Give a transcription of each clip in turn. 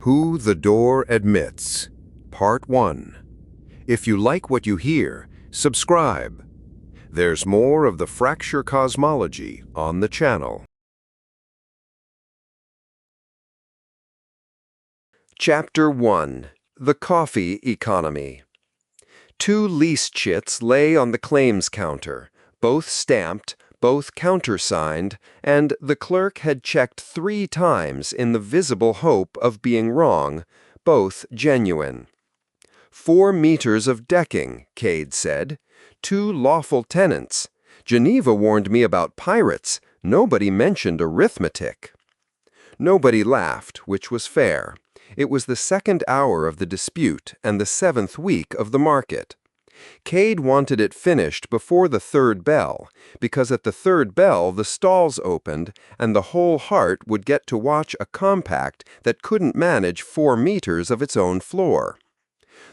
Who the Door Admits, Part 1. If you like what you hear, subscribe. There's more of the Fracture Cosmology on the channel. Chapter 1. The Coffee Economy. 2 lease chits lay on the claims counter, both stamped, both countersigned, and the clerk had checked 3 times in the visible hope of being wrong, both genuine. 4 meters of decking, Cade said. 2 lawful tenants. Geneva warned me about pirates. Nobody mentioned arithmetic. Nobody laughed, which was fair. It was the 2nd hour of the dispute and the 7th week of the market. Cade wanted it finished before the 3rd bell, because at the 3rd bell the stalls opened and the whole heart would get to watch a compact that couldn't manage 4 meters of its own floor.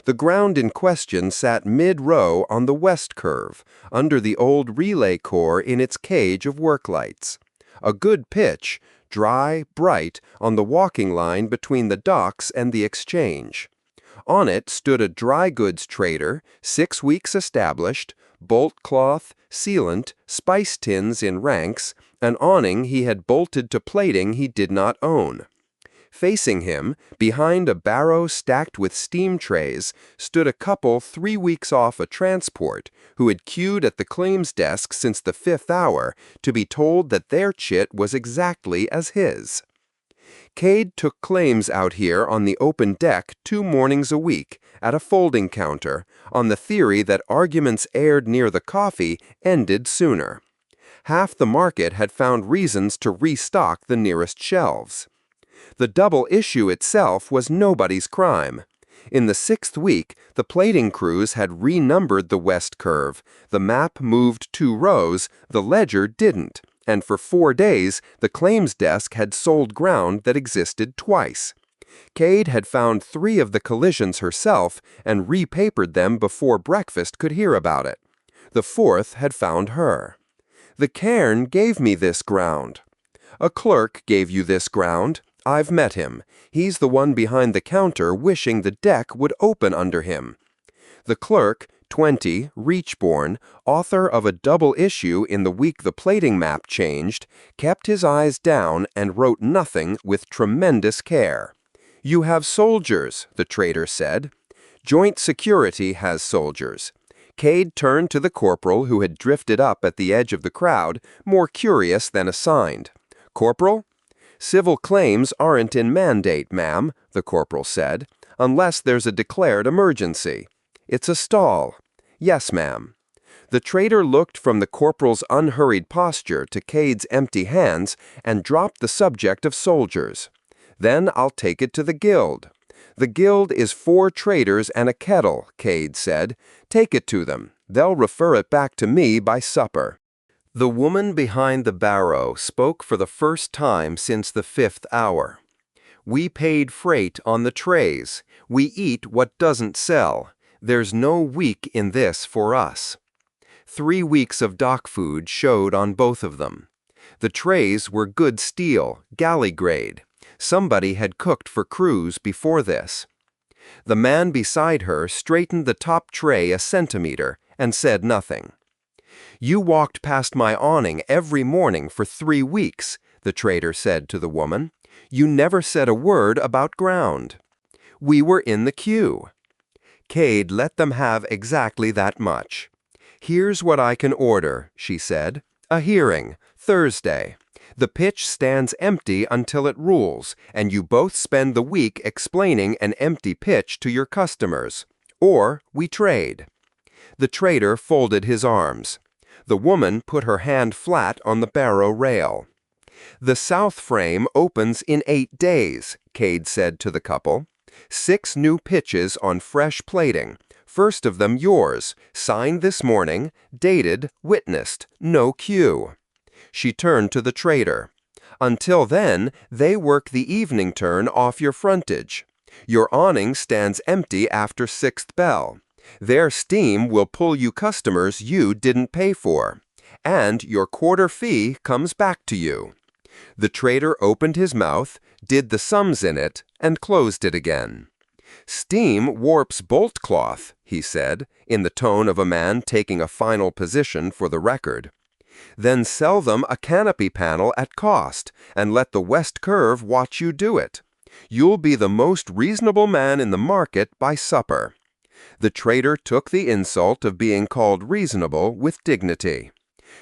The ground in question sat mid-row on the west curve, under the old relay core in its cage of work lights. A good pitch, dry, bright, on the walking line between the docks and the exchange. On it stood a dry goods trader, 6 weeks established, bolt cloth, sealant, spice tins in ranks, an awning he had bolted to plating he did not own. Facing him, behind a barrow stacked with steam trays, stood a couple 3 weeks off a transport who had queued at the claims desk since the 5th hour to be told that their chit was exactly as his. Cade took claims out here on the open deck 2 mornings a week, at a folding counter, on the theory that arguments aired near the coffee ended sooner. Half the market had found reasons to restock the nearest shelves. The double issue itself was nobody's crime. In the 6th week, the plating crews had renumbered the west curve, the map moved 2 rows, the ledger didn't, and for 4 days the claims desk had sold ground that existed twice. Cade had found 3 of the collisions herself and repapered them before breakfast could hear about it. The 4th had found her. The Cairn gave me this ground. A clerk gave you this ground. I've met him. He's the one behind the counter wishing the deck would open under him. The clerk, 20, Reachborn, author of a double issue in the week the plating map changed, kept his eyes down and wrote nothing with tremendous care. You have soldiers, the trader said. Joint Security has soldiers. Cade turned to the corporal who had drifted up at the edge of the crowd, more curious than assigned. Corporal? Civil claims aren't in mandate, ma'am, the corporal said, unless there's a declared emergency. It's a stall. Yes, ma'am. The trader looked from the corporal's unhurried posture to Cade's empty hands and dropped the subject of soldiers. Then I'll take it to the guild. The guild is 4 traders and a kettle, Cade said. Take it to them. They'll refer it back to me by supper. The woman behind the barrow spoke for the first time since the 5th hour. We paid freight on the trays. We eat what doesn't sell. There's no week in this for us. 3 weeks of dock food showed on both of them. The trays were good steel, galley grade. Somebody had cooked for crews before this. The man beside her straightened the top tray a centimeter and said nothing. You walked past my awning every morning for 3 weeks, the trader said to the woman. You never said a word about ground. We were in the queue. Cade let them have exactly that much. Here's what I can order, she said. A hearing, Thursday. The pitch stands empty until it rules, and you both spend the week explaining an empty pitch to your customers. Or we trade. The trader folded his arms. The woman put her hand flat on the barrow rail. The south frame opens in 8 days, Cade said to the couple. 6 new pitches on fresh plating. First of them yours, signed this morning, dated, witnessed, no queue. She turned to the trader. Until then, they work the evening turn off your frontage. Your awning stands empty after 6th bell. Their steam will pull you customers you didn't pay for. And your quarter fee comes back to you. The trader opened his mouth, did the sums in it, and closed it again. "Steam warps bolt cloth," he said, in the tone of a man taking a final position for the record. "Then sell them a canopy panel at cost, and let the West Curve watch you do it. You'll be the most reasonable man in the market by supper." The trader took the insult of being called reasonable with dignity.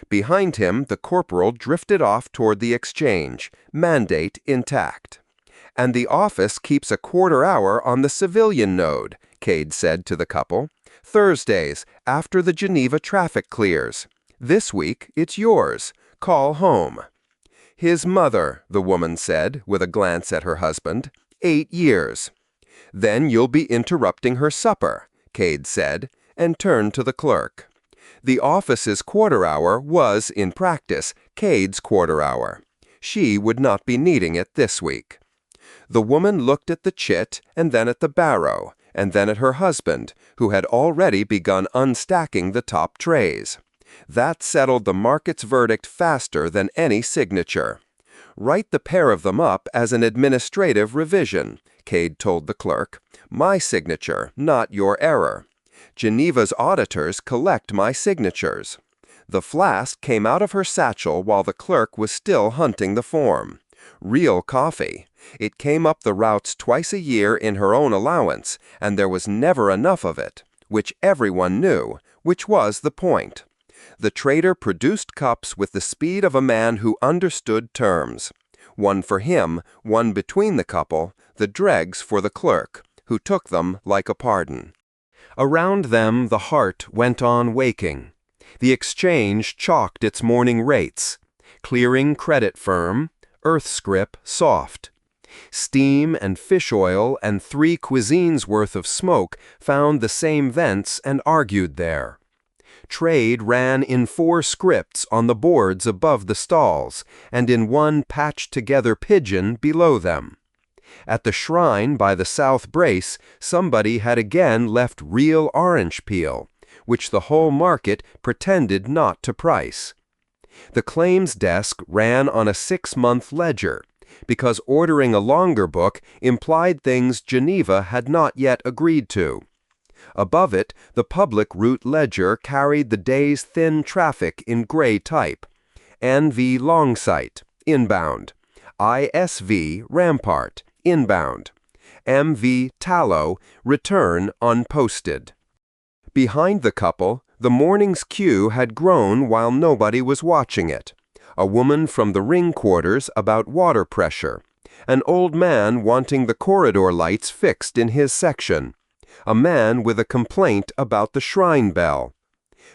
Behind him, the corporal drifted off toward the exchange, mandate intact. "And the office keeps a quarter hour on the civilian node," Cade said to the couple. "Thursdays, after the Geneva traffic clears. This week, it's yours. Call home." "His mother," the woman said, with a glance at her husband. 8 years. "Then you'll be interrupting her supper," Cade said, and turned to the clerk. The office's quarter hour was, in practice, Cade's quarter hour. She would not be needing it this week. The woman looked at the chit, and then at the barrow, and then at her husband, who had already begun unstacking the top trays. That settled the market's verdict faster than any signature. "Write the pair of them up as an administrative revision," Cade told the clerk. "My signature, not your error. Geneva's auditors collect my signatures." The flask came out of her satchel while the clerk was still hunting the form. Real coffee. It came up the routes twice a year in her own allowance, and there was never enough of it, which everyone knew, which was the point. The trader produced cups with the speed of a man who understood terms. One for him, one between the couple, the dregs for the clerk, who took them like a pardon. Around them the heart went on waking. The exchange chalked its morning rates. Clearing credit firm, earth scrip soft. Steam and fish oil and 3 cuisines worth of smoke found the same vents and argued there. Trade ran in 4 scripts on the boards above the stalls, and in 1 patched-together pigeon below them. At the shrine by the south brace, somebody had again left real orange peel, which the whole market pretended not to price. The claims desk ran on a 6-month ledger, because ordering a longer book implied things Geneva had not yet agreed to. Above it, the public route ledger carried the day's thin traffic in gray type. MV Longsight, inbound. ISV Rampart, inbound. MV Tallow, return unposted. Behind the couple, the morning's queue had grown while nobody was watching it. A woman from the ring quarters about water pressure. An old man wanting the corridor lights fixed in his section. A man with a complaint about the shrine bell.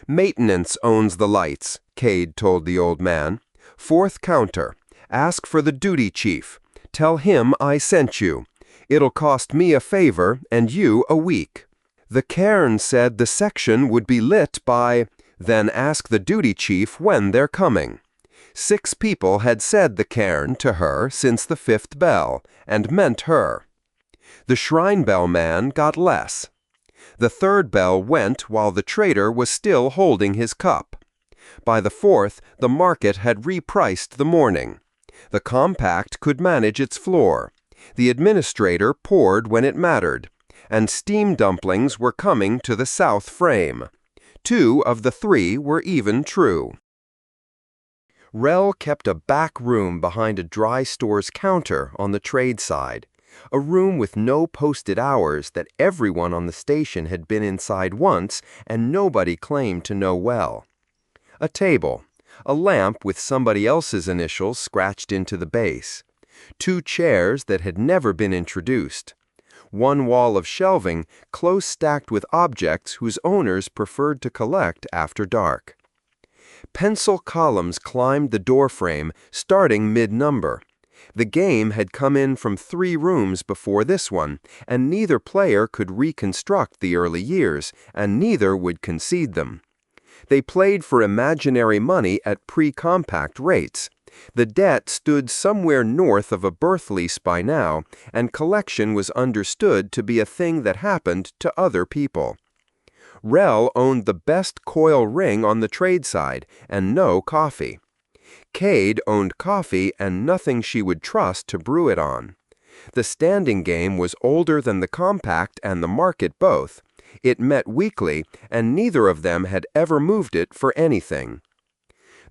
"Maintenance owns the lights," Cade told the old man. "4th counter. Ask for the duty chief. Tell him I sent you. It'll cost me a favor and you a week." "The Cairn said the section would be lit by—" "Then ask the duty chief when they're coming." 6 people had said the Cairn to her since the 5th bell, and meant her. The shrine bell man got less. The 3rd bell went while the trader was still holding his cup. By the 4th, the market had repriced the morning. The compact could manage its floor. The administrator poured when it mattered, and steam dumplings were coming to the south frame. 2 of the 3 were even true. Rel kept a back room behind a dry store's counter on the trade side, a room with no posted hours that everyone on the station had been inside once and nobody claimed to know well. A table, a lamp with somebody else's initials scratched into the base, 2 chairs that had never been introduced, 1 wall of shelving close stacked with objects whose owners preferred to collect after dark. Pencil columns climbed the doorframe, starting mid-number. The game had come in from 3 rooms before this one, and neither player could reconstruct the early years, and neither would concede them. They played for imaginary money at pre-compact rates. The debt stood somewhere north of a birth lease by now, and collection was understood to be a thing that happened to other people. Rel owned the best coil ring on the trade side, and no coffee. Cade owned coffee and nothing she would trust to brew it on. The standing game was older than the compact and the market both. It met weekly, and neither of them had ever moved it for anything.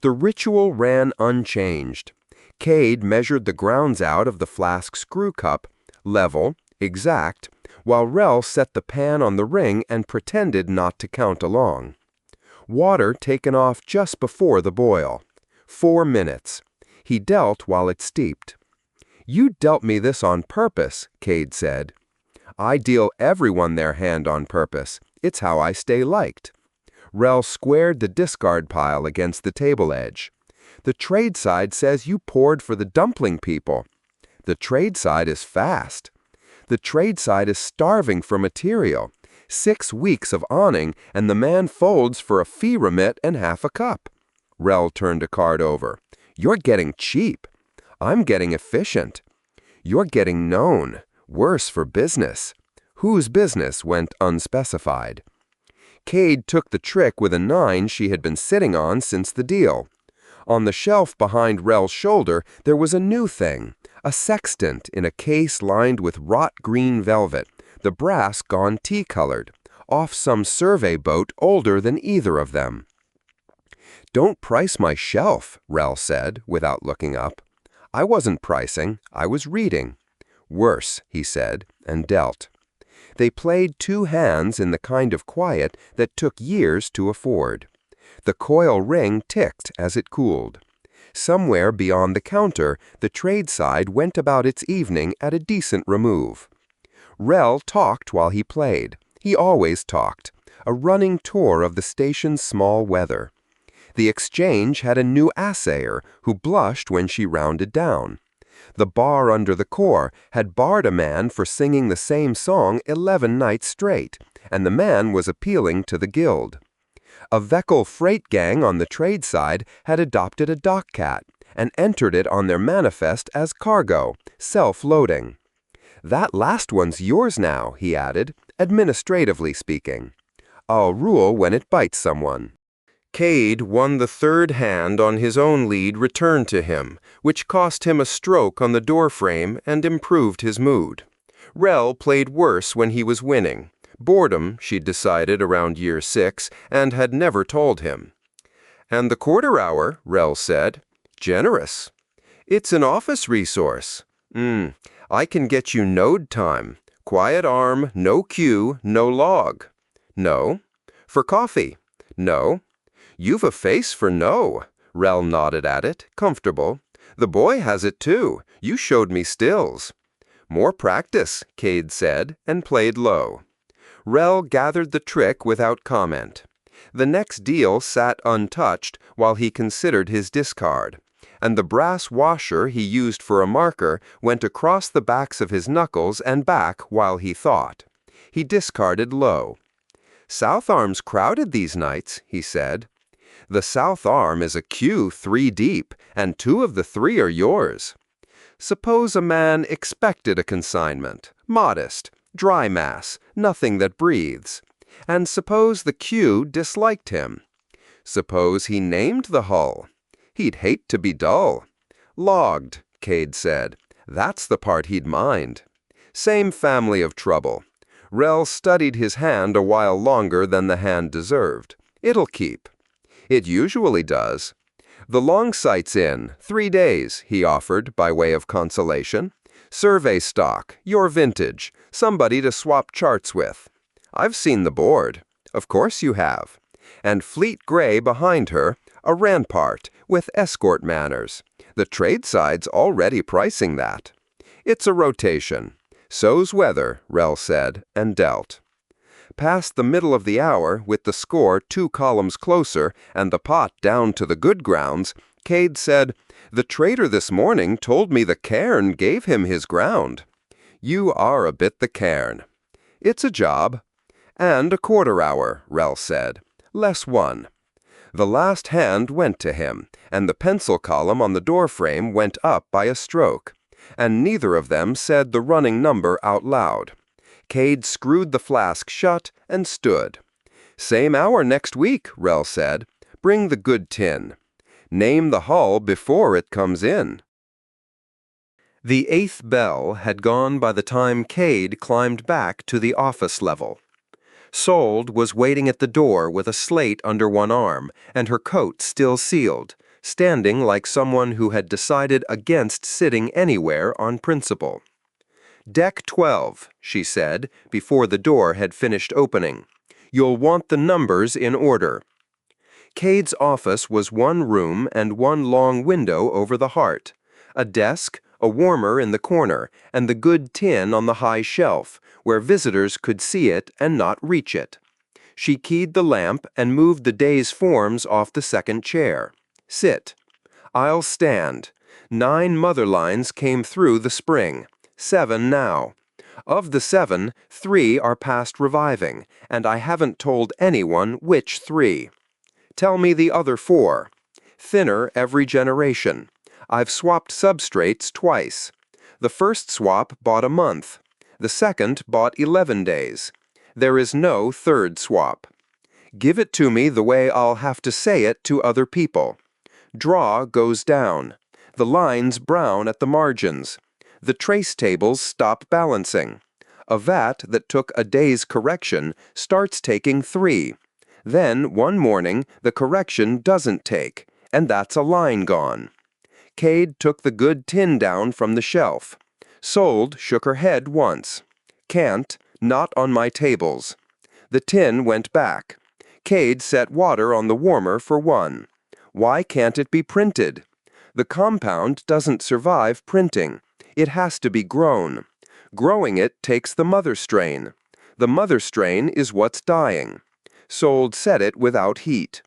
The ritual ran unchanged. Cade measured the grounds out of the flask screw cup, level, exact, while Rel set the pan on the ring and pretended not to count along. Water taken off just before the boil. 4 minutes. He dealt while it steeped. "You dealt me this on purpose," Cade said. "I deal everyone their hand on purpose. It's how I stay liked." Rel squared the discard pile against the table edge. "The trade side says you poured for the dumpling people." "The trade side is fast." "The trade side is starving for material. 6 weeks of awning, and the man folds for a fee remit and half a cup." Rel turned a card over. "You're getting cheap." "I'm getting efficient." "You're getting known. Worse for business." Whose business went unspecified. Cade took the trick with a 9 she had been sitting on since the deal. On the shelf behind Rel's shoulder there was a new thing, a sextant in a case lined with wrought green velvet, the brass gone tea-colored, off some survey boat older than either of them. "Don't price my shelf," Rel said, without looking up. "I wasn't pricing, I was reading." "Worse," he said, and dealt. They played 2 hands in the kind of quiet that took years to afford. The coil ring ticked as it cooled. Somewhere beyond the counter, the trade side went about its evening at a decent remove. Rel talked while he played. He always talked. A running tour of the station's small weather. The exchange had a new assayer who blushed when she rounded down. The bar under the core had barred a man for singing the same song 11 nights straight, and the man was appealing to the guild. A Veckel freight gang on the trade side had adopted a dock cat and entered it on their manifest as cargo, self-loading. "That last one's yours now," he added, administratively speaking. "I'll rule when it bites someone." Cade won the 3rd hand on his own lead returned to him, which cost him a stroke on the doorframe and improved his mood. Rel played worse when he was winning. Boredom, she'd decided around year 6, and had never told him. "And the quarter hour," Rel said. "Generous." "It's an office resource." "I can get you node time. Quiet arm, no queue, no log." "No." "For coffee." "No." "You've a face for no." Rel nodded at it, comfortable. "The boy has it too. You showed me stills." "More practice," Cade said, and played low. Rel gathered the trick without comment. The next deal sat untouched while he considered his discard, and the brass washer he used for a marker went across the backs of his knuckles and back while he thought. He discarded low. "South Arm's crowded these nights," he said. "The south arm is a queue 3 deep, and 2 of the 3 are yours." Suppose a man expected a consignment, modest, dry mass, nothing that breathes. And suppose the queue disliked him. Suppose he named the hull. He'd hate to be dull. "Logged," Cade said. "That's the part he'd mind." Same family of trouble. Rel studied his hand a while longer than the hand deserved. "It'll keep." "It usually does." "The long sight's in, 3 days," he offered by way of consolation. "Survey stock, your vintage, somebody to swap charts with." "I've seen the board." "Of course you have." And fleet gray behind her, a rampart with escort manners. "The trade side's already pricing that." "It's a rotation." "So's weather," Rel said, and dealt. Past the middle of the hour, with the score 2 columns closer and the pot down to the good grounds, Cade said, "The trader this morning told me the Cairn gave him his ground." "You are a bit the Cairn." "It's a job." "And a quarter hour," Rel said. "Less 1." The last hand went to him, and the pencil column on the doorframe went up by a stroke. And neither of them said the running number out loud. Cade screwed the flask shut and stood. "Same hour next week," Rel said. "Bring the good tin." Name the hull before it comes in. The 8th bell had gone by the time Cade climbed back to the office level. Sold was waiting at the door with a slate under one arm and her coat still sealed, standing like someone who had decided against sitting anywhere on principle. "Deck 12, she said, before the door had finished opening. "You'll want the numbers in order." Cade's office was one room and one long window over the hearth, a desk, a warmer in the corner, and the good tin on the high shelf, where visitors could see it and not reach it. She keyed the lamp and moved the day's forms off the second chair. "Sit." "I'll stand." 9 mother lines came through the spring. 7 now. Of the 7, 3 are past reviving, and I haven't told anyone which 3. "Tell me the other 4. "Thinner every generation. I've swapped substrates twice. The first swap bought a month. The second bought 11 days. There is no third swap. Give it to me the way I'll have to say it to other people. Draw goes down. The lines brown at the margins. The trace tables stop balancing. A vat that took a day's correction starts taking 3. Then, one morning, the correction doesn't take, and that's a line gone. Cade took the good tin down from the shelf. Sold shook her head once. "Can't, not on my tables." The tin went back. Cade set water on the warmer for one. "Why can't it be printed?" "The compound doesn't survive printing. It has to be grown. Growing it takes the mother strain. The mother strain is what's dying." Sold set it without heat.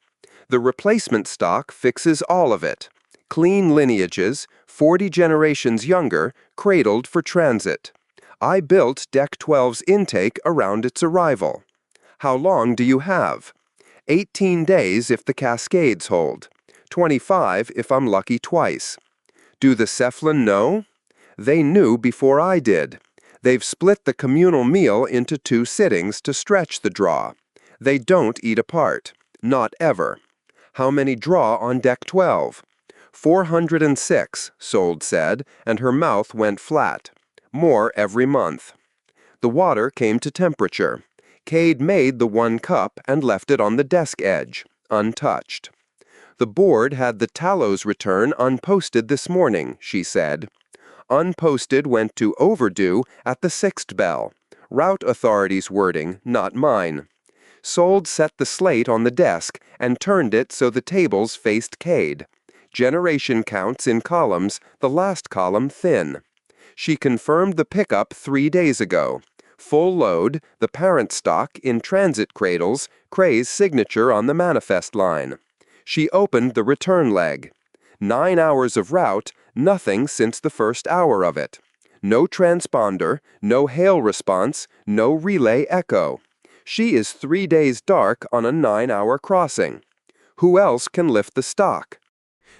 "The replacement stock fixes all of it. Clean lineages, 40 generations younger, cradled for transit. I built Deck 12's intake around its arrival." "How long do you have?" 18 days if the cascades hold. 25 if I'm lucky twice." "Do the Cephalon know?" "They knew before I did. They've split the communal meal into 2 sittings to stretch the draw. They don't eat apart. Not ever." "How many draw on Deck 12? 406, Sold said, and her mouth went flat. "More every month." The water came to temperature. Cade made the 1 cup and left it on the desk edge, untouched. "The board had the Tallow's return unposted this morning," she said. "Unposted went to overdue at the 6th bell. Route authority's wording, not mine." Sold set the slate on the desk and turned it so the tables faced Cade. Generation counts in columns, the last column thin. She confirmed the pickup 3 days ago. Full load, the parent stock in transit cradles, Cray's signature on the manifest line. She opened the return leg. 9 hours of route, nothing since the first hour of it. No transponder, no hail response, no relay echo. She is 3 days dark on a 9-hour crossing. Who else can lift the stock?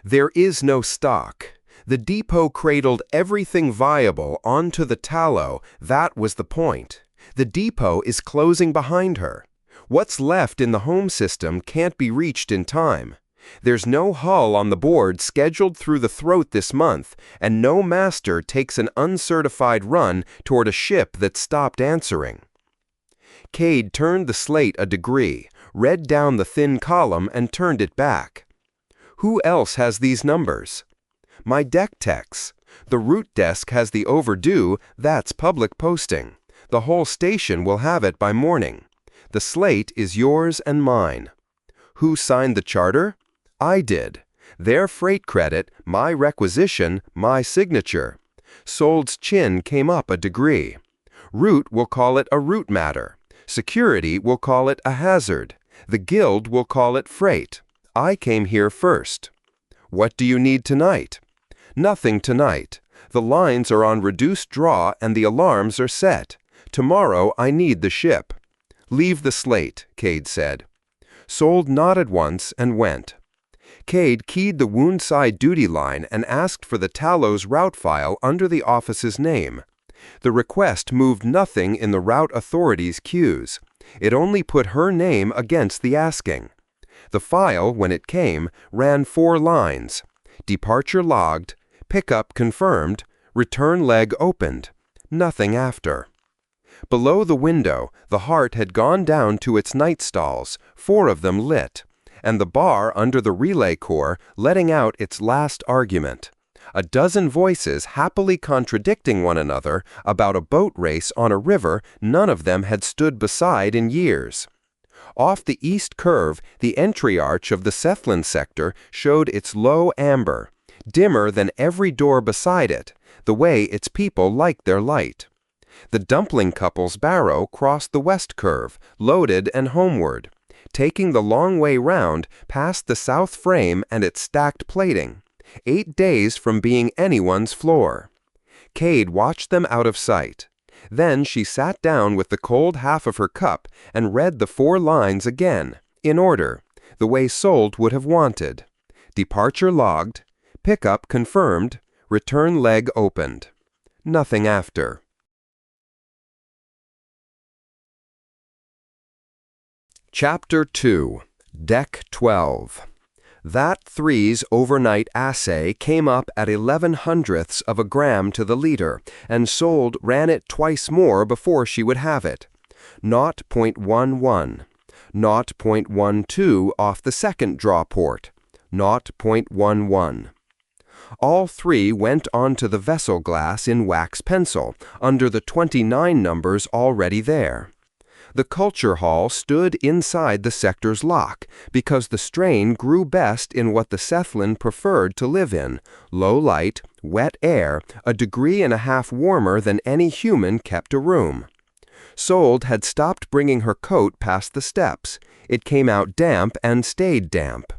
There is no stock. The depot cradled everything viable onto the Tallow. That was the point. The depot is closing behind her. What's left in the home system can't be reached in time. There's no hull on the board scheduled through the throat this month, and no master takes an uncertified run toward a ship that stopped answering. Cade turned the slate a degree, read down the thin column, and turned it back. "Who else has these numbers?" "My deck techs. The route desk has the overdue, that's public posting. The whole station will have it by morning. The slate is yours and mine." "Who signed the charter?" "I did. Their freight credit, my requisition, my signature." Sold's chin came up a degree. "Route will call it a route matter. Security will call it a hazard. The guild will call it freight. I came here first." "What do you need tonight?" "Nothing tonight. The lines are on reduced draw and the alarms are set. Tomorrow I need the ship." "Leave the slate," Cade said. Sold nodded once and went. Cade keyed the woundside duty line and asked for the Tallow's route file under the office's name. The request moved nothing in the route authority's queues. It only put her name against the asking. The file, when it came, ran 4 lines. Departure logged, pickup confirmed, return leg opened. Nothing after. Below the window, the heart had gone down to its night stalls, 4 of them lit, and the bar under the relay core letting out its last argument. A dozen voices happily contradicting one another about a boat race on a river none of them had stood beside in years. Off the east curve, the entry arch of the Sethlin sector showed its low amber, dimmer than every door beside it, the way its people liked their light. The dumpling couple's barrow crossed the west curve, loaded and homeward, taking the long way round past the south frame and its stacked plating, 8 days from being anyone's floor. Cade watched them out of sight. Then she sat down with the cold half of her cup and read the 4 lines again, in order, the way Sold would have wanted. Departure logged, pickup confirmed, return leg opened. Nothing after. Chapter 2, Deck 12. That 3's overnight assay came up at 11/100ths of a gram to the liter, and Sold ran it twice more before she would have it. 0.11, 0.12 off the second draw port, 0.11. All 3 went onto the vessel glass in wax pencil, under the 29 numbers already there. The culture hall stood inside the sector's lock because the strain grew best in what the Sethlin preferred to live in, low light, wet air, a degree and a half warmer than any human kept a room. Sold had stopped bringing her coat past the steps. It came out damp and stayed damp.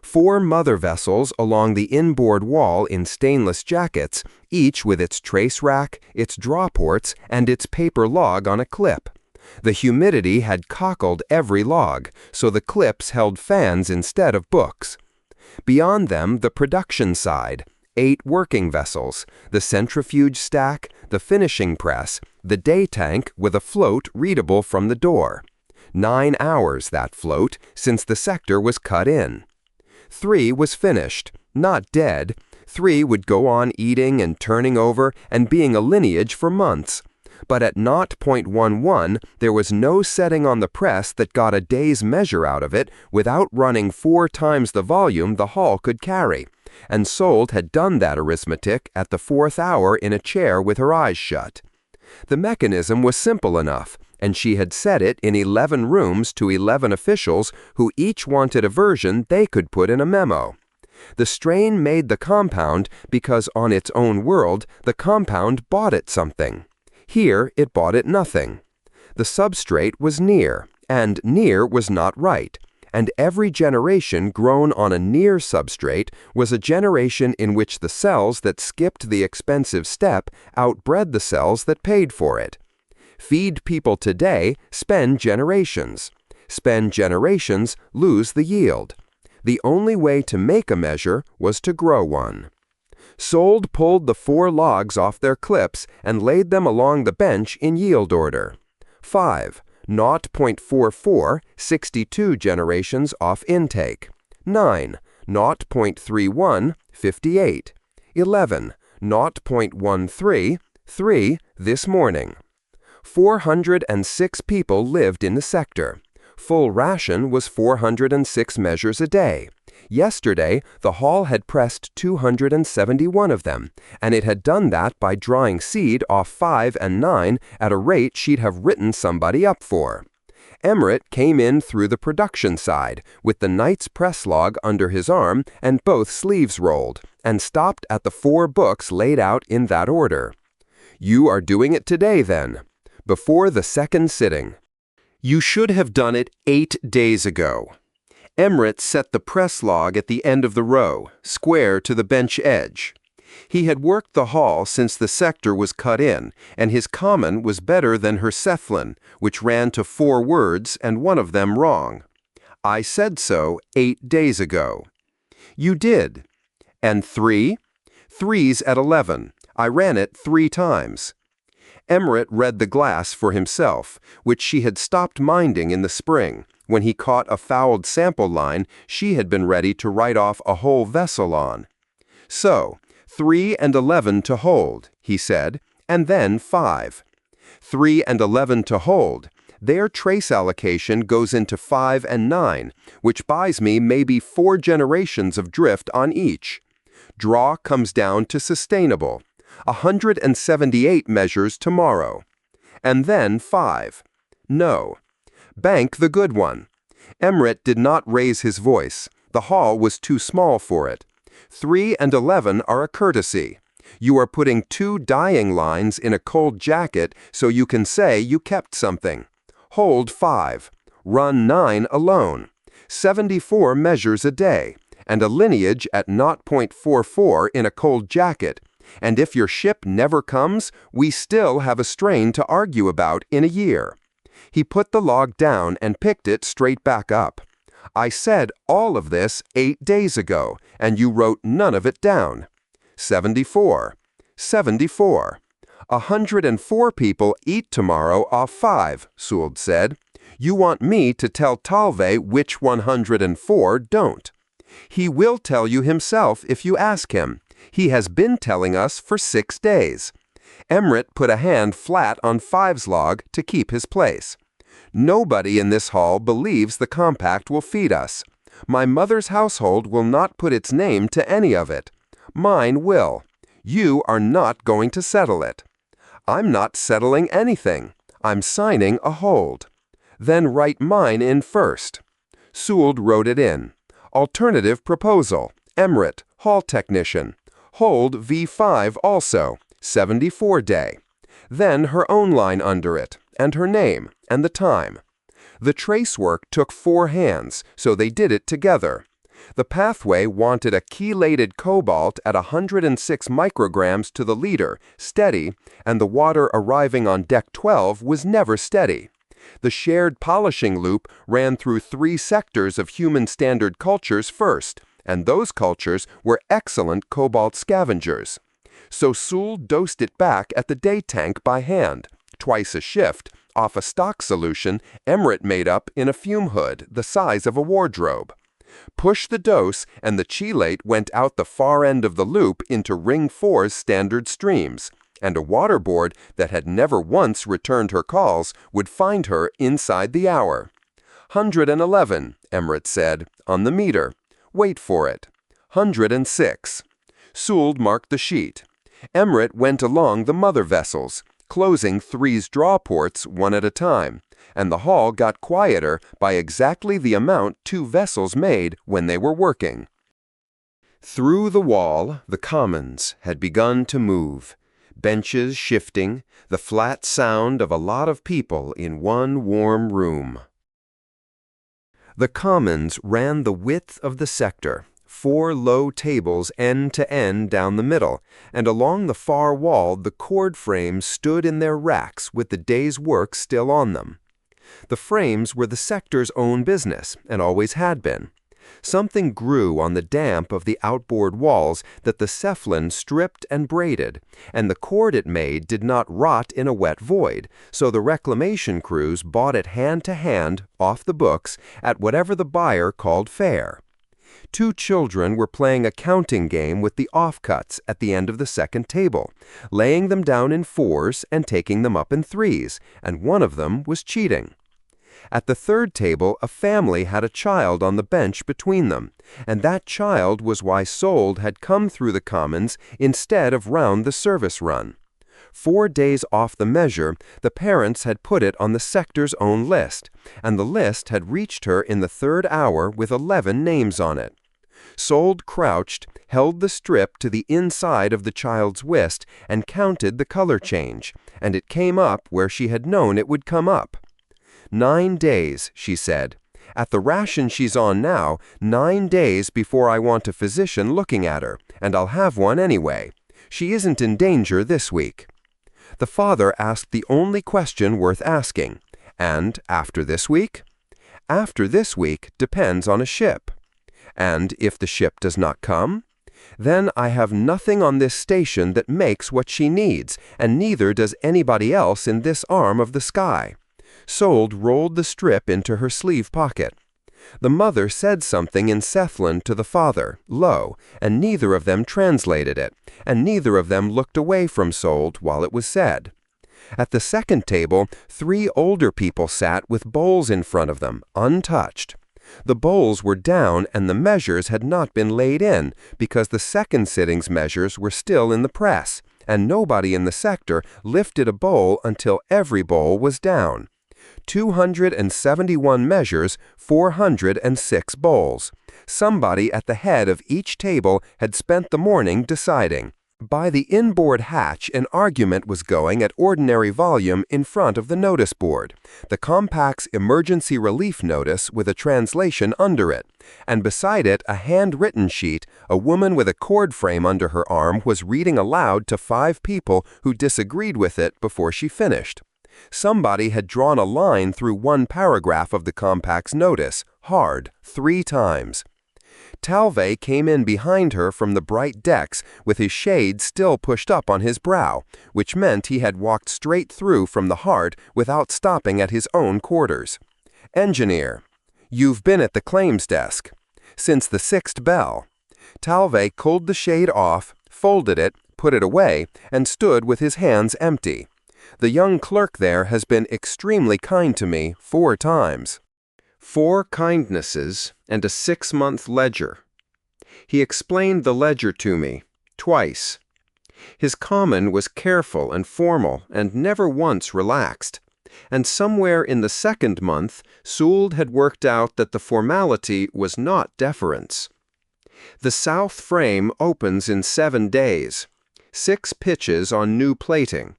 4 mother vessels along the inboard wall in stainless jackets, each with its trace rack, its draw ports, and its paper log on a clip. The humidity had cockled every log, so the clips held fans instead of books. Beyond them, the production side, 8 working vessels, the centrifuge stack, the finishing press, the day tank with a float readable from the door. 9 hours, that float, since the sector was cut in. 3 was finished, not dead. 3 would go on eating and turning over and being a lineage for months. But at 0.11, there was no setting on the press that got a day's measure out of it without running 4 times the volume the hull could carry, and Sold had done that arithmetic at the 4th hour in a chair with her eyes shut. The mechanism was simple enough, and she had set it in 11 rooms to 11 officials who each wanted a version they could put in a memo. The strain made the compound because on its own world, the compound bought it something. Here it bought it nothing. The substrate was near, and near was not right, and every generation grown on a near substrate was a generation in which the cells that skipped the expensive step outbred the cells that paid for it. Feed people today, spend generations. Spend generations, lose the yield. The only way to make a measure was to grow one. Sold pulled the 4 logs off their clips and laid them along the bench in yield order. 5. 0.44, 62 generations off intake. 9. 0.31, 58. 11. 0.13, 3 this morning. 406 people lived in the sector. Full ration was 406 measures a day. Yesterday, the hall had pressed 271 of them, and it had done that by drawing seed off 5 and 9 at a rate she'd have written somebody up for. Emmerich came in through the production side, with the night's press log under his arm and both sleeves rolled, and stopped at the 4 books laid out in that order. "You are doing it today, then. Before the second sitting. You should have done it 8 days ago." Emmerich set the press log at the end of the row, square to the bench edge. He had worked the hall since the sector was cut in, and his common was better than her Sethlin, which ran to 4 words and one of them wrong. "I said so 8 days ago." "You did." "And 3? 3's at 11. I ran it 3 times. Emmerich read the glass for himself, which she had stopped minding in the spring, When he caught a fouled sample line, she had been ready to write off a whole vessel on. So, 3 and 11 to hold, he said, and then 5. 3 and 11 to hold. Their trace allocation goes into 5 and 9, which buys me maybe 4 generations of drift on each. Draw comes down to sustainable. 178 measures tomorrow. And then 5. No. Bank the good one. Emmerich did not raise his voice. The hall was too small for it. 3 and 11 are a courtesy. You are putting 2 dyeing lines in a cold jacket so you can say you kept something. Hold 5. Run 9 alone. 74 measures a day, and a lineage at 0.44 in a cold jacket. And if your ship never comes, we still have a strain to argue about in a year. He put the log down and picked it straight back up. I said all of this 8 days ago, and you wrote none of it down. 74. 74. 104 people eat tomorrow off 5, Sewell said. You want me to tell Talve which 104 don't. He will tell you himself if you ask him. He has been telling us for 6 days. Emmerich put a hand flat on 5's log to keep his place. Nobody in this hall believes the compact will feed us. My mother's household will not put its name to any of it. Mine will. You are not going to settle it. I'm not settling anything. I'm signing a hold. Then write mine in first. Sewell wrote it in. Alternative proposal. Emmerich, hall technician. Hold V5 also, 74 day. Then her own line under it, and her name, and the time. The trace work took 4 hands, so they did it together. The pathway wanted a chelated cobalt at 106 micrograms to the liter, steady, and the water arriving on deck 12 was never steady. The shared polishing loop ran through 3 sectors of human standard cultures first, and those cultures were excellent cobalt scavengers. So Sewell dosed it back at the day tank by hand, twice a shift, off a stock solution Emmerich made up in a fume hood the size of a wardrobe. Push the dose, and the chelate went out the far end of the loop into Ring 4's standard streams, and a waterboard that had never once returned her calls would find her inside the hour. 111, Emmerich said, on the meter. Wait for it. 106. Sewell marked the sheet. Emmerich went along the mother vessels, closing 3's draw ports one at a time, and the hall got quieter by exactly the amount 2 vessels made when they were working. Through the wall, the commons had begun to move, benches shifting, the flat sound of a lot of people in one warm room. The commons ran the width of the sector, 4 low tables end to end down the middle, and along the far wall the cord frames stood in their racks with the day's work still on them. The frames were the sector's own business, and always had been. Something grew on the damp of the outboard walls that the cephalon stripped and braided, and the cord it made did not rot in a wet void, so the reclamation crews bought it hand to hand, off the books, at whatever the buyer called fair. 2 children were playing a counting game with the offcuts at the end of the second table, laying them down in 4s and taking them up in 3s, and one of them was cheating. At the third table, a family had a child on the bench between them, and that child was why Sold had come through the commons instead of round the service run. 4 days off the measure, the parents had put it on the sector's own list, and the list had reached her in the 3rd hour with 11 names on it. Sold crouched, held the strip to the inside of the child's wrist, and counted the color change, and it came up where she had known it would come up. 9 days, she said. At the ration she's on now, 9 days before I want a physician looking at her, and I'll have one anyway. She isn't in danger this week. The father asked the only question worth asking. And after this week? After this week depends on a ship. And if the ship does not come? Then I have nothing on this station that makes what she needs, and neither does anybody else in this arm of the sky. Sold rolled the strip into her sleeve pocket. The mother said something in Sethland to the father, low, and neither of them translated it, and neither of them looked away from Sold while it was said. At the second table, 3 older people sat with bowls in front of them, untouched. The bowls were down and the measures had not been laid in because the second sitting's measures were still in the press, and nobody in the sector lifted a bowl until every bowl was down. 271 measures, 406 bowls. Somebody at the head of each table had spent the morning deciding. By the inboard hatch, an argument was going at ordinary volume in front of the notice board, the compact's emergency relief notice with a translation under it, and beside it a handwritten sheet. A woman with a cord frame under her arm was reading aloud to 5 people who disagreed with it before she finished. Somebody had drawn a line through one paragraph of the compact's notice, hard, 3 times. Talve came in behind her from the bright decks with his shade still pushed up on his brow, which meant he had walked straight through from the heart without stopping at his own quarters. "Engineer, you've been at the claims desk since the 6th bell." Talve pulled the shade off, folded it, put it away, and stood with his hands empty. "The young clerk there has been extremely kind to me 4 times. 4 kindnesses and a 6-month ledger. He explained the ledger to me, twice. His comment was careful and formal and never once relaxed. And somewhere in the 2nd month, Sould had worked out that the formality was not deference. The south frame opens in 7 days. 6 pitches on new plating.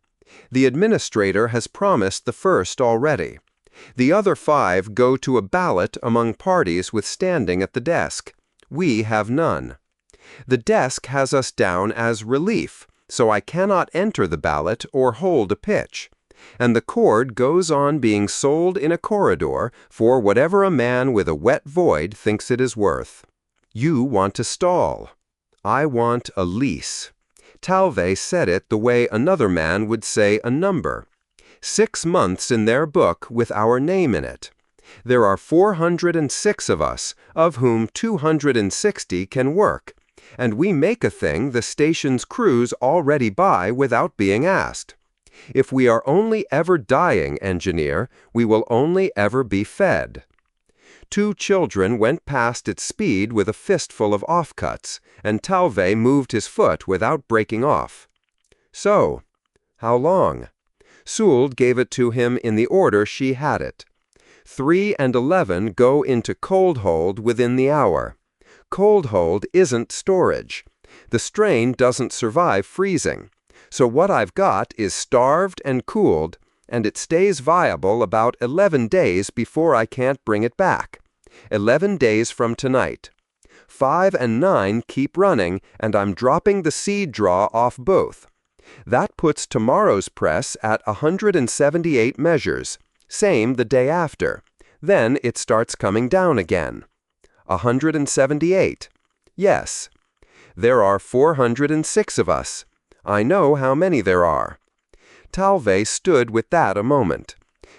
The administrator has promised the first already. The other 5 go to a ballot among parties with standing at the desk. We have none. The desk has us down as relief, so I cannot enter the ballot or hold a pitch. And the cord goes on being sold in a corridor for whatever a man with a wet void thinks it is worth. You want to stall. I want a lease. Talve said it the way another man would say a number. 6 months in their book with our name in it. There are 406 of us, of whom 260 can work, and we make a thing the station's crews already buy without being asked. If we are only ever dying, engineer, we will only ever be fed." 2 children went past at speed with a fistful of offcuts, and Talve moved his foot without breaking off. "So, how long?" Sould gave it to him in the order she had it. 3 and 11 go into cold hold within the hour. Cold hold isn't storage. The strain doesn't survive freezing. So what I've got is starved and cooled, and it stays viable about 11 days before I can't bring it back. 11 days from tonight. 5 and 9 keep running, and I'm dropping the seed draw off both. That puts tomorrow's press at 178 measures, same the day after. Then it starts coming down again. 178. Yes. There are 406 of us. I know how many there are. Talve stood with that a moment.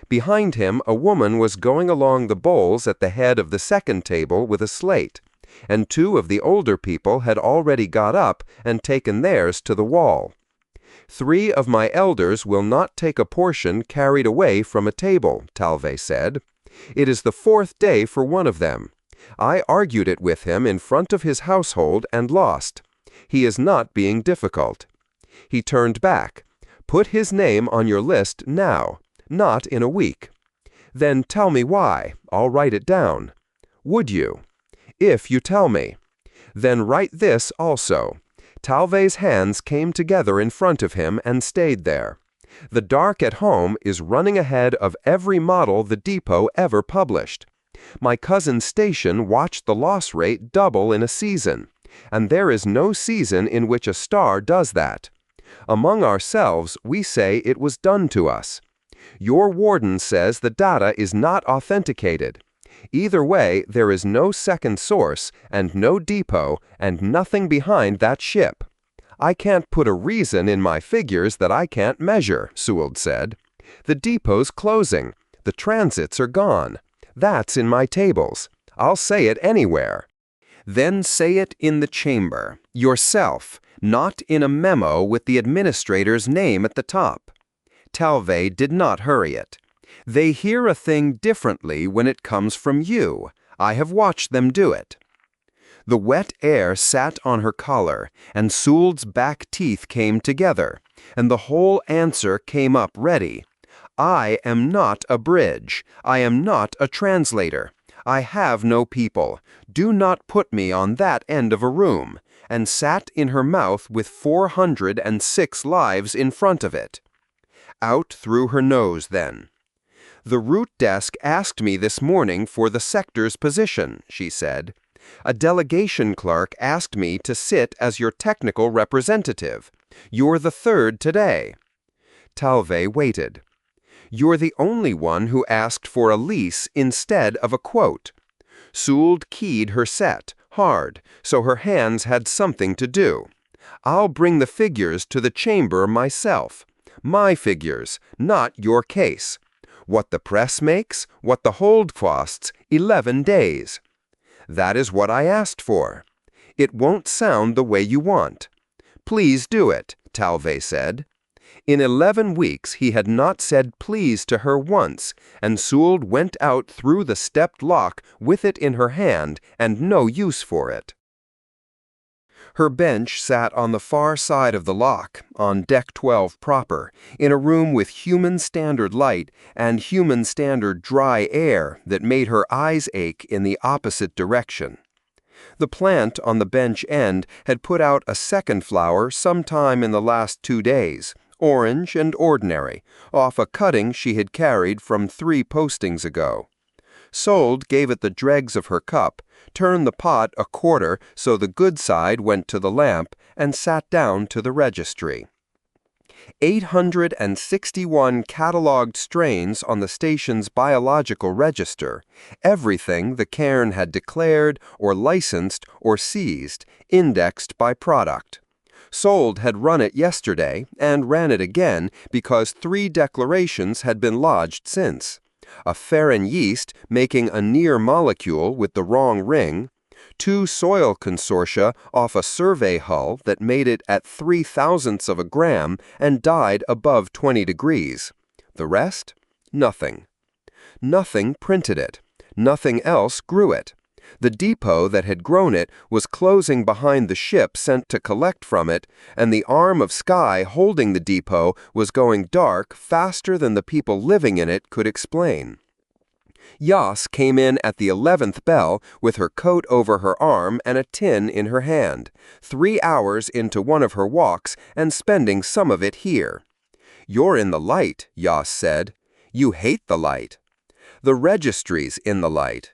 Behind him a woman was going along the bowls at the head of the second table with a slate, and 2 of the older people had already got up and taken theirs to the wall. 3 of my elders will not take a portion carried away from a table, Talve said. It is the 4th day for one of them. I argued it with him in front of his household and lost. He is not being difficult. He turned back. Put his name on your list now, not in a week. Then tell me why. I'll write it down. Would you? If you tell me. Then write this also. Talve's hands came together in front of him and stayed there. The dark at home is running ahead of every model the depot ever published. My cousin's station watched the loss rate double in a season, and there is no season in which a star does that. Among ourselves, we say it was done to us. Your warden says the data is not authenticated. Either way, there is no second source, and no depot, and nothing behind that ship. I can't put a reason in my figures that I can't measure, Sould said. The depot's closing. The transits are gone. That's in my tables. I'll say it anywhere. Then say it in the chamber, yourself, not in a memo with the administrator's name at the top. Talve did not hurry it. They hear a thing differently when it comes from you. I have watched them do it. The wet air sat on her collar, and Sewell's back teeth came together, and the whole answer came up ready. I am not a bridge. I am not a translator. I have no people. Do not put me on that end of a room, and sat in her mouth with 406 lives in front of it. Out through her nose then. The root desk asked me this morning for the sector's position, she said. A delegation clerk asked me to sit as your technical representative. You're the third today. Talve waited. You're the only one who asked for a lease instead of a quote. Sewell keyed her set, hard, so her hands had something to do. I'll bring the figures to the chamber myself. My figures, not your case. What the press makes, what the hold costs, 11 days. That is what I asked for. It won't sound the way you want. Please do it, Talve said. In 11 weeks he had not said please to her once, and Sewell went out through the stepped lock with it in her hand and no use for it. Her bench sat on the far side of the lock, on Deck 12 proper, in a room with human standard light and human standard dry air that made her eyes ache in the opposite direction. The plant on the bench end had put out a second flower sometime in the last 2 days, orange and ordinary, off a cutting she had carried from 3 postings ago. Sold gave it the dregs of her cup, turned the pot a quarter so the good side went to the lamp, and sat down to the registry. 861 catalogued strains on the station's biological register, everything the Cairn had declared or licensed or seized, indexed by product. Sold had run it yesterday and ran it again because 3 declarations had been lodged since. A Ferrin yeast making a near molecule with the wrong ring, 2 soil consortia off a survey hull that made it at 0.003 of a gram and died above 20 degrees. The rest? Nothing. Nothing printed it. Nothing else grew it. The depot that had grown it was closing behind the ship sent to collect from it, and the arm of sky holding the depot was going dark faster than the people living in it could explain. Yas came in at the 11th bell with her coat over her arm and a tin in her hand, 3 hours into one of her walks and spending some of it here. You're in the light, Yas said. You hate the light. The registry's in the light.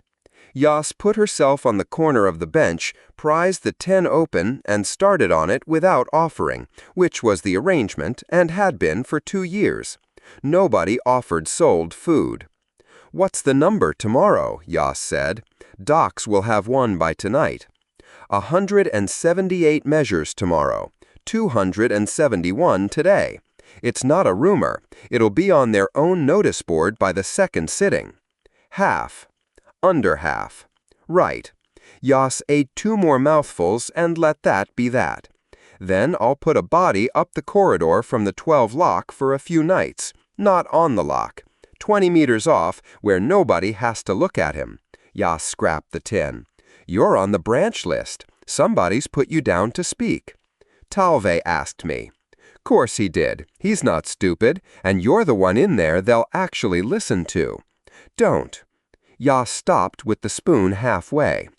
Yas put herself on the corner of the bench, prized the tin open, and started on it without offering, which was the arrangement and had been for 2 years. Nobody offered sold food. What's the number tomorrow? Yas said. Docs will have one by tonight. 178 measures tomorrow. 271 today. It's not a rumor. It'll be on their own notice board by the second sitting. Half. Under half. Right. Yas ate 2 more mouthfuls and let that be that. Then I'll put a body up the corridor from the 12 lock for a few nights. Not on the lock. 20 meters off where nobody has to look at him. Yas scrapped the tin. You're on the branch list. Somebody's put you down to speak. Talve asked me. Course he did. He's not stupid, and you're the one in there they'll actually listen to. Don't. Yas stopped with the spoon halfway.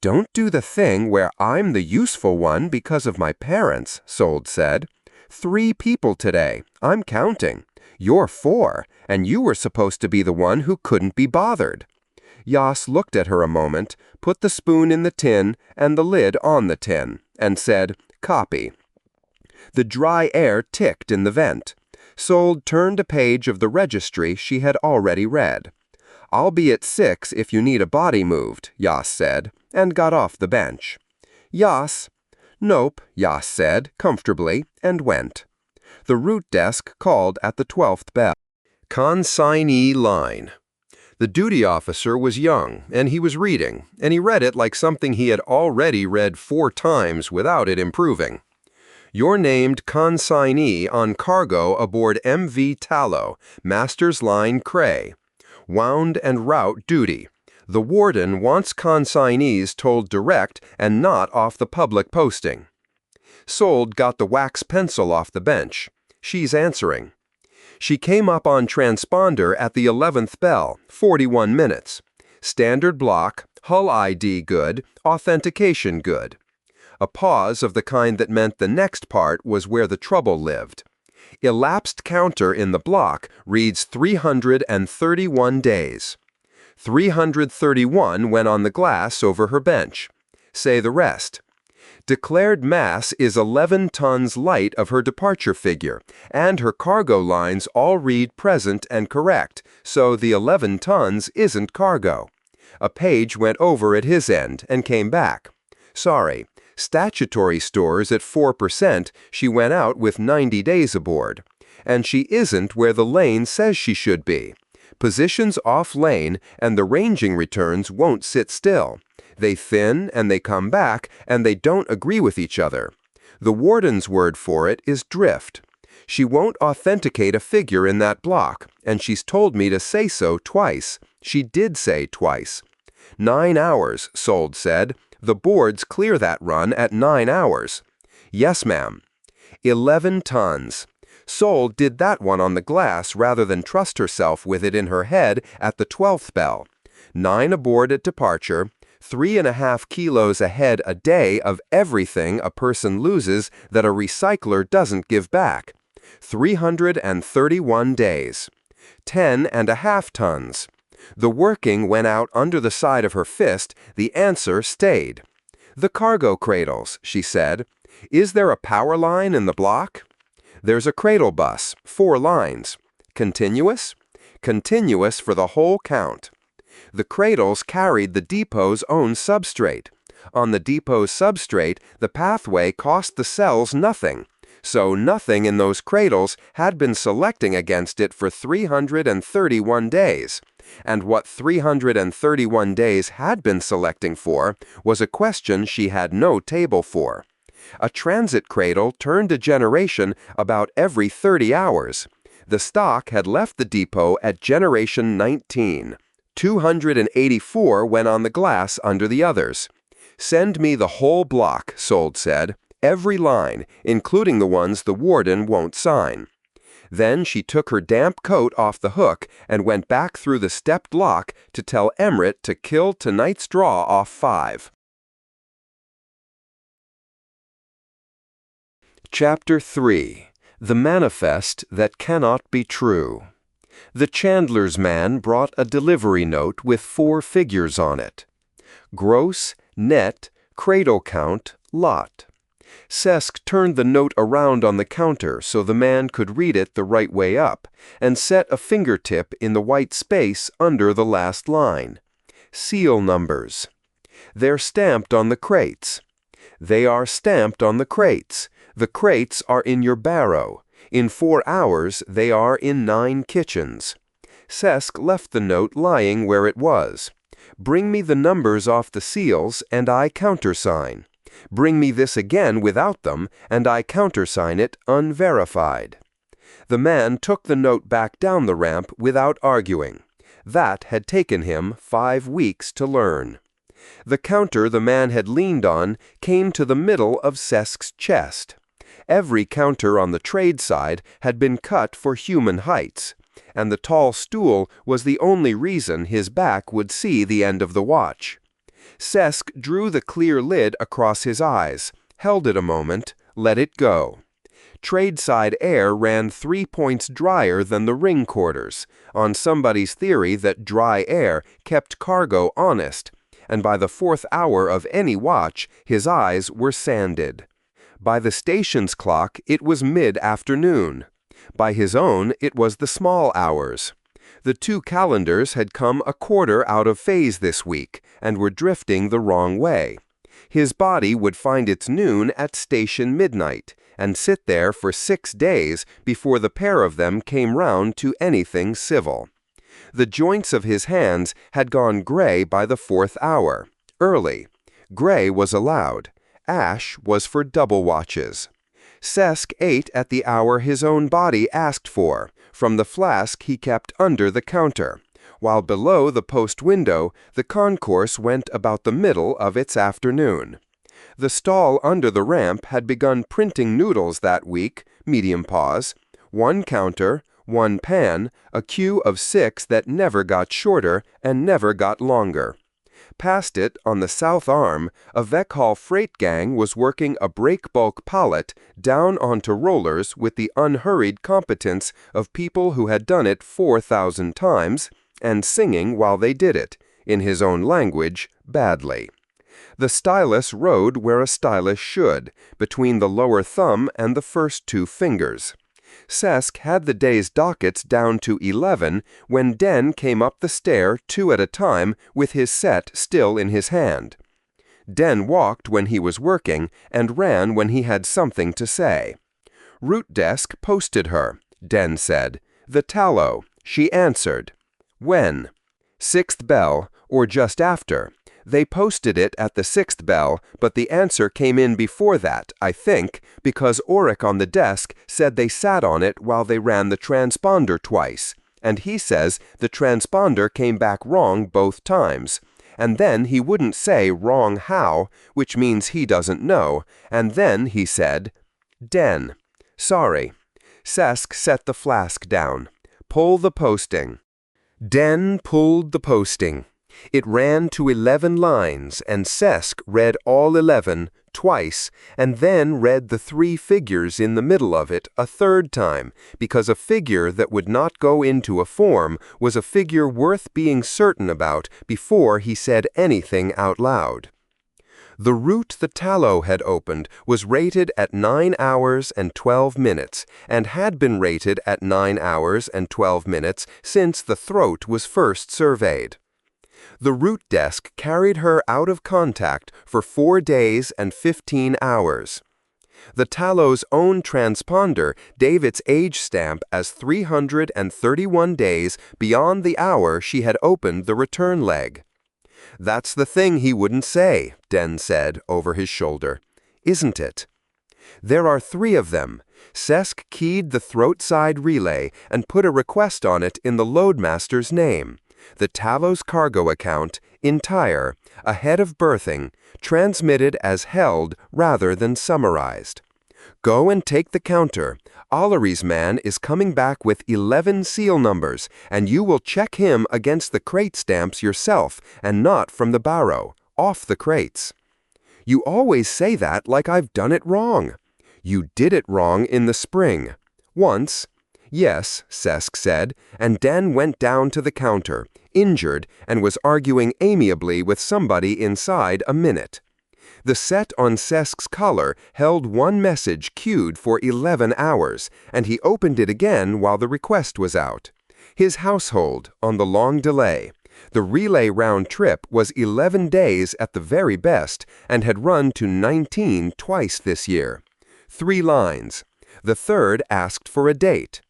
Don't do the thing where I'm the useful one because of my parents, Sold said. 3 people today. I'm counting. You're 4, and you were supposed to be the one who couldn't be bothered. Yas looked at her a moment, put the spoon in the tin and the lid on the tin, and said, Copy. The dry air ticked in the vent. Sold turned a page of the registry she had already read. I'll be at 6 if you need a body moved, Yas said, and got off the bench. Yas. Nope, Yas said, comfortably, and went. The root desk called at the 12th bell. Consignee line. The duty officer was young, and he was reading, and he read it like something he had already read 4 times without it improving. You're named consignee on cargo aboard MV Tallow, Master's Line Cray. Wound and route duty. The warden wants consignees told direct and not off the public posting. Sold got the wax pencil off the bench. She's answering. She came up on transponder at the 11th bell, 41 minutes. Standard block, hull ID good, authentication good. A pause of the kind that meant the next part was where the trouble lived. Elapsed counter in the block reads 331 days. 331 went on the glass over her bench. Say the rest. Declared mass is 11 tons light of her departure figure, and her cargo lines all read present and correct, so the 11 tons isn't cargo. A page went over at his end and came back. Sorry, statutory stores at 4%, she went out with 90 days aboard. And she isn't where the lane says she should be. Positions off lane, and the ranging returns won't sit still. They thin and they come back and they don't agree with each other. The warden's word for it is drift. She won't authenticate a figure in that block, and she's told me to say so twice. She did say twice. 9 hours, Sold said. The boards clear that run at 9 hours. Yes, ma'am. 11 tons. Sold did that one on the glass rather than trust herself with it in her head at the 12th bell. 9 aboard at departure. 3.5 kilos ahead a day of everything a person loses that a recycler doesn't give back. 331 days. 10.5 tons. The working went out under the side of her fist, the answer stayed. The cargo cradles, she said. Is there a power line in the block? There's a cradle bus, 4 lines. Continuous? Continuous for the whole count. The cradles carried the depot's own substrate. On the depot's substrate, the pathway cost the cells nothing, so nothing in those cradles had been selecting against it for 331 days. And what 331 days had been selecting for was a question she had no table for. A transit cradle turned a generation about every 30 hours. The stock had left the depot at generation 19. 284 went on the glass under the others. Send me the whole block, Sold said. Every line, including the ones the warden won't sign. Then she took her damp coat off the hook and went back through the stepped lock to tell Emmerich to kill tonight's draw off 5. Chapter 3. The Manifest That Cannot Be True. The chandler's man brought a delivery note with 4 figures on it. Gross, net, cradle count, lot. Sesk turned the note around on the counter so the man could read it the right way up, and set a fingertip in the white space under the last line. Seal numbers. They're stamped on the crates. They are stamped on the crates. The crates are in your barrow. In 4 hours, they are in 9 kitchens. Sesk left the note lying where it was. Bring me the numbers off the seals, and I countersign. Bring me this again without them, and I countersign it unverified. The man took the note back down the ramp without arguing. That had taken him 5 weeks to learn. The counter the man had leaned on came to the middle of Sesk's chest. Every counter on the trade side had been cut for human heights, and the tall stool was the only reason his back would see the end of the watch. Sesk drew the clear lid across his eyes, held it a moment, let it go. Trade-side air ran 3 points drier than the ring quarters, on somebody's theory that dry air kept cargo honest, and by the 4th hour of any watch, his eyes were sanded. By the station's clock, it was mid-afternoon. By his own, it was the small hours. The 2 calendars had come a quarter out of phase this week, and were drifting the wrong way. His body would find its noon at station midnight, and sit there for 6 days before the pair of them came round to anything civil. The joints of his hands had gone gray by the 4th hour, early. Gray was allowed. Ash was for double watches. Cesc ate at the hour his own body asked for, from the flask he kept under the counter, while below the post window the concourse went about the middle of its afternoon. The stall under the ramp had begun printing noodles that week, medium pause, 1 counter, 1 pan, a queue of 6 that never got shorter and never got longer. Past it, on the south arm, a Veckhall freight gang was working a break-bulk pallet down onto rollers with the unhurried competence of people who had done it 4,000 times, and singing while they did it, in his own language, badly. The stylus rode where a stylus should, between the lower thumb and the first 2 fingers. Cesc had the day's dockets down to 11 when Den came up the stair 2 at a time with his set still in his hand. Den walked when he was working and ran when he had something to say. Root desk posted her, Den said. The tallow. She answered. When? 6th bell, or just after. They posted it at the 6th bell, but the answer came in before that, I think, because Oric on the desk said they sat on it while they ran the transponder twice, and he says the transponder came back wrong both times. And then he wouldn't say wrong how, which means he doesn't know, and then he said, Den. Sorry. Cesc set the flask down. Pull the posting. Den pulled the posting. It ran to 11 lines, and Cesc read all 11 twice, and then read the 3 figures in the middle of it a 3rd time, because a figure that would not go into a form was a figure worth being certain about before he said anything out loud. The route the tallow had opened was rated at 9 hours and 12 minutes, and had been rated at 9 hours and 12 minutes since the throat was first surveyed. The root desk carried her out of contact for 4 days and 15 hours. The Tallow's own transponder gave its age stamp as 331 days beyond the hour she had opened the return leg. That's the thing he wouldn't say, Den said over his shoulder. Isn't it? There are 3 of them. Cesc keyed the throat-side relay and put a request on it in the loadmaster's name. The Tallow's cargo account, entire, ahead of berthing, transmitted as held rather than summarized. Go and take the counter. Ollery's man is coming back with 11 seal numbers, and you will check him against the crate stamps yourself and not from the barrow, off the crates. You always say that like I've done it wrong. You did it wrong in the spring. Once. Yes, Cesc said, and Den went down to the counter, injured, and was arguing amiably with somebody inside a minute. The set on Cesc's collar held 1 message queued for 11 hours, and he opened it again while the request was out. His household, on the long delay. The relay round trip was 11 days at the very best, and had run to 19 twice this year. 3 lines. The 3rd asked for a date.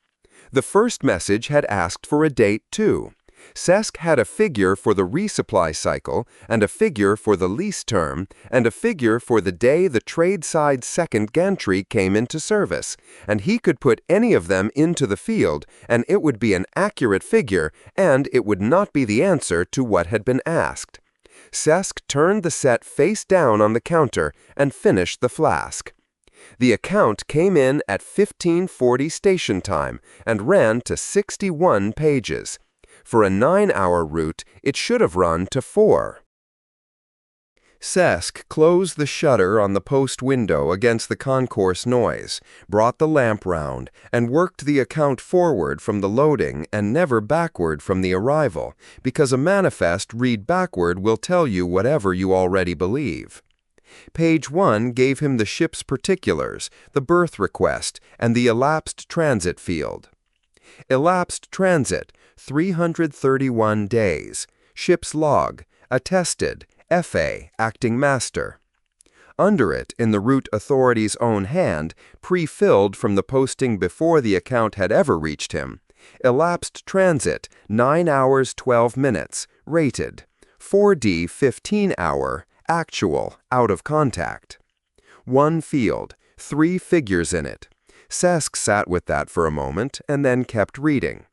The first message had asked for a date too. Cesc had a figure for the resupply cycle, and a figure for the lease term, and a figure for the day the trade-side second gantry came into service, and he could put any of them into the field, and it would be an accurate figure, and it would not be the answer to what had been asked. Cesc turned the set face down on the counter and finished the flask. The account came in at 15:40 station time and ran to 61 pages. For a 9-hour route, it should have run to 4. Cesc closed the shutter on the post window against the concourse noise, brought the lamp round, and worked the account forward from the loading and never backward from the arrival, because a manifest read backward will tell you whatever you already believe. Page 1 gave him the ship's particulars, the berth request, and the elapsed transit field. Elapsed transit, 331 days. Ship's log, attested, F.A., acting master. Under it, in the route authority's own hand, pre-filled from the posting before the account had ever reached him. Elapsed transit, 9 hours 12 minutes, rated. 4D 15 hour, actual, out of contact. One field, 3 figures in it. Sesk sat with that for a moment and then kept reading.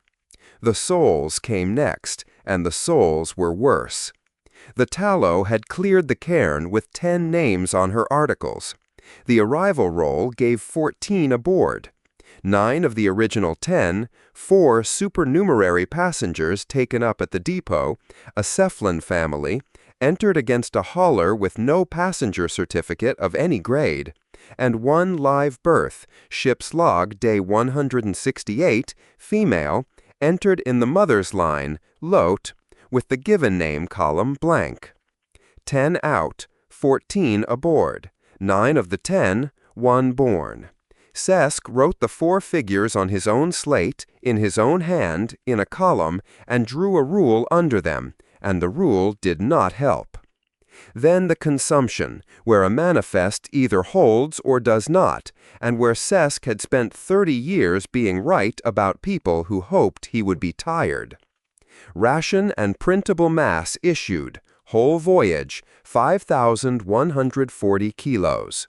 The souls came next, and the souls were worse. The Tallow had cleared the Cairn with 10 names on her articles. The arrival roll gave 14 aboard. 9 of the original 10, 4 supernumerary passengers taken up at the depot, a Cephalon family, entered against a hauler with no passenger certificate of any grade, and 1 live berth, ship's log day 168, female, entered in the mother's line, Lot, with the given name column blank. 10 out, 14 aboard, 9 of the 10, 1 born. Sesk wrote the 4 figures on his own slate, in his own hand, in a column, and drew a rule under them, and the rule did not help. Then the consumption, where a manifest either holds or does not, and where Sesk had spent 30 years being right about people who hoped he would be tired. Ration and printable mass issued, whole voyage, 5,140 kilos.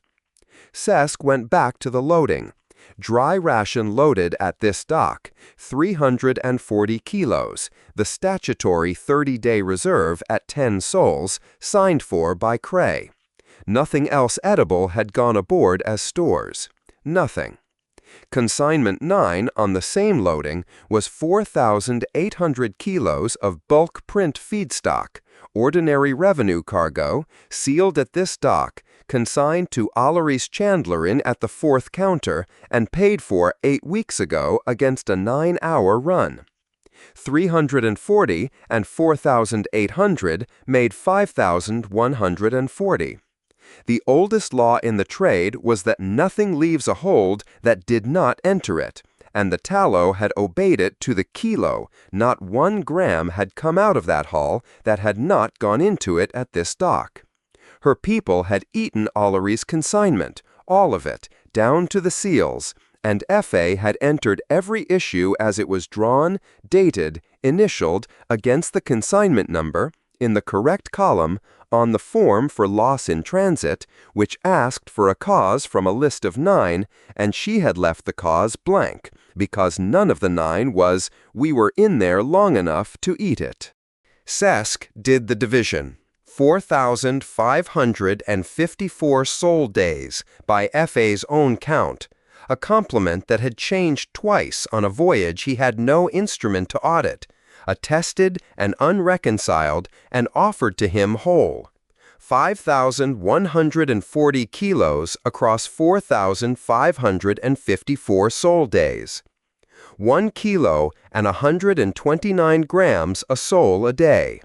Sesk went back to the loading. Dry ration loaded at this dock, 340 kilos, the statutory 30-day reserve at 10 sols, signed for by Cray. Nothing else edible had gone aboard as stores. Nothing. Consignment 9 on the same loading was 4,800 kilos of bulk print feedstock, ordinary revenue cargo, sealed at this dock, consigned to Allery's Chandlerin at the 4th counter, and paid for 8 weeks ago against a 9-hour run. 340 and 4,800 made 5,140. The oldest law in the trade was that nothing leaves a hold that did not enter it, and the Tallow had obeyed it to the kilo. Not 1 gram had come out of that hull that had not gone into it at this dock. Her people had eaten Allery's consignment, all of it, down to the seals, and F.A. had entered every issue as it was drawn, dated, initialed, against the consignment number, in the correct column, on the form for loss in transit, which asked for a cause from a list of 9, and she had left the cause blank, because none of the 9 was, "We were in there long enough to eat it." Sesk did the division. 4,554 sol days, by F.A.'s own count, a complement that had changed twice on a voyage he had no instrument to audit, attested and unreconciled, and offered to him whole. 5,140 kilos across 4,554 sol days. 1 kilo and 129 grams a sol a day.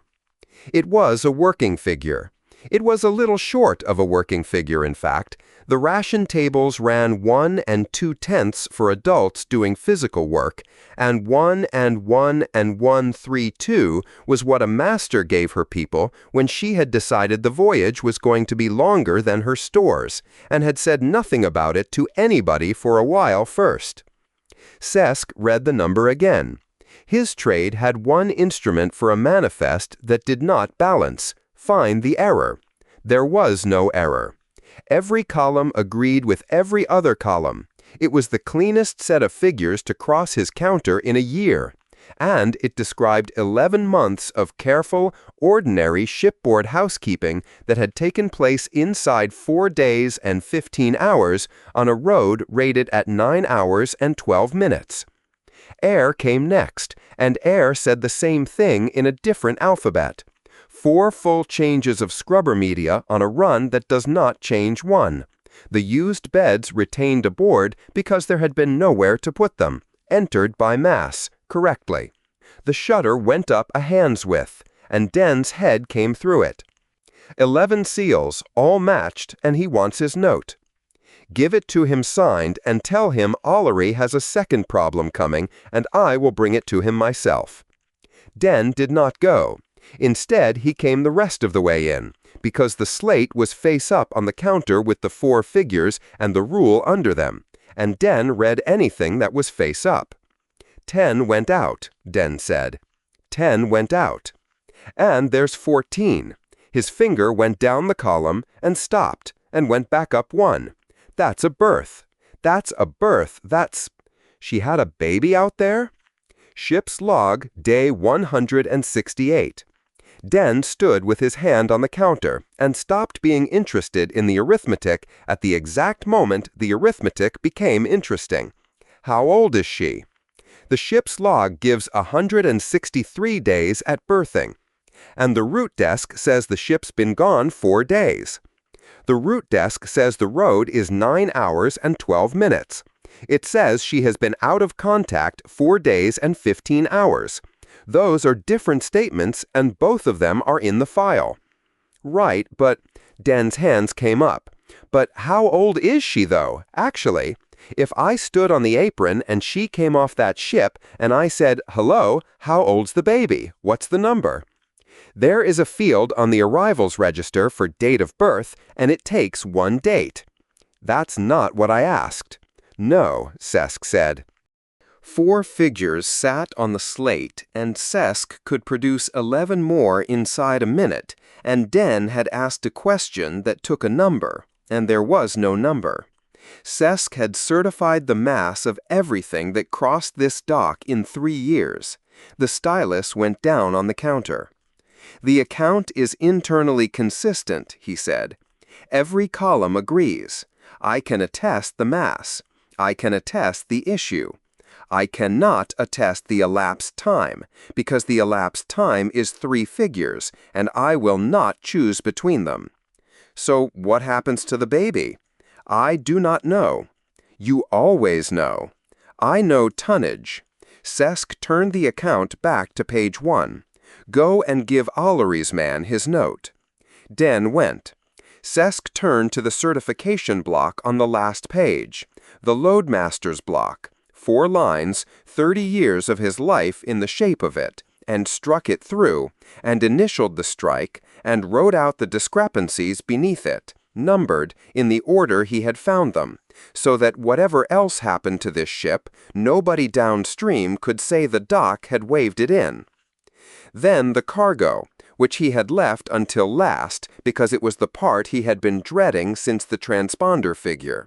It was a working figure. It was a little short of a working figure, in fact. The ration tables ran 1 2/10 for adults doing physical work, and 1 1 132 was what a master gave her people when she had decided the voyage was going to be longer than her stores, and had said nothing about it to anybody for a while first. Sesk read the number again. His trade had 1 instrument for a manifest that did not balance. Find the error. There was no error. Every column agreed with every other column. It was the cleanest set of figures to cross his counter in a year, and it described 11 months of careful, ordinary shipboard housekeeping that had taken place inside 4 days and 15 hours on a road rated at 9 hours and 12 minutes. Air came next, and Air said the same thing in a different alphabet. 4 full changes of scrubber media on a run that does not change 1. The used beds retained aboard because there had been nowhere to put them, entered by mass, correctly. The shutter went up a hand's width, and Den's head came through it. 11 seals, all matched, and he wants his note. Give it to him signed and tell him Allery has a second problem coming, and I will bring it to him myself. Den did not go. Instead, he came the rest of the way in, because the slate was face up on the counter with the 4 figures and the rule under them, and Den read anything that was face up. 10 went out, Den said. 10 went out. And there's 14. His finger went down the column and stopped and went back up 1. That's a birth. That's a birth. She had a baby out there? Ship's log, day 168. Den stood with his hand on the counter and stopped being interested in the arithmetic at the exact moment the arithmetic became interesting. How old is she? The ship's log gives 163 days at berthing, and the root desk says the ship's been gone 4 days. The root desk says the road is 9 hours and 12 minutes. It says she has been out of contact 4 days and 15 hours. Those are different statements, and both of them are in the file. Right, but Den's hands came up. But how old is she, though, actually? If I stood on the apron and she came off that ship and I said, "Hello, how old's the baby? What's the number?" There is a field on the arrivals register for date of birth, and it takes 1 date. That's not what I asked. No, Sesk said. 4 figures sat on the slate, and Sesk could produce 11 more inside a minute, and Den had asked a question that took a number, and there was no number. Sesk had certified the mass of everything that crossed this dock in 3 years. The stylus went down on the counter. The account is internally consistent, he said. Every column agrees. I can attest the mass. I can attest the issue. I cannot attest the elapsed time, because the elapsed time is 3 figures, and I will not choose between them. So what happens to the baby? I do not know. You always know. I know tonnage. Sesk turned the account back to page 1. Go and give Allery's man his note. Den went. Sesk turned to the certification block on the last page, the loadmaster's block, 4 lines, 30 years of his life in the shape of it, and struck it through, and initialed the strike, and wrote out the discrepancies beneath it, numbered in the order he had found them, so that whatever else happened to this ship, nobody downstream could say the dock had waved it in. Then the cargo, which he had left until last because it was the part he had been dreading since the transponder figure.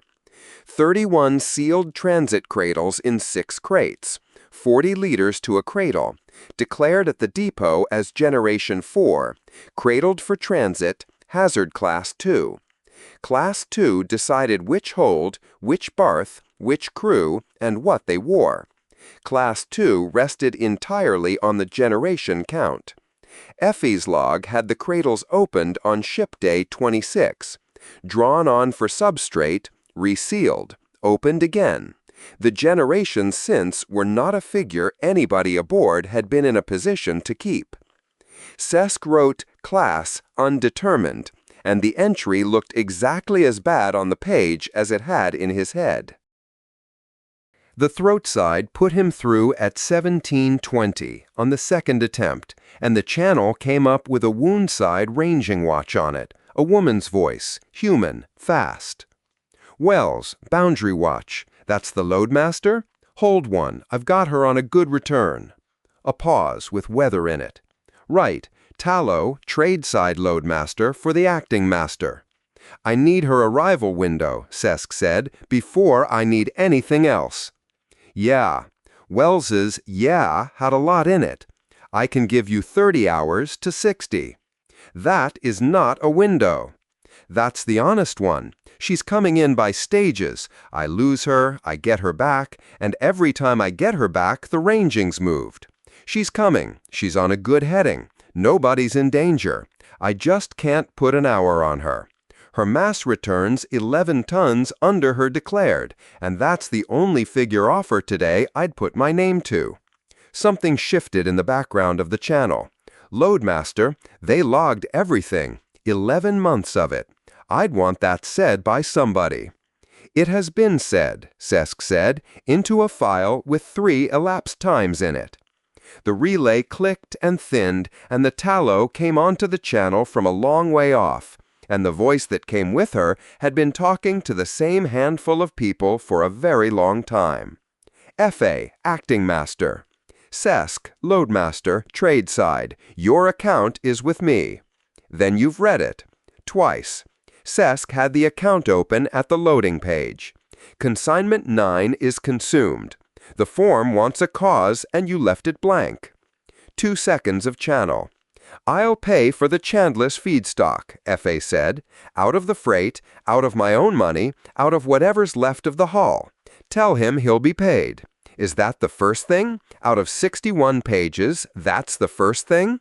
31 sealed transit cradles in 6 crates, 40 liters to a cradle, declared at the depot as Generation 4, cradled for transit, hazard Class 2. Class 2 decided which hold, which berth, which crew, and what they wore. Class 2 rested entirely on the generation count. Effie's log had the cradles opened on ship day 26, drawn on for substrate, resealed, opened again. The generations since were not a figure anybody aboard had been in a position to keep. Sesk wrote class undetermined, and the entry looked exactly as bad on the page as it had in his head. The throat side put him through at 1720 on the second attempt, and the channel came up with a wound side ranging watch on it, a woman's voice, human, fast. Wells, boundary watch, that's the loadmaster? Hold one, I've got her on a good return. A pause with weather in it. Right, Tallow, trade side loadmaster for the acting master. I need her arrival window, Sesk said, before I need anything else. Yeah, Wells's yeah had a lot in it. I can give you 30 hours to 60. That is not a window. That's the honest one. She's coming in by stages. I lose her, I get her back, and every time I get her back, the ranging's moved. She's coming. She's on a good heading. Nobody's in danger. I just can't put an hour on her. Her mass returns 11 tons under her declared, and that's the only figure offer today I'd put my name to. Something shifted in the background of the channel. Loadmaster, they logged everything, 11 months of it. I'd want that said by somebody. It has been said, Sesk said, into a file with 3 elapsed times in it. The relay clicked and thinned, and the tallow came onto the channel from a long way off, and the voice that came with her had been talking to the same handful of people for a very long time. F.A., acting master. Sesk, loadmaster, trade side. Your account is with me. Then you've read it. Twice. Sesk had the account open at the loading page. Consignment 9 is consumed. The form wants a cause and you left it blank. 2 seconds of channel. I'll pay for the Chandless feedstock, F.A. said. Out of the freight, out of my own money, out of whatever's left of the haul. Tell him he'll be paid. Is that the first thing? Out of 61 pages, that's the first thing?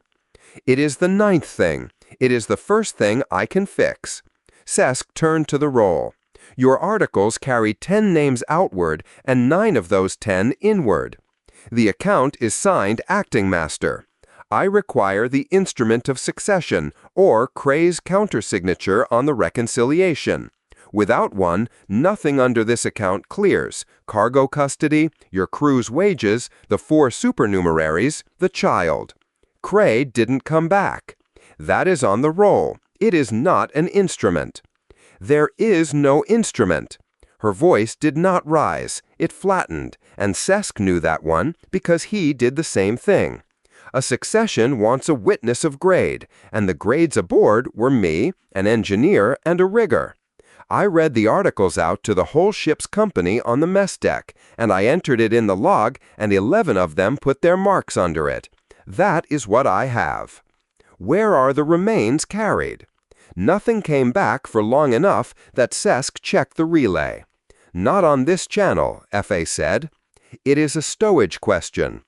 It is the 9th thing. It is the first thing I can fix. Sesk turned to the roll. Your articles carry 10 names outward and 9 of those 10 inward. The account is signed acting master. I require the instrument of succession, or Cray's countersignature on the reconciliation. Without one, nothing under this account clears. Cargo custody, your crew's wages, the 4 supernumeraries, the child. Cray didn't come back. That is on the roll. It is not an instrument. There is no instrument. Her voice did not rise. It flattened, and Sesk knew that one because he did the same thing. A succession wants a witness of grade, and the grades aboard were me, an engineer, and a rigger. I read the articles out to the whole ship's company on the mess deck, and I entered it in the log, and 11 of them put their marks under it. That is what I have. Where are the remains carried? Nothing came back for long enough that Sesk checked the relay. Not on this channel, F.A. said. It is a stowage question.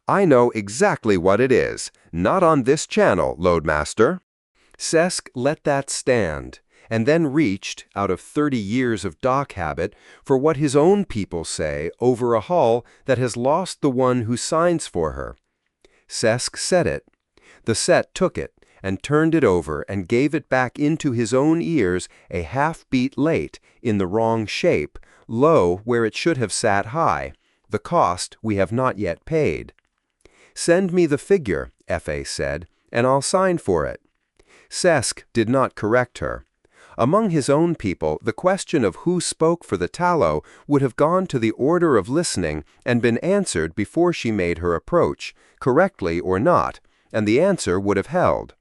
I know exactly what it is. Not on this channel, Loadmaster. Sesk let that stand, and then reached, out of 30 years of dock habit, for what his own people say over a hull that has lost the one who signs for her. Sesk said it. The set took it, and turned it over and gave it back into his own ears a half-beat late, in the wrong shape, low where it should have sat high. The cost we have not yet paid. Send me the figure, F.A. said, and I'll sign for it. Sesk did not correct her. Among his own people, the question of who spoke for the tallow would have gone to the order of listening and been answered before she made her approach, correctly or not, and the answer would have held.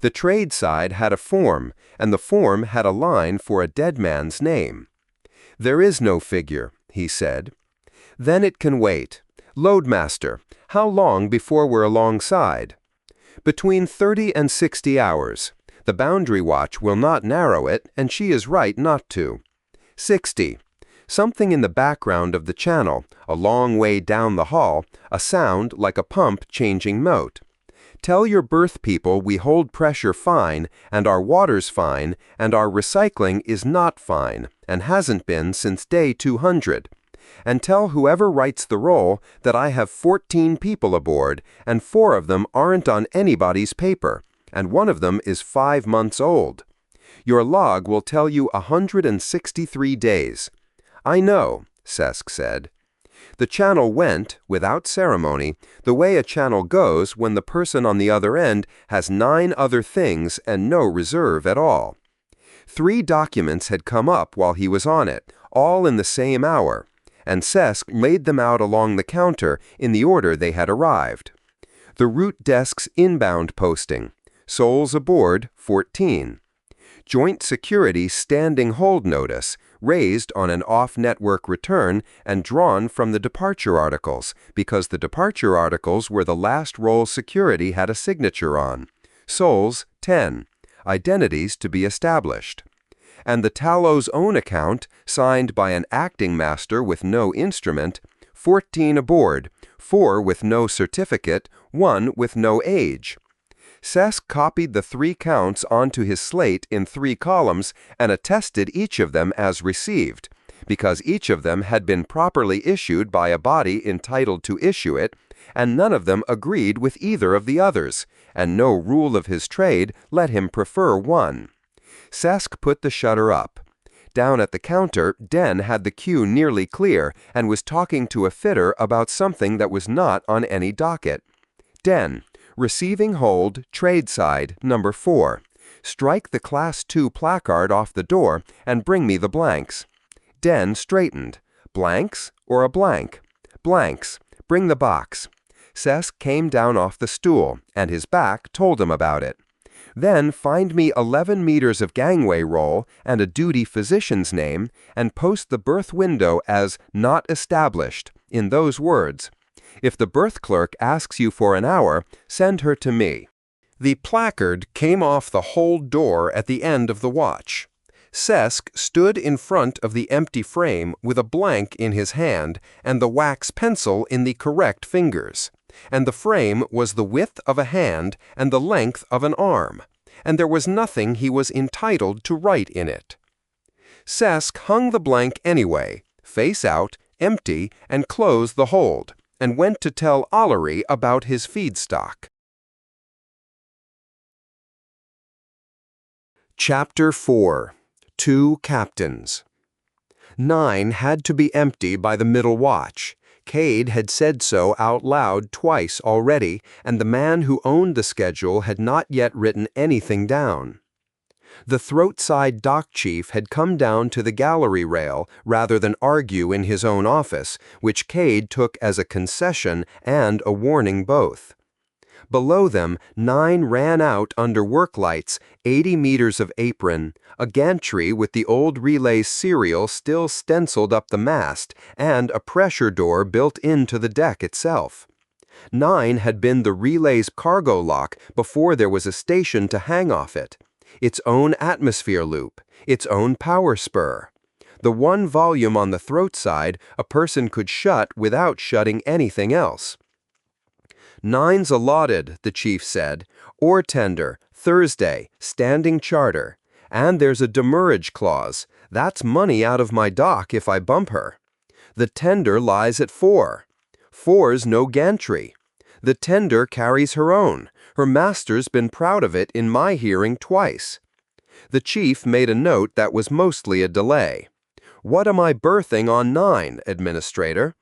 The trade side had a form, and the form had a line for a dead man's name. There is no figure, he said. Then it can wait. Loadmaster, how long before we're alongside? Between 30 and 60 hours. The boundary watch will not narrow it, and she is right not to. 60. Something in the background of the channel, a long way down the hull, a sound like a pump changing note. Tell your berth people we hold pressure fine, and our water's fine, and our recycling is not fine, and hasn't been since day 200. And tell whoever writes the roll that I have 14 people aboard, and 4 of them aren't on anybody's paper, and 1 of them is 5 months old. Your log will tell you 163 days. I know, Sesk said. The channel went, without ceremony, the way a channel goes when the person on the other end has 9 other things and no reserve at all. 3 documents had come up while he was on it, all in the same hour, and Sesk laid them out along the counter in the order they had arrived. The root desk's inbound posting. Souls aboard, 14. Joint Security Standing Hold Notice, raised on an off-network return and drawn from the departure articles, because the departure articles were the last roll security had a signature on. Souls, 10. Identities to be established. And the Tallow's own account, signed by an acting master with no instrument, 14 aboard, 4 with no certificate, 1 with no age. Sesk copied the 3 counts onto his slate in 3 columns and attested each of them as received, because each of them had been properly issued by a body entitled to issue it, and none of them agreed with either of the others, and no rule of his trade let him prefer one. Sesk put the shutter up. Down at the counter, Den had the queue nearly clear and was talking to a fitter about something that was not on any docket. Den, receiving hold, tradeside, number 4. Strike the Class 2 placard off the door and bring me the blanks. Den straightened. Blanks or a blank? Blanks. Bring the box. Sesk came down off the stool, and his back told him about it. Then find me 11 meters of gangway roll and a duty physician's name, and post the berth window as not established, in those words. If the berth clerk asks you for an hour, send her to me. The placard came off the hold door at the end of the watch. Sesk stood in front of the empty frame with a blank in his hand and the wax pencil in the correct fingers. And the frame was the width of a hand and the length of an arm, and there was nothing he was entitled to write in it. Sesk hung the blank anyway, face out, empty, and closed the hold, and went to tell Ollery about his feedstock. Chapter 4. 2 Captains. 9 had to be empty by the middle watch. Cade had said so out loud twice already, and the man who owned the schedule had not yet written anything down. The throat-side dock chief had come down to the gallery rail rather than argue in his own office, which Cade took as a concession and a warning both. Below them, 9 ran out under work lights, 80 meters of apron, a gantry with the old relay's serial still stenciled up the mast, and a pressure door built into the deck itself. 9 had been the relay's cargo lock before there was a station to hang off it. Its own atmosphere loop, its own power spur. The one volume on the throat side a person could shut without shutting anything else. 9's allotted, the chief said. Ore tender, Thursday, standing charter. And there's a demurrage clause. That's money out of my dock if I bump her. The tender lies at 4. 4's no gantry. The tender carries her own. Her master's been proud of it in my hearing twice. The chief made a note that was mostly a delay. What am I berthing on 9, administrator?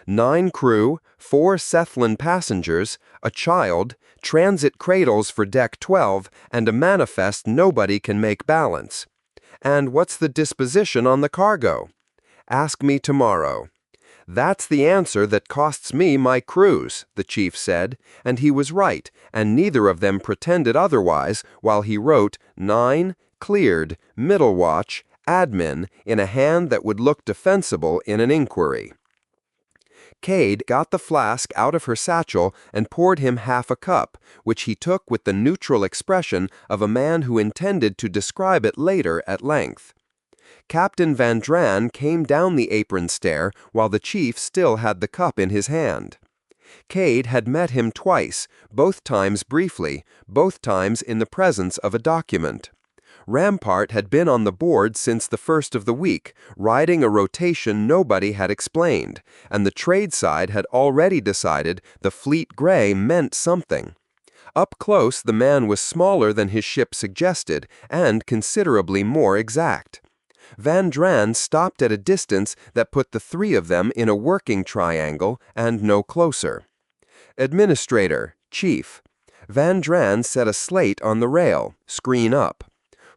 9 crew, 4 Sethlin passengers, a child, transit cradles for deck 12, and a manifest nobody can make balance. And what's the disposition on the cargo? Ask me tomorrow. That's the answer that costs me my cruise, the chief said, and he was right, and neither of them pretended otherwise while he wrote 9, cleared, middle watch, admin, in a hand that would look defensible in an inquiry. Cade got the flask out of her satchel and poured him half a cup, which he took with the neutral expression of a man who intended to describe it later at length. Captain Van Dran came down the apron stair while the chief still had the cup in his hand. Cade had met him twice, both times briefly, both times in the presence of a document. Rampart had been on the board since the first of the week, riding a rotation nobody had explained, and the trade side had already decided the Fleet Grey meant something. Up close, the man was smaller than his ship suggested, and considerably more exact. Van Dran stopped at a distance that put the three of them in a working triangle and no closer. Administrator, Chief. Van Dran set a slate on the rail, screen up.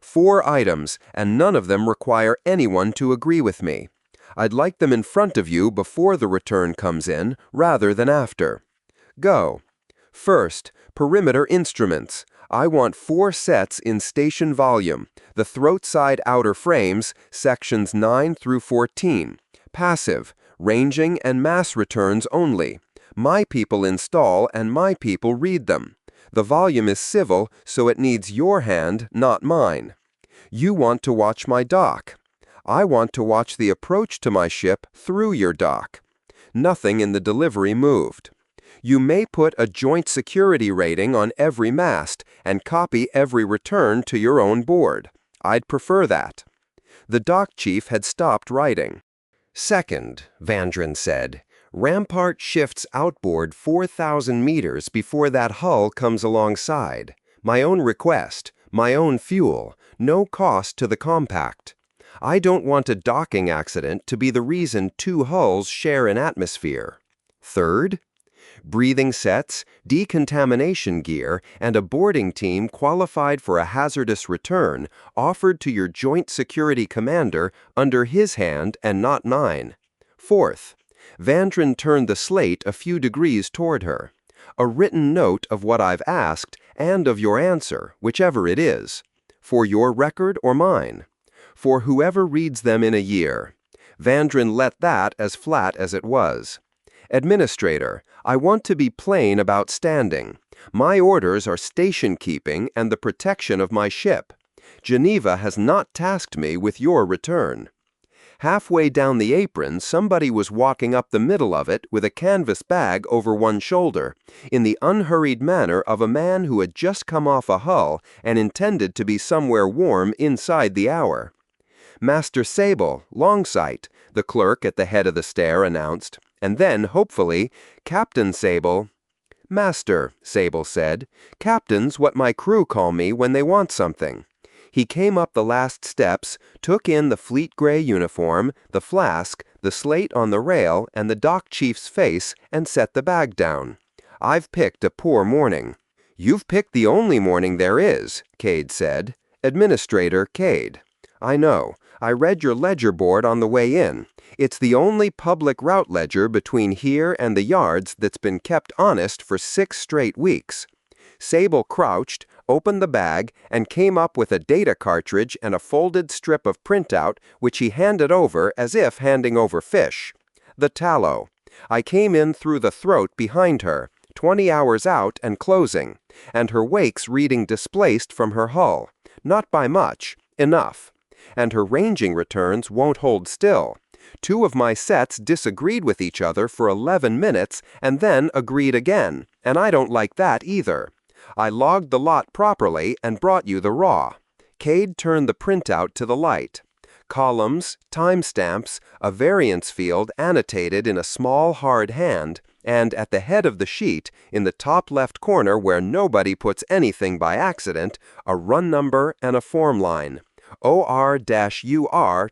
4 items, and none of them require anyone to agree with me. I'd like them in front of you before the return comes in, rather than after. Go. First, perimeter instruments. I want 4 sets in station volume, the throat side outer frames, sections 9 through 14. Passive, ranging and mass returns only. My people install and my people read them. The volume is civil, so it needs your hand, not mine. You want to watch my dock. I want to watch the approach to my ship through your dock. Nothing in the delivery moved. You may put a joint security rating on every mast and copy every return to your own board. I'd prefer that. The dock chief had stopped writing. Second, Vandren said, Rampart shifts outboard 4,000 meters before that hull comes alongside. My own request, my own fuel, no cost to the compact. I don't want a docking accident to be the reason 2 hulls share an atmosphere. Third, breathing sets, decontamination gear, and a boarding team qualified for a hazardous return offered to your joint security commander under his hand and not mine. Fourth, Vandren turned the slate a few degrees toward her. A written note of what I've asked and of your answer, whichever it is. For your record or mine. For whoever reads them in a year. Vandren let that as flat as it was. Administrator, I want to be plain about standing. My orders are station keeping and the protection of my ship. Geneva has not tasked me with your return. Halfway down the apron, somebody was walking up the middle of it with a canvas bag over one shoulder, in the unhurried manner of a man who had just come off a hull and intended to be somewhere warm inside the hour. Master Sable, Longsight, the clerk at the head of the stair announced, and then, hopefully, Captain Sable. Master, Sable said, Captain's what my crew call me when they want something. He came up the last steps, took in the fleet gray uniform, the flask, the slate on the rail, and the dock chief's face, and set the bag down. I've picked a poor morning. You've picked the only morning there is, Cade said. Administrator Cade. I know. I read your ledger board on the way in. It's the only public route ledger between here and the yards that's been kept honest for 6 straight weeks. Sable crouched, opened the bag, and came up with a data cartridge and a folded strip of printout which he handed over as if handing over fish. The tallow. I came in through the throat behind her, 20 hours out and closing, and her wakes reading displaced from her hull. Not by much. Enough. And her ranging returns won't hold still. 2 of my sets disagreed with each other for 11 minutes and then agreed again, and I don't like that either. I logged the lot properly and brought you the raw. Cade turned the printout to the light. Columns, timestamps, a variance field annotated in a small hard hand, and at the head of the sheet, in the top left corner where nobody puts anything by accident, a run number and a form line. OR-UR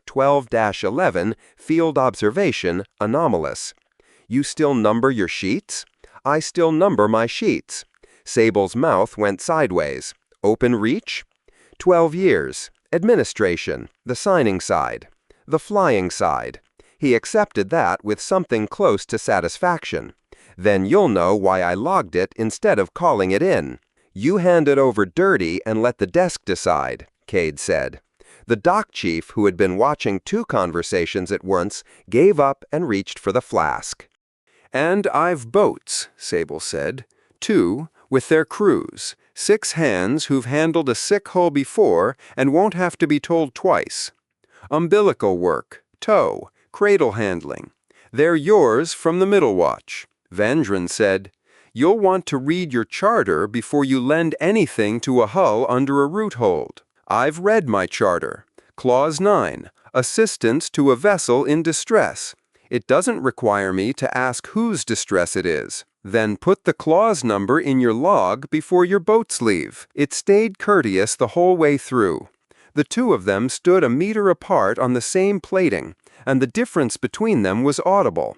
12-11, field observation, anomalous. You still number your sheets? I still number my sheets. Sable's mouth went sideways. Open reach? 12 years. Administration. The signing side. The flying side. He accepted that with something close to satisfaction. Then you'll know why I logged it instead of calling it in. You hand it over dirty and let the desk decide, Cade said. The dock chief, who had been watching 2 conversations at once, gave up and reached for the flask. And I've boats, Sable said. 2, with their crews. 6 hands who've handled a sick hull before and won't have to be told twice. Umbilical work, tow, cradle handling. They're yours from the middle watch. Vandren said, You'll want to read your charter before you lend anything to a hull under a root hold. I've read my charter. Clause 9, assistance to a vessel in distress. It doesn't require me to ask whose distress it is. Then put the clause number in your log before your boats leave. It stayed courteous the whole way through. The 2 of them stood a meter apart on the same plating, and the difference between them was audible.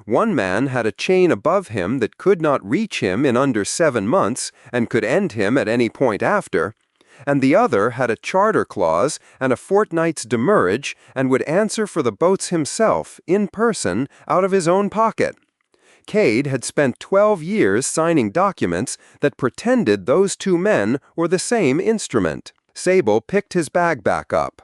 One man had a chain above him that could not reach him in under 7 months and could end him at any point after, and the other had a charter clause and a fortnight's demurrage and would answer for the boats himself, in person, out of his own pocket. Cade had spent 12 years signing documents that pretended those 2 men were the same instrument. Sable picked his bag back up.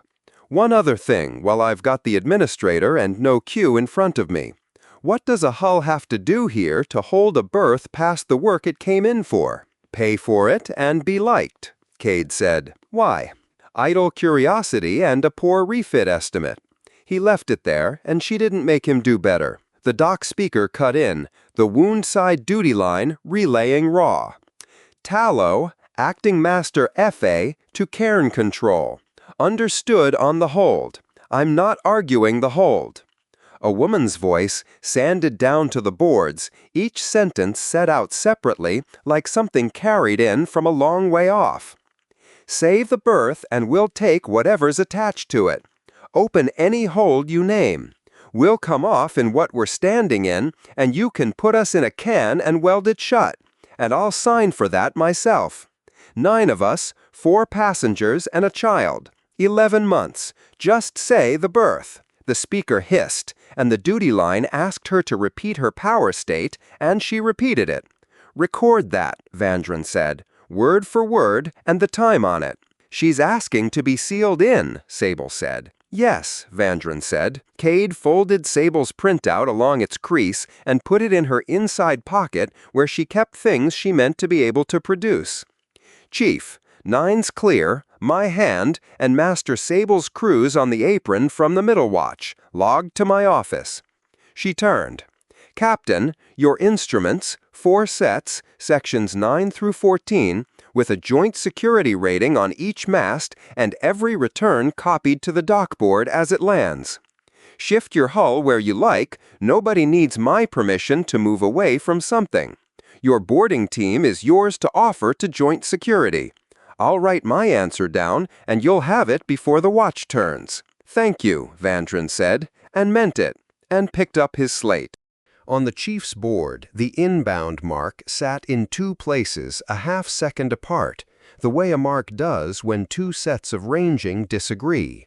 One other thing, while I've got the administrator and no queue in front of me. What does a hull have to do here to hold a berth past the work it came in for? Pay for it and be liked, Cade said. Why? Idle curiosity and a poor refit estimate. He left it there, and she didn't make him do better. The dock speaker cut in, the wound side duty line relaying raw. Tallow, acting master FA, to Cairn control. Understood on the hold. I'm not arguing the hold. A woman's voice, sanded down to the boards, each sentence set out separately like something carried in from a long way off. Save the berth and we'll take whatever's attached to it. Open any hold you name. We'll come off in what we're standing in, and you can put us in a can and weld it shut, and I'll sign for that myself. 9 of us, 4 passengers and a child. 11 months. Just say the berth." The speaker hissed, and the duty line asked her to repeat her power state, and she repeated it. "Record that," Vandren said, "word for word, and the time on it." "She's asking to be sealed in," Sable said. "Yes," Vandren said. Cade folded Sable's printout along its crease and put it in her inside pocket where she kept things she meant to be able to produce. "Chief, 9's clear, my hand, and Master Sable's cruise on the apron from the middle watch, logged to my office." She turned. "Captain, your instruments, 4 sets, sections 9 through 14, with a joint security rating on each mast and every return copied to the dockboard as it lands. Shift your hull where you like, nobody needs my permission to move away from something. Your boarding team is yours to offer to joint security. I'll write my answer down, and you'll have it before the watch turns." "Thank you," Vandren said, and meant it, and picked up his slate. On the chief's board, the inbound mark sat in 2 places a half-second apart, the way a mark does when 2 sets of ranging disagree.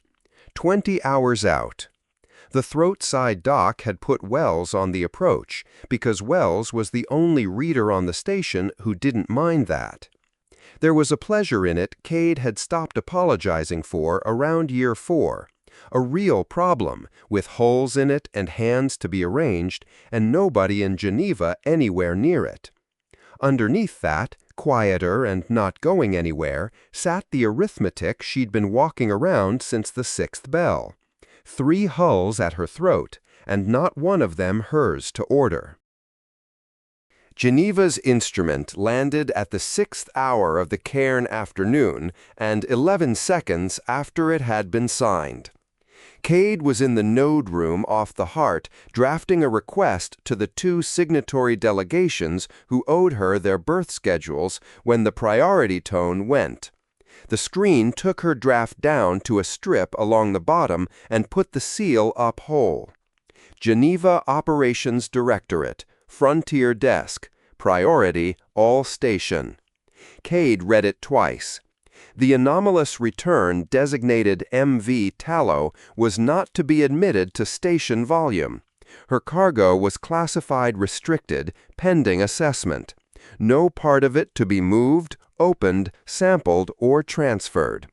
20 hours out. The throat side dock had put Wells on the approach, because Wells was the only reader on the station who didn't mind that. There was a pleasure in it Cade had stopped apologizing for around year 4. A real problem, with holes in it and hands to be arranged, and nobody in Geneva anywhere near it. Underneath that, quieter and not going anywhere, sat the arithmetic she'd been walking around since the 6th bell. 3 hulls at her throat, and not one of them hers to order. Geneva's instrument landed at the 6th hour of the Cairn afternoon and 11 seconds after it had been signed. Cade was in the node room off the Heart drafting a request to the 2 signatory delegations who owed her their berth schedules when the priority tone went. The screen took her draft down to a strip along the bottom and put the seal up whole. Geneva Operations Directorate, Frontier Desk, Priority, All Station. Cade read it twice. The anomalous return designated MV Tallow was not to be admitted to station volume. Her cargo was classified restricted, pending assessment. No part of it to be moved, opened, sampled, or transferred.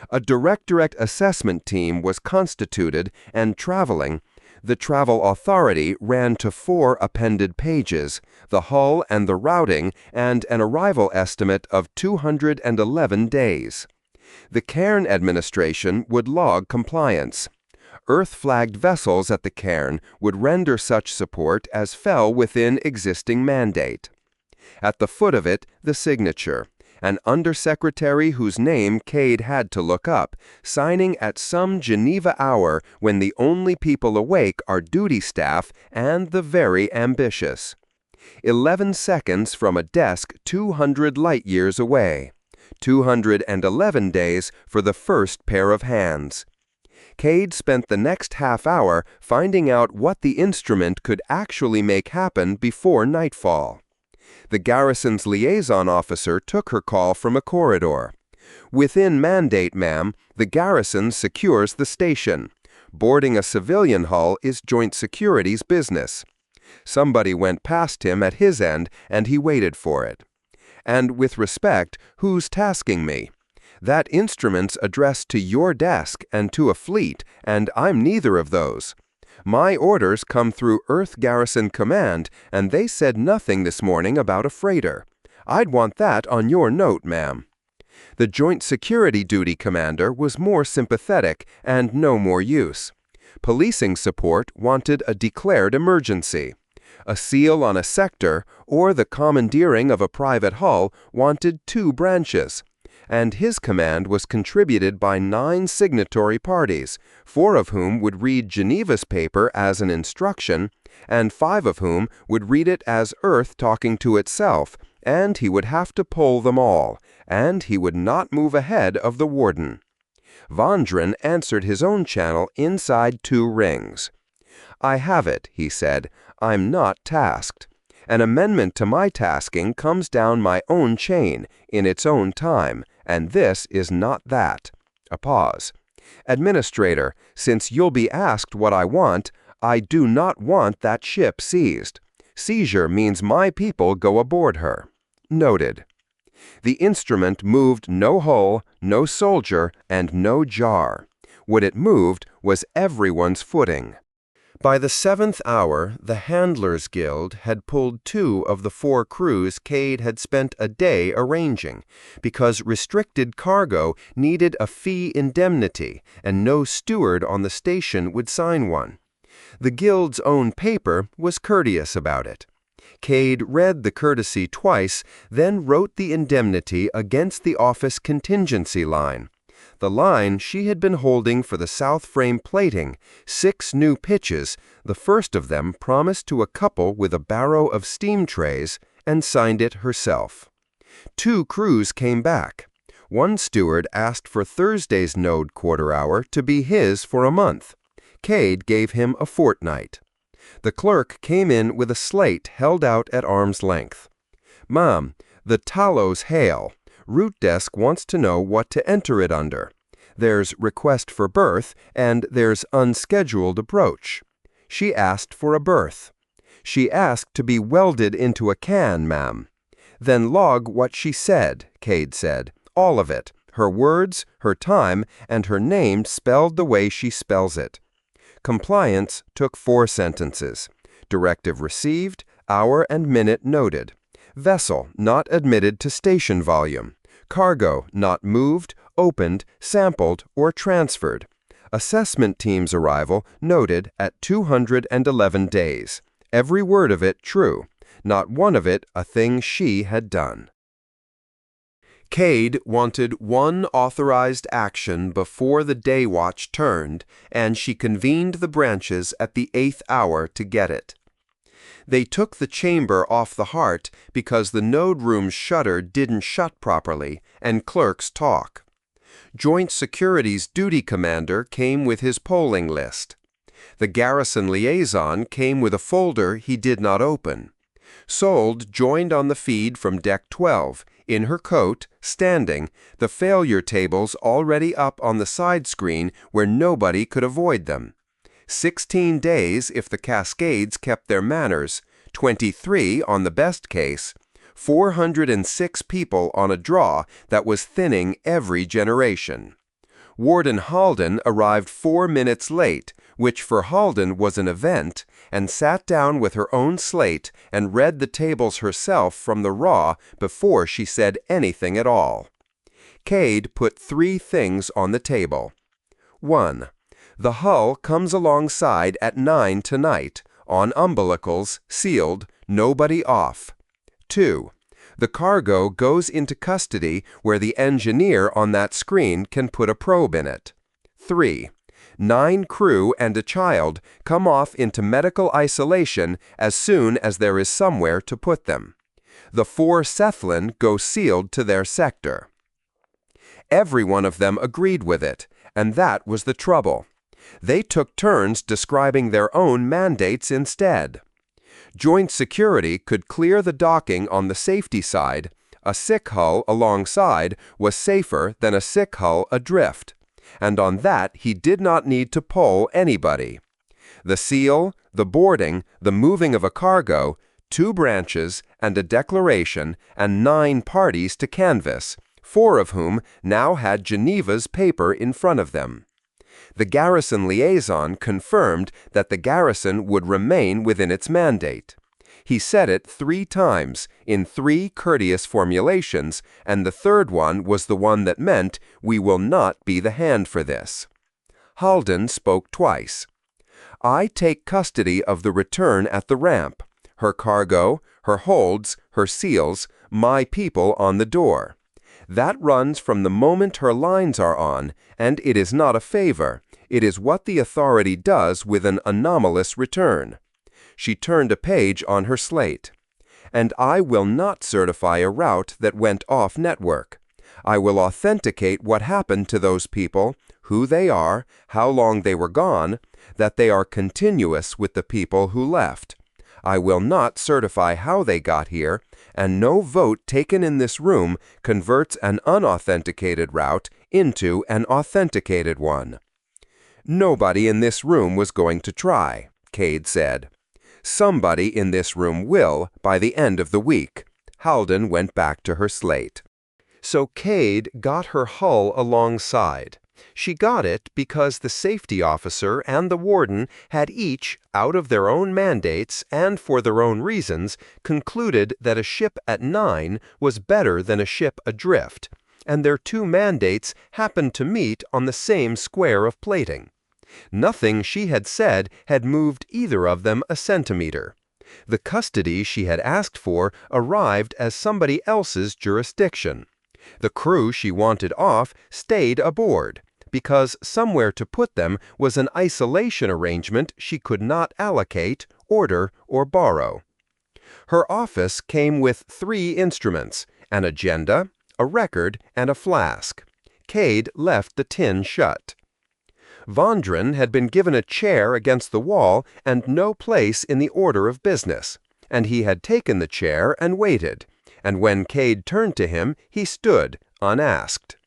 A direct assessment team was constituted and traveling. The travel authority ran to 4 appended pages, the hull and the routing, and an arrival estimate of 211 days. The Cairn administration would log compliance. Earth-flagged vessels at the Cairn would render such support as fell within existing mandate. At the foot of it, the signature. An undersecretary whose name Cade had to look up, signing at some Geneva hour when the only people awake are duty staff and the very ambitious. 11 seconds from a desk 200 light-years away. 211 days for the first pair of hands. Cade spent the next half hour finding out what the instrument could actually make happen before nightfall. The garrison's liaison officer took her call from a corridor. "Within mandate, ma'am, the garrison secures the station. Boarding a civilian hull is joint security's business." Somebody went past him at his end, and he waited for it. "And with respect, who's tasking me? That instrument's addressed to your desk and to a fleet, and I'm neither of those. My orders come through Earth Garrison Command, and they said nothing this morning about a freighter. I'd want that on your note, ma'am." The Joint Security Duty Commander was more sympathetic and no more use. Policing support wanted a declared emergency. A seal on a sector or the commandeering of a private hull wanted 2 branches. And his command was contributed by 9 signatory parties, 4 of whom would read Geneva's paper as an instruction, and 5 of whom would read it as Earth talking to itself, and he would have to poll them all, and he would not move ahead of the warden. Vandren answered his own channel inside 2 rings. "I have it," he said. "I'm not tasked. An amendment to my tasking comes down my own chain, in its own time, and this is not that." A pause. "Administrator, since you'll be asked what I want, I do not want that ship seized. Seizure means my people go aboard her." Noted. The instrument moved no hull, no soldier, and no jar. What it moved was everyone's footing. By the 7th hour, the Handlers Guild had pulled 2 of the 4 crews Cade had spent a day arranging, because restricted cargo needed a fee indemnity, and no steward on the station would sign one. The Guild's own paper was courteous about it. Cade read the courtesy twice, then wrote the indemnity against the office contingency line. The line she had been holding for the south frame plating, 6 new pitches, the first of them promised to a couple with a barrow of steam trays, and signed it herself. 2 crews came back. One steward asked for Thursday's node quarter hour to be his for a month. Cade gave him a fortnight. The clerk came in with a slate held out at arm's length. "Ma'am, the Tallow's hail. Route desk wants to know what to enter it under. There's request for berth, and there's unscheduled approach." She asked for a berth. "She asked to be welded into a can, ma'am." "Then log what she said," Cade said. "All of it. Her words, her time, and her name spelled the way she spells it." Compliance took 4 sentences. Directive received, hour and minute noted. Vessel not admitted to station volume. Cargo not moved, opened, sampled, or transferred. Assessment team's arrival noted at 211 days. Every word of it true. Not one of it a thing she had done. Cade wanted one authorized action before the day watch turned, and she convened the branches at the 8th hour to get it. They took the chamber off the heart because the node room's shutter didn't shut properly, and clerks talk. Joint Security's duty commander came with his polling list. The garrison liaison came with a folder he did not open. Sold joined on the feed from Deck 12, in her coat, standing, the failure tables already up on the side screen where nobody could avoid them. 16 days if the Cascades kept their manners, 23 on the best case, 406 people on a draw that was thinning every generation. Warden Halden arrived 4 minutes late, which for Halden was an event, and sat down with her own slate and read the tables herself from the raw before she said anything at all. Cade put 3 things on the table. 1. The hull comes alongside at 9 tonight, on umbilicals, sealed, nobody off. 2. The cargo goes into custody where the engineer on that screen can put a probe in it. 3. 9 crew and a child come off into medical isolation as soon as there is somewhere to put them. The 4 Cephalin go sealed to their sector. Every one of them agreed with it, and that was the trouble. They took turns describing their own mandates instead. Joint Security could clear the docking on the safety side. A sick hull alongside was safer than a sick hull adrift, and on that he did not need to poll anybody. The seal, the boarding, the moving of a cargo, 2 branches and a declaration, and 9 parties to canvass, 4 of whom now had Geneva's paper in front of them. The garrison liaison confirmed that the garrison would remain within its mandate. He said it 3 times, in 3 courteous formulations, and the third one was the one that meant, "We will not be the hand for this." Halden spoke twice. "I take custody of the return at the ramp. Her cargo, her holds, her seals, my people on the door. That runs from the moment her lines are on, and it is not a favor. It is what the authority does with an anomalous return." She turned a page on her slate. "And I will not certify a route that went off network. I will authenticate what happened to those people, who they are, how long they were gone, that they are continuous with the people who left. I will not certify how they got here, and no vote taken in this room converts an unauthenticated route into an authenticated one." "Nobody in this room was going to try," Cade said. "Somebody in this room will by the end of the week." Halden went back to her slate. So Cade got her hull alongside. She got it because the safety officer and the warden had each, out of their own mandates and for their own reasons, concluded that a ship at 9 was better than a ship adrift, and their two mandates happened to meet on the same square of plating. Nothing she had said had moved either of them a centimeter. The custody she had asked for arrived as somebody else's jurisdiction. The crew she wanted off stayed aboard, because somewhere to put them was an isolation arrangement she could not allocate, order, or borrow. Her office came with 3 instruments, an agenda, a record, and a flask. Cade left the tin shut. Vondran had been given a chair against the wall and no place in the order of business, and he had taken the chair and waited, and when Cade turned to him, he stood, unasked.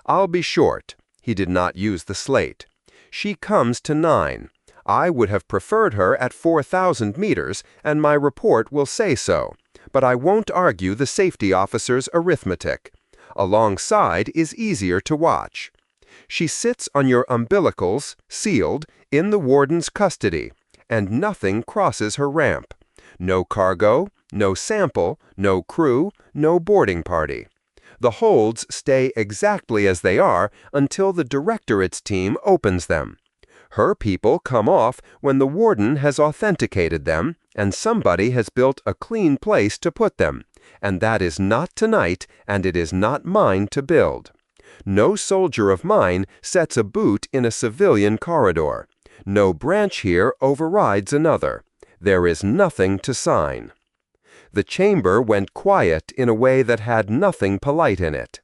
"I'll be short." He did not use the slate. "She comes to 9. I would have preferred her at 4,000 meters, and my report will say so, but I won't argue the safety officer's arithmetic. Alongside is easier to watch. She sits on your umbilicals, sealed, in the warden's custody, and nothing crosses her ramp. No cargo, no sample, no crew, no boarding party. The holds stay exactly as they are until the directorate's team opens them. Her people come off when the warden has authenticated them, and somebody has built a clean place to put them, and that is not tonight, and it is not mine to build. No soldier of mine sets a boot in a civilian corridor. No branch here overrides another. There is nothing to sign." The chamber went quiet in a way that had nothing polite in it.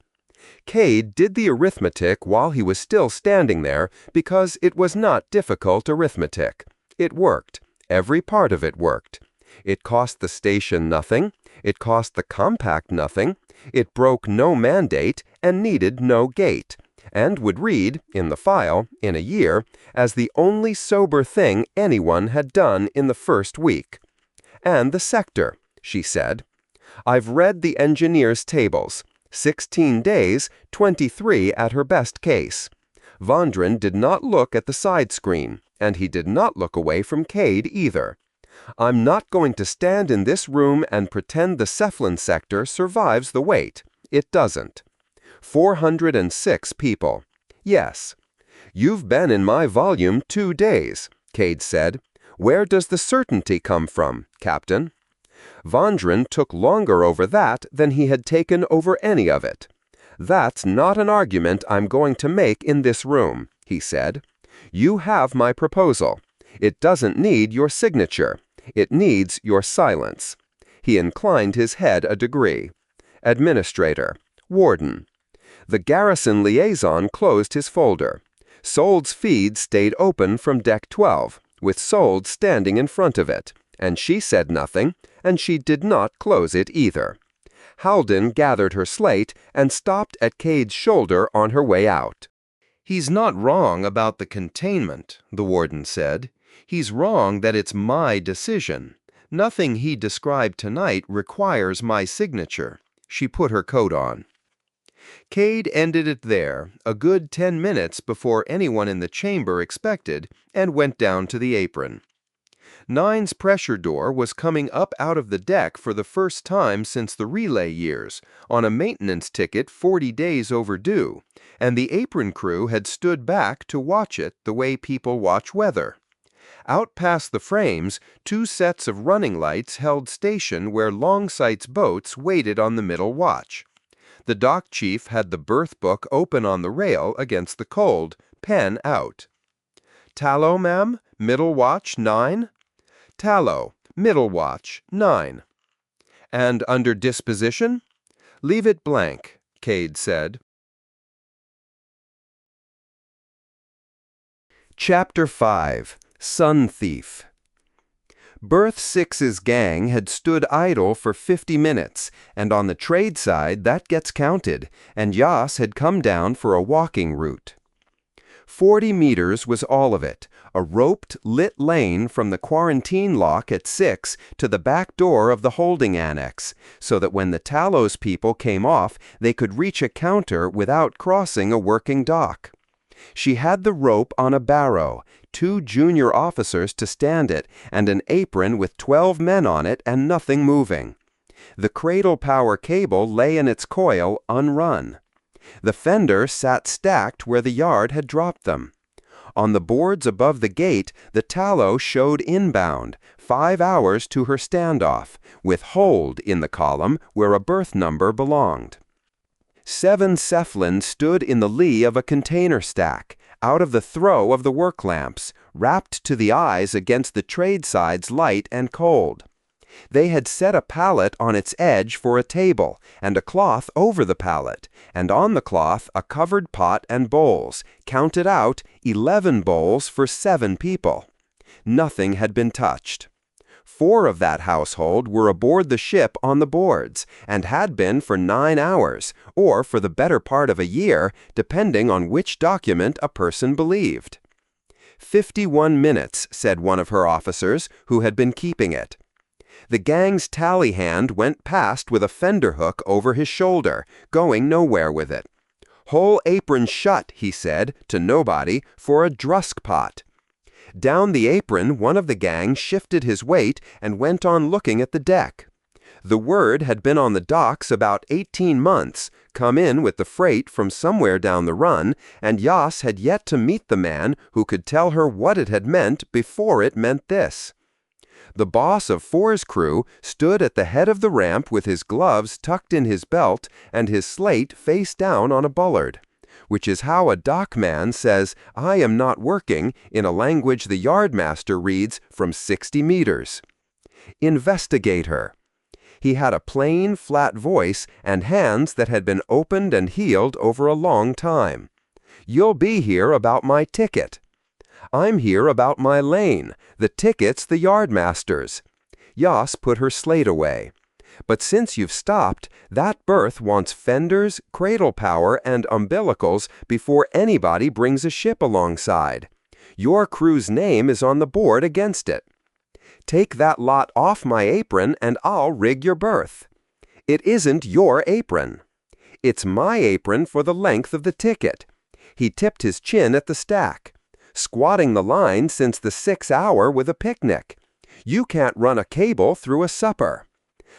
Cade did the arithmetic while he was still standing there because it was not difficult arithmetic. It worked. Every part of it worked. It cost the station nothing. It cost the compact nothing. It broke no mandate and needed no gate, and would read, in the file, in a year, as the only sober thing anyone had done in the first week. "And the sector," she said. "I've read the engineer's tables. 16 days, 23 at her best case." Vondran did not look at the side screen, and he did not look away from Cade either. "I'm not going to stand in this room and pretend the Cephalon sector survives the wait. It doesn't. 406 people. Yes. You've been in my volume 2 days, Cade said. Where does the certainty come from, Captain? Vondran took longer over that than he had taken over any of it. That's not an argument I'm going to make in this room, he said. You have my proposal. It doesn't need your signature. It needs your silence. He inclined his head a degree. Administrator. Warden. The garrison liaison closed his folder. Sold's feed stayed open from deck 12, with Sold standing in front of it, and she said nothing, and she did not close it either. Halden gathered her slate and stopped at Cade's shoulder on her way out. He's not wrong about the containment, the warden said. He's wrong that it's my decision. Nothing he described tonight requires my signature. She put her coat on. Cade ended it there, a good 10 minutes before anyone in the chamber expected, and went down to the apron. Nine's pressure door was coming up out of the deck for the first time since the relay years, on a maintenance ticket 40 days overdue, and the apron crew had stood back to watch it the way people watch weather. Out past the frames, 2 sets of running lights held station where Longsight's boats waited on the middle watch. The dock chief had the berth book open on the rail against the cold, pen out. Tallow, ma'am, middle watch 9? Tallow, middle watch 9. And under disposition? Leave it blank, Cade said. Chapter 5. Sun Thief. Berth 6's gang had stood idle for 50 minutes, and on the trade side that gets counted, and Yas had come down for a walking route. 40 meters was all of it, a roped, lit lane from the quarantine lock at 6 to the back door of the holding annex, so that when the Tallow's people came off, they could reach a counter without crossing a working dock. She had the rope on a barrow, 2 junior officers to stand it, and an apron with 12 men on it and nothing moving. The cradle power cable lay in its coil, unrun. The fender sat stacked where the yard had dropped them. On the boards above the gate, the Tallow showed inbound, 5 hours to her standoff, with hold in the column where a berth number belonged. 7 Cephalin stood in the lee of a container stack, out of the throw of the work lamps, wrapped to the eyes against the trade side's light and cold. They had set a pallet on its edge for a table, and a cloth over the pallet, and on the cloth a covered pot and bowls, counted out 11 bowls for 7 people. Nothing had been touched. 4 of that household were aboard the ship on the boards, and had been for 9 hours, or for the better part of a year, depending on which document a person believed. 51 minutes, said one of her officers, who had been keeping it. The gang's tally hand went past with a fender hook over his shoulder, going nowhere with it. Whole apron shut, he said, to nobody, for a drusk pot. Down the apron, one of the gang shifted his weight and went on looking at the deck. The word had been on the docks about 18 months, come in with the freight from somewhere down the run, and Yas had yet to meet the man who could tell her what it had meant before it meant this. The boss of 4's crew stood at the head of the ramp with his gloves tucked in his belt and his slate face down on a bullard, which is how a dockman says, "I am not working," in a language the yardmaster reads from 60 meters. Investigate her. He had a plain, flat voice and hands that had been opened and healed over a long time. "You'll be here about my ticket." "I'm here about my lane. The ticket's the yardmaster's." Yas put her slate away. "But since you've stopped, that berth wants fenders, cradle power, and umbilicals before anybody brings a ship alongside. Your crew's name is on the board against it. Take that lot off my apron and I'll rig your berth." "It isn't your apron." "It's my apron for the length of the ticket." He tipped his chin at the stack. "Squatting the line since the 6th hour with a picnic. You can't run a cable through a supper."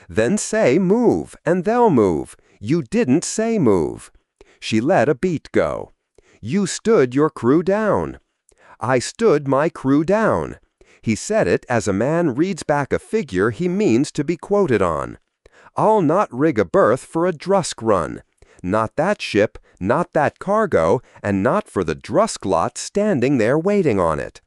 "Then say move, and they'll move. You didn't say move." She let a beat go. "You stood your crew down." "I stood my crew down." He said it as a man reads back a figure he means to be quoted on. "I'll not rig a berth for a drusk run. Not that ship, not that cargo, and not for the drusk lot standing there waiting on it."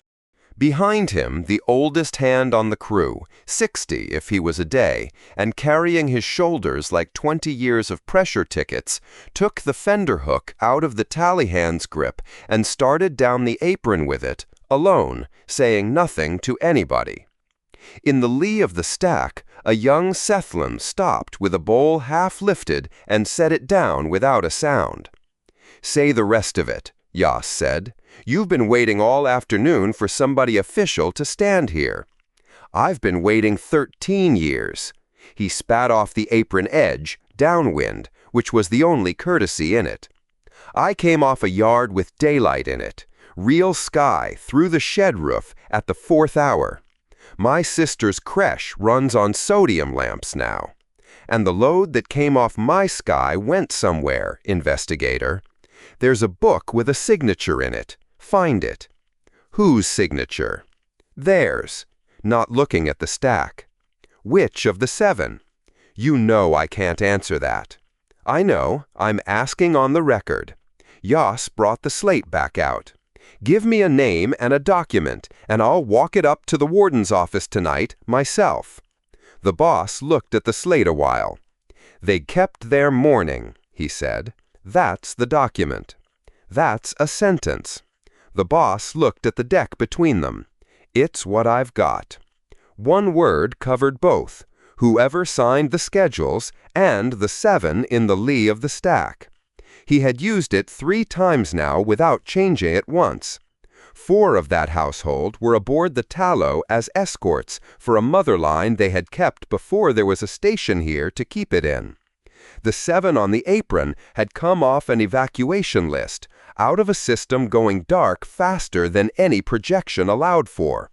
Behind him, the oldest hand on the crew, 60 if he was a day, and carrying his shoulders like 20 years of pressure tickets, took the fender hook out of the tally hand's grip and started down the apron with it, alone, saying nothing to anybody. In the lee of the stack, a young Cephalin stopped with a bowl half lifted and set it down without a sound. "Say the rest of it," Yas said. "You've been waiting all afternoon for somebody official to stand here." "I've been waiting 13 years. He spat off the apron edge, downwind, which was the only courtesy in it. "I came off a yard with daylight in it, real sky through the shed roof at the 4th hour. My sister's creche runs on sodium lamps now. And the load that came off my sky went somewhere, investigator. There's a book with a signature in it. Find it." "Whose signature?" "Theirs. Not looking at the stack." "Which of the 7? "You know I can't answer that." "I know. I'm asking on the record." Yas brought the slate back out. "Give me a name and a document, and I'll walk it up to the warden's office tonight, myself." The boss looked at the slate a while. "They kept their mourning," he said. "That's the document. That's a sentence. The boss looked at the deck between them. "It's what I've got." One word covered both: whoever signed the schedules and the 7 in the lee of the stack. He had used it 3 times now without changing it once. 4 of that household were aboard the Tallow as escorts for a mother line they had kept before there was a station here to keep it in. The 7 on the apron had come off an evacuation list, out of a system going dark faster than any projection allowed for.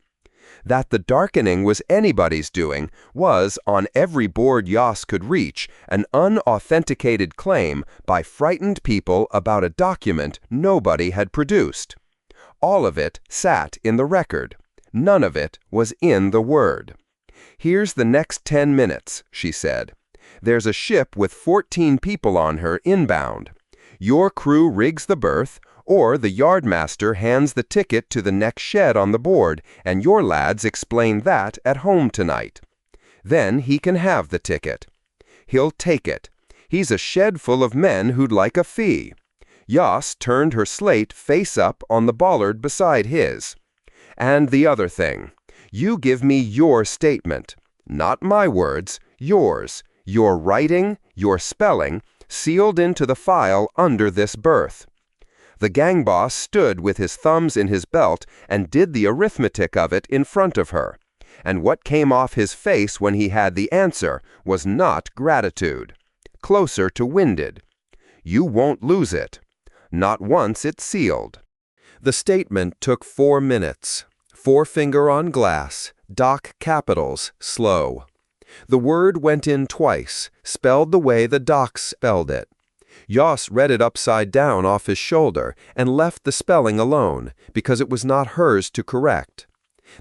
That the darkening was anybody's doing was, on every board Yoss could reach, an unauthenticated claim by frightened people about a document nobody had produced. All of it sat in the record. None of it was in the Word. "Here's the next 10 minutes," she said. "There's a ship with 14 people on her inbound. Your crew rigs the berth, or the yardmaster hands the ticket to the next shed on the board, and your lads explain that at home tonight. Then he can have the ticket. He'll take it. He's a shed full of men who'd like a fee." Yoss turned her slate face up on the bollard beside his. "And the other thing. You give me your statement. Not my words, yours. Your writing, your spelling, sealed into the file under this berth." The gang boss stood with his thumbs in his belt and did the arithmetic of it in front of her. And what came off his face when he had the answer was not gratitude. Closer to winded. "You won't lose it." Not once it's sealed. The statement took 4 minutes. Forefinger on glass, dock capitals, slow. The word went in twice, spelled the way the docs spelled it. Yoss read it upside down off his shoulder and left the spelling alone, because it was not hers to correct.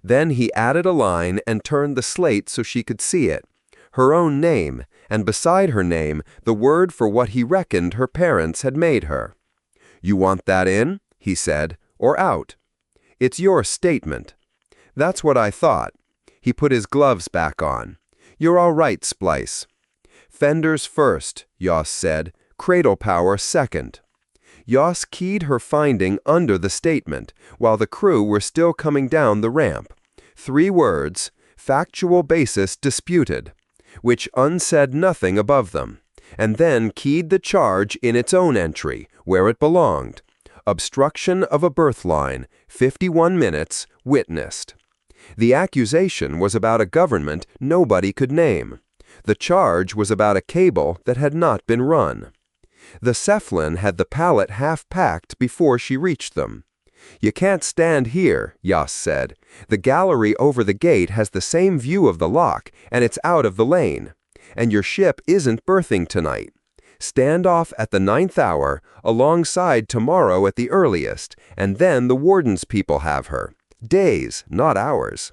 Then he added a line and turned the slate so she could see it. Her own name, and beside her name, the word for what he reckoned her parents had made her. "You want that in," he said, "or out? It's your statement." "That's what I thought." He put his gloves back on. "You're all right, Splice." "Fenders first," Yoss said. "Cradle power second." Yoss keyed her finding under the statement, while the crew were still coming down the ramp. 3 words, "factual basis disputed," which unsaid nothing above them, and then keyed the charge in its own entry, where it belonged. "Obstruction of a berth line, 51 minutes, witnessed." The accusation was about a government nobody could name. The charge was about a cable that had not been run. The Cephalin had the pallet half-packed before she reached them. "You can't stand here," Yoss said. "The gallery over the gate has the same view of the lock, and it's out of the lane. And your ship isn't berthing tonight. Stand off at the 9th hour, alongside tomorrow at the earliest, and then the warden's people have her. Days, not hours."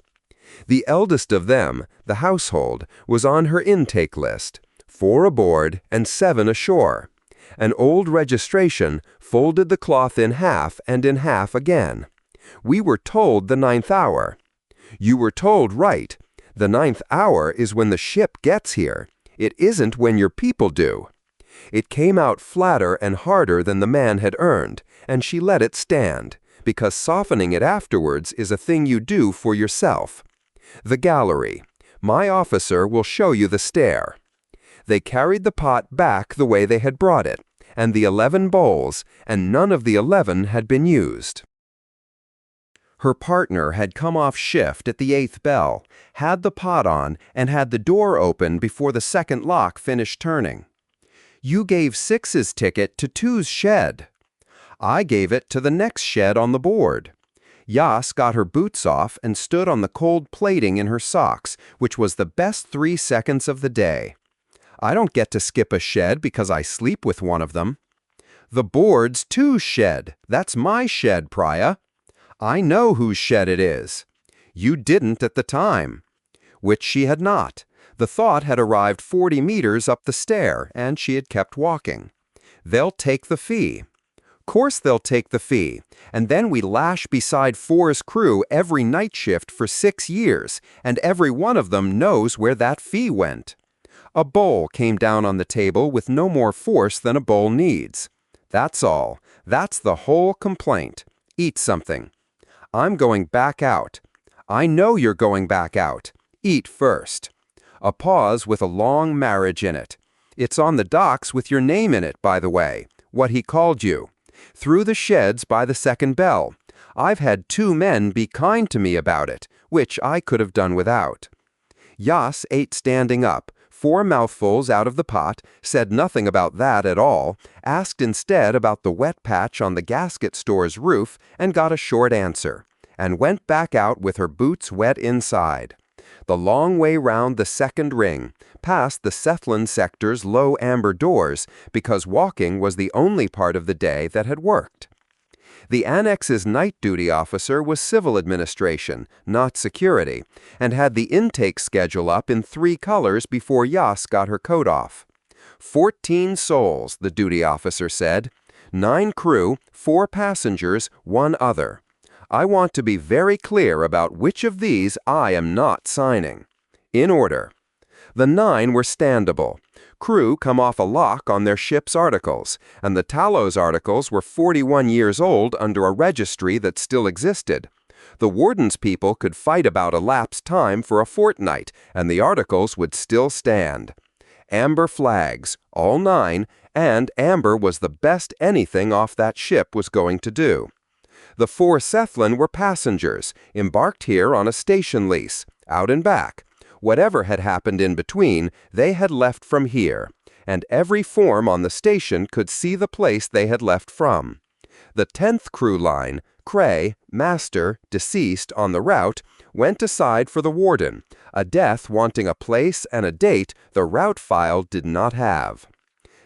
The eldest of them, the household, was on her intake list. 4 aboard and 7 ashore. An old registration folded the cloth in half and in half again. "We were told the 9th hour." "You were told right. The 9th hour is when the ship gets here. It isn't when your people do." It came out flatter and harder than the man had earned, and she let it stand, because softening it afterwards is a thing you do for yourself. "The gallery. My officer will show you the stair." They carried the pot back the way they had brought it, and the 11 bowls, and none of the 11 had been used. Her partner had come off shift at the 8th bell, had the pot on, and had the door open before the second lock finished turning. "You gave 6's ticket to 2's shed." "I gave it to the next shed on the board." Yoss got her boots off and stood on the cold plating in her socks, which was the best 3 seconds of the day. "I don't get to skip a shed because I sleep with one of them." "The board's 2's shed. That's my shed, Priya." "I know whose shed it is." "You didn't at the time." Which she had not. The thought had arrived 40 meters up the stair, and she had kept walking. "They'll take the fee." "Course they'll take the fee. And then we lash beside 4's crew every night shift for 6 years, and every one of them knows where that fee went." A bowl came down on the table with no more force than a bowl needs. "That's all. That's the whole complaint. Eat something. I'm going back out. I know you're going back out. Eat first. A pause with a long marriage in it. It's on the docks with your name in it, by the way. What he called you. Through the sheds by the second bell. I've had 2 men be kind to me about it, which I could have done without. Yas ate standing up, 4 mouthfuls out of the pot, said nothing about that at all, asked instead about the wet patch on the gasket store's roof and got a short answer, and went back out with her boots wet inside. The long way round the second ring, past the Cephalon sector's low amber doors, because walking was the only part of the day that had worked. The Annex's night duty officer was civil administration, not security, and had the intake schedule up in 3 colors before Yas got her coat off. 14 souls, the duty officer said. 9 crew, 4 passengers, 1 other. I want to be very clear about which of these I am not signing. In order. The 9 were standable. Crew come off a lock on their ship's articles, and the Tallow's articles were 41 years old under a registry that still existed. The warden's people could fight about elapsed time for a fortnight, and the articles would still stand. Amber flags, all 9, and amber was the best anything off that ship was going to do. The 4 Cephalon were passengers, embarked here on a station lease, out and back. Whatever had happened in between, they had left from here, and every form on the station could see the place they had left from. The 10th crew line, Cray, master, deceased on the route, went aside for the warden, a death wanting a place and a date the route file did not have.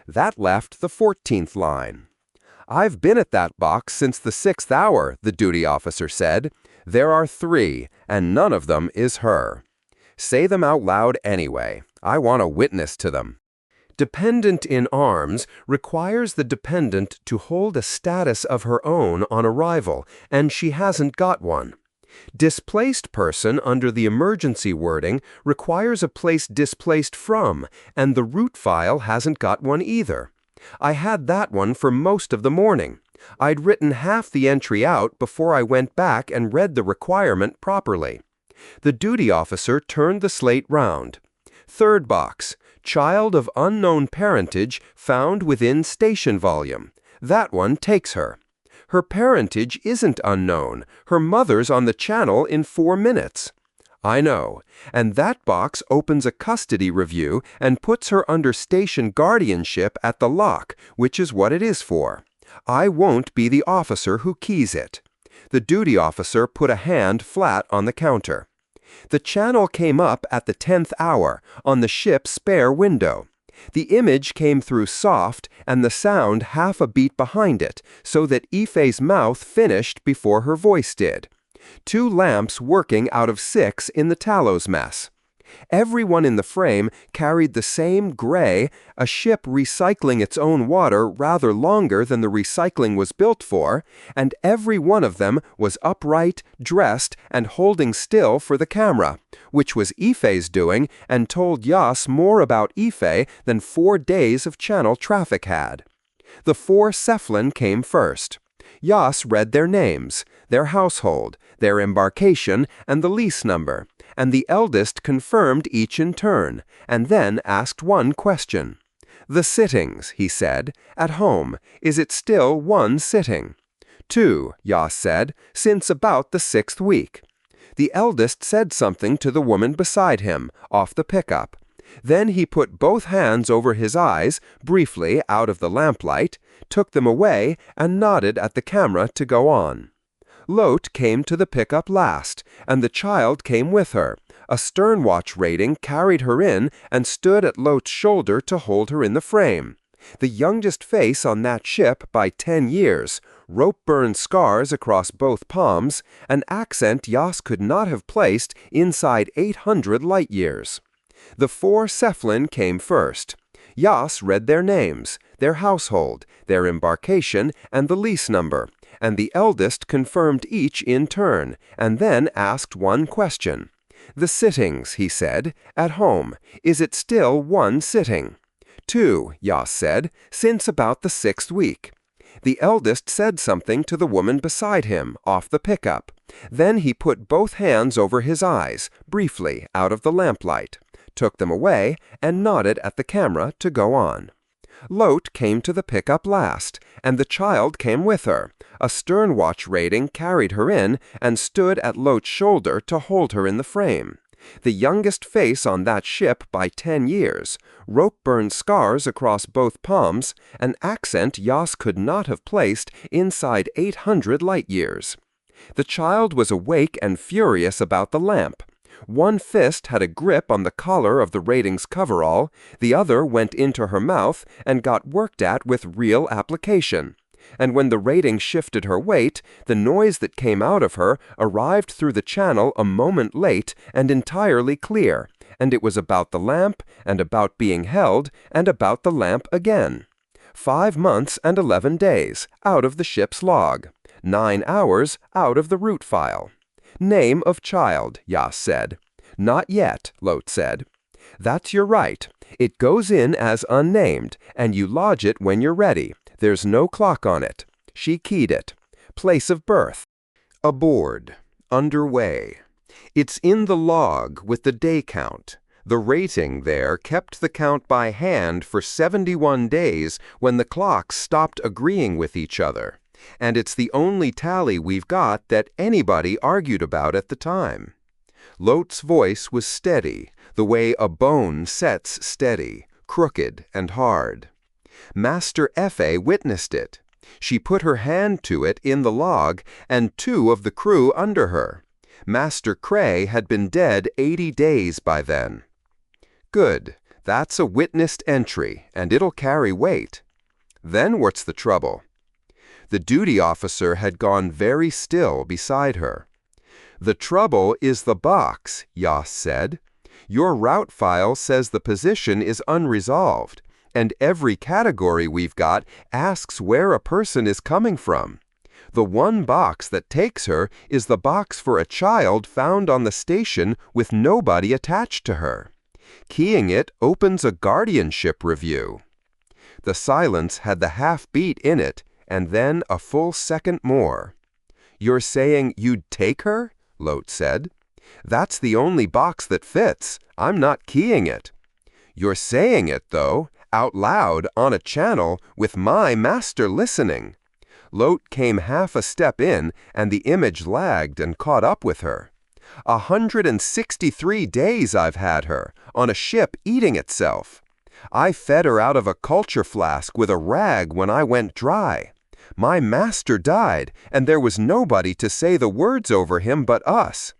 That left the 14th line. I've been at that box since the 6th hour, the duty officer said. There are 3, and none of them is her. Say them out loud anyway. I want a witness to them. Dependent in arms requires the dependent to hold a status of her own on arrival, and she hasn't got one. Displaced person under the emergency wording requires a place displaced from, and the route file hasn't got one either. I had that one for most of the morning. I'd written half the entry out before I went back and read the requirement properly. The duty officer turned the slate round. 3rd box, child of unknown parentage found within station volume. That one takes her. Her parentage isn't unknown. Her mother's on the channel in 4 minutes. I know, and that box opens a custody review and puts her under station guardianship at the lock, which is what it is for. I won't be the officer who keys it. The duty officer put a hand flat on the counter. The channel came up at the 10th hour, on the ship's spare window. The image came through soft and the sound half a beat behind it, so that Ife's mouth finished before her voice did. 2 lamps working out of 6 in the Tallow's mess. Everyone in the frame carried the same gray, a ship recycling its own water rather longer than the recycling was built for, and every one of them was upright, dressed, and holding still for the camera, which was Ife's doing and told Yas more about Ife than 4 days of channel traffic had. The 4 Cephalon came first. Yas read their names, their household, their embarkation, and the lease number, and the eldest confirmed each in turn, and then asked one question. The sittings, he said, at home, is it still 1 sitting? 2, Yas said, since about the 6th week. The eldest said something to the woman beside him, off the pickup. Then he put both hands over his eyes, briefly out of the lamplight, took them away, and nodded at the camera to go on. Lot came to the pickup last, and the child came with her. A sternwatch rating carried her in and stood at Lot's shoulder to hold her in the frame. The youngest face on that ship by 10 years, rope-burn scars across both palms, an accent Yas could not have placed inside 800 light-years. The 4 Cephalon came first. Yas read their names, their household, their embarkation, and the lease number, and the eldest confirmed each in turn, and then asked one question. The sittings, he said, at home, is it still 1 sitting? 2, Yas said, since about the 6th week. The eldest said something to the woman beside him, off the pickup. Then he put both hands over his eyes, briefly, out of the lamplight, took them away, and nodded at the camera to go on. Lot came to the pickup last, and the child came with her. A sternwatch rating carried her in and stood at Lot's shoulder to hold her in the frame. The youngest face on that ship by 10 years, rope-burn scars across both palms, an accent Yas could not have placed inside 800 light-years. The child was awake and furious about the lamp. One fist had a grip on the collar of the rating's coverall, the other went into her mouth and got worked at with real application. And when the rating shifted her weight, the noise that came out of her arrived through the channel a moment late and entirely clear, and it was about the lamp, and about being held, and about the lamp again. 5 months and 11 days, out of the ship's log. 9 hours, out of the root file. Name of child, Yas said. Not yet, Lot said. That's your right. It goes in as unnamed, and you lodge it when you're ready. There's no clock on it. She keyed it. Place of birth. Aboard. Underway. It's in the log with the day count. The rating there kept the count by hand for 71 days when the clocks stopped agreeing with each other. And it's the only tally we've got that anybody argued about at the time. Lot's voice was steady, the way a bone sets steady, crooked and hard. Master Effie witnessed it. She put her hand to it in the log, and 2 of the crew under her. Master Cray had been dead 80 days by then. Good. That's a witnessed entry, and it'll carry weight. Then what's the trouble? The duty officer had gone very still beside her. The trouble is the box, Yas said. Your route file says the position is unresolved, and every category we've got asks where a person is coming from. The one box that takes her is the box for a child found on the station with nobody attached to her. Keying it opens a guardianship review. The silence had the half-beat in it, and then a full second more. You're saying you'd take her? Lot said. That's the only box that fits. I'm not keying it. You're saying it, though, out loud on a channel with my master listening. Lot came half a step in, and the image lagged and caught up with her. 163 days I've had her, on a ship eating itself. I fed her out of a culture flask with a rag when I went dry. My master died, and there was nobody to say the words over him but us.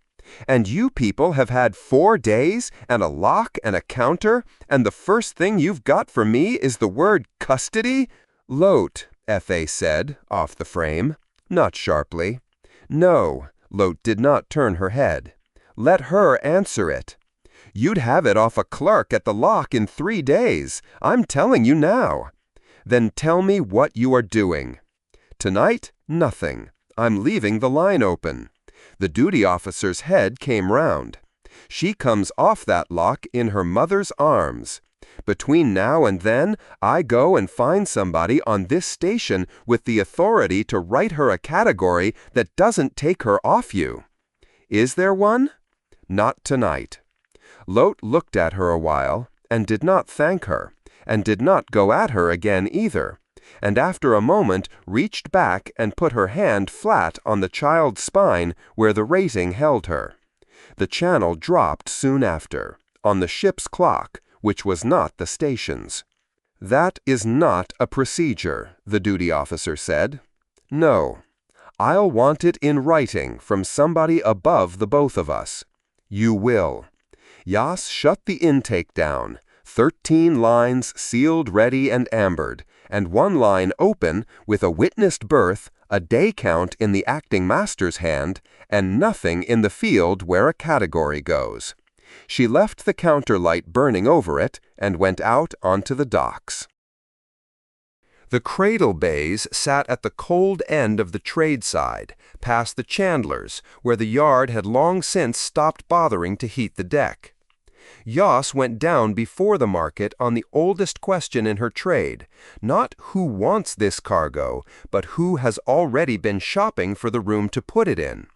And you people have had 4 days, and a lock and a counter, and the first thing you've got for me is the word custody? Lot, Effie said, off the frame, not sharply. No, Lot did not turn her head. Let her answer it. You'd have it off a clerk at the lock in 3 days. I'm telling you now. Then tell me what you are doing. Tonight, nothing. I'm leaving the line open. The duty officer's head came round. She comes off that lock in her mother's arms. Between now and then, I go and find somebody on this station with the authority to write her a category that doesn't take her off you. Is there one? Not tonight. Lot looked at her a while, and did not thank her, and did not go at her again either, and after a moment reached back and put her hand flat on the child's spine where the rating held her. The channel dropped soon after, on the ship's clock, which was not the station's. That is not a procedure, the duty officer said. No. I'll want it in writing from somebody above the both of us. You will. Yas shut the intake down, 13 lines sealed ready and ambered, and 1 line open with a witnessed birth, a day count in the acting master's hand, and nothing in the field where a category goes. She left the counter light burning over it and went out onto the docks. The cradle bays sat at the cold end of the trade side, past the chandlers, where the yard had long since stopped bothering to heat the deck. Yoss went down before the market on the oldest question in her trade, not who wants this cargo, but who has already been shopping for the room to put it in.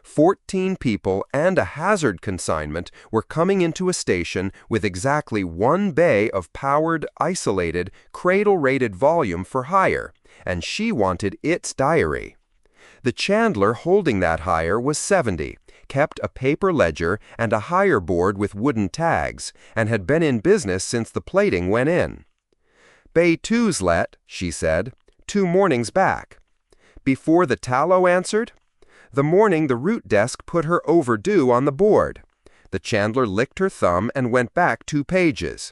14 people and a hazard consignment were coming into a station with exactly one bay of powered, isolated, cradle-rated volume for hire, and she wanted its diary. The chandler holding that hire was 70, kept a paper ledger and a hire board with wooden tags, and had been in business since the plating went in. "Bay 2's let," she said, 2 mornings back. Before the tallow answered? The morning the route desk put her overdue on the board. The chandler licked her thumb and went back 2 pages.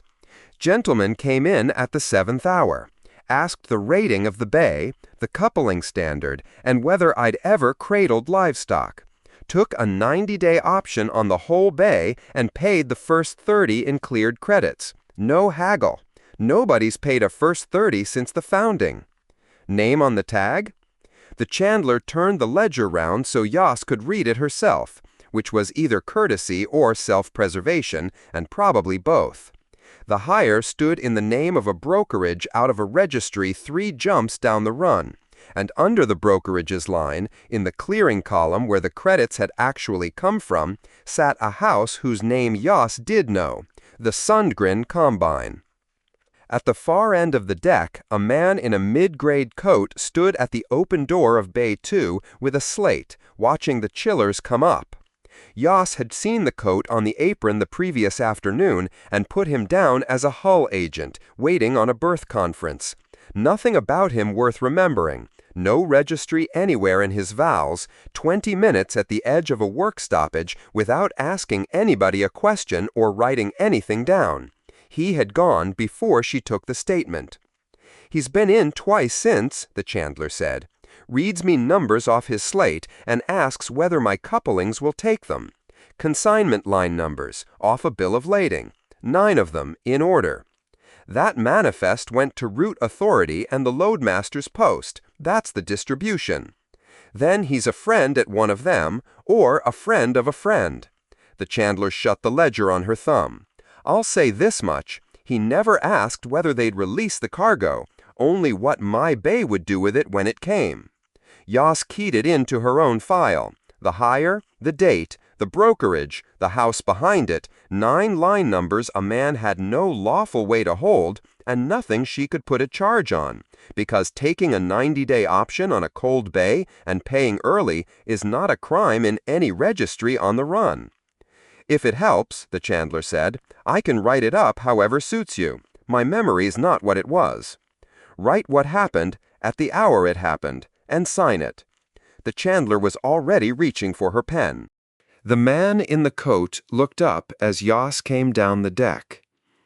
Gentleman came in at the 7th hour, asked the rating of the bay, the coupling standard, and whether I'd ever cradled livestock. Took a 90-day option on the whole bay and paid the first 30 in cleared credits. No haggle. Nobody's paid a first 30 since the founding. Name on the tag? The chandler turned the ledger round so Yoss could read it herself, which was either courtesy or self-preservation, and probably both. The hire stood in the name of a brokerage out of a registry 3 jumps down the run, and under the brokerage's line, in the clearing column where the credits had actually come from, sat a house whose name Yoss did know, the Sundgren Combine. At the far end of the deck, a man in a mid-grade coat stood at the open door of Bay 2 with a slate, watching the chillers come up. Yoss had seen the coat on the apron the previous afternoon and put him down as a Hull agent, waiting on a berth conference. Nothing about him worth remembering. No registry anywhere in his vowels, 20 minutes at the edge of a work stoppage without asking anybody a question or writing anything down. He had gone before she took the statement. "He's been in twice since," the chandler said. "Reads me numbers off his slate and asks whether my couplings will take them. Consignment line numbers, off a bill of lading. 9 of them, in order. That manifest went to route authority and the loadmaster's post. That's the distribution. Then he's a friend at one of them, or a friend of a friend." The chandler shut the ledger on her thumb. "I'll say this much. He never asked whether they'd release the cargo, only what my bay would do with it when it came." Yoss keyed it into her own file. The hire, the date, the brokerage, the house behind it, 9 line numbers a man had no lawful way to hold, and nothing she could put a charge on, because taking a 90-day option on a cold bay and paying early is not a crime in any registry on the run. "If it helps," the chandler said, "I can write it up however suits you. My memory's not what it was. Write what happened, at the hour it happened, and sign it." The chandler was already reaching for her pen. The man in the coat looked up as Yoss came down the deck.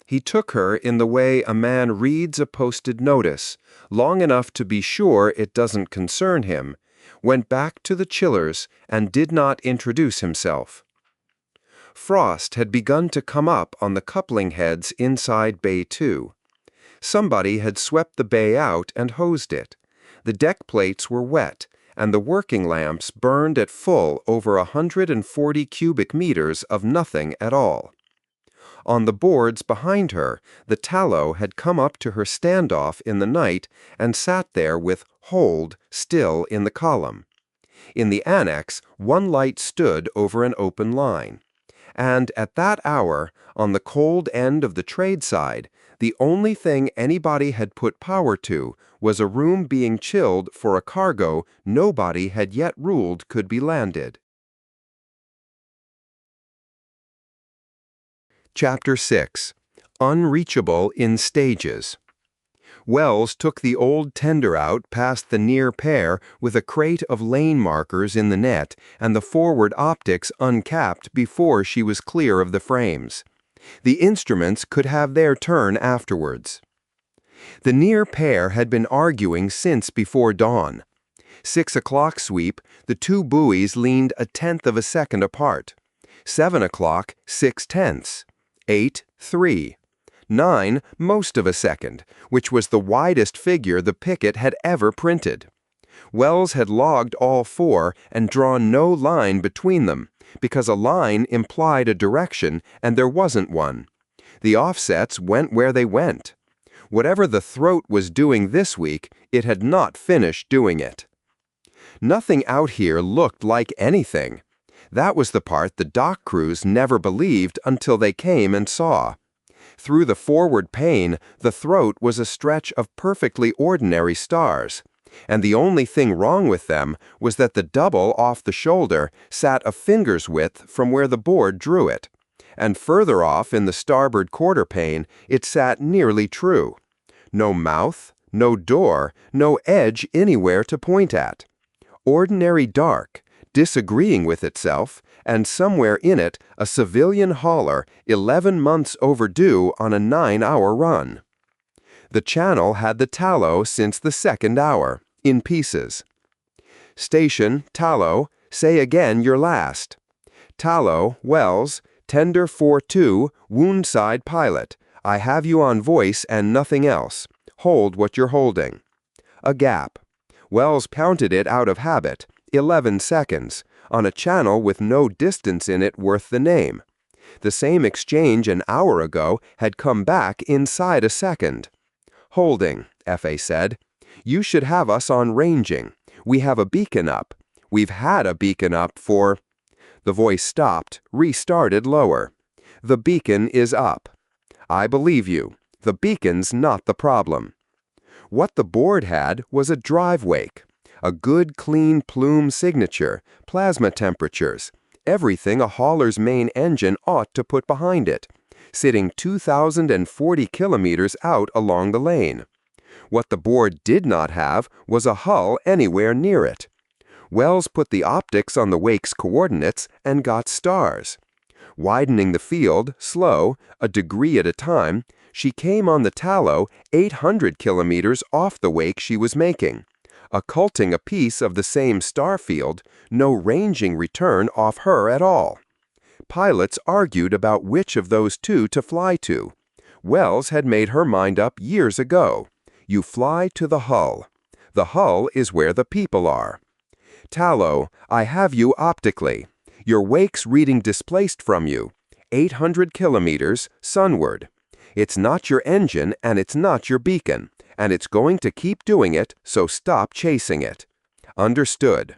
He took her in the way a man reads a posted notice, long enough to be sure it doesn't concern him, went back to the chillers, and did not introduce himself. Frost had begun to come up on the coupling heads inside Bay 2. Somebody had swept the bay out and hosed it. The deck plates were wet, and the working lamps burned at full over 140 cubic meters of nothing at all. On the boards behind her, the tallow had come up to her standoff in the night and sat there with "hold" still in the column. In the annex, one light stood over an open line. And at that hour, on the cold end of the trade side, the only thing anybody had put power to was a room being chilled for a cargo nobody had yet ruled could be landed. Chapter 6. Unreachable in Stages. Wells took the old tender out past the near pair with a crate of lane markers in the net and the forward optics uncapped before she was clear of the frames. The instruments could have their turn afterwards. The near pair had been arguing since before dawn. 6 o'clock sweep, the 2 buoys leaned 1/10 of a second apart. 7 o'clock, 6/10. 8, 3. 9, most of a second, which was the widest figure the picket had ever printed. Wells had logged all 4 and drawn no line between them, because a line implied a direction and there wasn't one. The offsets went where they went. Whatever the throat was doing this week, it had not finished doing it. Nothing out here looked like anything. That was the part the dock crews never believed until they came and saw. Through the forward pane, the throat was a stretch of perfectly ordinary stars, and the only thing wrong with them was that the double off the shoulder sat a finger's width from where the board drew it, and further off in the starboard quarter pane it sat nearly true. No mouth, no door, no edge anywhere to point at. Ordinary dark, disagreeing with itself, and somewhere in it a civilian hauler 11 months overdue on a 9-hour run. The channel had the Tallow since the 2nd hour, in pieces. Station, Tallow, say again your last. Tallow, Wells, tender 4-2, woundside pilot. I have you on voice and nothing else. Hold what you're holding. A gap. Wells counted it out of habit, 11 seconds, on a channel with no distance in it worth the name. The same exchange an hour ago had come back inside a second. Holding, F.A. said. You should have us on ranging. We have a beacon up. We've had a beacon up for... The voice stopped, restarted lower. The beacon is up. I believe you. The beacon's not the problem. What the board had was a drive wake. A good clean plume signature, plasma temperatures, everything a hauler's main engine ought to put behind it, sitting 2,040 kilometers out along the lane. What the board did not have was a hull anywhere near it. Wells put the optics on the wake's coordinates and got stars. Widening the field, slow, a degree at a time, she came on the Tallow 800 kilometers off the wake she was making. Occulting a piece of the same star field, no ranging return off her at all. Pilots argued about which of those two to fly to. Wells had made her mind up years ago. You fly to the hull. The hull is where the people are. Tallow, I have you optically. Your wake's reading displaced from you. 800 kilometers, sunward. It's not your engine and it's not your beacon, and it's going to keep doing it, so stop chasing it. Understood.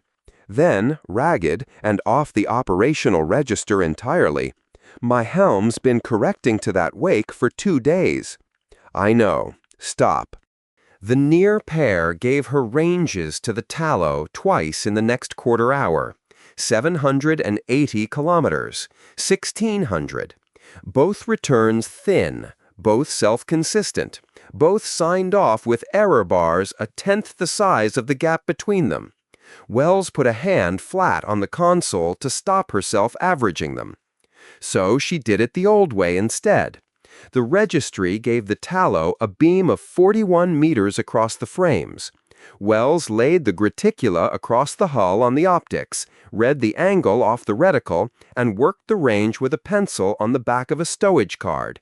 Then, ragged and off the operational register entirely, my helm's been correcting to that wake for 2 days. I know. Stop. The near pair gave her ranges to the Tallow twice in the next quarter hour. 780 kilometers, 1,600. Both returns thin, both self-consistent, both signed off with error bars 1/10 the size of the gap between them. Wells put a hand flat on the console to stop herself averaging them. So she did it the old way instead. The registry gave the Tallow a beam of 41 meters across the frames. Wells laid the graticula across the hull on the optics, read the angle off the reticle, and worked the range with a pencil on the back of a stowage card.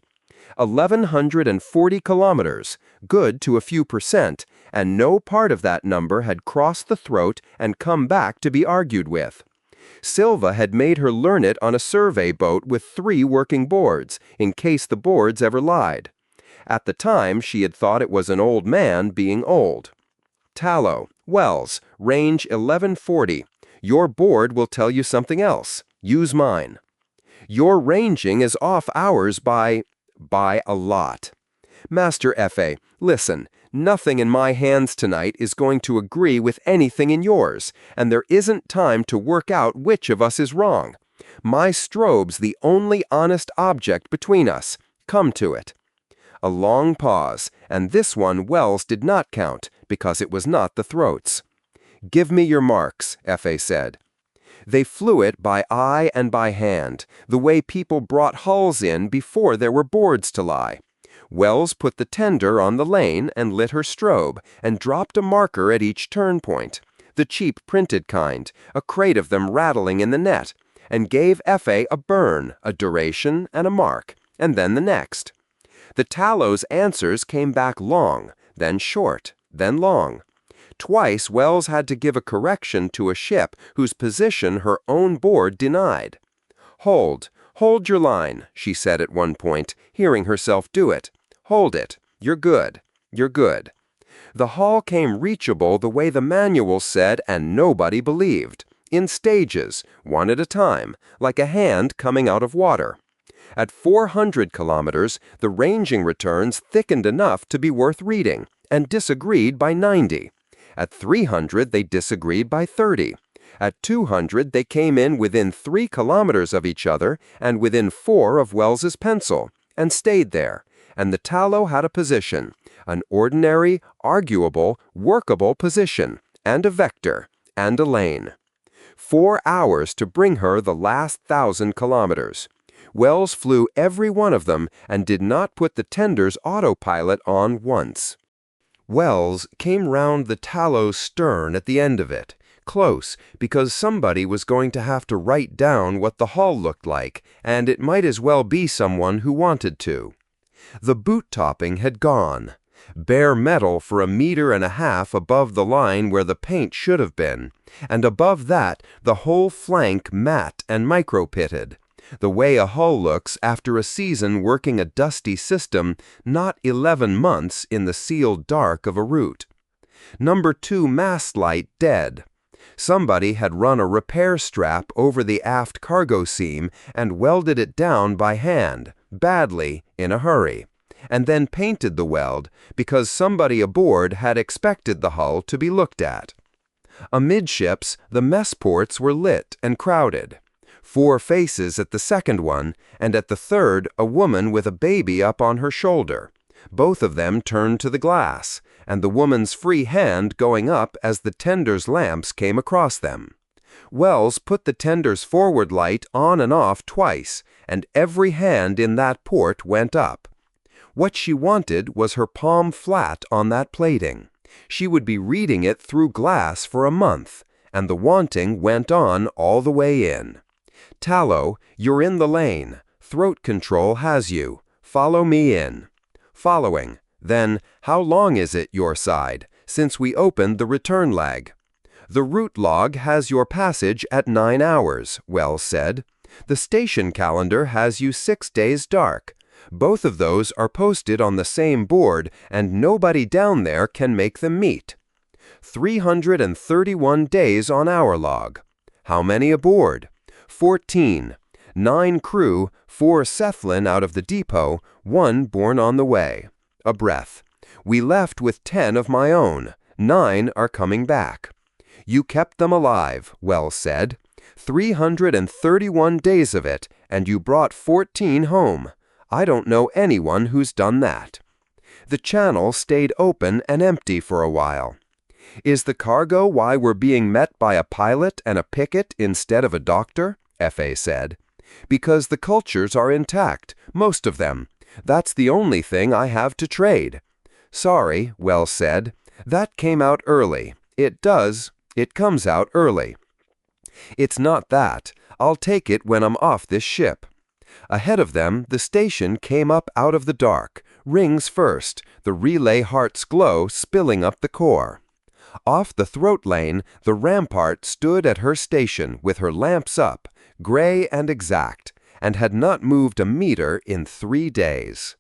1,140 kilometers, good to a few percent, and no part of that number had crossed the throat and come back to be argued with. Silva had made her learn it on a survey boat with 3 working boards, in case the boards ever lied. At the time, she had thought it was an old man being old. Tallow, Wells, range 1140. Your board will tell you something else. Use mine. Your ranging is off ours by a lot. Master F.A., listen, nothing in my hands tonight is going to agree with anything in yours, and there isn't time to work out which of us is wrong. My strobe's the only honest object between us. Come to it. A long pause, and this one Wells did not count, because it was not the throat's. Give me your marks, F.A. said. They flew it by eye and by hand, the way people brought hulls in before there were boards to lie. Wells put the tender on the lane and lit her strobe, and dropped a marker at each turn point, the cheap printed kind, a crate of them rattling in the net, and gave F.A. a burn, a duration, and a mark, and then the next. The Tallow's answers came back long, then short, then long. Twice Wells had to give a correction to a ship whose position her own board denied. Hold your line, she said at one point, hearing herself do it. Hold it. You're good. You're good. The hull came reachable the way the manual said, and nobody believed. In stages, one at a time, like a hand coming out of water. At 400 kilometers, the ranging returns thickened enough to be worth reading, and disagreed by 90. At 300, they disagreed by 30. At 200, they came in within 3 kilometers of each other and within 4 of Wells's pencil, and stayed there. And the Tallow had a position, an ordinary, arguable, workable position, and a vector, and a lane. 4 hours to bring her the last 1,000 kilometers. Wells flew every one of them and did not put the tender's autopilot on once. Wells came round the Tallow's stern at the end of it, close, because somebody was going to have to write down what the hull looked like, and it might as well be someone who wanted to. The boot topping had gone. Bare metal for 1.5 meters above the line where the paint should have been, and above that the whole flank matte and micro-pitted, the way a hull looks after a season working a dusty system, not 11 months in the sealed dark of a route. Number 2 mast light dead. Somebody had run a repair strap over the aft cargo seam and welded it down by hand, badly, in a hurry, and then painted the weld because somebody aboard had expected the hull to be looked at. Amidships, the mess ports were lit and crowded. 4 faces at the second one, and at the third a woman with a baby up on her shoulder. Both of them turned to the glass, and the woman's free hand going up as the tender's lamps came across them. Wells put the tender's forward light on and off twice, and every hand in that port went up. What she wanted was her palm flat on that plating. She would be reading it through glass for a month, and the wanting went on all the way in. Tallow, you're in the lane. Throat control has you. Follow me in. Following. Then, how long is it your side, since we opened the return leg? The route log has your passage at 9 hours, Wells said. The station calendar has you 6 days dark. Both of those are posted on the same board, and nobody down there can make them meet. 331 days on our log. How many aboard? 14. 9 crew, 4 Sethlin out of the depot, 1 born on the way. A breath. We left with 10 of my own. 9 are coming back. You kept them alive, Wells said. 331 days of it, and you brought 14 home. I don't know anyone who's done that. The channel stayed open and empty for a while. Is the cargo why we're being met by a pilot and a picket instead of a doctor? F.A. said. Because the cultures are intact, most of them. That's the only thing I have to trade. Sorry, Wells said. That came out early. It does. It comes out early. It's not that. I'll take it when I'm off this ship. Ahead of them, the station came up out of the dark, rings first, the relay heart's glow spilling up the core. Off the throat lane, the rampart stood at her station with her lamps up, gray and exact, and had not moved a meter in 3 days.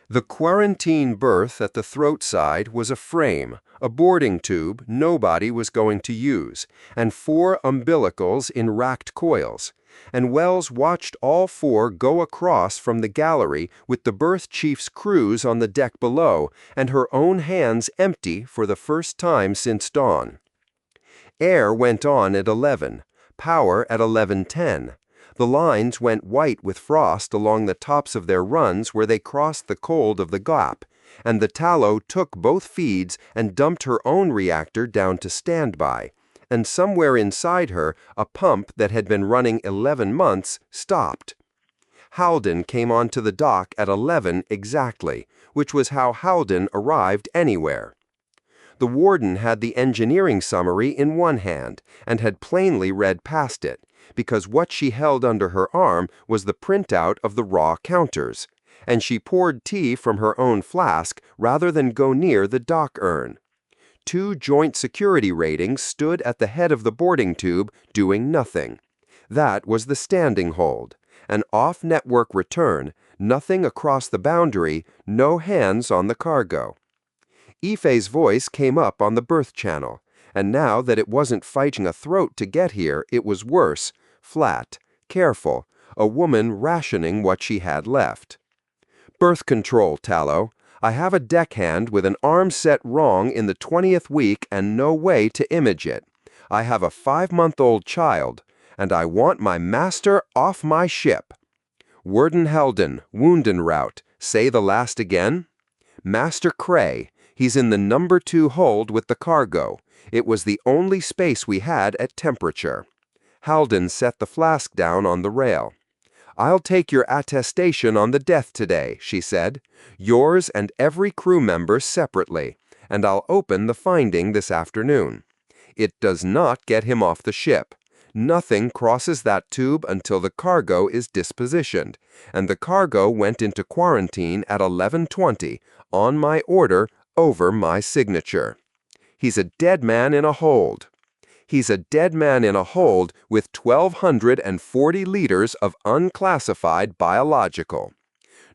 The quarantine berth at the throat side was a frame, a boarding tube nobody was going to use, and 4 umbilicals in racked coils, and Wells watched all 4 go across from the gallery with the berth chief's crews on the deck below and her own hands empty for the first time since dawn. Air went on at 11, power at 11:10. The lines went white with frost along the tops of their runs where they crossed the cold of the gap, and the Tallow took both feeds and dumped her own reactor down to standby, and somewhere inside her a pump that had been running 11 months stopped. Haldon came onto the dock at 11 exactly, which was how Haldon arrived anywhere. The warden had the engineering summary in one hand and had plainly read past it, because what she held under her arm was the printout of the raw counters, and she poured tea from her own flask rather than go near the dock urn. 2 joint security ratings stood at the head of the boarding tube doing nothing. That was the standing hold. An off-network return, nothing across the boundary, no hands on the cargo. Ife's voice came up on the berth channel, and now that it wasn't fighting a throat to get here, it was worse, flat, careful, a woman rationing what she had left. Berth control, Tallow. I have a deckhand with an arm set wrong in the 20th week and no way to image it. I have a 5-month-old child, and I want my master off my ship. Worden Wounden route. Say the last again. Master Cray. He's in the number 2 hold with the cargo. It was the only space we had at temperature. Halden set the flask down on the rail. I'll take your attestation on the death today, she said. Yours and every crew member separately, and I'll open the finding this afternoon. It does not get him off the ship. Nothing crosses that tube until the cargo is dispositioned, and the cargo went into quarantine at 11:20, on my order, over my signature. He's a dead man in a hold. He's a dead man in a hold with 1,240 liters of unclassified biological.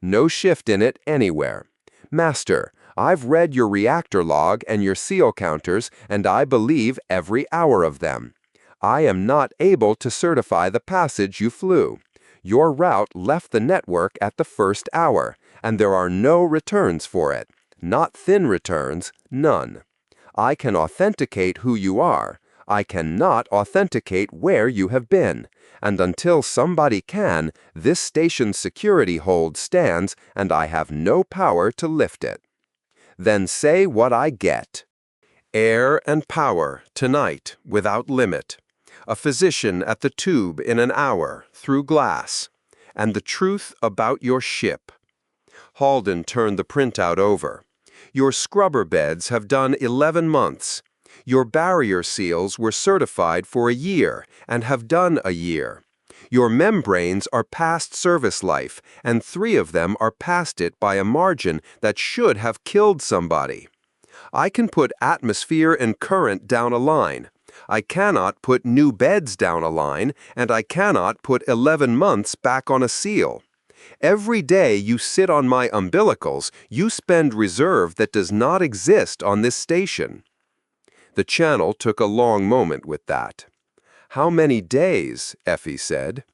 No shift in it anywhere. Master, I've read your reactor log and your seal counters, and I believe every hour of them. I am not able to certify the passage you flew. Your route left the network at the first hour, and there are no returns for it. Not thin returns, none. I can authenticate who you are. I cannot authenticate where you have been, and until somebody can, this station's security hold stands, and I have no power to lift it. Then say what I get. Air and power, tonight, without limit. A physician at the tube in an hour, through glass. And the truth about your ship. Halden turned the printout over. Your scrubber beds have done 11 months. Your barrier seals were certified for a year and have done a year. Your membranes are past service life, and 3 of them are past it by a margin that should have killed somebody. I can put atmosphere and current down a line. I cannot put new beds down a line, and I cannot put 11 months back on a seal. Every day you sit on my umbilicals, you spend reserve that does not exist on this station. The channel took a long moment with that. How many days? Effie said.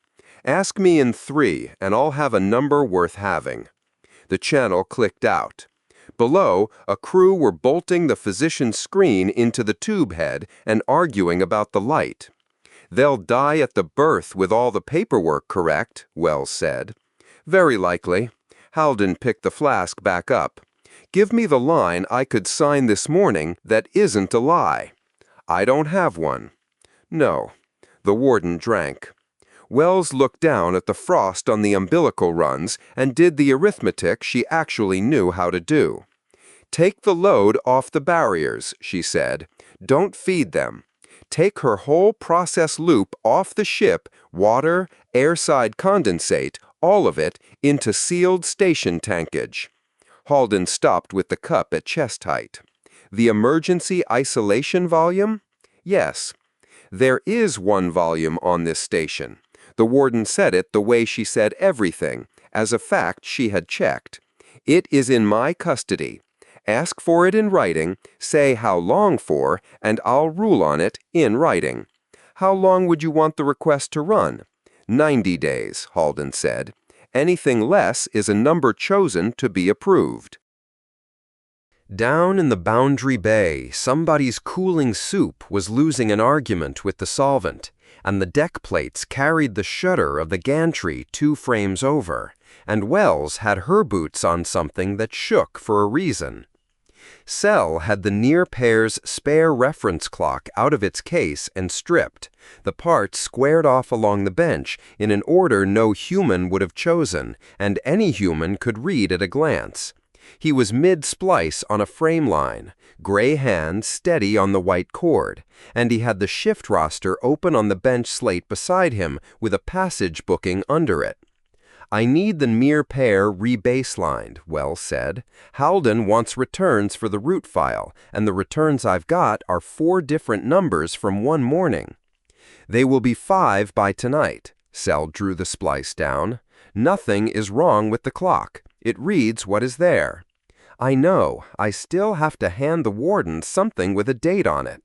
Ask me in 3, and I'll have a number worth having. The channel clicked out. Below, a crew were bolting the physician's screen into the tube head and arguing about the light. They'll die at the berth with all the paperwork correct, Wells said. Very likely. Halden picked the flask back up. Give me the line I could sign this morning that isn't a lie. I don't have one. No. The warden drank. Wells looked down at the frost on the umbilical runs and did the arithmetic she actually knew how to do. Take the load off the barriers, she said. Don't feed them. Take her whole process loop off the ship, water, airside condensate, all of it, into sealed station tankage. Halden stopped with the cup at chest height. The emergency isolation volume? Yes. There is one volume on this station. The warden said it the way she said everything, as a fact she had checked. It is in my custody. Ask for it in writing, say how long for, and I'll rule on it in writing. How long would you want the request to run? 90 days, Halden said. Anything less is a number chosen to be approved. Down in the Boundary Bay, somebody's cooling soup was losing an argument with the solvent, and the deck plates carried the shutter of the gantry 2 frames over, and Wells had her boots on something that shook for a reason. Sell had the near pair's spare reference clock out of its case and stripped, the parts squared off along the bench in an order no human would have chosen, and any human could read at a glance. He was mid-splice on a frame line, gray hand steady on the white cord, and he had the shift roster open on the bench slate beside him with a passage booking under it. I need the near pair rebaselined, Wells said. Haldon wants returns for the root file, and the returns I've got are 4 different numbers from one morning. They will be 5 by tonight. Sel drew the splice down. Nothing is wrong with the clock. It reads what is there. I know. I still have to hand the warden something with a date on it.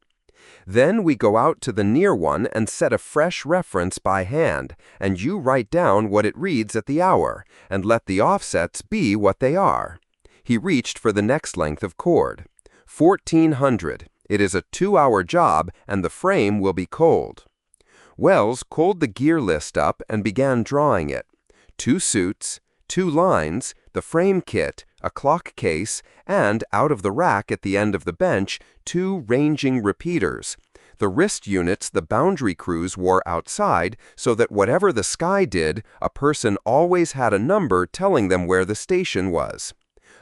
Then we go out to the near one and set a fresh reference by hand, and you write down what it reads at the hour, and let the offsets be what they are. He reached for the next length of cord. 1400. It is a 2-hour job, and the frame will be cold. Wells called the gear list up and began drawing it. 2 suits, 2 lines, the frame kit, a clock case, and, out of the rack at the end of the bench, 2 ranging repeaters. The wrist units the boundary crews wore outside, so that whatever the sky did, a person always had a number telling them where the station was.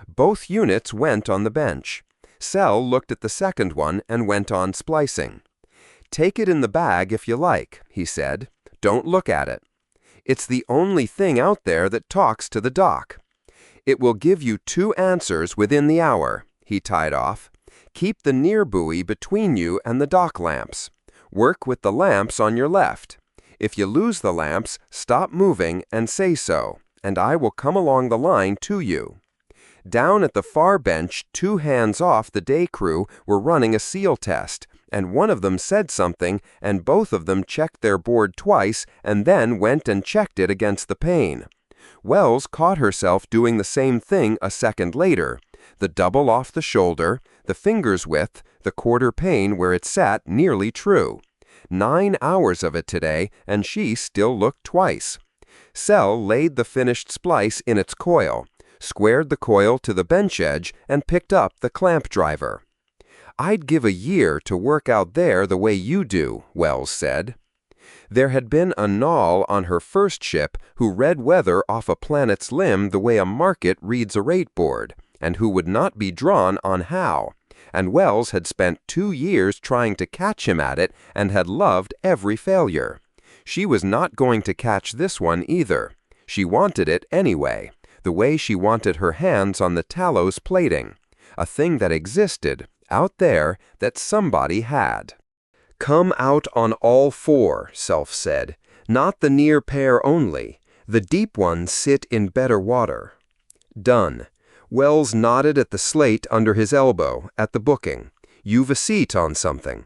Both units went on the bench. Sel looked at the second one and went on splicing. Take it in the bag if you like, he said. Don't look at it. It's the only thing out there that talks to the dock. It will give you 2 answers within the hour, he tied off. Keep the near buoy between you and the dock lamps. Work with the lamps on your left. If you lose the lamps, stop moving and say so, and I will come along the line to you. Down at the far bench, 2 hands off the day crew were running a seal test, and one of them said something, and both of them checked their board twice and then went and checked it against the pane. Wells caught herself doing the same thing a second later. The double off the shoulder, the finger's width, the quarter pane where it sat nearly true. 9 hours of it today, and she still looked twice. Sel laid the finished splice in its coil, squared the coil to the bench edge, and picked up the clamp driver. I'd give a year to work out there the way you do, Wells said. There had been a Null on her first ship who read weather off a planet's limb the way a market reads a rate board, and who would not be drawn on how, and Wells had spent 2 years trying to catch him at it and had loved every failure. She was not going to catch this one either. She wanted it anyway, the way she wanted her hands on the Tallow's plating, a thing that existed, out there, that somebody had. Come out on all 4, Self said. Not the near pair only. The deep ones sit in better water. Done. Wells nodded at the slate under his elbow, at the booking. You've a seat on something.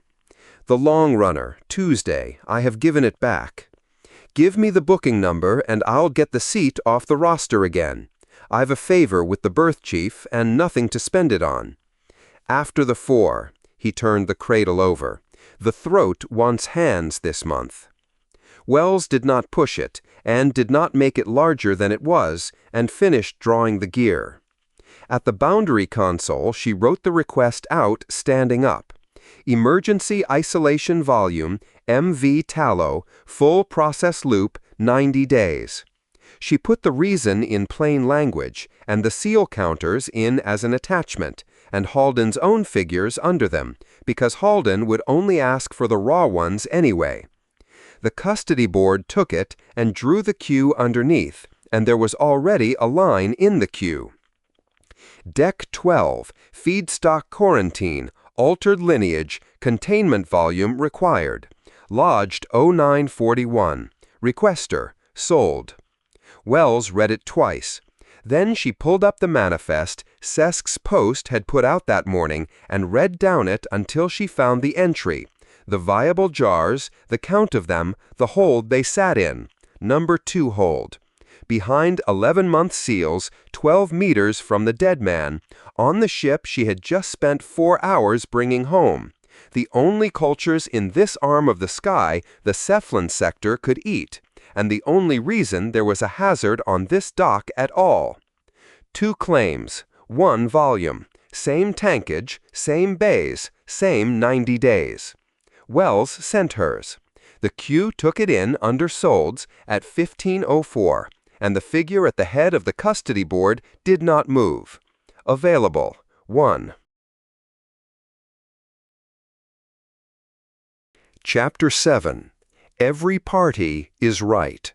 The long runner, Tuesday. I have given it back. Give me the booking number and I'll get the seat off the roster again. I've a favor with the berth chief and nothing to spend it on. After the 4. He turned the cradle over. The throat wants hands this month. Wells did not push it, and did not make it larger than it was, and finished drawing the gear. At the boundary console, she wrote the request out standing up. Emergency isolation volume, MV Tallow, full process loop, 90 days. She put the reason in plain language, and the seal counters in as an attachment, and Haldon's own figures under them, because Haldon would only ask for the raw ones anyway. The custody board took it and drew the queue underneath, and there was already a line in the queue. Deck 12, feedstock quarantine, altered lineage, containment volume required. Lodged 0941. Requester, sold. Wells read it twice. Then she pulled up the manifest Sesk's Post had put out that morning and read down it until she found the entry, the viable jars, the count of them, the hold they sat in, number 2 hold. Behind 11-month seals, 12 meters from the dead man, on the ship she had just spent 4 hours bringing home. The only cultures in this arm of the sky the Cephalon sector could eat, and the only reason there was a hazard on this dock at all. 2 claims, 1 volume, same tankage, same bays, same 90 days. Wells sent hers. The queue took it in under solds at 1504, and the figure at the head of the custody board did not move. Available, 1. Chapter 7. Every party is right.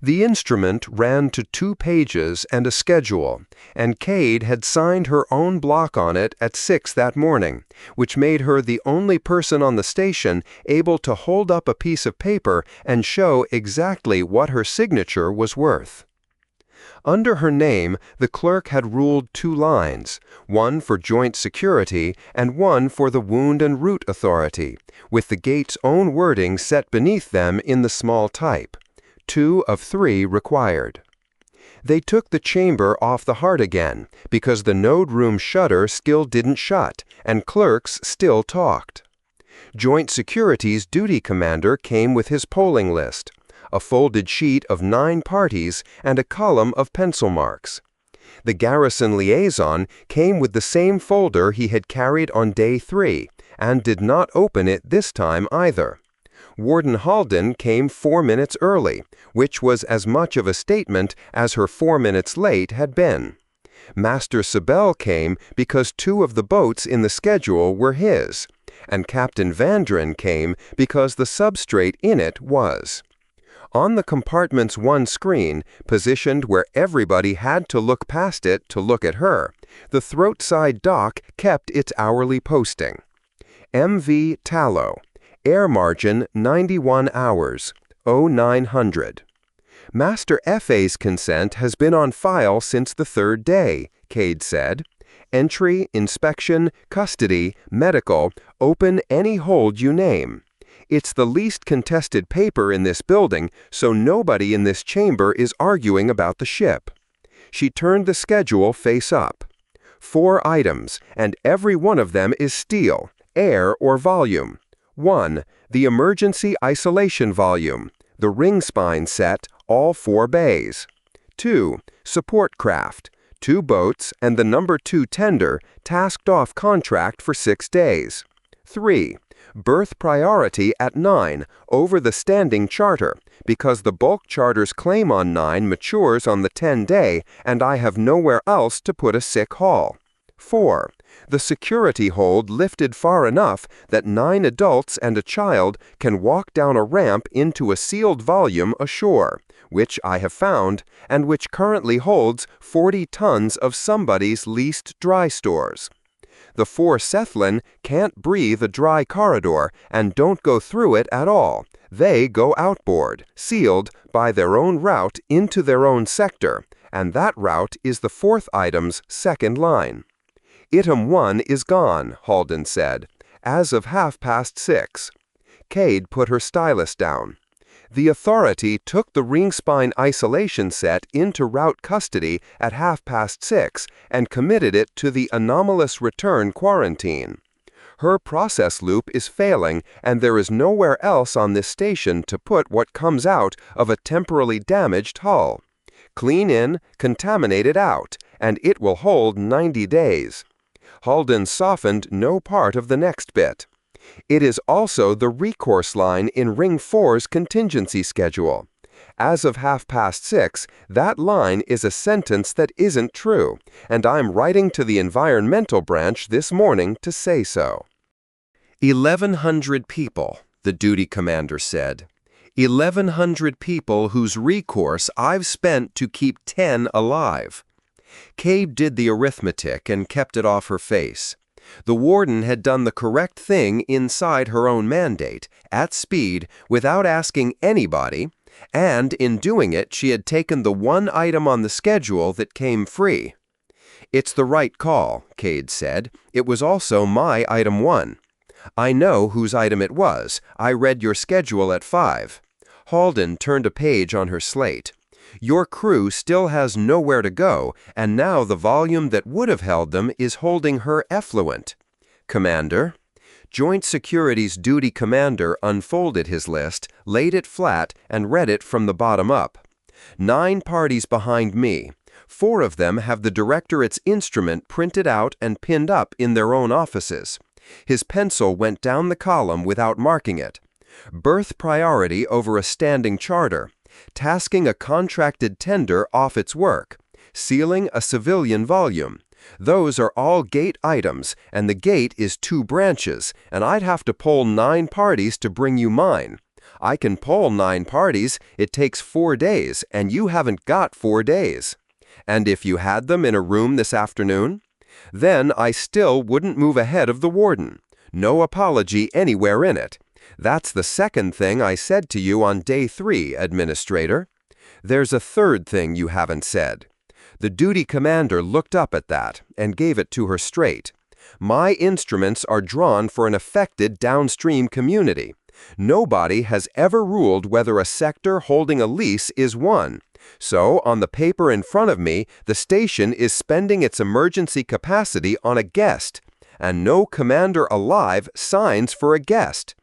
The instrument ran to 2 pages and a schedule, and Cade had signed her own block on it at 6 that morning, which made her the only person on the station able to hold up a piece of paper and show exactly what her signature was worth. Under her name, the clerk had ruled 2 lines, one for joint security and one for the Wound and Route Authority, with the gate's own wording set beneath them in the small type. 2 of 3 required. They took the chamber off the heart again, because the node room shutter still didn't shut, and clerks still talked. Joint Security's duty commander came with his polling list, a folded sheet of 9 parties and a column of pencil marks. The garrison liaison came with the same folder he had carried on day 3, and did not open it this time either. Warden Halden came 4 minutes early, which was as much of a statement as her 4 minutes late had been. Master Sibel came because 2 of the boats in the schedule were his, and Captain Vandren came because the substrate in it was. On the compartment's one screen, positioned where everybody had to look past it to look at her, the throat-side dock kept its hourly posting. MV Tallow. Air margin 91 hours, 0900. Master F.A.'s consent has been on file since the 3rd day, Cade said. Entry, inspection, custody, medical, open any hold you name. It's the least contested paper in this building, so nobody in this chamber is arguing about the ship. She turned the schedule face up. 4 items, and every one of them is steel, air, or volume. 1. The emergency isolation volume, the ring spine set, all 4 bays. 2. Support craft, 2 boats and the number 2 tender, tasked off contract for 6 days. 3. Berth priority at 9 over the standing charter, because the bulk charter's claim on 9 matures on the 10-day and I have nowhere else to put a sick haul. 4. The security hold lifted far enough that 9 adults and a child can walk down a ramp into a sealed volume ashore, which I have found, and which currently holds 40 tons of somebody's leased dry stores. The 4 Sethlin can't breathe a dry corridor and don't go through it at all. They go outboard, sealed, by their own route into their own sector, and that route is the 4th item's 2nd line. Item 1 is gone, Halden said, as of 6:30. Cade put her stylus down. The authority took the ring spine isolation set into route custody at 6:30 and committed it to the anomalous return quarantine. Her process loop is failing, and there is nowhere else on this station to put what comes out of a temporarily damaged hull. Clean in, contaminate it out, and it will hold 90 days. Halden softened no part of the next bit. It is also the recourse line in Ring 4's contingency schedule. As of 6:30, that line is a sentence that isn't true, and I'm writing to the environmental branch this morning to say so. 1,100 people, the duty commander said. 1,100 people whose recourse I've spent to keep 10 alive. Cade did the arithmetic and kept it off her face. The warden had done the correct thing inside her own mandate, at speed, without asking anybody, and in doing it she had taken the one item on the schedule that came free. It's the right call, Cade said. It was also my item 1. I know whose item it was. I read your schedule at 5. Halden turned a page on her slate. Your crew still has nowhere to go, and now the volume that would have held them is holding her effluent. Commander. Joint Security's duty commander unfolded his list, laid it flat, and read it from the bottom up. 9 parties behind me. 4 of them have the directorate's instrument printed out and pinned up in their own offices. His pencil went down the column without marking it. Berth priority over a standing charter. Tasking a contracted tender off its work, sealing a civilian volume. Those are all gate items, and the gate is 2 branches, and I'd have to poll 9 parties to bring you mine. I can poll 9 parties, it takes 4 days, and you haven't got 4 days. And if you had them in a room this afternoon? Then I still wouldn't move ahead of the warden. No apology anywhere in it. That's the second thing I said to you on day 3, Administrator. There's a third thing you haven't said. The duty commander looked up at that and gave it to her straight. My instruments are drawn for an affected downstream community. Nobody has ever ruled whether a sector holding a lease is one. So, on the paper in front of me, the station is spending its emergency capacity on a guest, and no commander alive signs for a guest.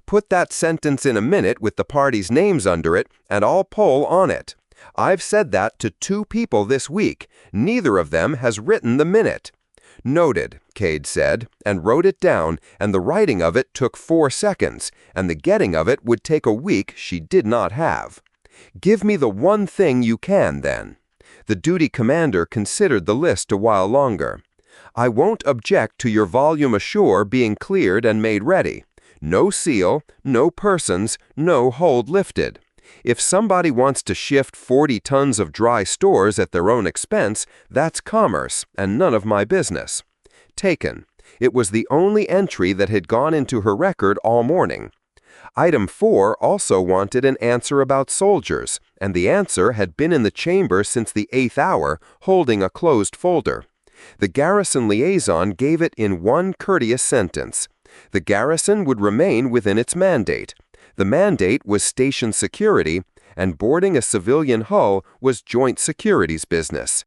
Put that sentence in a minute with the parties' names under it, and I'll poll on it. I've said that to 2 people this week. Neither of them has written the minute. Noted, Cade said, and wrote it down, and the writing of it took 4 seconds, and the getting of it would take a week she did not have. Give me the one thing you can, then. The duty commander considered the list a while longer. I won't object to your volume ashore being cleared and made ready. No seal, no persons, no hold lifted. If somebody wants to shift 40 tons of dry stores at their own expense, that's commerce, and none of my business. Taken. It was the only entry that had gone into her record all morning. Item 4 also wanted an answer about soldiers, and the answer had been in the chamber since the 8th hour, holding a closed folder. The garrison liaison gave it in one courteous sentence. The garrison would remain within its mandate. The mandate was station security, and boarding a civilian hull was joint security's business.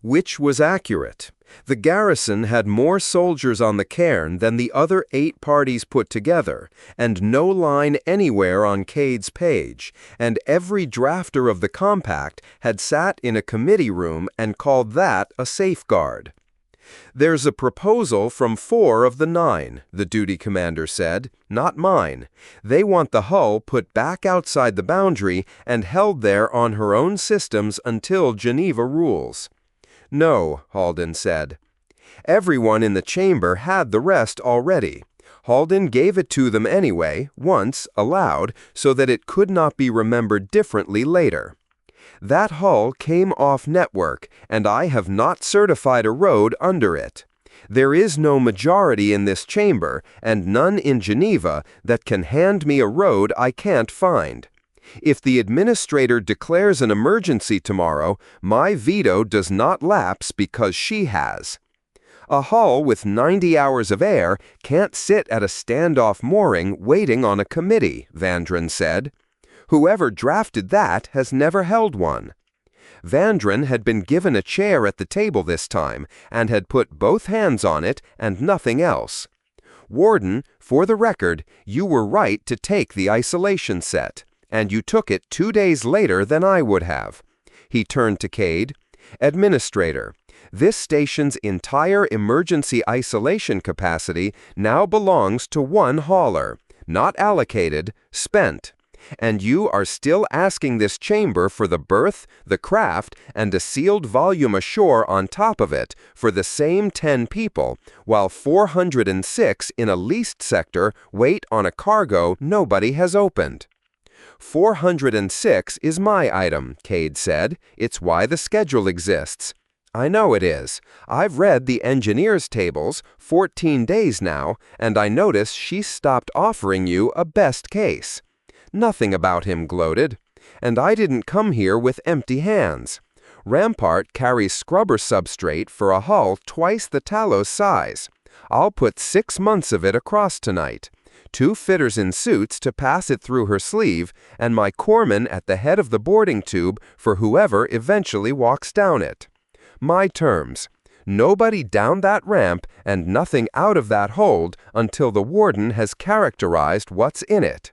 Which was accurate. The garrison had more soldiers on the Cairn than the other 8 parties put together, and no line anywhere on Cade's page, and every drafter of the compact had sat in a committee room and called that a safeguard. There's a proposal from 4 of the 9, the duty commander said, not mine. They want the hull put back outside the boundary and held there on her own systems until Geneva rules. No, Halden said. Everyone in the chamber had the rest already. Halden gave it to them anyway, once, aloud, so that it could not be remembered differently later. That hull came off network, and I have not certified a road under it. There is no majority in this chamber, and none in Geneva, that can hand me a road I can't find. If the administrator declares an emergency tomorrow, my veto does not lapse because she has. A hull with 90 hours of air can't sit at a standoff mooring waiting on a committee, Vandren said. Whoever drafted that has never held one. Vandren had been given a chair at the table this time, and had put both hands on it and nothing else. Warden, for the record, you were right to take the isolation set, and you took it 2 days later than I would have. He turned to Cade. Administrator, this station's entire emergency isolation capacity now belongs to one hauler, not allocated, spent. And you are still asking this chamber for the berth, the craft, and a sealed volume ashore on top of it for the same 10 people, while 406 in a leased sector wait on a cargo nobody has opened. 406 is my item, Cade said. It's why the schedule exists. I know it is. I've read the engineer's tables, 14 days now, and I notice she's stopped offering you a best case. Nothing about him gloated. And I didn't come here with empty hands. Rampart carries scrubber substrate for a hull twice the Tallow's size. I'll put 6 months of it across tonight. 2 fitters in suits to pass it through her sleeve, and my corpsman at the head of the boarding tube for whoever eventually walks down it. My terms. Nobody down that ramp and nothing out of that hold until the warden has characterized what's in it.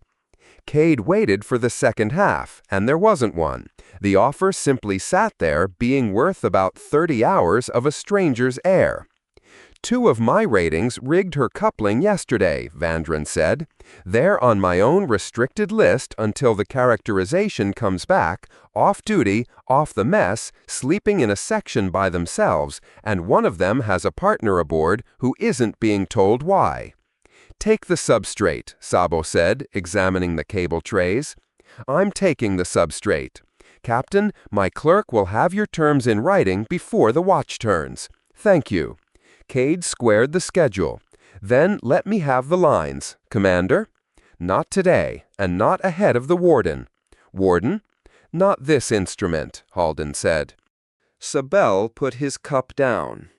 Cade waited for the second half, and there wasn't one. The offer simply sat there, being worth about 30 hours of a stranger's air. 2 of my ratings rigged her coupling yesterday, Vandren said. They're on my own restricted list until the characterization comes back, off duty, off the mess, sleeping in a section by themselves, and one of them has a partner aboard who isn't being told why. Take the substrate, Sabo said, examining the cable trays. I'm taking the substrate. Captain, my clerk will have your terms in writing before the watch turns. Thank you. Cade squared the schedule. Then let me have the lines, Commander. Not today, and not ahead of the Warden. Warden? Not this instrument, Halden said. Sabel put his cup down.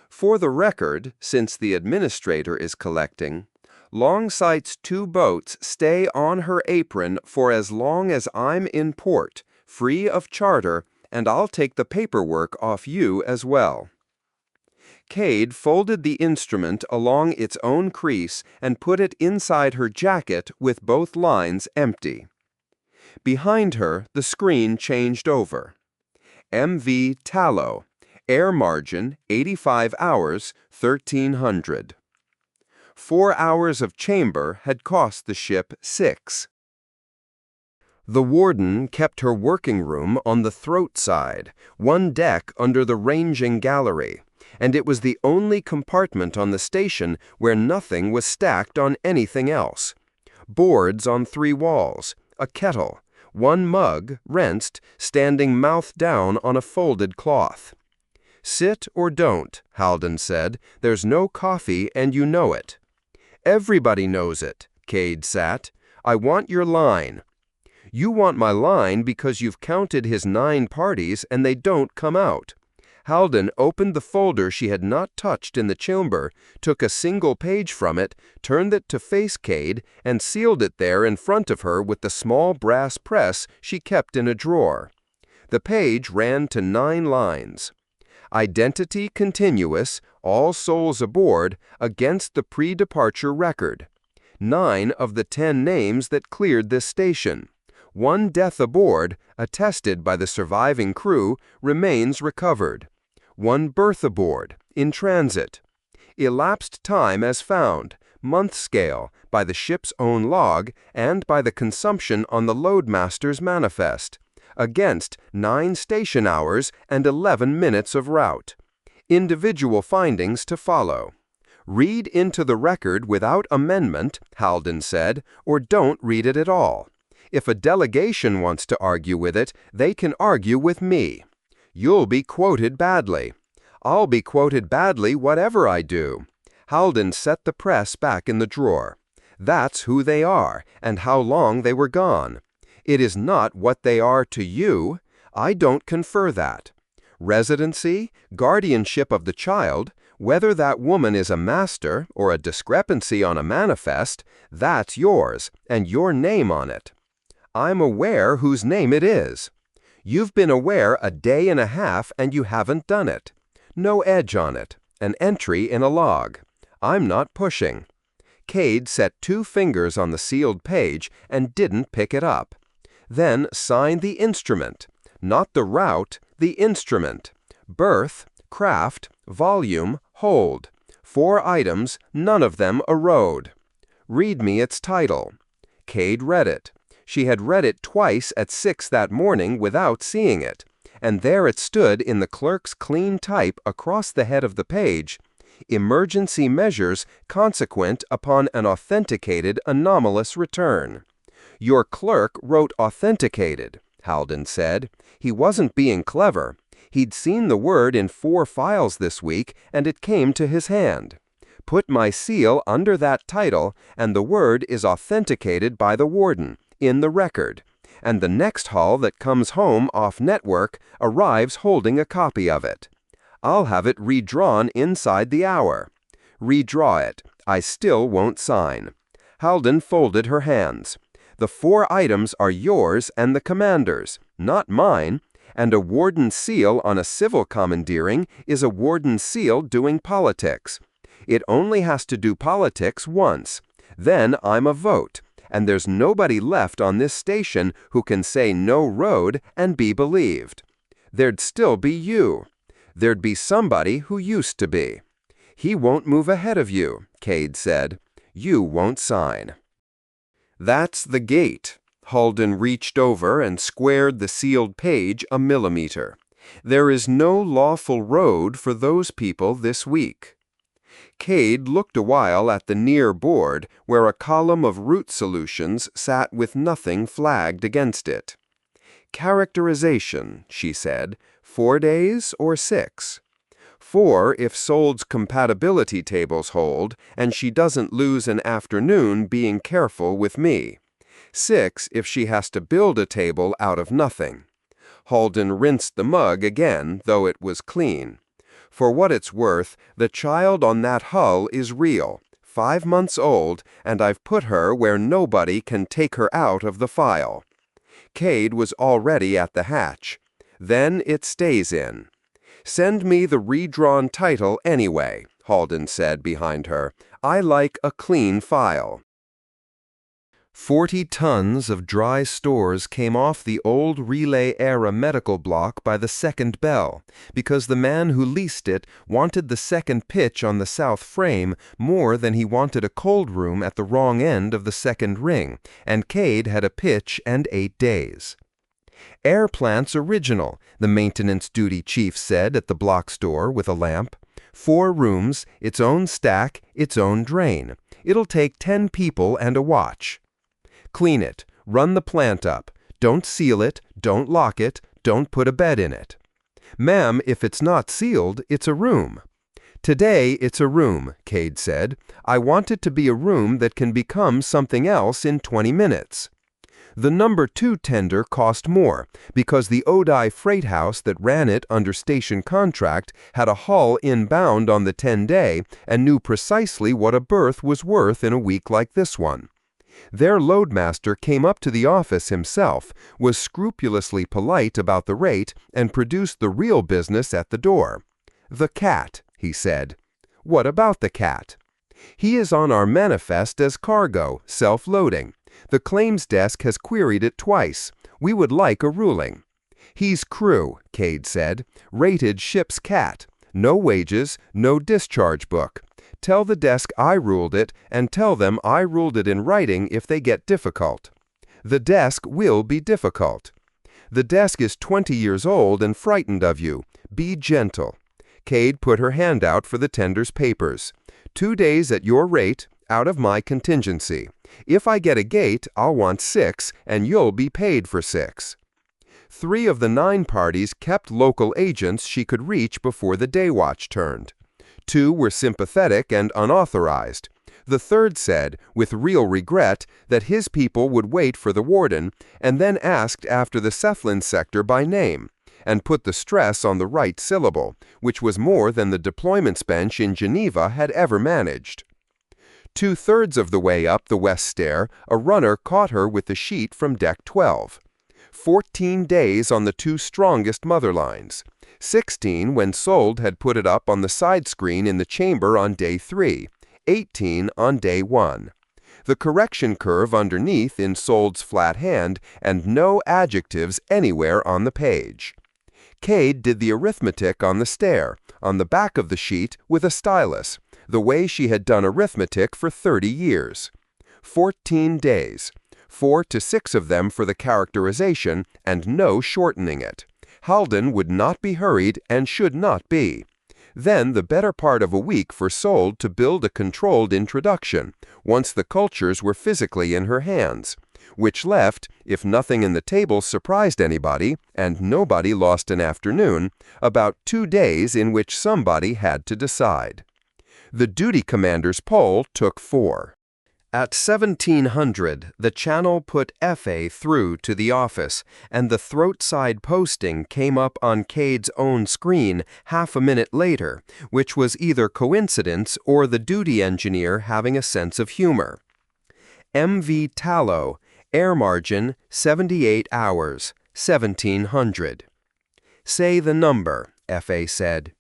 For the record, since the administrator is collecting, Longsight's 2 boats stay on her apron for as long as I'm in port, free of charter, and I'll take the paperwork off you as well. Cade folded the instrument along its own crease and put it inside her jacket with both lines empty. Behind her, the screen changed over. MV Tallow, air margin 85 hours, 1300. 4 hours of chamber had cost the ship 6. The Warden kept her working room on the throat side, one deck under the ranging gallery, and it was the only compartment on the station where nothing was stacked on anything else. Boards on 3 walls, a kettle, 1 mug, rinsed, standing mouth down on a folded cloth. Sit or don't, Halden said. There's no coffee and you know it. Everybody knows it, Cade sat. I want your line. You want my line because you've counted his 9 parties and they don't come out. Halden opened the folder she had not touched in the chamber, took a single page from it, turned it to face Cade, and sealed it there in front of her with the small brass press she kept in a drawer. The page ran to 9 lines. Identity continuous, all souls aboard, against the pre-departure record. 9 of the 10 names that cleared this station. 1 death aboard, attested by the surviving crew, remains recovered. 1 berth aboard, in transit. Elapsed time as found, month scale, by the ship's own log and by the consumption on the loadmaster's manifest. Against 9 station hours and 11 minutes of route. Individual findings to follow. Read into the record without amendment, Halden said, or don't read it at all. If a delegation wants to argue with it, they can argue with me. You'll be quoted badly. I'll be quoted badly whatever I do. Halden set the press back in the drawer. That's who they are, and how long they were gone. It is not what they are to you. I don't confer that. Residency, guardianship of the child, whether that woman is a master or a discrepancy on a manifest, that's yours, and your name on it. I'm aware whose name it is. You've been aware a day and a half and you haven't done it. No edge on it. An entry in a log. I'm not pushing. Cade set 2 fingers on the sealed page and didn't pick it up. Then sign the instrument. Not the route, the instrument. Berth, craft, volume, hold. 4 items, none of them a road. Read me its title. Cade read it. She had read it twice at 6 that morning without seeing it, and there it stood in the clerk's clean type across the head of the page. Emergency measures consequent upon an authenticated anomalous return. Your clerk wrote authenticated, Halden said. He wasn't being clever. He'd seen the word in 4 files this week, and it came to his hand. Put my seal under that title, and the word is authenticated by the Warden, in the record, and the next hull that comes home off network arrives holding a copy of it. I'll have it redrawn inside the hour. Redraw it. I still won't sign. Halden folded her hands. The 4 items are yours and the commander's, not mine, and a warden's seal on a civil commandeering is a warden's seal doing politics. It only has to do politics once. Then I'm a vote, and there's nobody left on this station who can say no road and be believed. There'd still be you. There'd be somebody who used to be. He won't move ahead of you, Cade said. You won't sign. That's the gate. Halden reached over and squared the sealed page a millimeter. There is no lawful road for those people this week. Cade looked a while at the near board where a column of root solutions sat with nothing flagged against it. Characterization, she said, 4 days or 6? 4 if Sold's compatibility tables hold and she doesn't lose an afternoon being careful with me. 6 if she has to build a table out of nothing. Halden rinsed the mug again, though it was clean. For what it's worth, the child on that hull is real, 5 months old, and I've put her where nobody can take her out of the file. Cade was already at the hatch. Then it stays in. Send me the redrawn title anyway, Halden said behind her. I like a clean file. 40 tons of dry stores came off the old Relay-era medical block by the second bell, because the man who leased it wanted the second pitch on the south frame more than he wanted a cold room at the wrong end of the second ring, and Cade had a pitch and 8 days. Air plant's original, the maintenance duty chief said at the block store with a lamp. 4 rooms, its own stack, its own drain. It'll take 10 people and a watch. Clean it, run the plant up, don't seal it, don't lock it, don't put a bed in it. Ma'am, if it's not sealed, it's a room. Today it's a room, Cade said. I want it to be a room that can become something else in 20 minutes. The number 2 tender cost more, because the Odai freight house that ran it under station contract had a hull inbound on the 10-day and knew precisely what a berth was worth in a week like this one. Their loadmaster came up to the office himself, was scrupulously polite about the rate, and produced the real business at the door. The cat, he said. What about the cat? He is on our manifest as cargo, self-loading. The claims desk has queried it twice. We would like a ruling. He's crew, Cade said. Rated ship's cat. No wages, no discharge book. Tell the desk I ruled it, and tell them I ruled it in writing if they get difficult. The desk will be difficult. The desk is 20 years old and frightened of you. Be gentle. Cade put her hand out for the tender's papers. 2 days at your rate, out of my contingency. If I get a gate, I'll want 6, and you'll be paid for 6. 3 of the 9 parties kept local agents she could reach before the day watch turned. 2 were sympathetic and unauthorized. The third said, with real regret, that his people would wait for the warden, and then asked after the Cephalin sector by name, and put the stress on the right syllable, which was more than the deployments bench in Geneva had ever managed. 2/3 of the way up the west stair, a runner caught her with the sheet from deck 12. 14 days on the 2 strongest mother lines. 16 when Sold had put it up on the side screen in the chamber on day 3. 18 on day 1. The correction curve underneath in Sold's flat hand, and no adjectives anywhere on the page. Cade did the arithmetic on the stair, on the back of the sheet with a stylus, the way she had done arithmetic for 30 years. 14 days. 4 to 6 of them for the characterization, and no shortening it. Halden would not be hurried and should not be. Then the better part of a week for Sold to build a controlled introduction, once the cultures were physically in her hands, which left, if nothing in the table surprised anybody, and nobody lost an afternoon, about 2 days in which somebody had to decide. The duty commander's poll took 4. At 1700, the channel put FA through to the office, and the throat-side posting came up on Cade's own screen half a minute later, which was either coincidence or the duty engineer having a sense of humor. MV Tallow, air margin 78 hours, 1700. Say the number, FA said.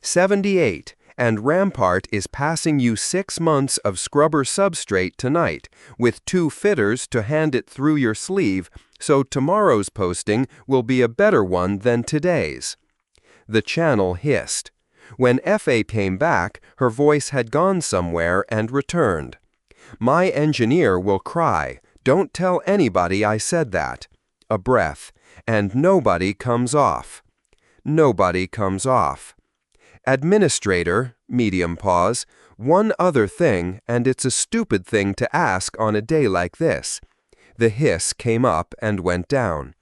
78. And Rampart is passing you 6 months of scrubber substrate tonight, with 2 fitters to hand it through your sleeve, so tomorrow's posting will be a better one than today's. The channel hissed. When FA came back, her voice had gone somewhere and returned. My engineer will cry. Don't tell anybody I said that. A breath. And nobody comes off. Nobody comes off. Administrator, medium pause, one other thing, and it's a stupid thing to ask on a day like this. The hiss came up and went down.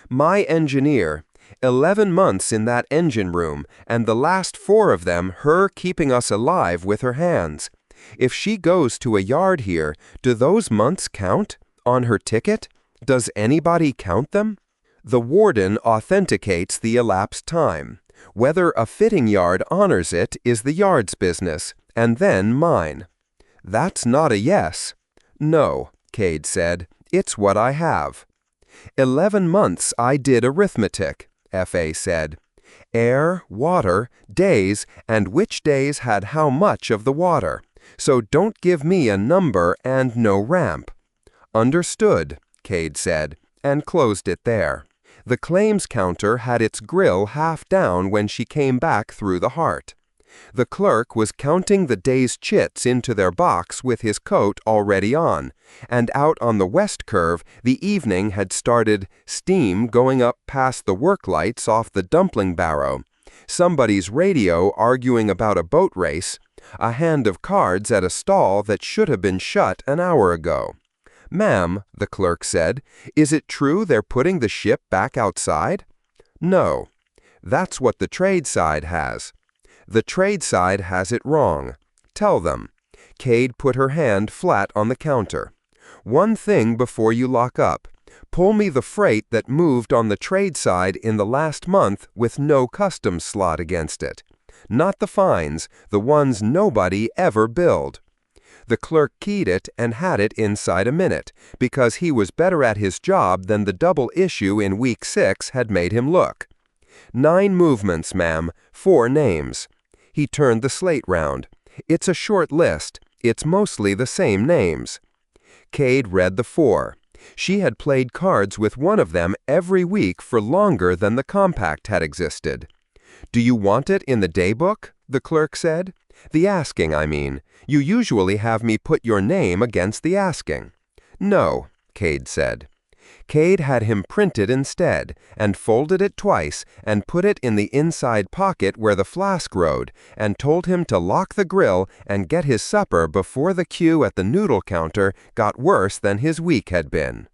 My engineer, 11 months in that engine room, and the last 4 of them her keeping us alive with her hands. If she goes to a yard here, do those months count? On her ticket? Does anybody count them? The warden authenticates the elapsed time. Whether a fitting yard honors it is the yard's business, and then mine. That's not a yes. No, Cade said. It's what I have. 11 months I did arithmetic, F.A. said. Air, water, days, and which days had how much of the water. So don't give me a number and no ramp. Understood, Cade said, and closed it there. The claims counter had its grill half down when she came back through the heart. The clerk was counting the day's chits into their box with his coat already on, and out on the west curve the evening had started, steam going up past the work lights off the dumpling barrow, somebody's radio arguing about a boat race, a hand of cards at a stall that should have been shut an hour ago. Ma'am, the clerk said, is it true they're putting the ship back outside? No. That's what the trade side has. The trade side has it wrong. Tell them. Cade put her hand flat on the counter. One thing before you lock up. Pull me the freight that moved on the trade side in the last month with no customs slot against it. Not the fines, the ones nobody ever billed. The clerk keyed it and had it inside a minute, because he was better at his job than the double issue in week 6 had made him look. 9 movements, ma'am, 4 names. He turned the slate round. It's a short list. It's mostly the same names. Cade read the 4. She had played cards with one of them every week for longer than the compact had existed. Do you want it in the daybook? The clerk said. The asking, I mean. You usually have me put your name against the asking. No, Cade said. Cade had him printed instead, and folded it twice, and put it in the inside pocket where the flask rode, and told him to lock the grill and get his supper before the queue at the noodle counter got worse than his week had been.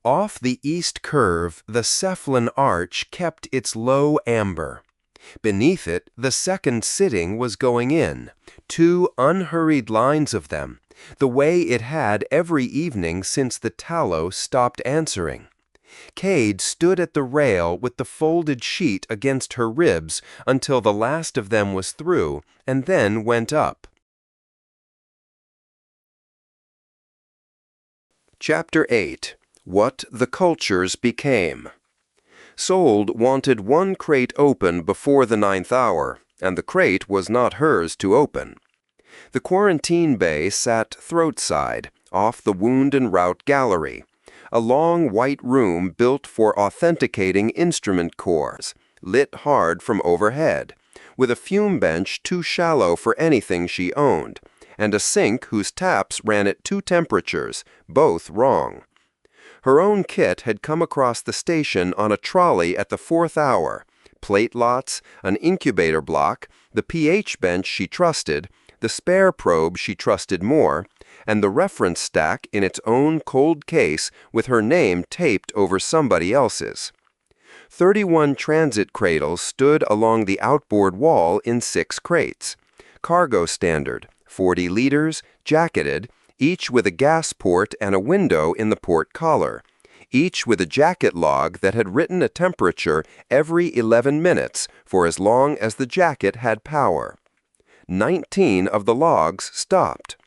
Off the east curve, the Cephalon arch kept its low amber. Beneath it, the second sitting was going in, 2 unhurried lines of them, the way it had every evening since the tallow stopped answering. Cade stood at the rail with the folded sheet against her ribs until the last of them was through, and then went up. Chapter 8. What the Cultures Became. Sold wanted 1 crate open before the 9th hour, and the crate was not hers to open. The quarantine bay sat throat-side, off the wound and route gallery, a long white room built for authenticating instrument cores, lit hard from overhead, with a fume bench too shallow for anything she owned, and a sink whose taps ran at 2 temperatures, both wrong. Her own kit had come across the station on a trolley at the 4th hour, plate lots, an incubator block, the pH bench she trusted, the spare probe she trusted more, and the reference stack in its own cold case with her name taped over somebody else's. 31 transit cradles stood along the outboard wall in 6 crates, cargo standard, 40 liters, jacketed, each with a gas port and a window in the port collar, each with a jacket log that had written a temperature every 11 minutes for as long as the jacket had power. 19 of the logs stopped.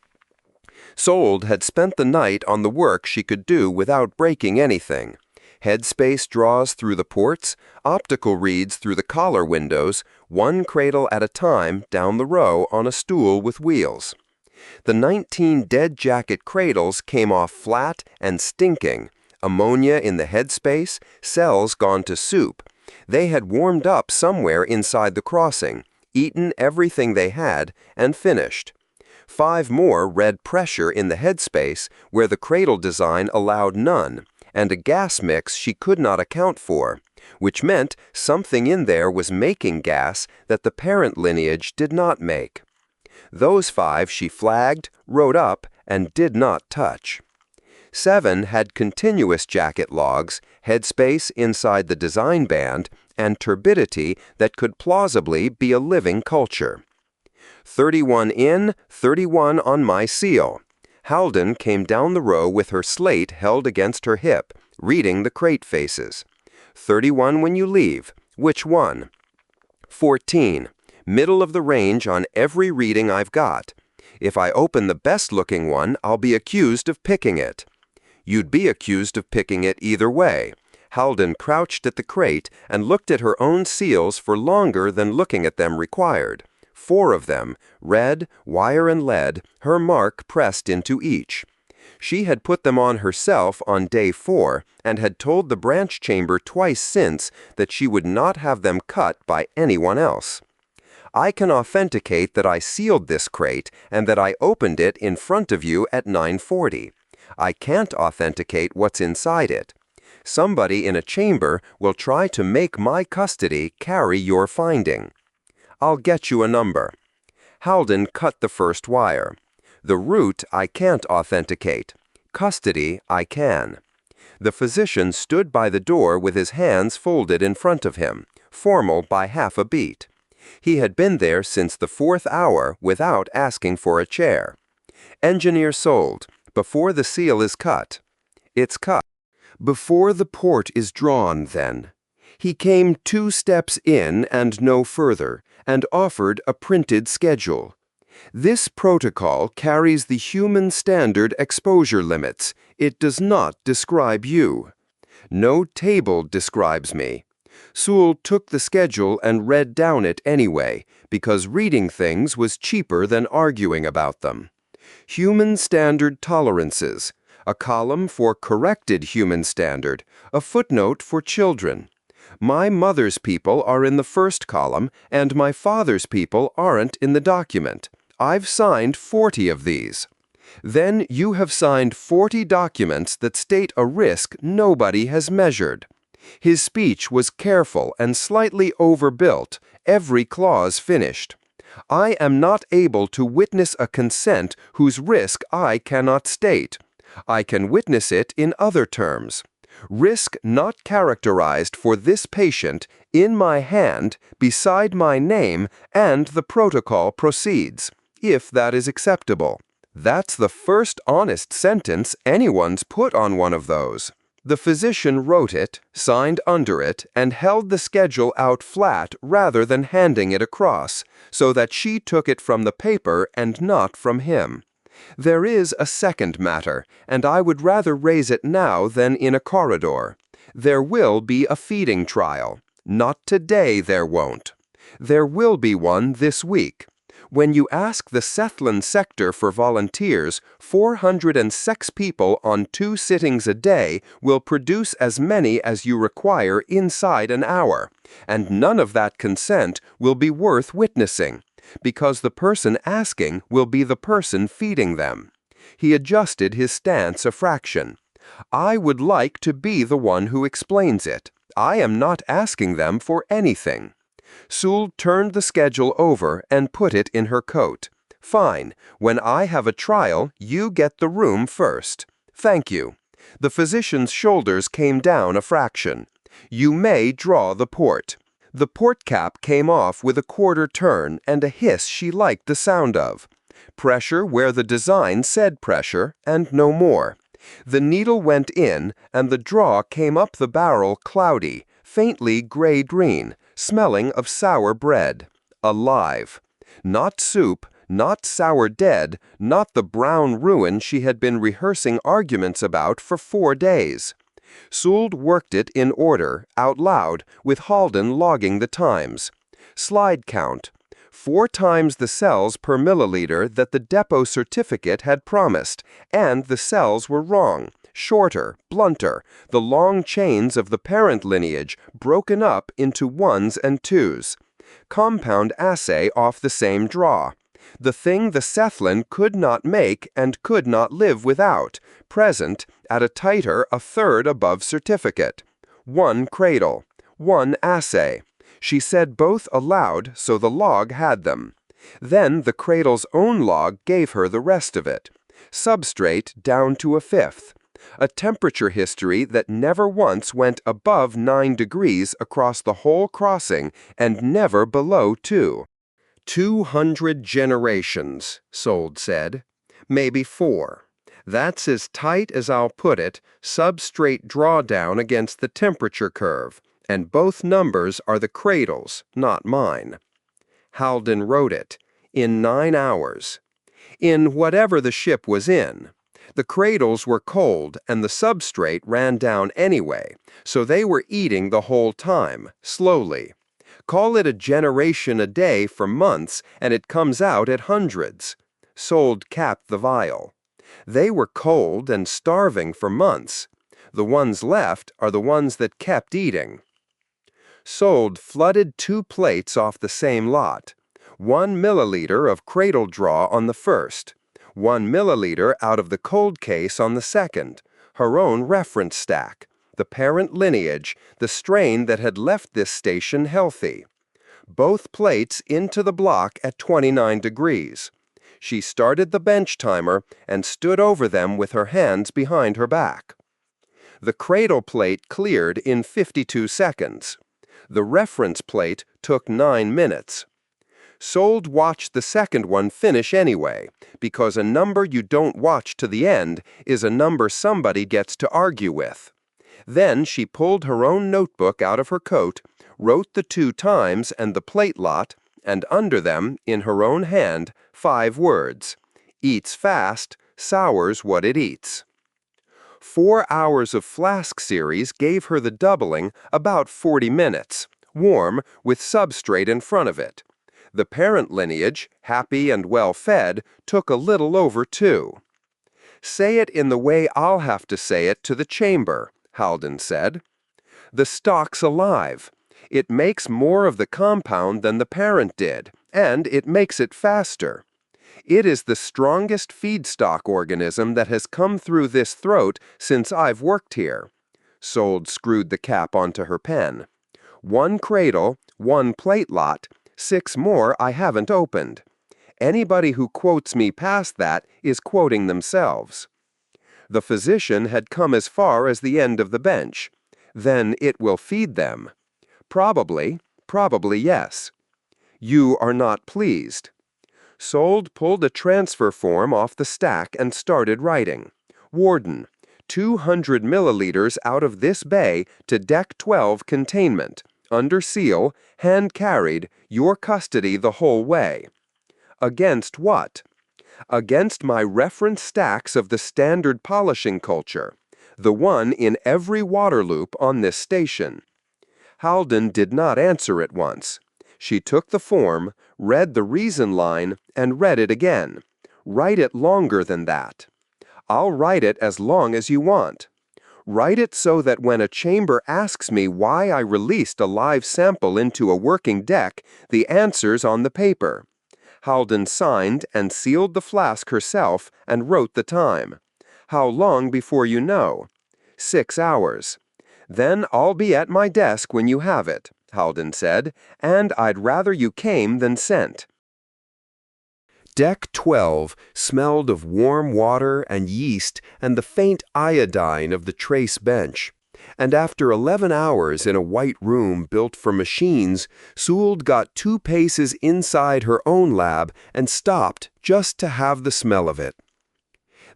Sold had spent the night on the work she could do without breaking anything. Headspace draws through the ports, optical reads through the collar windows, 1 cradle at a time down the row on a stool with wheels. The 19 dead jacket cradles came off flat and stinking, ammonia in the headspace, cells gone to soup. They had warmed up somewhere inside the crossing, eaten everything they had, and finished. 5 more read pressure in the headspace where the cradle design allowed none, and a gas mix she could not account for, which meant something in there was making gas that the parent lineage did not make. Those 5 she flagged, wrote up, and did not touch. 7 had continuous jacket logs, headspace inside the design band, and turbidity that could plausibly be a living culture. 31 in, 31 on my seal. Halden came down the row with her slate held against her hip, reading the crate faces. 31 when you leave. Which one? 14. Middle of the range on every reading I've got. If I open the best-looking one, I'll be accused of picking it. You'd be accused of picking it either way. Halden crouched at the crate and looked at her own seals for longer than looking at them required. 4 of them, red, wire and lead, her mark pressed into each. She had put them on herself on day 4 and had told the branch chamber twice since that she would not have them cut by anyone else. I can authenticate that I sealed this crate and that I opened it in front of you at 9:40. I can't authenticate what's inside it. Somebody in a chamber will try to make my custody carry your finding. I'll get you a number. Halden cut the first wire. The root I can't authenticate. Custody I can. The physician stood by the door with his hands folded in front of him, formal by half a beat. He had been there since the 4th hour without asking for a chair. Engineer sold. Before the seal is cut. It's cut. Before the port is drawn, then. He came 2 steps in and no further, and offered a printed schedule. This protocol carries the human standard exposure limits. It does not describe you. No table describes me. Sewell took the schedule and read down it anyway, because reading things was cheaper than arguing about them. Human standard tolerances, a column for corrected human standard, a footnote for children. My mother's people are in the first column, and my father's people aren't in the document. I've signed 40 of these. Then you have signed 40 documents that state a risk nobody has measured. His speech was careful and slightly overbuilt, every clause finished. I am not able to witness a consent whose risk I cannot state. I can witness it in other terms. Risk not characterized for this patient, in my hand, beside my name, and the protocol proceeds, if that is acceptable. That's the first honest sentence anyone's put on one of those. The physician wrote it, signed under it, and held the schedule out flat rather than handing it across, so that she took it from the paper and not from him. There is a second matter, and I would rather raise it now than in a corridor. There will be a feeding trial. Not today there won't. There will be one this week. When you ask the Sethlin sector for volunteers, 406 people on 2 sittings a day will produce as many as you require inside an hour, and none of that consent will be worth witnessing, because the person asking will be the person feeding them. He adjusted his stance a fraction. I would like to be the one who explains it. I am not asking them for anything. Sewell turned the schedule over and put it in her coat. Fine. When I have a trial, you get the room first. Thank you. The physician's shoulders came down a fraction. You may draw the port. The port cap came off with a quarter turn and a hiss she liked the sound of. Pressure where the design said pressure, and no more. The needle went in, and the draw came up the barrel cloudy, faintly gray-green, smelling of sour bread. Alive. Not soup, not sour dead, not the brown ruin she had been rehearsing arguments about for 4 days. Sewell worked it in order, out loud, with Halden logging the times. Slide count. 4 times the cells per milliliter that the depot certificate had promised, and the cells were wrong, shorter, blunter, the long chains of the parent lineage broken up into 1s and 2s. Compound assay off the same draw. The thing the Sethlin could not make and could not live without, present, at a titer a third above certificate. 1 cradle. 1 assay. She said both aloud, so the log had them. Then the cradle's own log gave her the rest of it. Substrate down to a fifth. A temperature history that never once went above 9 degrees across the whole crossing and never below 2. 200 generations, Sold said. Maybe 4. That's as tight as I'll put it, substrate drawdown against the temperature curve, and both numbers are the cradle's, not mine. Halden wrote it, in 9 hours. In whatever the ship was in. The cradles were cold and the substrate ran down anyway, so they were eating the whole time, slowly. Call it a generation a day for months and it comes out at hundreds. Sold capped the vial. They were cold and starving for months. The ones left are the ones that kept eating. Sold flooded 2 plates off the same lot. 1 milliliter of cradle draw on the first. 1 milliliter out of the cold case on the second. Her own reference stack. The parent lineage, the strain that had left this station healthy. Both plates into the block at 29 degrees. She started the bench timer and stood over them with her hands behind her back. The cradle plate cleared in 52 seconds. The reference plate took 9 minutes. Sold watched the second one finish anyway, because a number you don't watch to the end is a number somebody gets to argue with. Then she pulled her own notebook out of her coat, wrote the 2 times and the plate lot, and under them, in her own hand, 5 words. Eats fast, sours what it eats. 4 hours of flask series gave her the doubling about 40 minutes, warm, with substrate in front of it. The parent lineage, happy and well-fed, took a little over 2. Say it in the way I'll have to say it to the chamber, Halden said. The stock's alive. It makes more of the compound than the parent did, and it makes it faster. It is the strongest feedstock organism that has come through this throat since I've worked here. Sold screwed the cap onto her pen. 1 cradle, 1 plate lot, 6 more I haven't opened. Anybody who quotes me past that is quoting themselves. The physician had come as far as the end of the bench. Then it will feed them. Probably yes. You are not pleased. Sold pulled a transfer form off the stack and started writing. Warden, 200 milliliters out of this bay to Deck 12 containment. Under seal, hand carried, your custody the whole way. Against what? Against my reference stacks of the standard polishing culture, the one in every water loop on this station. Halden did not answer at once. She took the form, read the reason line, and read it again. Write it longer than that. I'll write it as long as you want. Write it so that when a chamber asks me why I released a live sample into a working deck, the answer's on the paper. Halden signed and sealed the flask herself and wrote the time. How long before you know? 6 hours. Then I'll be at my desk when you have it, Halden said, and I'd rather you came than sent. Deck 12 smelled of warm water and yeast and the faint iodine of the trace bench. And after 11 hours in a white room built for machines, Sould got 2 paces inside her own lab and stopped just to have the smell of it.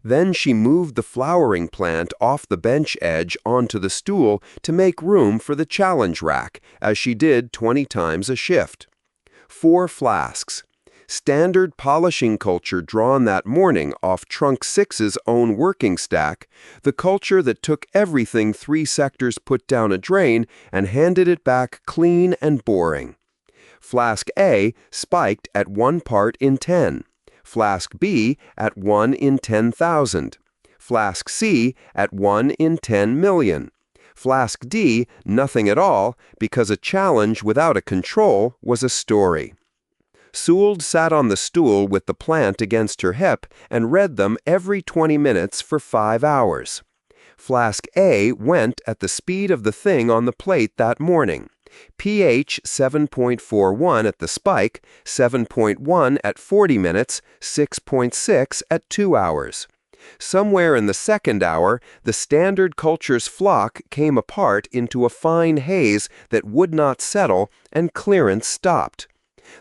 Then she moved the flowering plant off the bench edge onto the stool to make room for the challenge rack, as she did 20 times a shift. 4 flasks. Standard polishing culture drawn that morning off Trunk 6's own working stack, the culture that took everything 3 sectors put down a drain and handed it back clean and boring. Flask A spiked at 1 part in 10. Flask B at 1 in 10,000. Flask C at 1 in 10 million. Flask D, nothing at all, because a challenge without a control was a story. Sould sat on the stool with the plant against her hip and read them every 20 minutes for 5 hours. Flask A went at the speed of the thing on the plate that morning. pH 7.41 at the spike, 7.1 at 40 minutes, 6.6 at 2 hours. Somewhere in the second hour, the Standard Culture's flock came apart into a fine haze that would not settle, and clearance stopped.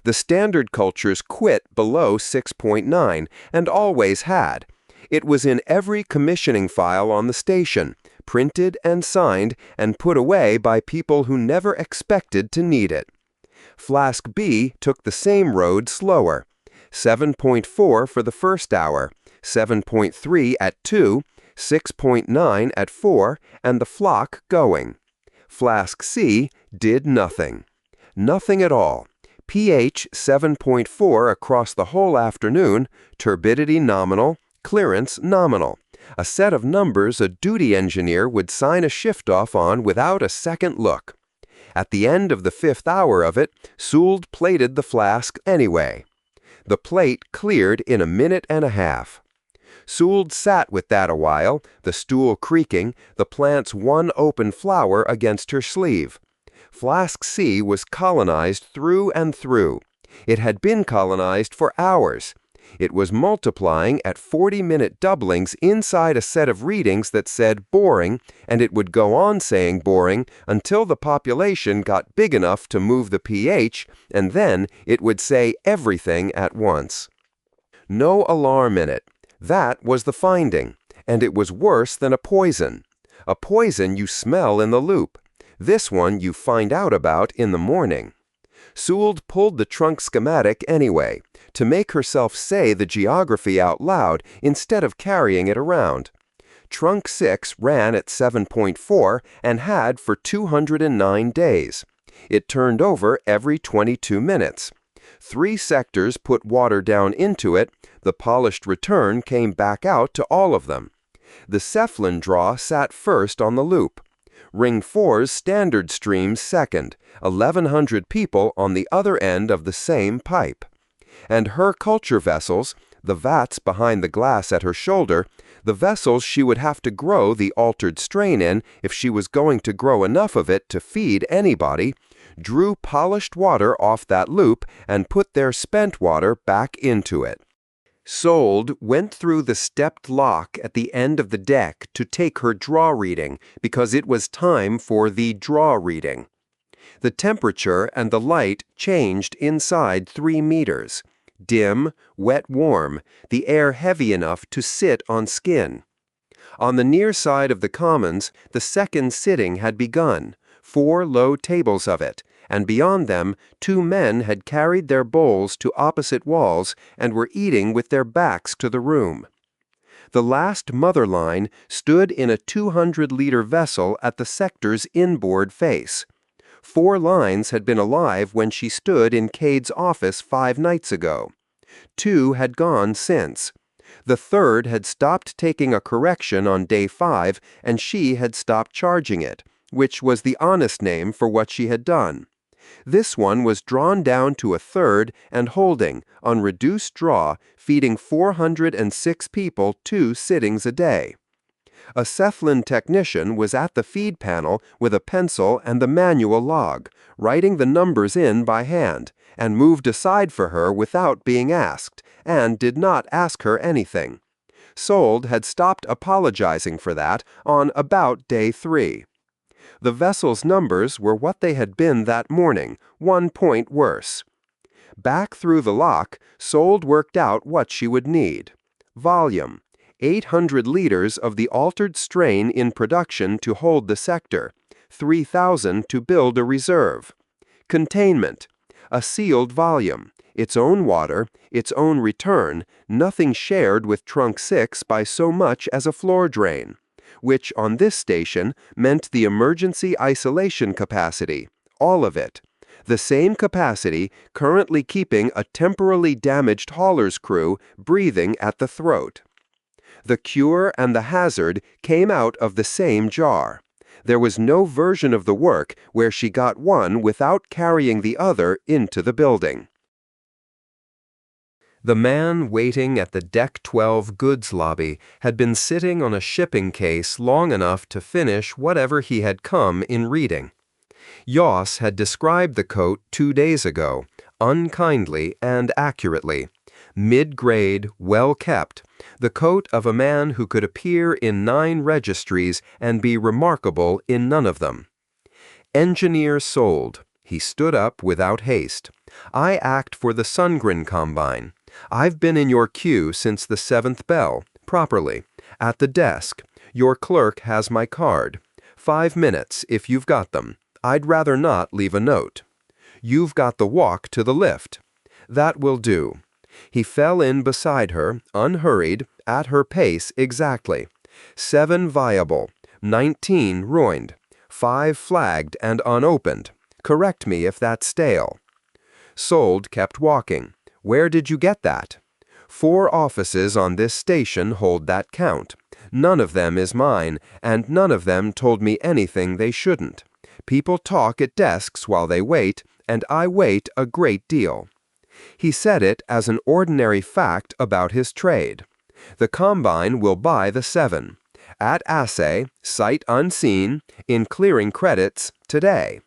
The Standard Cultures quit below 6.9, and always had. It was in every commissioning file on the station, printed and signed and put away by people who never expected to need it. Flask B took the same road slower. 7.4 for the first hour, 7.3 at 2, 6.9 at 4, and the flock going. Flask C did nothing. Nothing at all. pH 7.4 across the whole afternoon, turbidity nominal, clearance nominal. A set of numbers a duty engineer would sign a shift off on without a second look. At the end of the fifth hour of it, Sould plated the flask anyway. The plate cleared in a minute and a half. Sould sat with that a while, the stool creaking, the plant's one open flower against her sleeve. Flask C was colonized through and through. It had been colonized for hours. It was multiplying at 40-minute doublings inside a set of readings that said boring, and it would go on saying boring until the population got big enough to move the pH, and then it would say everything at once. No alarm in it. That was the finding, and it was worse than a poison. A poison you smell in the loop. This one you find out about in the morning. Sould pulled the trunk schematic anyway, to make herself say the geography out loud instead of carrying it around. Trunk 6 ran at 7.4 and had for 209 days. It turned over every 22 minutes. 3 sectors put water down into it. The polished return came back out to all of them. The Cephalin draw sat first on the loop. Ring 4's standard stream second, 1,100 people on the other end of the same pipe. And her culture vessels, the vats behind the glass at her shoulder, the vessels she would have to grow the altered strain in if she was going to grow enough of it to feed anybody, drew polished water off that loop and put their spent water back into it. Sould went through the stepped lock at the end of the deck to take her draw reading because it was time for the draw reading. The temperature and the light changed inside 3 meters. Dim, wet warm, the air heavy enough to sit on skin. On the near side of the commons, the second sitting had begun, 4 low tables of it, and beyond them 2 men had carried their bowls to opposite walls and were eating with their backs to the room. The last mother line stood in a 200-liter vessel at the sector's inboard face. 4 lines had been alive when she stood in Cade's office 5 nights ago. 2 had gone since. The third had stopped taking a correction on day 5, and she had stopped charging it, which was the honest name for what she had done. This one was drawn down to a third and holding, on reduced draw, feeding 406 people 2 sittings a day. A Cephalin technician was at the feed panel with a pencil and the manual log, writing the numbers in by hand, and moved aside for her without being asked, and did not ask her anything. Sould had stopped apologizing for that on about day 3. The vessel's numbers were what they had been that morning, 1 point worse. Back through the lock, Sould worked out what she would need. Volume: 800 liters of the altered strain in production to hold the sector, 3,000 to build a reserve. Containment: a sealed volume, its own water, its own return, nothing shared with Trunk 6 by so much as a floor drain, which on this station meant the emergency isolation capacity, all of it. The same capacity currently keeping a temporarily damaged hauler's crew breathing at the throat. The cure and the hazard came out of the same jar. There was no version of the work where she got one without carrying the other into the building. The man waiting at the Deck 12 goods lobby had been sitting on a shipping case long enough to finish whatever he had come in reading. Yoss had described the coat 2 days ago, unkindly and accurately. Mid-grade, well-kept, the coat of a man who could appear in 9 registries and be remarkable in none of them. Engineer sold. He stood up without haste. I act for the Sundgren Combine. I've been in your queue since the 7th bell, properly. At the desk. Your clerk has my card. 5 minutes, if you've got them. I'd rather not leave a note. You've got the walk to the lift. That will do. He fell in beside her, unhurried, at her pace exactly. 7 viable, 19 ruined, 5 flagged and unopened. Correct me if that's stale. Sold kept walking. Where did you get that? 4 offices on this station hold that count. None of them is mine, and none of them told me anything they shouldn't. People talk at desks while they wait, and I wait a great deal. He said it as an ordinary fact about his trade. The Combine will buy the 7. At assay, sight unseen, in clearing credits, today.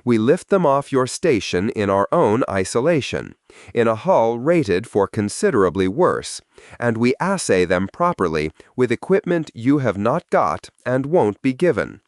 We lift them off your station in our own isolation, in a hull rated for considerably worse, and we assay them properly with equipment you have not got and won't be given.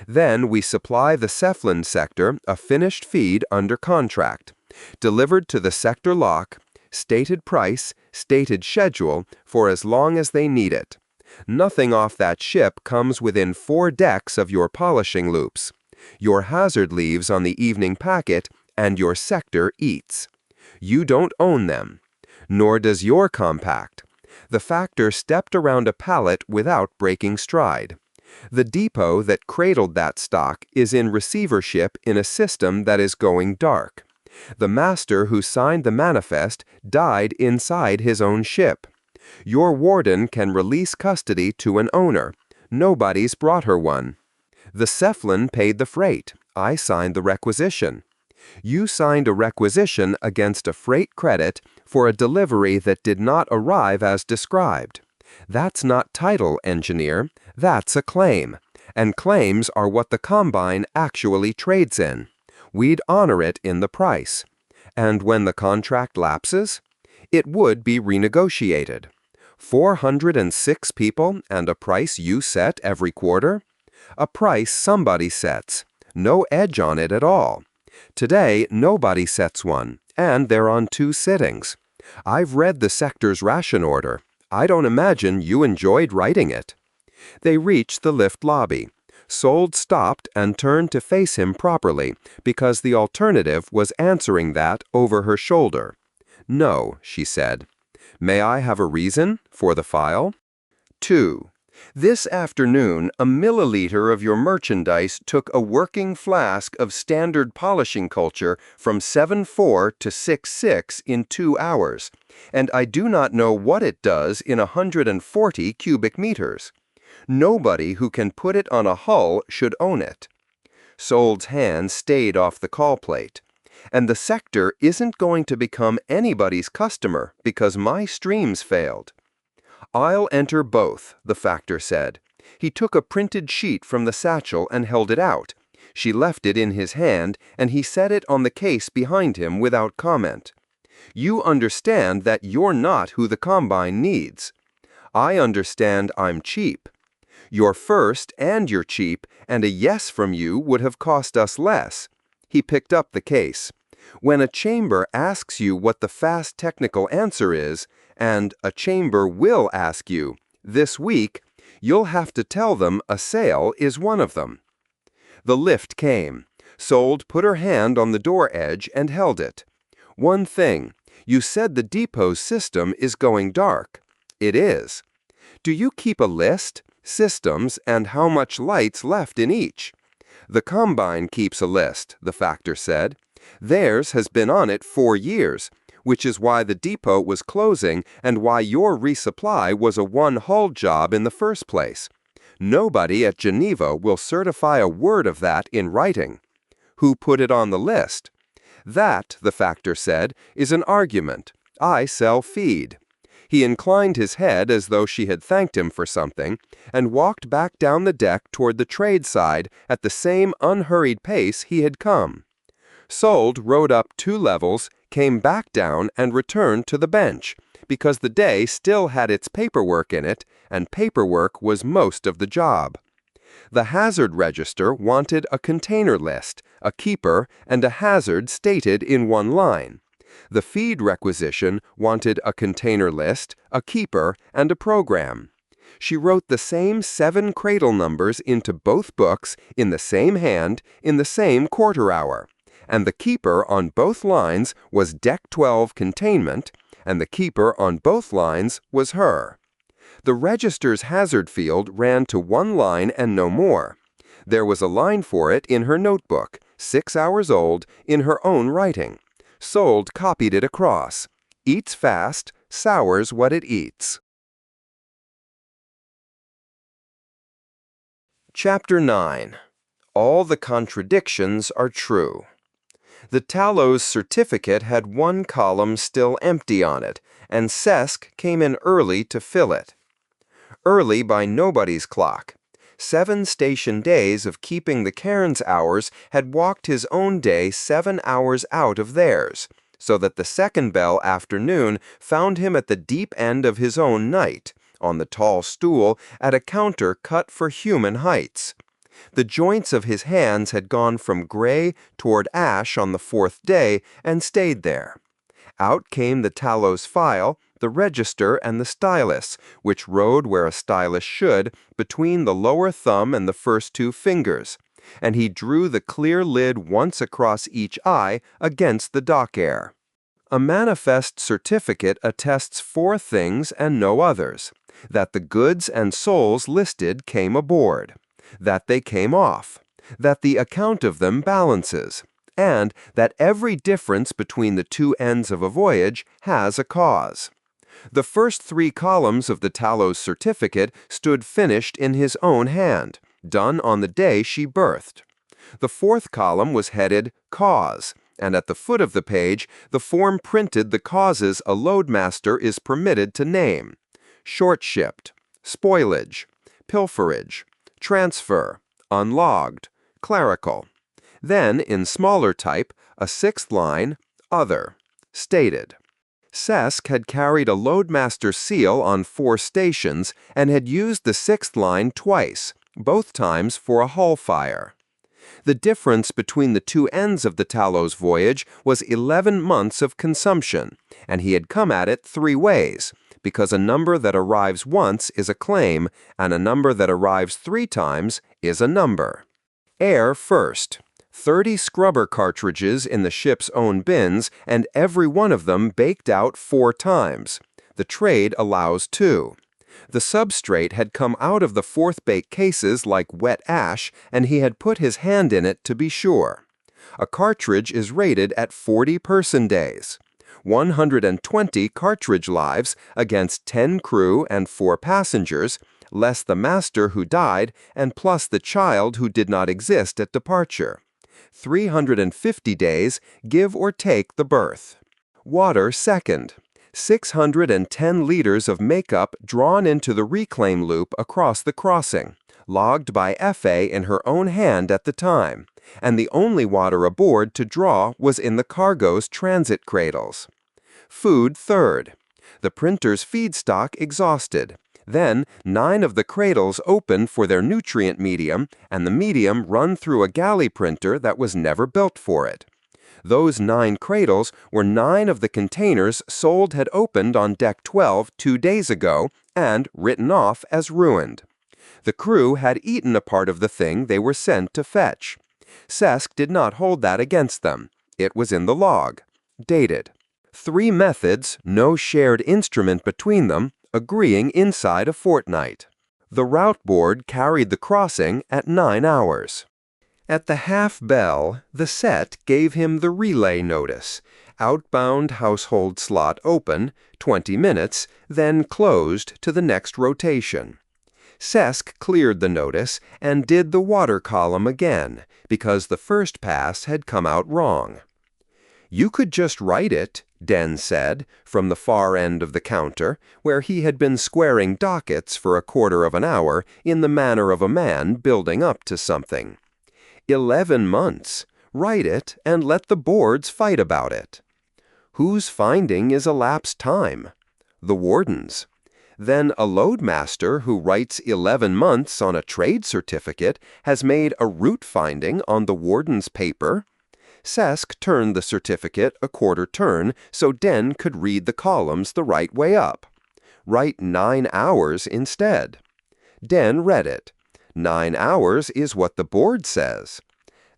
Then we supply the Cephalon sector a finished feed under contract, delivered to the sector lock, stated price, stated schedule, for as long as they need it. Nothing off that ship comes within 4 decks of your polishing loops. Your hazard leaves on the evening packet, and your sector eats. You don't own them. Nor does your compact. The factor stepped around a pallet without breaking stride. The depot that cradled that stock is in receivership in a system that is going dark. The master who signed the manifest died inside his own ship. Your warden can release custody to an owner. Nobody's brought her one. The Cephalon paid the freight. I signed the requisition. You signed a requisition against a freight credit for a delivery that did not arrive as described. That's not title, engineer. That's a claim. And claims are what the Combine actually trades in. We'd honor it in the price. And when the contract lapses, it would be renegotiated. 406 people and a price you set every quarter? A price somebody sets. No edge on it at all. Today, nobody sets one, and they're on 2 sittings. I've read the sector's ration order. I don't imagine you enjoyed writing it. They reached the lift lobby. Sold stopped and turned to face him properly, because the alternative was answering that over her shoulder. No, she said. May I have a reason for the file? 2. This afternoon, a milliliter of your merchandise took a working flask of standard polishing culture from 7.4 to 6.6 in 2 hours, and I do not know what it does in 140 cubic meters. Nobody who can put it on a hull should own it. Sold's hand stayed off the call plate. And the sector isn't going to become anybody's customer because my streams failed. I'll enter both, the factor said. He took a printed sheet from the satchel and held it out. She left it in his hand, and he set it on the case behind him without comment. You understand that you're not who the Combine needs. I understand I'm cheap. You're first and you're cheap, and a yes from you would have cost us less. He picked up the case. When a chamber asks you what the fast technical answer is, and a chamber will ask you, this week, you'll have to tell them a sale is one of them. The lift came. Sold put her hand on the door edge and held it. One thing, you said the depot's system is going dark. It is. Do you keep a list, systems, and how much light's left in each? The Combine keeps a list, the factor said. Theirs has been on it 4 years, which is why the depot was closing and why your resupply was a one-hull job in the first place. Nobody at Geneva will certify a word of that in writing. Who put it on the list? That, the factor said, is an argument. I sell feed." He inclined his head as though she had thanked him for something, and walked back down the deck toward the trade side at the same unhurried pace he had come. Sold rode up 2 levels, came back down, and returned to the bench, because the day still had its paperwork in it, and paperwork was most of the job. The hazard register wanted a container list, a keeper, and a hazard stated in one line. The feed requisition wanted a container list, a keeper, and a program. She wrote the same 7 cradle numbers into both books in the same hand in the same quarter hour, and the keeper on both lines was Deck 12 containment, and the keeper on both lines was her. The register's hazard field ran to 1 line and no more. There was a line for it in her notebook, 6 hours old, in her own writing. Sold copied it across. Eats fast, sours what it eats. Chapter 9. All the contradictions are true. The Tallow's certificate had 1 column still empty on it, and Sesk came in early to fill it. Early by nobody's clock. 7 station days of keeping the Cairn's hours had walked his own day 7 hours out of theirs, so that the second bell afternoon found him at the deep end of his own night, on the tall stool at a counter cut for human heights. The joints of his hands had gone from gray toward ash on the 4th day and stayed there. Out came the Tallow's file, the register, and the stylus, which rode where a stylus should, between the lower thumb and the first 2 fingers, and he drew the clear lid once across each eye against the dock air. A manifest certificate attests 4 things and no others: that the goods and souls listed came aboard, that they came off, that the account of them balances, and that every difference between the 2 ends of a voyage has a cause. The first 3 columns of the Tallow's certificate stood finished in his own hand, done on the day she birthed. The 4th column was headed Cause, and at the foot of the page the form printed the causes a loadmaster is permitted to name: short-shipped, spoilage, pilferage, transfer, unlogged, clerical. Then, in smaller type, a 6th line, Other, stated. Sesk had carried a loadmaster seal on 4 stations and had used the 6th line twice, both times for a hull fire. The difference between the 2 ends of the Tallow's voyage was 11 months of consumption, and he had come at it 3 ways, because a number that arrives once is a claim, and a number that arrives 3 times is a number. Air first. 30 scrubber cartridges in the ship's own bins, and every one of them baked out 4 times. The trade allows 2. The substrate had come out of the 4th bake cases like wet ash, and he had put his hand in it to be sure. A cartridge is rated at 40 person days. 120 cartridge lives against 10 crew and 4 passengers, less the master who died and plus the child who did not exist at departure. 350 days, give or take the berth. Water second. 610 liters of makeup drawn into the reclaim loop across the crossing, logged by F.A. in her own hand at the time, and the only water aboard to draw was in the cargo's transit cradles. Food third. The printer's feedstock exhausted. Then 9 of the cradles open for their nutrient medium, and the medium run through a galley printer that was never built for it. Those 9 cradles were 9 of the containers Sold had opened on Deck 12 2 days ago and written off as ruined. The crew had eaten a part of the thing they were sent to fetch. Sesk did not hold that against them. It was in the log. Dated. 3 methods, no shared instrument between them, agreeing inside a fortnight. The route board carried the crossing at 9 hours. At the half bell, the set gave him the relay notice. Outbound household slot open, 20 minutes, then closed to the next rotation. Sesk cleared the notice and did the water column again, because the first pass had come out wrong. You could just write it, Den said, from the far end of the counter, where he had been squaring dockets for a quarter of an hour in the manner of a man building up to something. 11 months. Write it and let the boards fight about it. Whose finding is elapsed time? The warden's. Then a loadmaster who writes 11 months on a trade certificate has made a route finding on the warden's paper? Sesk turned the certificate a quarter turn so Den could read the columns the right way up. Write 9 hours instead. Den read it. 9 hours is what the board says.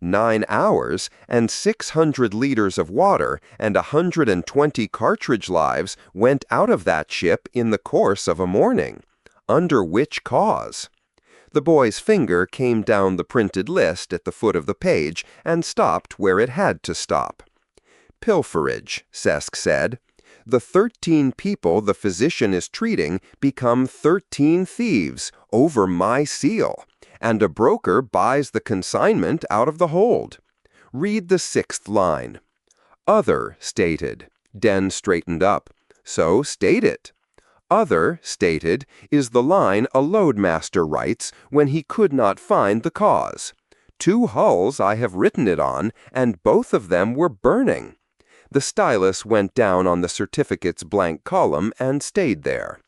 9 hours and 600 liters of water and 120 cartridge lives went out of that ship in the course of a morning. Under which cause? The boy's finger came down the printed list at the foot of the page and stopped where it had to stop. Pilferage, Sesk said. The 13 people the physician is treating become 13 thieves over my seal, and a broker buys the consignment out of the hold. Read the 6th line. Other stated. Den straightened up. So state it. Other stated is the line a loadmaster writes when he could not find the cause. 2 hulls I have written it on, and both of them were burning. The stylus went down on the certificate's blank column and stayed there.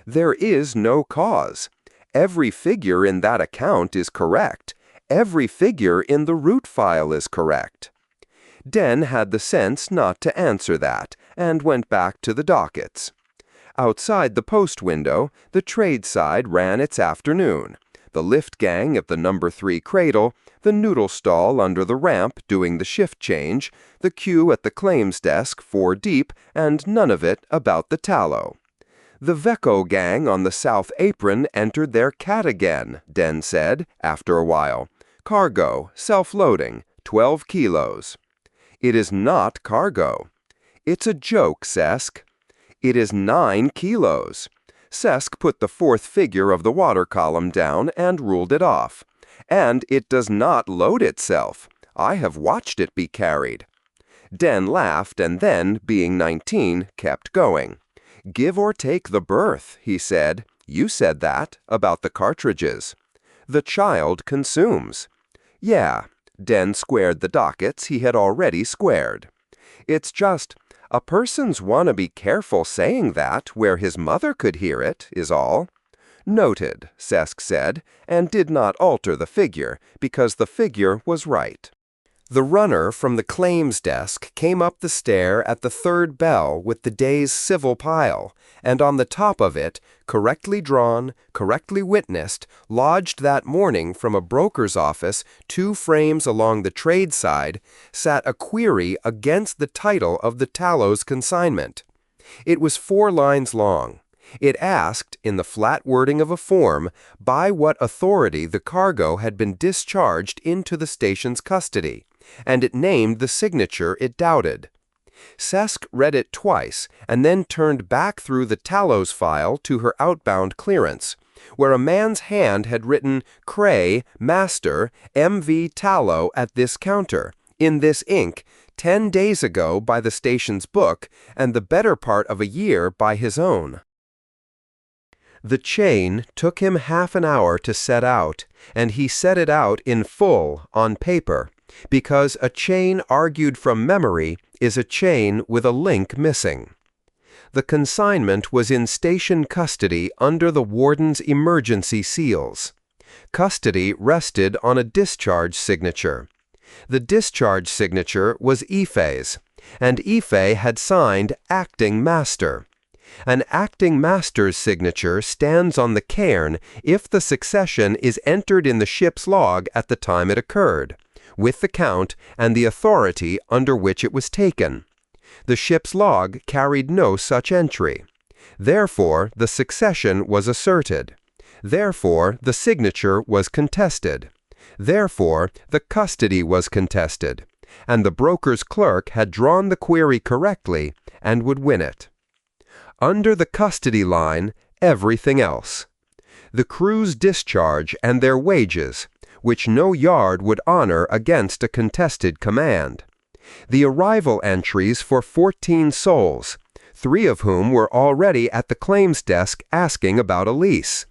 There is no cause. Every figure in that account is correct. Every figure in the root file is correct. Den had the sense not to answer that, and went back to the dockets. Outside the post window, the trade side ran its afternoon. The lift gang of the number 3 cradle, the noodle stall under the ramp doing the shift change, the queue at the claims desk 4 deep, and none of it about the tallow. The Vecco gang on the south apron entered their cat again, Den said, after a while. Cargo, self-loading, 12 kilos. It is not cargo. It's a joke, Sesk. It is 9 kilos. Sesk put the 4th figure of the water column down and ruled it off. And it does not load itself. I have watched it be carried. Den laughed and then, being 19, kept going. Give or take the berth, he said. You said that, about the cartridges. The child consumes. Yeah, Den squared the dockets he had already squared. It's just, a person's want to be careful saying that where his mother could hear it, is all. Noted, Sesk said, and did not alter the figure, because the figure was right. The runner from the claims desk came up the stair at the 3rd bell with the day's civil pile, and on the top of it, correctly drawn, correctly witnessed, lodged that morning from a broker's office 2 frames along the trade side, sat a query against the title of the Tallow's consignment. It was 4 lines long. It asked, in the flat wording of a form, by what authority the cargo had been discharged into the station's custody, and it named the signature it doubted. Sesk read it twice, and then turned back through the Tallow's file to her outbound clearance, where a man's hand had written Cray, Master, MV Tallow at this counter, in this ink, 10 days ago by the station's book, and the better part of a year by his own. The chain took him half an hour to set out, and he set it out in full on paper, because a chain argued from memory is a chain with a link missing. The consignment was in station custody under the warden's emergency seals. Custody rested on a discharge signature. The discharge signature was Ife's, and Ife had signed Acting Master. An acting master's signature stands on the cairn if the succession is entered in the ship's log at the time it occurred, with the count and the authority under which it was taken. The ship's log carried no such entry. Therefore, the succession was asserted. Therefore, the signature was contested. Therefore, the custody was contested, and the broker's clerk had drawn the query correctly and would win it. Under the custody line, everything else. The crew's discharge and their wages, which no yard would honor against a contested command. The arrival entries for 14 souls, 3 of whom were already at the claims desk asking about a lease.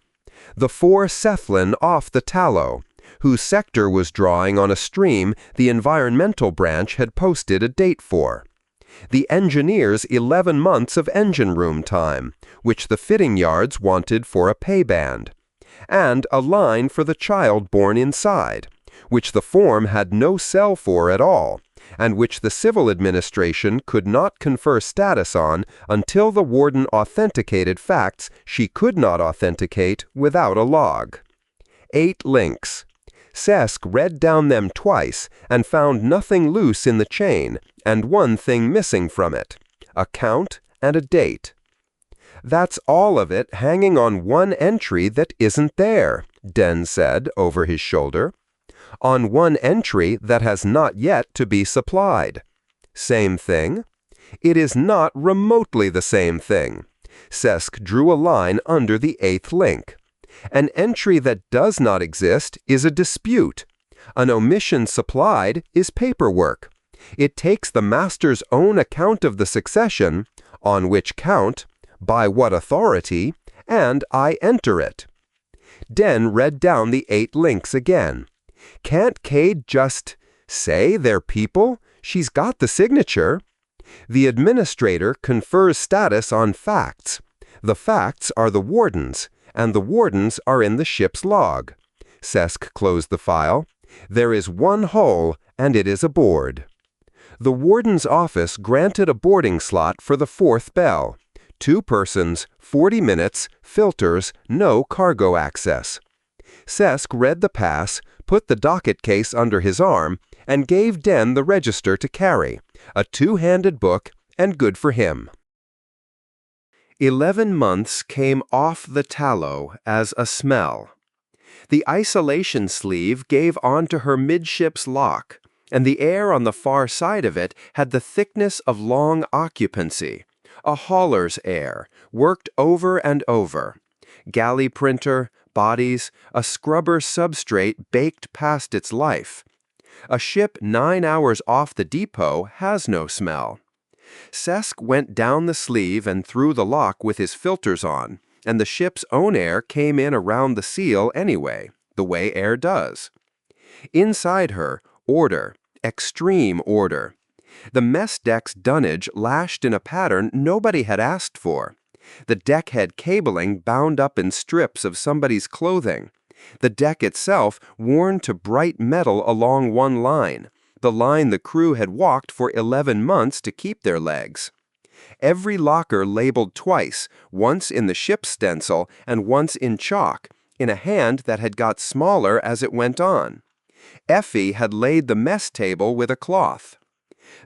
The 4 Cephalin off the Tallow, whose sector was drawing on a stream the environmental branch had posted a date for. The engineer's 11 months of engine room time, which the fitting yards wanted for a pay band. And a line for the child born inside, which the form had no cell for at all, and which the civil administration could not confer status on until the warden authenticated facts she could not authenticate without a log. 8 links. Cesc read down them twice and found nothing loose in the chain and one thing missing from it, a count and a date. "That's all of it hanging on one entry that isn't there," Den said over his shoulder. "On one entry that has not yet to be supplied. Same thing? It is not remotely the same thing." Cesc drew a line under the 8th link. "An entry that does not exist is a dispute. An omission supplied is paperwork. It takes the master's own account of the succession, on which count, by what authority, and I enter it." Den read down the 8 links again. "Can't Cade just say they're people? She's got the signature." "The administrator confers status on facts. The facts are the warden's, and the wardens are in the ship's log." Cesc closed the file. "There is one hull, and it is aboard." The warden's office granted a boarding slot for the 4th bell. 2 persons, 40 minutes, filters, no cargo access. Cesc read the pass, put the docket case under his arm, and gave Den the register to carry, a 2-handed book, and good for him. 11 months came off the Tallow as a smell. The isolation sleeve gave onto her midships lock, and the air on the far side of it had the thickness of long occupancy, a hauler's air, worked over and over. Galley printer, bodies, a scrubber substrate baked past its life. A ship 9 hours off the depot has no smell. Cesc went down the sleeve and through the lock with his filters on, and the ship's own air came in around the seal anyway, the way air does. Inside her, order, extreme order. The mess deck's dunnage lashed in a pattern nobody had asked for. The deckhead cabling bound up in strips of somebody's clothing. The deck itself worn to bright metal along one line, the line the crew had walked for 11 months to keep their legs. Every locker labeled twice, once in the ship's stencil and once in chalk, in a hand that had got smaller as it went on. Effie had laid the mess table with a cloth.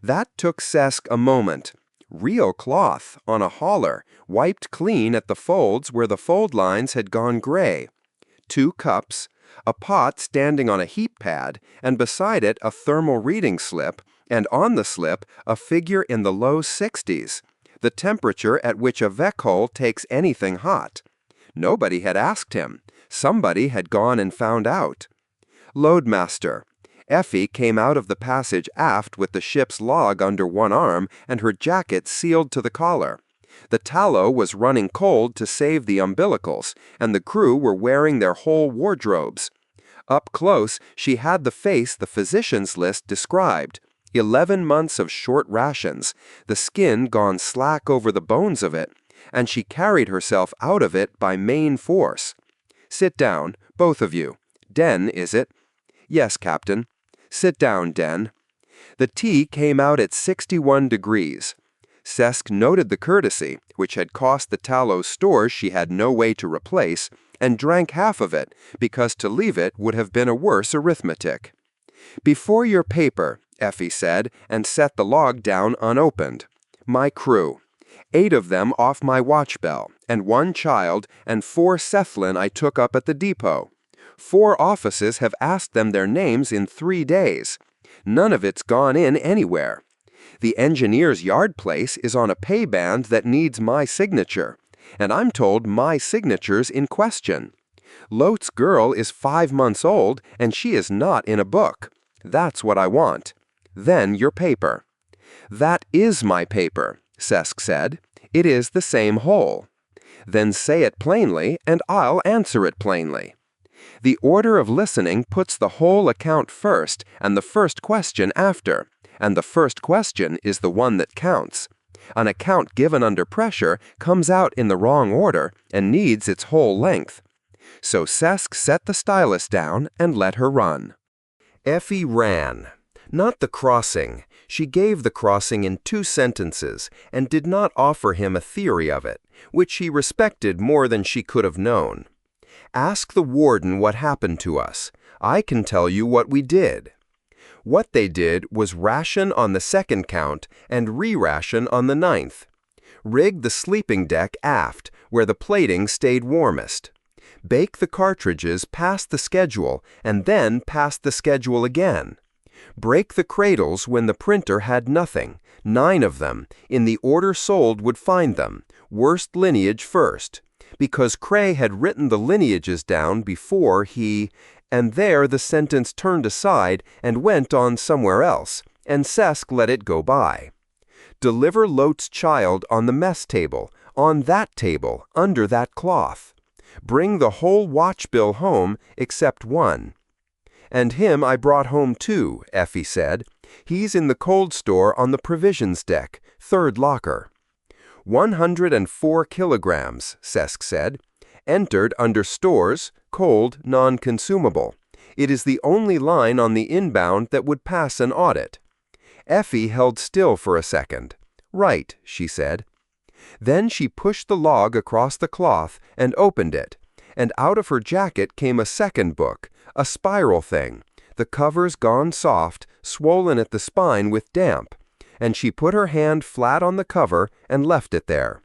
That took Cesc a moment. Real cloth, on a hauler, wiped clean at the folds where the fold lines had gone gray. 2 cups, a pot standing on a heat pad, and beside it a thermal reading slip, and on the slip a figure in the low 60s, the temperature at which a Vecchol takes anything hot. Nobody had asked him. Somebody had gone and found out. Loadmaster. Effie came out of the passage aft with the ship's log under one arm and her jacket sealed to the collar. The Tallow was running cold to save the umbilicals, and the crew were wearing their whole wardrobes. Up close, she had the face the physician's list described. 11 months of short rations, the skin gone slack over the bones of it, and she carried herself out of it by main force. "Sit down, both of you. Den, is it?" "Yes, Captain." "Sit down, Den." The tea came out at 61 degrees. Cesc noted the courtesy, which had cost the Tallow stores she had no way to replace, and drank half of it, because to leave it would have been a worse arithmetic. "Before your paper," Effie said, and set the log down unopened. "My crew. 8 of them off my watch bell, and 1 child, and 4 Cephalin I took up at the depot. 4 offices have asked them their names in 3 days. None of it's gone in anywhere. The engineer's yard place is on a pay band that needs my signature, and I'm told my signature's in question. Lote's girl is 5 months old, and she is not in a book. That's what I want. then your paper. That is my paper, Sesk said. It is the same whole. Then say it plainly, and I'll answer it plainly. The order of listening puts the whole account first and the first question after, and the first question is the one that counts. An account given under pressure comes out in the wrong order and needs its whole length. So Sesk set the stylus down and let her run. Effie ran. Not the crossing. She gave the crossing in 2 sentences and did not offer him a theory of it, which he respected more than she could have known. Ask the warden what happened to us. I can tell you what we did. What they did was ration on the 2nd count and re-ration on the 9th. Rig the sleeping deck aft, where the plating stayed warmest. Bake the cartridges past the schedule and then past the schedule again. Break the cradles when the printer had nothing, 9 of them, in the order Sold would find them, worst lineage first, because Cray had written the lineages down before he, and there the sentence turned aside and went on somewhere else, and Sesk let it go by. Deliver Lot's child on the mess table, on that table, under that cloth. Bring the whole watch bill home except one. And him I brought home too, Effie said. He's in the cold store on the provisions deck, 3rd locker. 104 kilograms, Sesk said. Entered under stores, cold, non-consumable. It is the only line on the inbound that would pass an audit. Effie held still for a second. Right, she said. Then she pushed the log across the cloth and opened it, and out of her jacket came a second book, a spiral thing, the covers gone soft, swollen at the spine with damp, and she put her hand flat on the cover and left it there.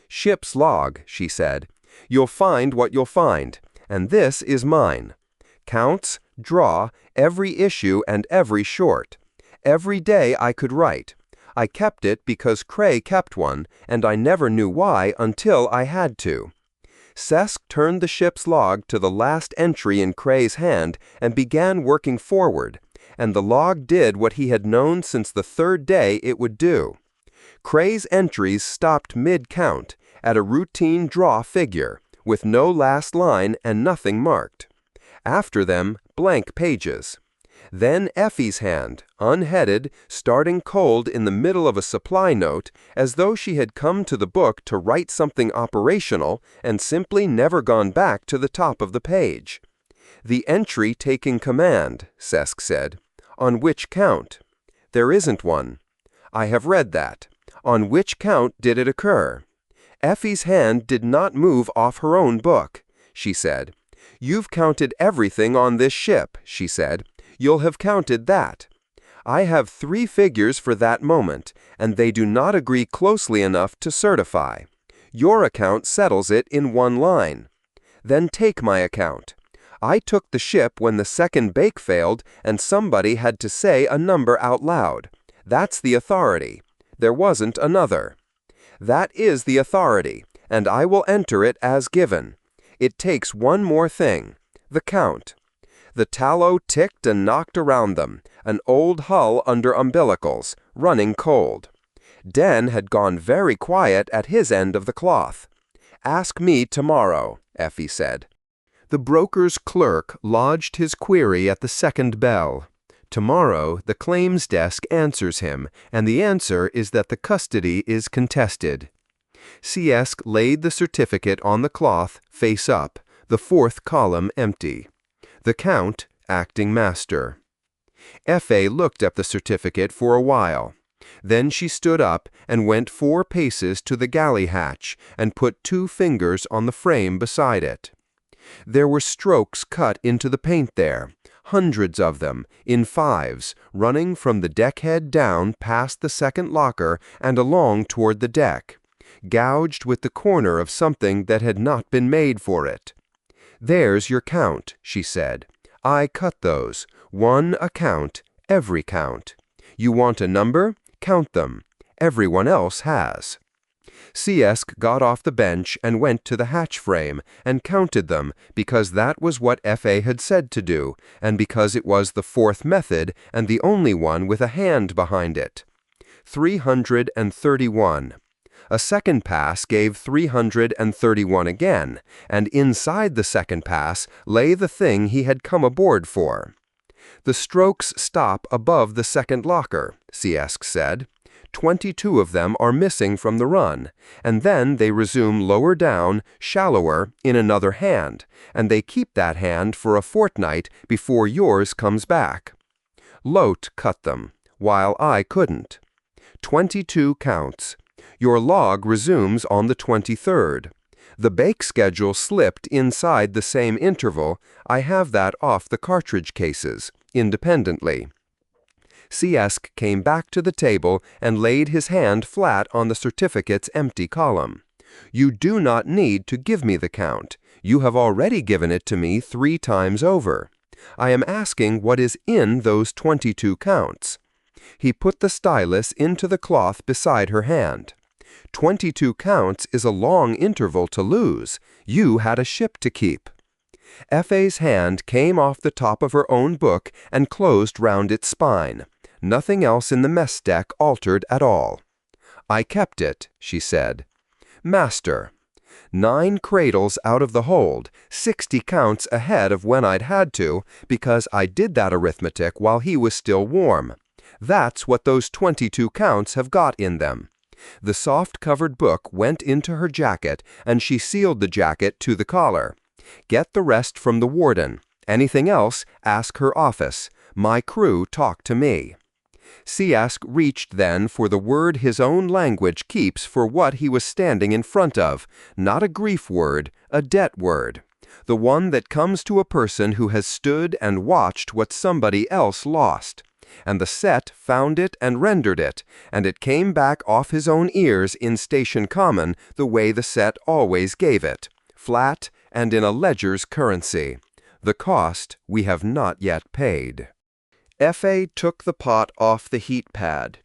Ship's log, she said. You'll find what you'll find, and this is mine. Counts, draw, every issue and every short. Every day I could write. I kept it because Cray kept one, and I never knew why until I had to. Sesk turned the ship's log to the last entry in Cray's hand and began working forward, and the log did what he had known since the 3rd day it would do. Cray's entries stopped mid-count, at a routine draw figure, with no last line and nothing marked. After them, blank pages. Then Effie's hand, unheaded, starting cold in the middle of a supply note, as though she had come to the book to write something operational and simply never gone back to the top of the page. The entry taking command, Sesk said. On which count? There isn't one. I have read that. On which count did it occur? Effie's hand did not move off her own book, she said. You've counted everything on this ship, she said. You'll have counted that. I have 3 figures for that moment, and they do not agree closely enough to certify. Your account settles it in 1 line. Then take my account. I took the ship when the 2nd bake failed and somebody had to say a number out loud. That's the authority. There wasn't another. That is the authority, and I will enter it as given. It takes one more thing, the count. The tallow ticked and knocked around them, an old hull under umbilicals, running cold. Den had gone very quiet at his end of the cloth. Ask me tomorrow, Effie said. The broker's clerk lodged his query at the 2nd bell. Tomorrow, the claims desk answers him, and the answer is that the custody is contested. Sesk laid the certificate on the cloth, face up, the 4th column empty. The count, acting master. F.A. looked at the certificate for a while. Then she stood up and went 4 paces to the galley hatch and put 2 fingers on the frame beside it. There were strokes cut into the paint there, hundreds of them, in 5s, running from the deckhead down past the 2nd locker and along toward the deck, gouged with the corner of something that had not been made for it. There's your count, she said. I cut those. 1 a count, every count. You want a number? Count them. Everyone else has. Ciesk got off the bench and went to the hatch frame and counted them because that was what F.A. had said to do and because it was the fourth method and the only one with a hand behind it. 331. A second pass gave 331 again, and inside the second pass lay the thing he had come aboard for. The strokes stop above the second locker, Ciesk said. 22 of them are missing from the run, and then they resume lower down, shallower, in another hand, and they keep that hand for a fortnight before yours comes back. Lote cut them, while I couldn't. 22 counts. Your log resumes on the 23rd. The bake schedule slipped inside the same interval. I have that off the cartridge cases, independently. Ciesk came back to the table and laid his hand flat on the certificate's empty column. You do not need to give me the count. You have already given it to me 3 times over. I am asking what is in those 22 counts. He put the stylus into the cloth beside her hand. 22 counts is a long interval to lose. You had a ship to keep. F.A.'s hand came off the top of her own book and closed round its spine. Nothing else in the mess deck altered at all. I kept it, she said. Master. 9 cradles out of the hold, 60 counts ahead of when I'd had to, because I did that arithmetic while he was still warm. That's what those 22 counts have got in them. The soft-covered book went into her jacket, and she sealed the jacket to the collar. Get the rest from the warden. Anything else, ask her office. My crew talk to me. Ciesk reached then for the word his own language keeps for what he was standing in front of, not a grief word, a debt word. The one that comes to a person who has stood and watched what somebody else lost. And the set found it and rendered it, and it came back off his own ears in station common the way the set always gave it, flat and in a ledger's currency. The cost we have not yet paid. F.A. took the pot off the heat pad.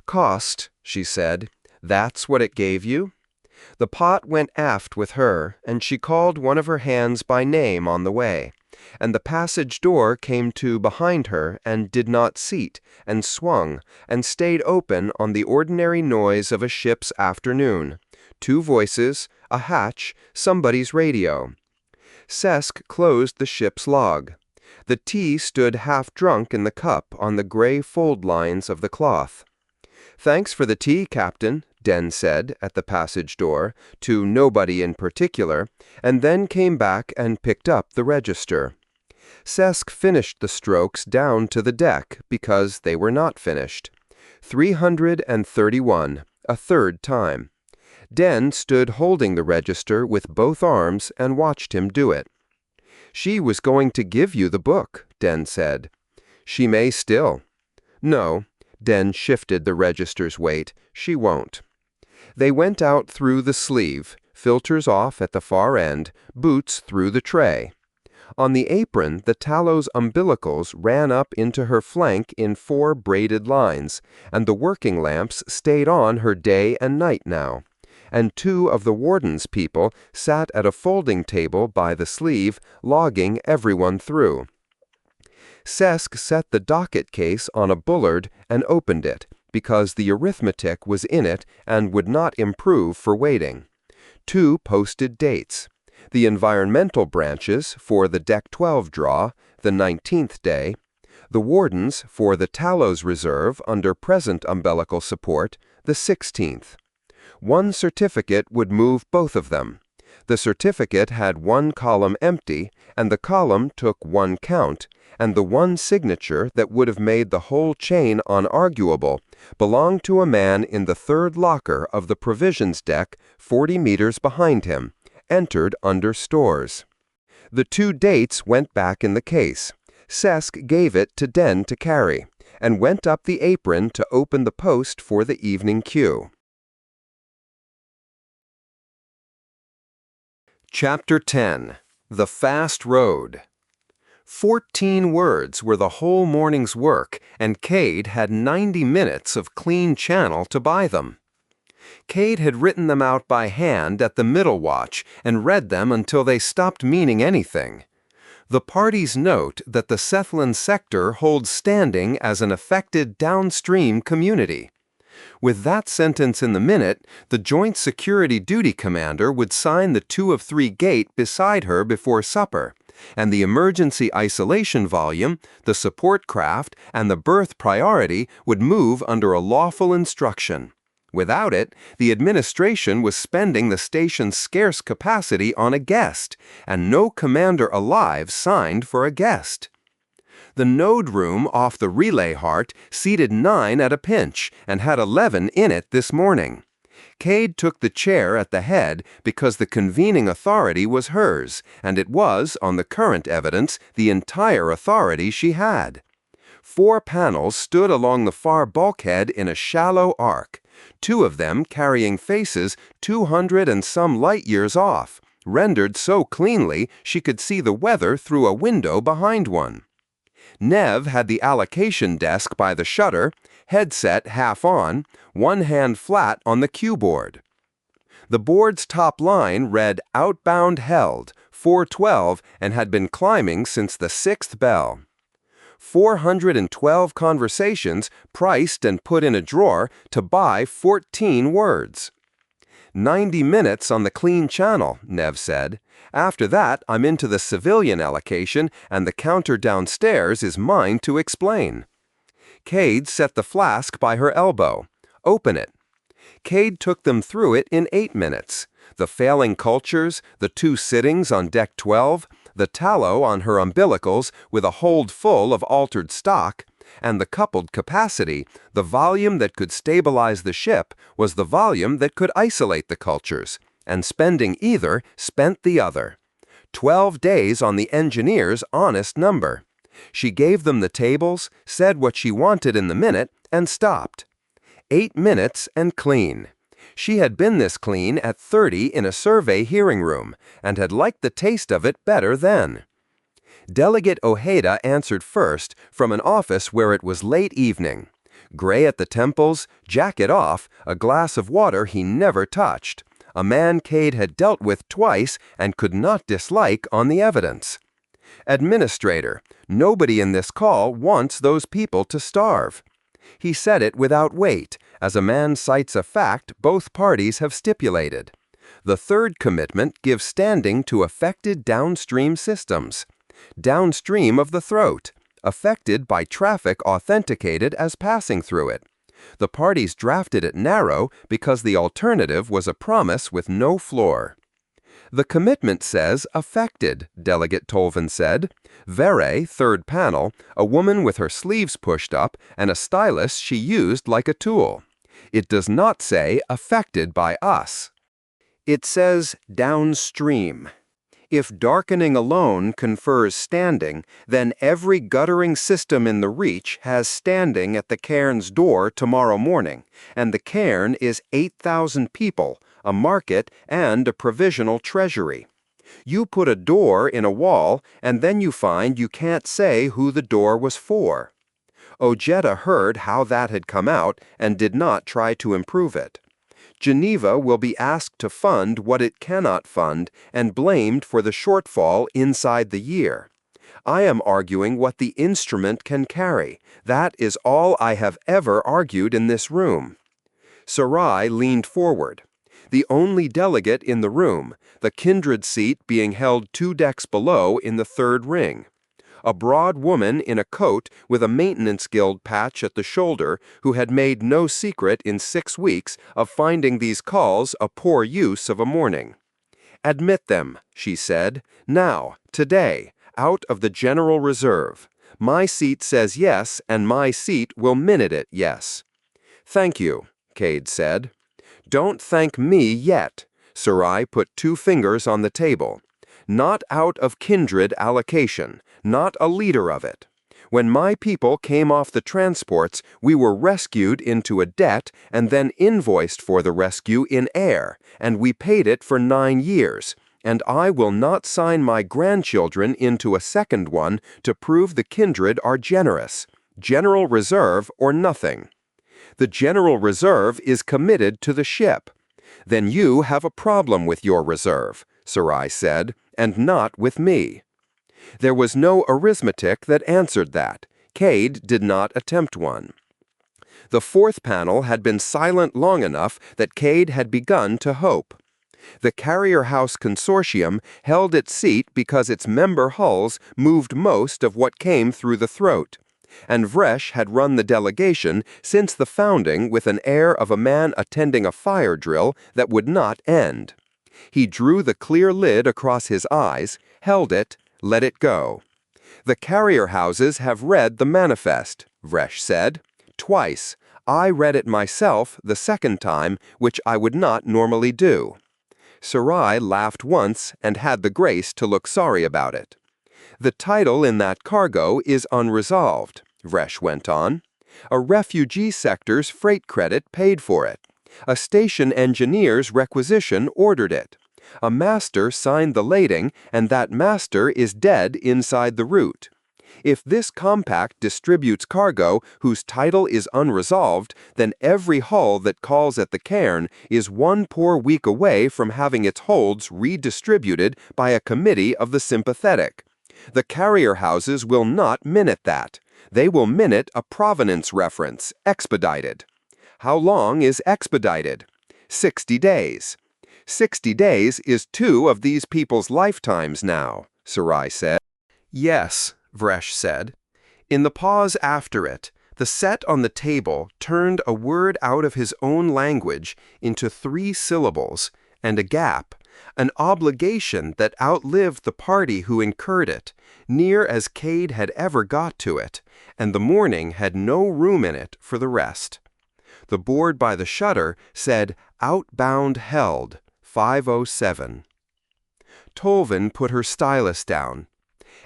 Cost, she said, that's what it gave you? The pot went aft with her, and she called one of her hands by name on the way. And the passage door came to behind her and did not seat, and swung, and stayed open on the ordinary noise of a ship's afternoon. 2 voices, a hatch, somebody's radio. Ciesk closed the ship's log. The tea stood half-drunk in the cup on the gray fold lines of the cloth. Thanks for the tea, Captain, Den said at the passage door, to nobody in particular, and then came back and picked up the register. Ciesk finished the strokes down to the deck because they were not finished. 331, a third time. Den stood holding the register with both arms and watched him do it. She was going to give you the book, Den said. She may still. No, Den shifted the register's weight. She won't. They went out through the sleeve, filters off at the far end, boots through the tray. On the apron, the Tallow's umbilicals ran up into her flank in 4 braided lines, and the working lamps stayed on her day and night now. And 2 of the warden's people sat at a folding table by the sleeve, logging everyone through. Ciesk set the docket case on a bullard and opened it, because the arithmetic was in it and would not improve for waiting. 2 posted dates. The environmental branches for the Deck 12 draw, the 19th day. The warden's for the Tallow's reserve under present umbilical support, the 16th. 1 certificate would move both of them. The certificate had 1 column empty, and the column took 1 count, and the 1 signature that would have made the whole chain unarguable belonged to a man in the 3rd locker of the provisions deck 40 meters behind him, entered under stores. The 2 dates went back in the case. Ciesk gave it to Den to carry, and went up the apron to open the post for the evening queue. Chapter 10. The Fast Road. 14 words were the whole morning's work, and Cade had 90 minutes of clean channel to buy them. Cade had written them out by hand at the middle watch and read them until they stopped meaning anything. The parties note that the Cephalon sector holds standing as an affected downstream community. With that sentence in the minute, the Joint Security Duty Commander would sign the 2 of 3 gate beside her before supper, and the emergency isolation volume, the support craft, and the berth priority would move under a lawful instruction. Without it, the administration was spending the station's scarce capacity on a guest, and no commander alive signed for a guest. The node room off the relay heart seated 9 at a pinch and had 11 in it this morning. Cade took the chair at the head because the convening authority was hers, and it was, on the current evidence, the entire authority she had. 4 panels stood along the far bulkhead in a shallow arc, 2 of them carrying faces 200 and some light years off, rendered so cleanly she could see the weather through a window behind one. Nev had the allocation desk by the shutter, headset half on, one hand flat on the cue board. The board's top line read "Outbound held, 412," and had been climbing since the 6th bell. 412 conversations priced and put in a drawer to buy 14 words. 90 minutes on the clean channel, Nev said. After that, I'm into the civilian allocation, and the counter downstairs is mine to explain. Cade set the flask by her elbow. Open it. Cade took them through it in 8 minutes. The failing cultures, the 2 sittings on deck 12, the tallow on her umbilicals with a hold full of altered stock, and the coupled capacity, the volume that could stabilize the ship, was the volume that could isolate the cultures, and spending either spent the other. 12 days on the engineer's honest number. She gave them the tables, said what she wanted in the minute, and stopped. 8 minutes and clean. She had been this clean at 30 in a survey hearing room, and had liked the taste of it better then. Delegate Ojeda answered first from an office where it was late evening. Gray at the temples, jacket off, a glass of water he never touched. A man Cade had dealt with twice and could not dislike on the evidence. Administrator, nobody in this call wants those people to starve. He said it without weight, as a man cites a fact both parties have stipulated. The third commitment gives standing to affected downstream systems. Downstream of the throat, affected by traffic authenticated as passing through it. The parties drafted it narrow because the alternative was a promise with no floor. The commitment says affected, Delegate Tolvin said. Vere, third panel, a woman with her sleeves pushed up and a stylus she used like a tool. It does not say affected by us. It says downstream. If darkening alone confers standing, then every guttering system in the reach has standing at the Cairn's door tomorrow morning, and the Cairn is 8,000 people, a market, and a provisional treasury. You put a door in a wall, and then you find you can't say who the door was for. Ojeda heard how that had come out and did not try to improve it. Geneva will be asked to fund what it cannot fund and blamed for the shortfall inside the year. I am arguing what the instrument can carry. That is all I have ever argued in this room. Sarai leaned forward. The only delegate in the room, the kindred seat being held 2 decks below in the 3rd ring. A broad woman in a coat with a maintenance guild patch at the shoulder who had made no secret in 6 weeks of finding these calls a poor use of a morning. Admit them, she said, now, today, out of the General Reserve. My seat says yes, and my seat will minute it yes. Thank you, Cade said. Don't thank me yet. Sarai put 2 fingers on the table. Not out of kindred allocation, not a leader of it. When my people came off the transports, we were rescued into a debt and then invoiced for the rescue in air, and we paid it for 9 years, and I will not sign my grandchildren into a second one to prove the kindred are generous. General Reserve or nothing. The General Reserve is committed to the ship. Then you have a problem with your reserve, Sarai said, and not with me. There was no arithmetic that answered that. Cade did not attempt one. The fourth panel had been silent long enough that Cade had begun to hope. The Carrier House Consortium held its seat because its member hulls moved most of what came through the throat, and Vresh had run the delegation since the founding with an air of a man attending a fire drill that would not end. He drew the clear lid across his eyes, held it, let it go. The carrier houses have read the manifest, Vresh said. Twice. I read it myself the second time, which I would not normally do. Sarai laughed once and had the grace to look sorry about it. The title in that cargo is unresolved, Vresh went on. A refugee sector's freight credit paid for it. A station engineer's requisition ordered it. A master signed the lading, and that master is dead inside the route. If this compact distributes cargo whose title is unresolved, then every hull that calls at the Cairn is one poor week away from having its holds redistributed by a committee of the sympathetic. The carrier houses will not minute that. They will minute a provenance reference, expedited. How long is expedited? 60 days. 60 days is 2 of these people's lifetimes now, Sarai said. Yes, Vresh said. In the pause after it, the set on the table turned a word out of his own language into 3 syllables, and a gap, an obligation that outlived the party who incurred it, near as Cade had ever got to it, and the morning had no room in it for the rest. The board by the shutter said, Outbound held, 5:07. Tolvin put her stylus down.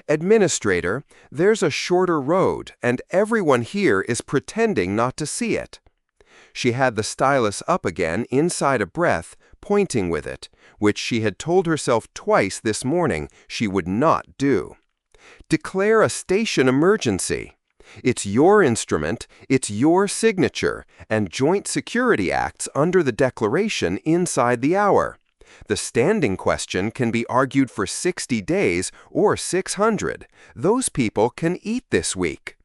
Administrator, there's a shorter road, and everyone here is pretending not to see it. She had the stylus up again inside a breath, pointing with it, which she had told herself twice this morning she would not do. Declare a station emergency. It's your instrument, it's your signature, and joint security acts under the declaration inside the hour. The standing question can be argued for 60 days or 600. Those people can eat this week.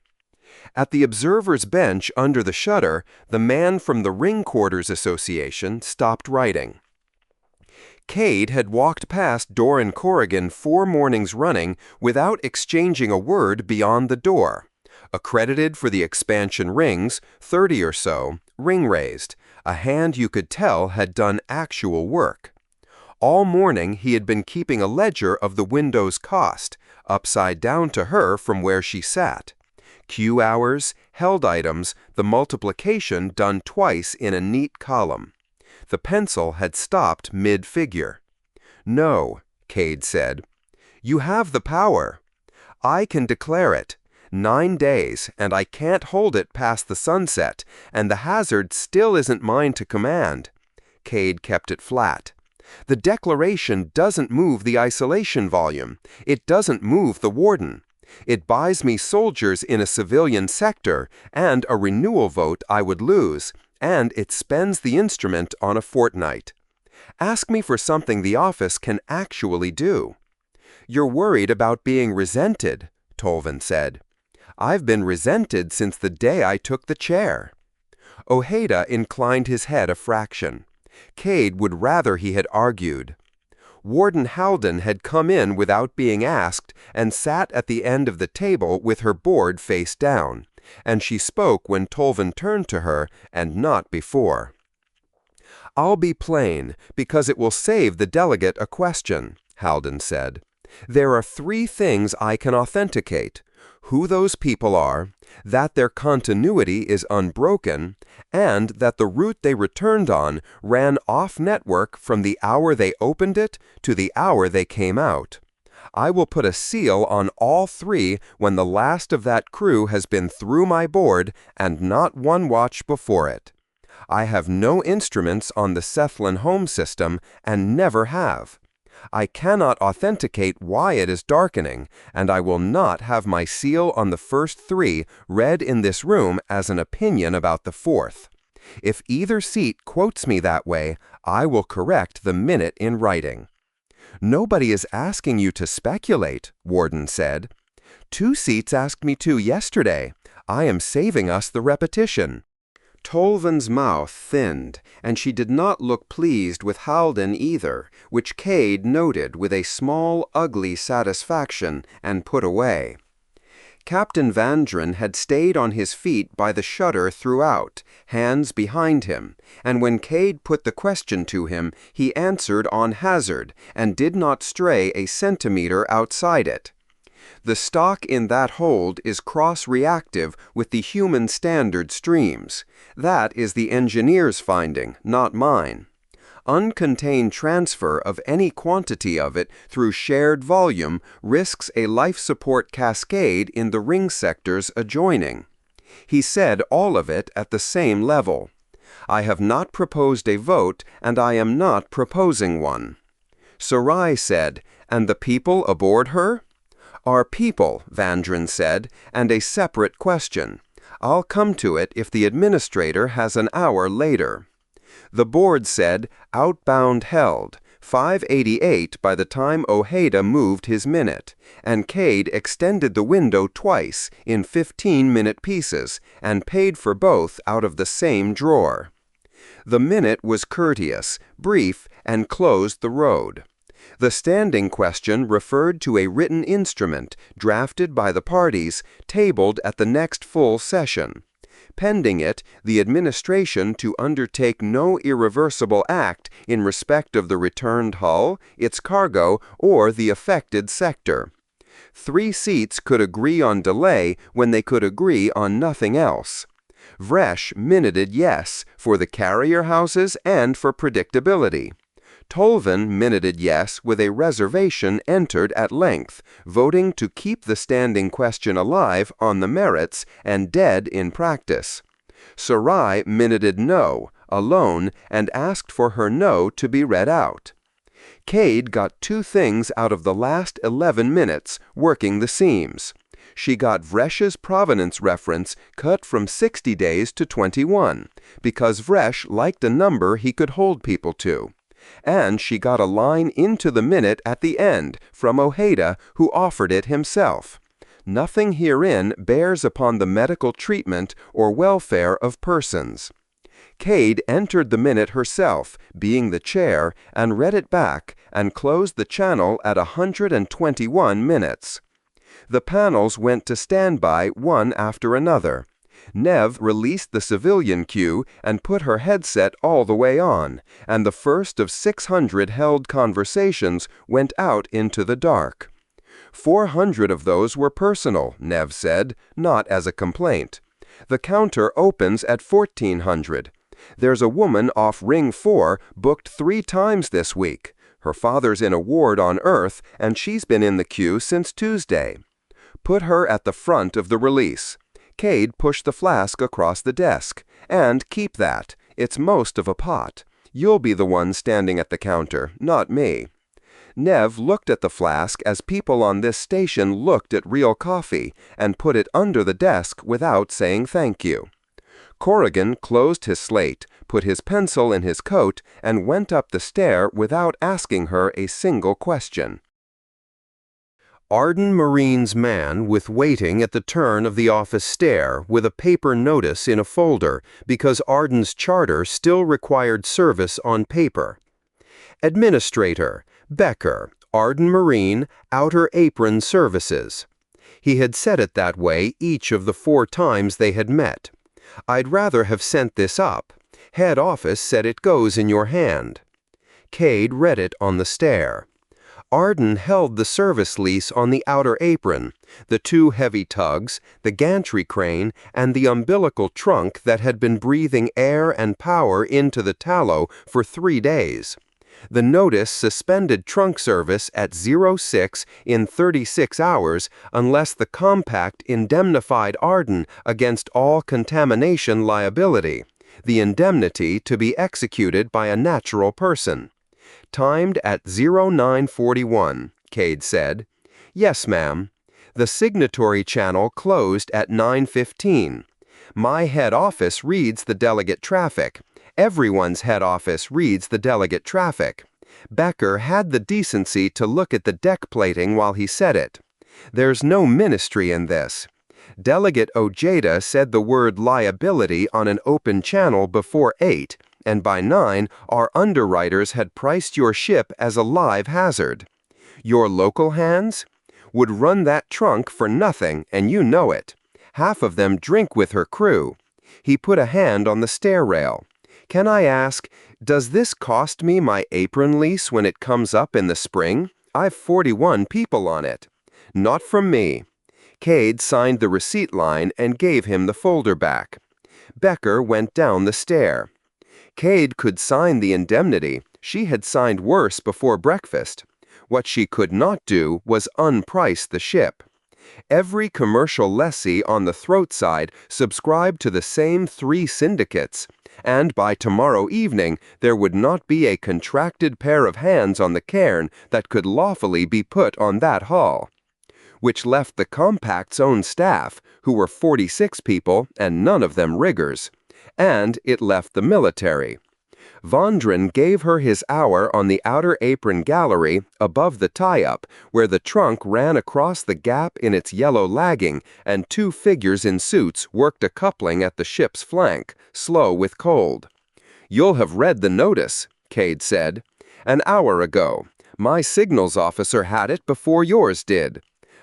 At the observer's bench under the shutter, the man from the Ring Quarters Association stopped writing. Cade had walked past Doran Corrigan 4 mornings running without exchanging a word beyond the door. Accredited for the expansion rings, 30 or so, ring raised, a hand you could tell had done actual work. All morning he had been keeping a ledger of the window's cost, upside down to her from where she sat. Queue hours, held items, the multiplication done twice in a neat column. The pencil had stopped mid-figure. No, Cade said. You have the power. I can declare it. 9 days, and I can't hold it past the sunset, and the hazard still isn't mine to command. Cade kept it flat. The declaration doesn't move the isolation volume. It doesn't move the warden. It buys me soldiers in a civilian sector and a renewal vote I would lose, and it spends the instrument on a fortnight. Ask me for something the office can actually do. You're worried about being resented, Tolvin said. I've been resented since the day I took the chair. Ojeda inclined his head a fraction. Cade would rather he had argued. Warden Halden had come in without being asked and sat at the end of the table with her board face down, and she spoke when Tolvin turned to her and not before. I'll be plain, because it will save the delegate a question, Halden said. There are 3 things I can authenticate. Who those people are, that their continuity is unbroken, and that the route they returned on ran off-network from the hour they opened it to the hour they came out. I will put a seal on all 3 when the last of that crew has been through my board and not one watch before it. I have no instruments on the Sethlin home system and never have. I cannot authenticate why it is darkening, and I will not have my seal on the first 3 read in this room as an opinion about the 4th. If either seat quotes me that way, I will correct the minute in writing." "Nobody is asking you to speculate," Warden said. "2 seats asked me to yesterday. I am saving us the repetition." Tolvan's mouth thinned, and she did not look pleased with Halden either, which Cade noted with a small, ugly satisfaction and put away. Captain Vandren had stayed on his feet by the shutter throughout, hands behind him, and when Cade put the question to him, he answered on hazard and did not stray a centimeter outside it. The stock in that hold is cross-reactive with the human standard streams. That is the engineer's finding, not mine. Uncontained transfer of any quantity of it through shared volume risks a life support cascade in the ring sectors adjoining. He said all of it at the same level. I have not proposed a vote, and I am not proposing one. Sarai said, "And the people aboard her?" "Our people," Vandren said, "and a separate question. I'll come to it if the administrator has an hour later." The board said, "Outbound held, 588 by the time Ojeda moved his minute," and Cade extended the window twice in 15-minute pieces and paid for both out of the same drawer. The minute was courteous, brief, and closed the road. The standing question referred to a written instrument drafted by the parties, tabled at the next full session. Pending it, the administration to undertake no irreversible act in respect of the returned hull, its cargo, or the affected sector. 3 seats could agree on delay when they could agree on nothing else. Vresh minuted yes for the carrier houses and for predictability. Tolvan minuted yes with a reservation entered at length, voting to keep the standing question alive on the merits and dead in practice. Sarai minuted no, alone, and asked for her no to be read out. Cade got 2 things out of the last 11 minutes, working the seams. She got Vresh's provenance reference cut from 60 days to 21, because Vresh liked a number he could hold people to. And she got a line into the minute at the end from Ojeda, who offered it himself. Nothing herein bears upon the medical treatment or welfare of persons. Cade entered the minute herself, being the chair, and read it back, and closed the channel at 121 minutes. The panels went to standby one after another. Nev released the civilian queue and put her headset all the way on, and the first of 600 held conversations went out into the dark. 400 of those were personal, Nev said, not as a complaint. The counter opens at 1400. There's a woman off Ring 4 booked 3 times this week. Her father's in a ward on Earth, and she's been in the queue since Tuesday. Put her at the front of the release. Cade pushed the flask across the desk. "And keep that. It's most of a pot. You'll be the one standing at the counter, not me." Nev looked at the flask as people on this station looked at real coffee, and put it under the desk without saying thank you. Corrigan closed his slate, put his pencil in his coat, and went up the stair without asking her a single question. Arden Marine's man with waiting at the turn of the office stair with a paper notice in a folder because Arden's charter still required service on paper. Administrator, Becker, Arden Marine, Outer Apron Services. He had said it that way each of the 4 times they had met. I'd rather have sent this up. Head office said it goes in your hand. Cade read it on the stair. Arden held the service lease on the outer apron, the 2 heavy tugs, the gantry crane, and the umbilical trunk that had been breathing air and power into the tallow for 3 days. The notice suspended trunk service at 06 in 36 hours unless the compact indemnified Arden against all contamination liability, the indemnity to be executed by a natural person. Timed at 0941, Cade said. Yes, ma'am. The signatory channel closed at 9:15. My head office reads the delegate traffic. Everyone's head office reads the delegate traffic. Becker had the decency to look at the deck plating while he said it. There's no ministry in this. Delegate Ojeda said the word liability on an open channel before 8, and by 9, our underwriters had priced your ship as a live hazard. Your local hands would run that trunk for nothing, and you know it. Half of them drink with her crew. He put a hand on the stair rail. Can I ask, does this cost me my apron lease when it comes up in the spring? I've 41 people on it. Not from me. Cade signed the receipt line and gave him the folder back. Becker went down the stair. Cade could sign the indemnity. She had signed worse before breakfast. What she could not do was unprice the ship. Every commercial lessee on the throat side subscribed to the same 3 syndicates, and by tomorrow evening there would not be a contracted pair of hands on the Cairn that could lawfully be put on that hull. Which left the Compact's own staff, who were 46 people and none of them riggers, and it left the military. Vondran gave her his hour on the outer apron gallery above the tie-up, where the trunk ran across the gap in its yellow lagging, and 2 figures in suits worked a coupling at the ship's flank, slow with cold. You'll have read the notice, Cade said. An hour ago. My signals officer had it before yours did.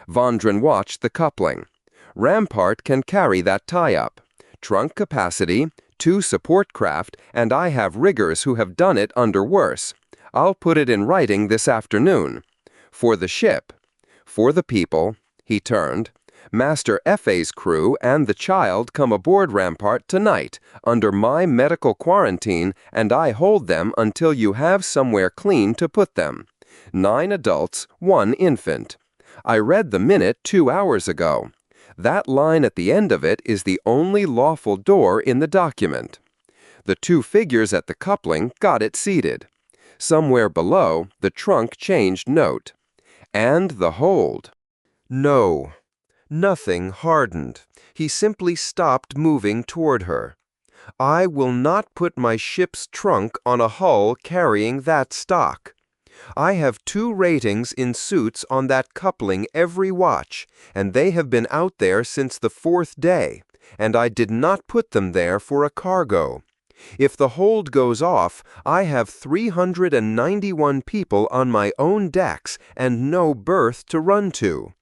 Vondran watched the coupling. Rampart can carry that tie-up. Trunk capacity, 2 support craft, and I have riggers who have done it under worse. I'll put it in writing this afternoon. For the ship. For the people, he turned. Master Effe's crew and the child come aboard Rampart tonight, under my medical quarantine, and I hold them until you have somewhere clean to put them. 9 adults, 1 infant. I read the minute 2 hours ago. That line at the end of it is the only lawful door in the document. The 2 figures at the coupling got it seated. Somewhere below, the trunk changed note. And the hold. No. Nothing hardened. He simply stopped moving toward her. I will not put my ship's trunk on a hull carrying that stock. I have 2 ratings in suits on that coupling every watch, and they have been out there since the 4th day, and I did not put them there for a cargo. If the hold goes off, I have 391 people on my own decks and no berth to run to.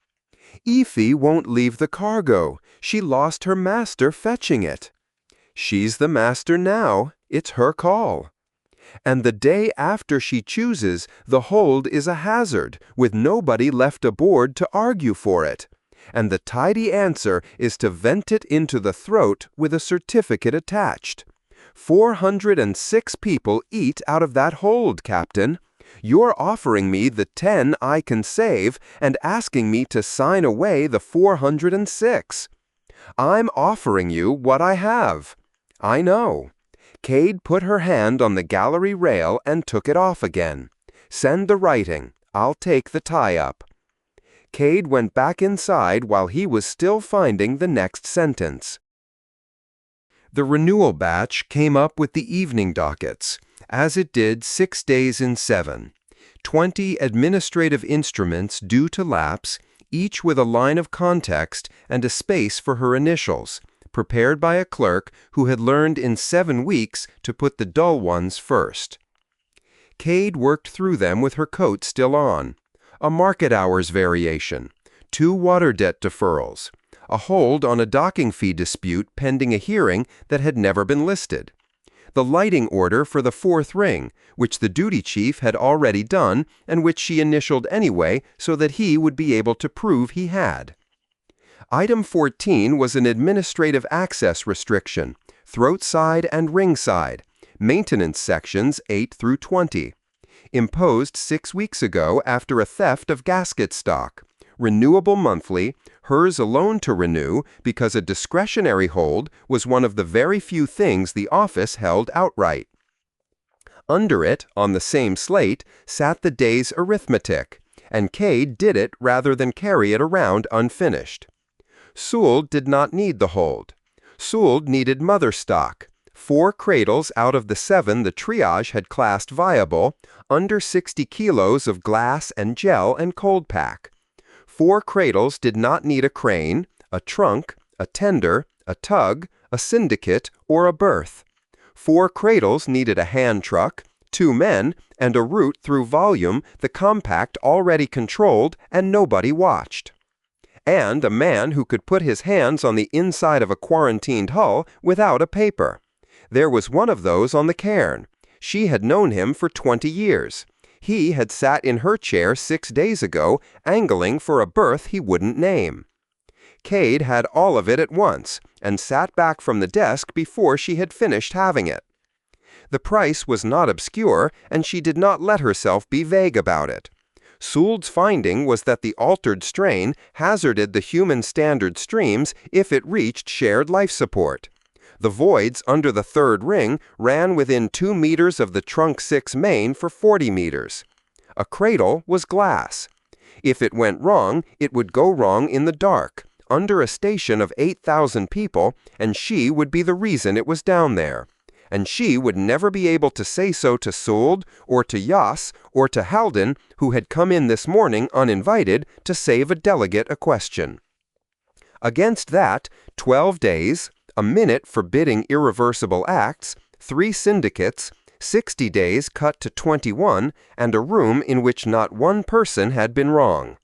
Effie won't leave the cargo. She lost her master fetching it. She's the master now. It's her call. And the day after she chooses, the hold is a hazard, with nobody left aboard to argue for it. And the tidy answer is to vent it into the throat with a certificate attached. 406 people eat out of that hold, Captain. You're offering me the 10 I can save and asking me to sign away the 406. I'm offering you what I have. I know. Cade put her hand on the gallery rail and took it off again. Send the writing. I'll take the tie-up. Cade went back inside while he was still finding the next sentence. The renewal batch came up with the evening dockets, as it did 6 days in 7. 20 administrative instruments due to lapse, each with a line of context and a space for her initials, prepared by a clerk who had learned in 7 weeks to put the dull ones first. Cade worked through them with her coat still on. A market hours variation, 2 water debt deferrals, a hold on a docking fee dispute pending a hearing that had never been listed, the lighting order for the 4th ring, which the duty chief had already done and which she initialed anyway so that he would be able to prove he had. Item 14 was an administrative access restriction, throat side and ring side, maintenance sections 8 through 20, imposed 6 weeks ago after a theft of gasket stock, renewable monthly, hers alone to renew because a discretionary hold was one of the very few things the office held outright. Under it, on the same slate, sat the day's arithmetic, and Cade did it rather than carry it around unfinished. Sewell did not need the hold. Sewell needed mother stock, 4 cradles out of the 7 the triage had classed viable, under 60 kilos of glass and gel and cold pack. 4 cradles did not need a crane, a trunk, a tender, a tug, a syndicate, or a berth. 4 cradles needed a hand truck, 2 men, and a route through volume the compact already controlled and nobody watched. And a man who could put his hands on the inside of a quarantined hull without a paper. There was one of those on the Cairn. She had known him for 20 years. He had sat in her chair 6 days ago, angling for a berth he wouldn't name. Cade had all of it at once, and sat back from the desk before she had finished having it. The price was not obscure, and she did not let herself be vague about it. Sewell's finding was that the altered strain hazarded the human standard streams if it reached shared life support. The voids under the third ring ran within 2 meters of the trunk 6 main for 40 meters. A cradle was glass. If it went wrong, it would go wrong in the dark, under a station of 8,000 people, and she would be the reason it was down there. And she would never be able to say so to Sewell, or to Yoss, or to Halden, who had come in this morning uninvited to save a delegate a question. Against that, 12 days, a minute forbidding irreversible acts, 3 syndicates, 60 days cut to 21, and a room in which not one person had been wrong.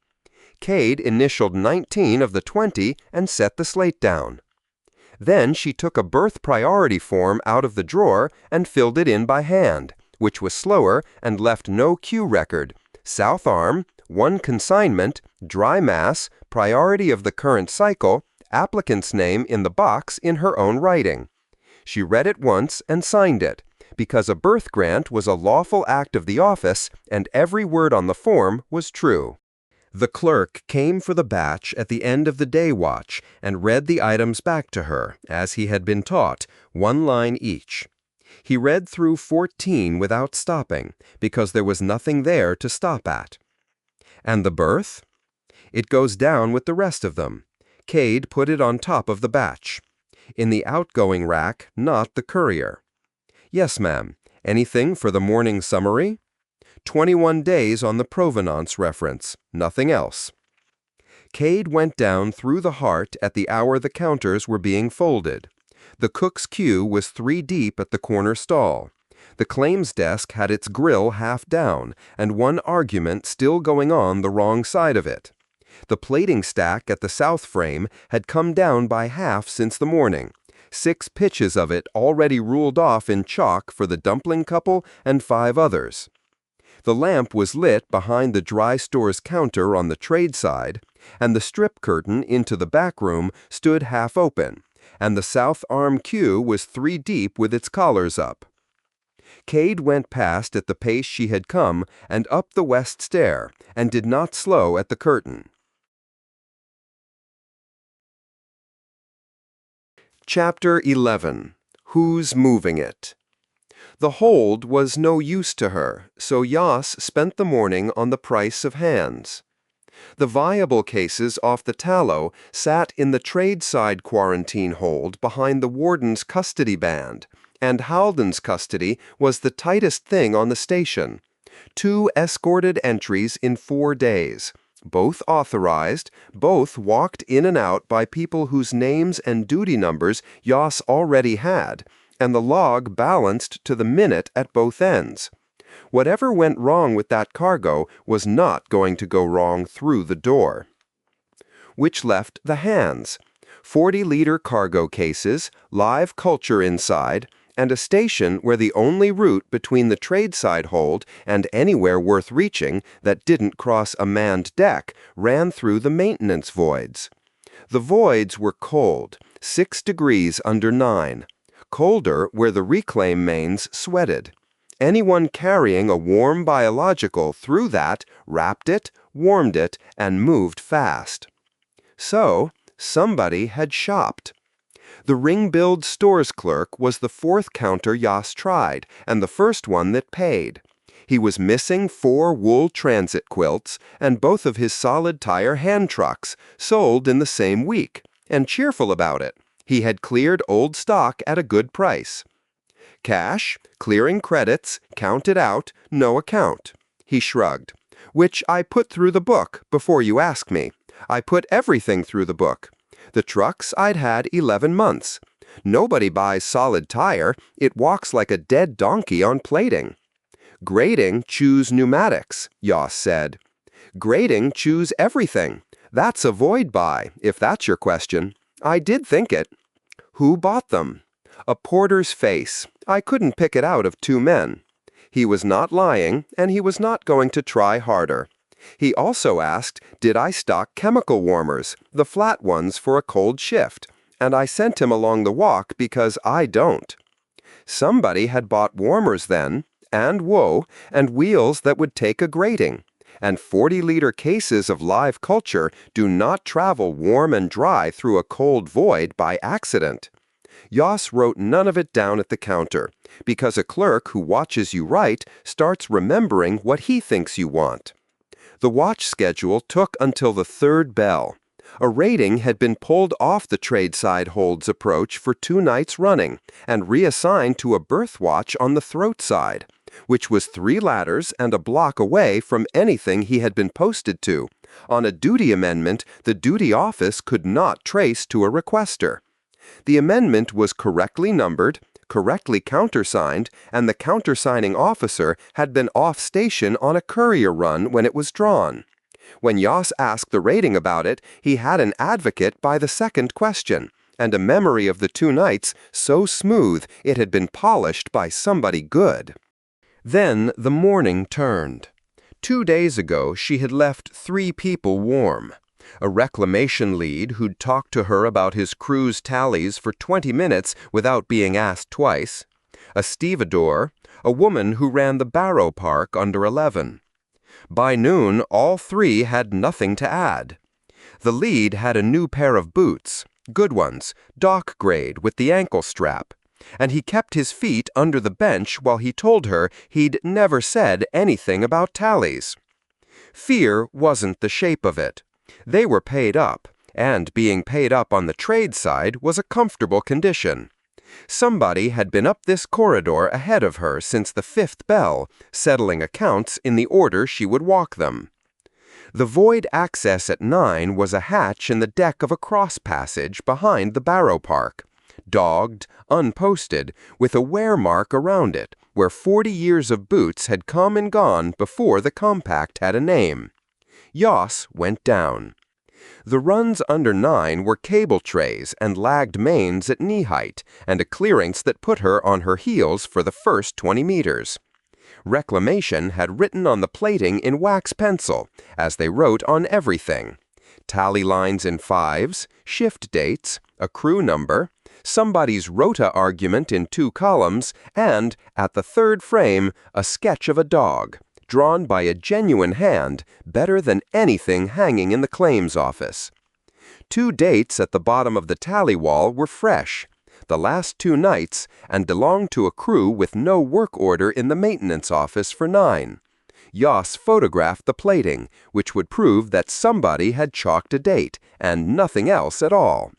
Cade initialed 19 of the 20 and set the slate down. Then she took a berth priority form out of the drawer and filled it in by hand, which was slower and left no queue record. South arm, 1 consignment, dry mass, priority of the current cycle, applicant's name in the box in her own writing. She read it once and signed it, because a berth grant was a lawful act of the office and every word on the form was true. The clerk came for the batch at the end of the day watch and read the items back to her, as he had been taught, 1 line each. He read through 14 without stopping, because there was nothing there to stop at. And the berth? It goes down with the rest of them. Cade put it on top of the batch. In the outgoing rack, not the courier. Yes, ma'am. Anything for the morning summary? 21 days on the provenance reference, nothing else. Cade went down through the heart at the hour the counters were being folded. The cook's queue was 3 deep at the corner stall. The claims desk had its grill half down, and 1 argument still going on the wrong side of it. The plating stack at the south frame had come down by half since the morning. 6 pitches of it already ruled off in chalk for the dumpling couple and 5 others. The lamp was lit behind the dry store's counter on the trade side, and the strip curtain into the back room stood half open, and the south arm queue was 3 deep with its collars up. Cade went past at the pace she had come and up the west stair, and did not slow at the curtain. Chapter 11. Who's Moving It? The hold was no use to her, so Yoss spent the morning on the price of hands. The viable cases off the Tallow sat in the trade-side quarantine hold behind the warden's custody band, and Halden's custody was the tightest thing on the station. 2 escorted entries in 4 days, both authorized, both walked in and out by people whose names and duty numbers Yoss already had, and the log balanced to the minute at both ends. Whatever went wrong with that cargo was not going to go wrong through the door. Which left the hands. 40-liter cargo cases, live culture inside, and a station where the only route between the trade-side hold and anywhere worth reaching that didn't cross a manned deck ran through the maintenance voids. The voids were cold, 6 degrees under 9. Colder where the reclaim mains sweated. Anyone carrying a warm biological through that wrapped it, warmed it, and moved fast. So, somebody had shopped. The ring-billed stores clerk was the fourth counter Yoss tried, and the first one that paid. He was missing 4 wool transit quilts and both of his solid tire hand trucks, sold in the same week, and cheerful about it. He had cleared old stock at a good price. Cash, clearing credits, counted out, no account. He shrugged. Which I put through the book, before you ask me. I put everything through the book. The trucks I'd had 11 months. Nobody buys solid tire. It walks like a dead donkey on plating. Grading choose pneumatics, Yoss said. Grading choose everything. That's a void buy, if that's your question. I did think it. Who bought them? A porter's face. I couldn't pick it out of 2 men. He was not lying, and he was not going to try harder. He also asked, did I stock chemical warmers, the flat ones for a cold shift, and I sent him along the walk because I don't. Somebody had bought warmers then, and woe, and wheels that would take a grating, and 40-liter cases of live culture do not travel warm and dry through a cold void by accident. Yoss wrote none of it down at the counter, because a clerk who watches you write starts remembering what he thinks you want. The watch schedule took until the 3rd bell. A rating had been pulled off the tradeside holds approach for 2 nights running and reassigned to a berth watch on the throat side, which was 3 ladders and a block away from anything he had been posted to. On a duty amendment, the duty office could not trace to a requester. The amendment was correctly numbered, correctly countersigned, and the countersigning officer had been off station on a courier run when it was drawn. When Yoss asked the rating about it, he had an advocate by the second question, and a memory of the 2 nights so smooth it had been polished by somebody good. Then the morning turned. 2 days ago she had left 3 people warm. A reclamation lead who'd talked to her about his cruise tallies for 20 minutes without being asked twice. A stevedore, a woman who ran the Barrow Park under 11. By noon, all 3 had nothing to add. The lead had a new pair of boots, good ones, dock grade with the ankle strap, and he kept his feet under the bench while he told her he'd never said anything about tallies. Fear wasn't the shape of it. They were paid up, and being paid up on the trade side was a comfortable condition. Somebody had been up this corridor ahead of her since the 5th bell, settling accounts in the order she would walk them. The void access at 9 was a hatch in the deck of a cross passage behind the Barrow Park, dogged, unposted, with a wear mark around it, where 40 years of boots had come and gone before the compact had a name. Yoss went down. The runs under 9 were cable trays and lagged mains at knee height, and a clearance that put her on her heels for the first 20 meters. Reclamation had written on the plating in wax pencil, as they wrote on everything. Tally lines in 5s, shift dates, a crew number, somebody's rota argument in 2 columns, and, at the 3rd frame, a sketch of a dog, drawn by a genuine hand, better than anything hanging in the claims office. 2 dates at the bottom of the tally wall were fresh, the last 2 nights, and belonged to a crew with no work order in the maintenance office for 9. Yoss photographed the plating, which would prove that somebody had chalked a date, and nothing else at all.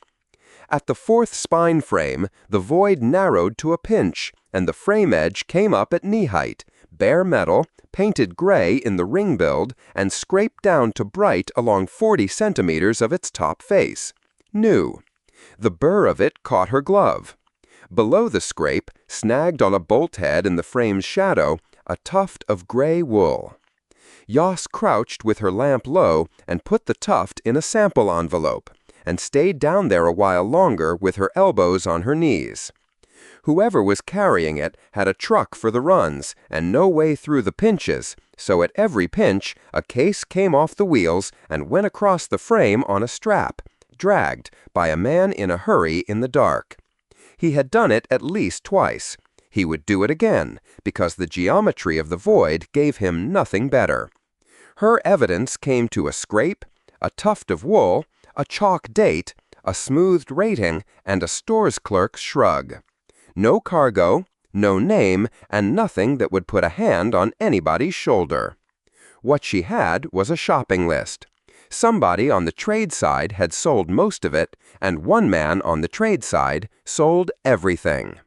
At the 4th spine frame, the void narrowed to a pinch, and the frame edge came up at knee height, bare metal, painted gray in the ring build, and scraped down to bright along 40 centimeters of its top face. New. The burr of it caught her glove. Below the scrape, snagged on a bolt head in the frame's shadow, a tuft of gray wool. Yoss crouched with her lamp low and put the tuft in a sample envelope, and stayed down there a while longer with her elbows on her knees. Whoever was carrying it had a truck for the runs and no way through the pinches, so at every pinch a case came off the wheels and went across the frame on a strap, dragged by a man in a hurry in the dark. He had done it at least twice. He would do it again, because the geometry of the void gave him nothing better. Her evidence came to a scrape, a tuft of wool, a chalk date, a smoothed rating, and a stores clerk's shrug. No cargo, no name, and nothing that would put a hand on anybody's shoulder. What she had was a shopping list. Somebody on the trade side had sold most of it, and one man on the trade side sold everything.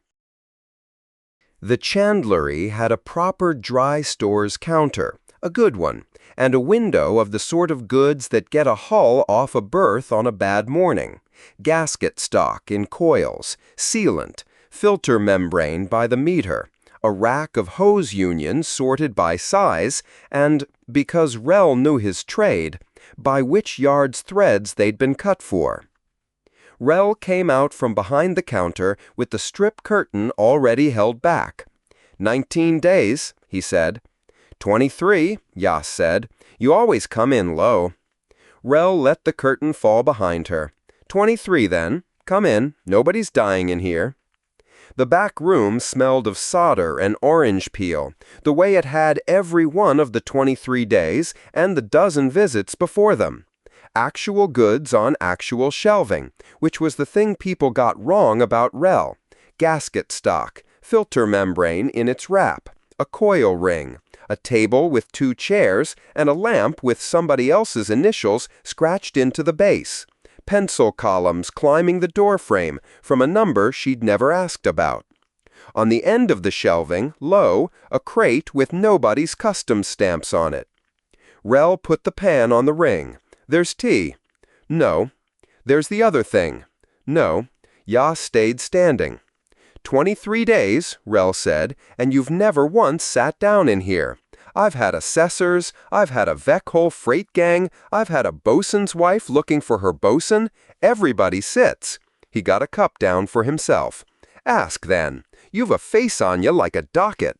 The chandlery had a proper dry stores counter, a good one, and a window of the sort of goods that get a hull off a berth on a bad morning, gasket stock in coils, sealant, filter membrane by the meter, a rack of hose unions sorted by size, and, because Rel knew his trade, by which yard's threads they'd been cut for. Rel came out from behind the counter with the strip curtain already held back. 19 days, he said. 23, Yas said. You always come in low. Rel let the curtain fall behind her. 23 then. Come in. Nobody's dying in here. The back room smelled of solder and orange peel, the way it had every one of the 23 days and the dozen visits before them. Actual goods on actual shelving, which was the thing people got wrong about Rel. Gasket stock, filter membrane in its wrap, a coil ring, a table with 2 chairs, and a lamp with somebody else's initials scratched into the base. Pencil columns climbing the doorframe from a number she'd never asked about. On the end of the shelving, low, a crate with nobody's customs stamps on it. Rel put the pan on the ring. There's tea. No. There's the other thing. No. Yas stayed standing. 23 days, Rel said, and you've never once sat down in here. I've had assessors, I've had a Veckhole freight gang, I've had a bosun's wife looking for her bosun. Everybody sits. He got a cup down for himself. Ask, then. You've a face on you like a docket.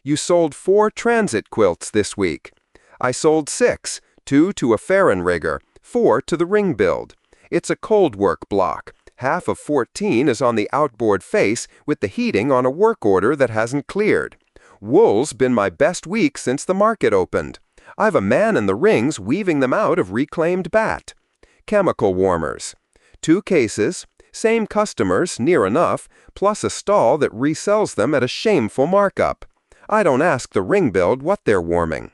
You sold 4 transit quilts this week. I sold 6. 2 to a Farron rigger, 4 to the ring build. It's a cold work block. Half of 14 is on the outboard face with the heating on a work order that hasn't cleared. Wool's been my best week since the market opened. I've a man in the rings weaving them out of reclaimed bat. Chemical warmers. 2 cases, same customers, near enough, plus a stall that resells them at a shameful markup. I don't ask the ring build what they're warming.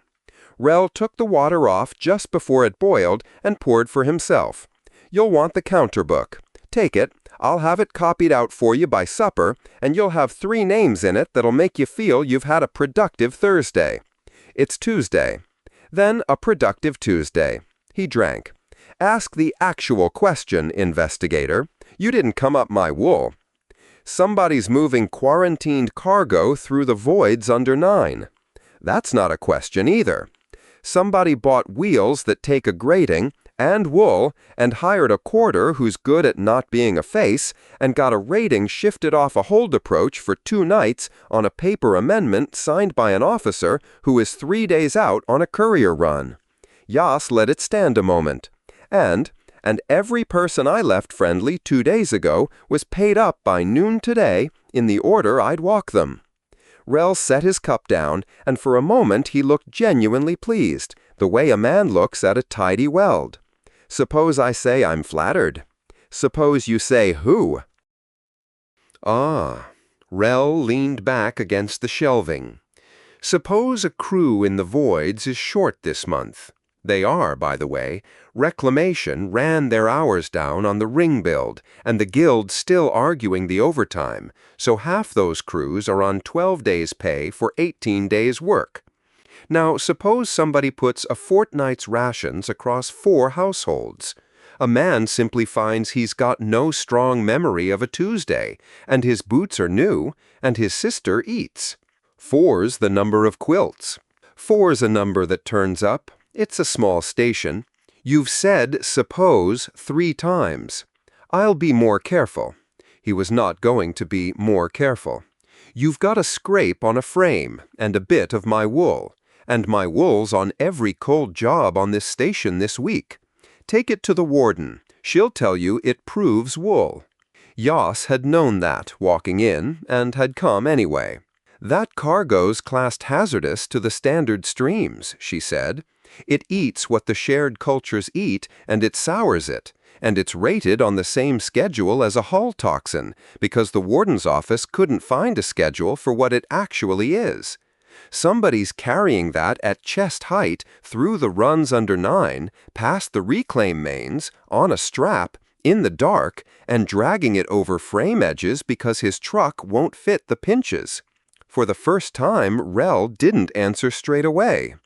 Rel took the water off just before it boiled and poured for himself. You'll want the counter book. Take it. I'll have it copied out for you by supper, and you'll have 3 names in it that'll make you feel you've had a productive Thursday. It's Tuesday. Then a productive Tuesday. He drank. Ask the actual question, investigator. You didn't come up my wool. Somebody's moving quarantined cargo through the voids under 9. That's not a question either. Somebody bought wheels that take a grating and wool and hired a quarter who's good at not being a face and got a rating shifted off a hold approach for 2 nights on a paper amendment signed by an officer who is 3 days out on a courier run. Yas let it stand a moment. And every person I left friendly 2 days ago was paid up by noon today in the order I'd walk them. Rel set his cup down, and for a moment he looked genuinely pleased, the way a man looks at a tidy weld. Suppose I say I'm flattered. Suppose you say who? Ah, Rel leaned back against the shelving. Suppose a crew in the voids is short this month. They are, by the way. Reclamation ran their hours down on the ring build, and the guild's still arguing the overtime, so half those crews are on 12 days' pay for 18 days' work. Now, suppose somebody puts a fortnight's rations across 4 households. A man simply finds he's got no strong memory of a Tuesday, and his boots are new, and his sister eats. 4's the number of quilts. 4's a number that turns up. It's a small station. You've said suppose 3 times. I'll be more careful. He was not going to be more careful. You've got a scrape on a frame and a bit of my wool, and my wool's on every cold job on this station this week. Take it to the warden. She'll tell you it proves wool. Yas had known that walking in and had come anyway. That cargo's classed hazardous to the standard streams, she said. It eats what the shared cultures eat, and it sours it, And it's rated on the same schedule as a hull toxin, because the warden's office couldn't find a schedule for what it actually is. Somebody's carrying that at chest height through the runs under 9, past the reclaim mains, on a strap, in the dark, and dragging it over frame edges because his truck won't fit the pinches. For the first time, Rel didn't answer straight away.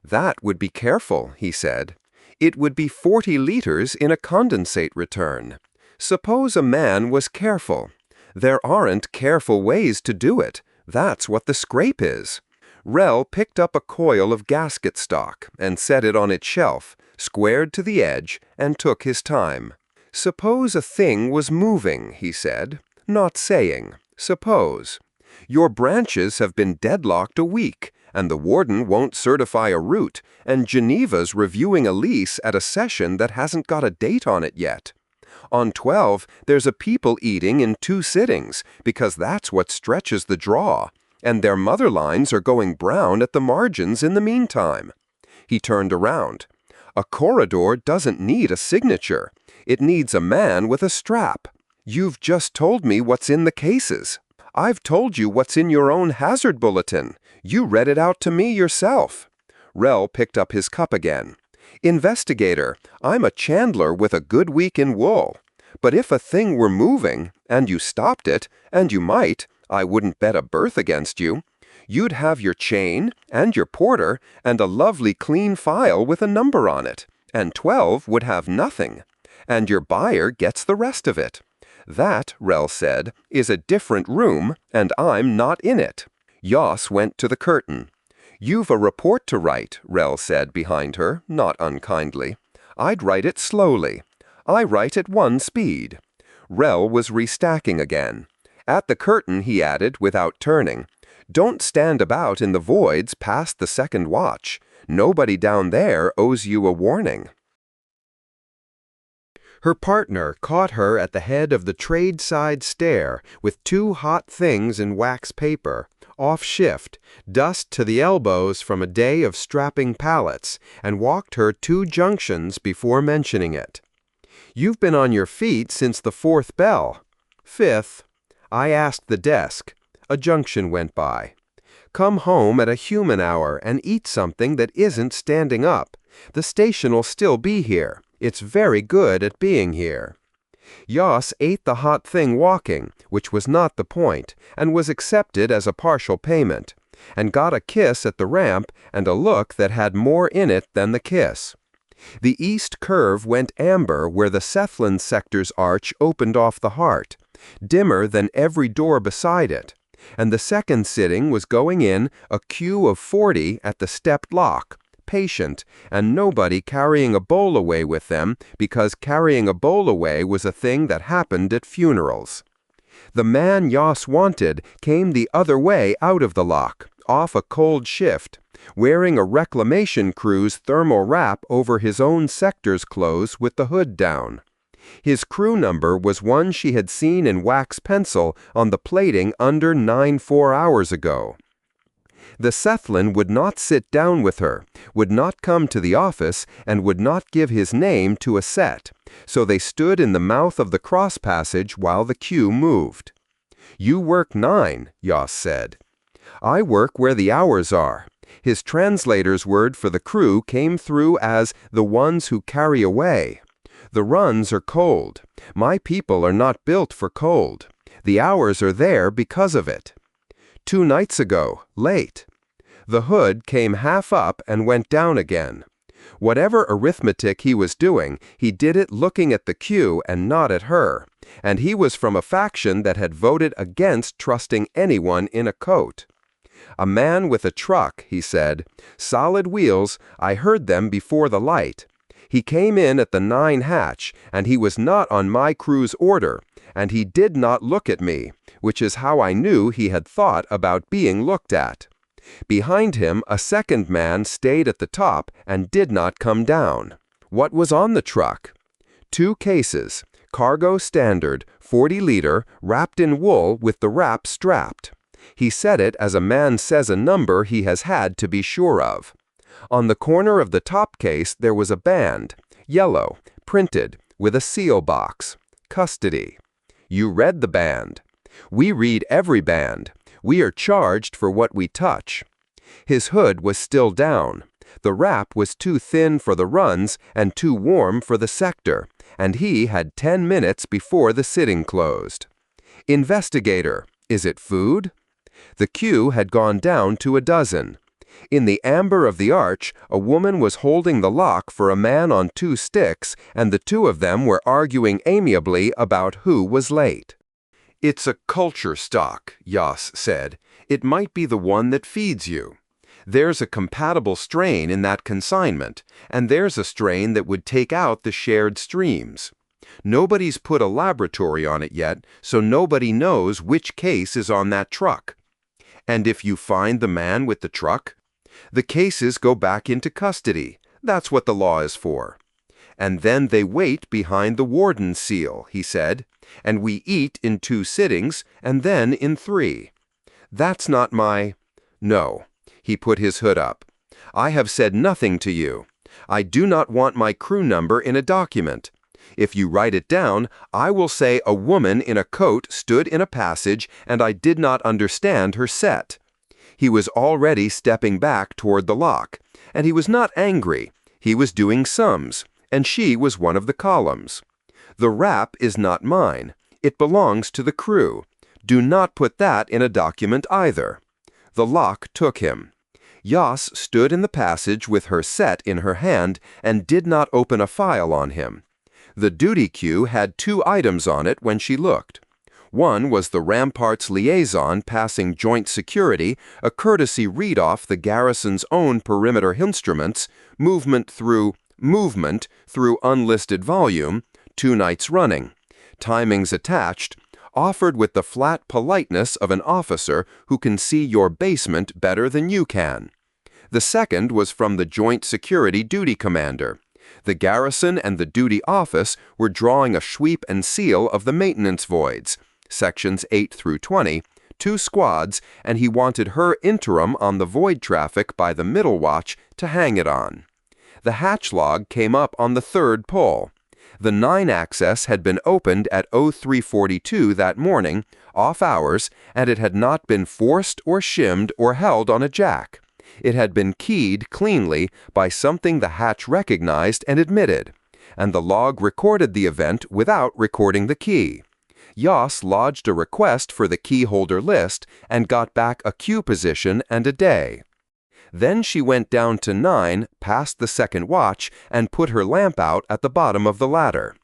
That would be careful, he said. It would be 40 liters in a condensate return. Suppose a man was careful. There aren't careful ways to do it. That's what the scrape is. Rel picked up a coil of gasket stock and set it on its shelf, squared to the edge, and took his time. Suppose a thing was moving, he said, not saying. Suppose. Your branches have been deadlocked a week, and the warden won't certify a route, and Geneva's reviewing a lease at a session that hasn't got a date on it yet. On 12, there's a people eating in 2 sittings, because that's what stretches the draw, and their mother lines are going brown at the margins in the meantime. He turned around. A corridor doesn't need a signature. It needs a man with a strap. You've just told me what's in the cases. I've told you what's in your own hazard bulletin. You read it out to me yourself. Rel picked up his cup again. Investigator, I'm a chandler with a good week in wool. But if a thing were moving, and you stopped it, and you might, I wouldn't bet a berth against you, you'd have your chain, and your porter, and a lovely clean file with a number on it, and 12 would have nothing. And your buyer gets the rest of it. That, Rel said, is a different room, and I'm not in it. Yoss went to the curtain. You've a report to write, Rel said behind her, not unkindly. I'd write it slowly. I write at 1 speed. Rel was restacking again. At the curtain, he added, without turning, don't stand about in the voids past the second watch. Nobody down there owes you a warning. Her partner caught her at the head of the trade-side stair with 2 hot things in wax paper, off shift, dust to the elbows from a day of strapping pallets, and walked her 2 junctions before mentioning it. You've been on your feet since the 4th bell. 5th. I asked the desk. A junction went by. Come home at a human hour and eat something that isn't standing up. The station'll still be here. It's very good at being here. Yoss ate the hot thing walking, which was not the point, and was accepted as a partial payment, and got a kiss at the ramp and a look that had more in it than the kiss. The east curve went amber where the Cephalon sector's arch opened off the heart, dimmer than every door beside it, and the second sitting was going in a queue of 40 at the stepped lock, patient, and nobody carrying a bowl away with them because carrying a bowl away was a thing that happened at funerals. The man Yoss wanted came the other way out of the lock, off a cold shift, wearing a reclamation crew's thermal wrap over his own sector's clothes with the hood down. His crew number was one she had seen in wax pencil on the plating under 9 hours ago. The Cephalon would not sit down with her, would not come to the office, and would not give his name to a set, so they stood in the mouth of the cross passage while the queue moved. You work 9, Yoss said. I work where the hours are. His translator's word for the crew came through as the ones who carry away. The runs are cold. My people are not built for cold. The hours are there because of it. 2 nights ago, late. The hood came half up and went down again. Whatever arithmetic he was doing, he did it looking at the queue and not at her, and he was from a faction that had voted against trusting anyone in a coat. A man with a truck, he said. Solid wheels, I heard them before the light. He came in at the 9 hatch, and he was not on my crew's order, and he did not look at me, which is how I knew he had thought about being looked at. Behind him, a second man stayed at the top and did not come down. What was on the truck? 2 cases, cargo standard, 40-liter, wrapped in wool with the wrap strapped. He said it as a man says a number he has had to be sure of. On the corner of the top case there was a band, yellow, printed, with a seal box. Custody. You read the band. We read every band. We are charged for what we touch. His hood was still down. The wrap was too thin for the runs and too warm for the sector, and he had 10 minutes before the sitting closed. Investigator, is it food? The queue had gone down to a dozen. In the amber of the arch, a woman was holding the lock for a man on 2 sticks, and the two of them were arguing amiably about who was late. It's a culture stock, Yas said. It might be the one that feeds you. There's a compatible strain in that consignment, and there's a strain that would take out the shared streams. Nobody's put a laboratory on it yet, so nobody knows which case is on that truck. And if you find the man with the truck, the cases go back into custody. That's what the law is for. And then they wait behind the warden's seal, he said, and we eat in 2 sittings and then in 3. That's not my... No. He put his hood up. I have said nothing to you. I do not want my crew number in a document. If you write it down, I will say a woman in a coat stood in a passage and I did not understand her set. He was already stepping back toward the lock, and he was not angry. He was doing sums, and she was one of the columns. The wrap is not mine. It belongs to the crew. Do not put that in a document either. The lock took him. Yas stood in the passage with her set in her hand and did not open a file on him. The duty queue had 2 items on it when she looked. One was the Rampart's liaison passing joint security, a courtesy read-off the garrison's own perimeter instruments, movement through unlisted volume, 2 nights running. Timings attached, offered with the flat politeness of an officer who can see your basement better than you can. The second was from the Joint Security Duty Commander. The garrison and the duty office were drawing a sweep and seal of the maintenance voids, sections 8 through 20, 2 squads, and he wanted her interim on the void traffic by the middle watch to hang it on. The hatch log came up on the 3rd pull. The 9 access had been opened at 0342 that morning, off hours, and it had not been forced or shimmed or held on a jack. It had been keyed cleanly by something the hatch recognized and admitted, and the log recorded the event without recording the key. Yas lodged a request for the key holder list and got back a queue position and a day. Then she went down to 9, past the 2nd watch, and put her lamp out at the bottom of the ladder.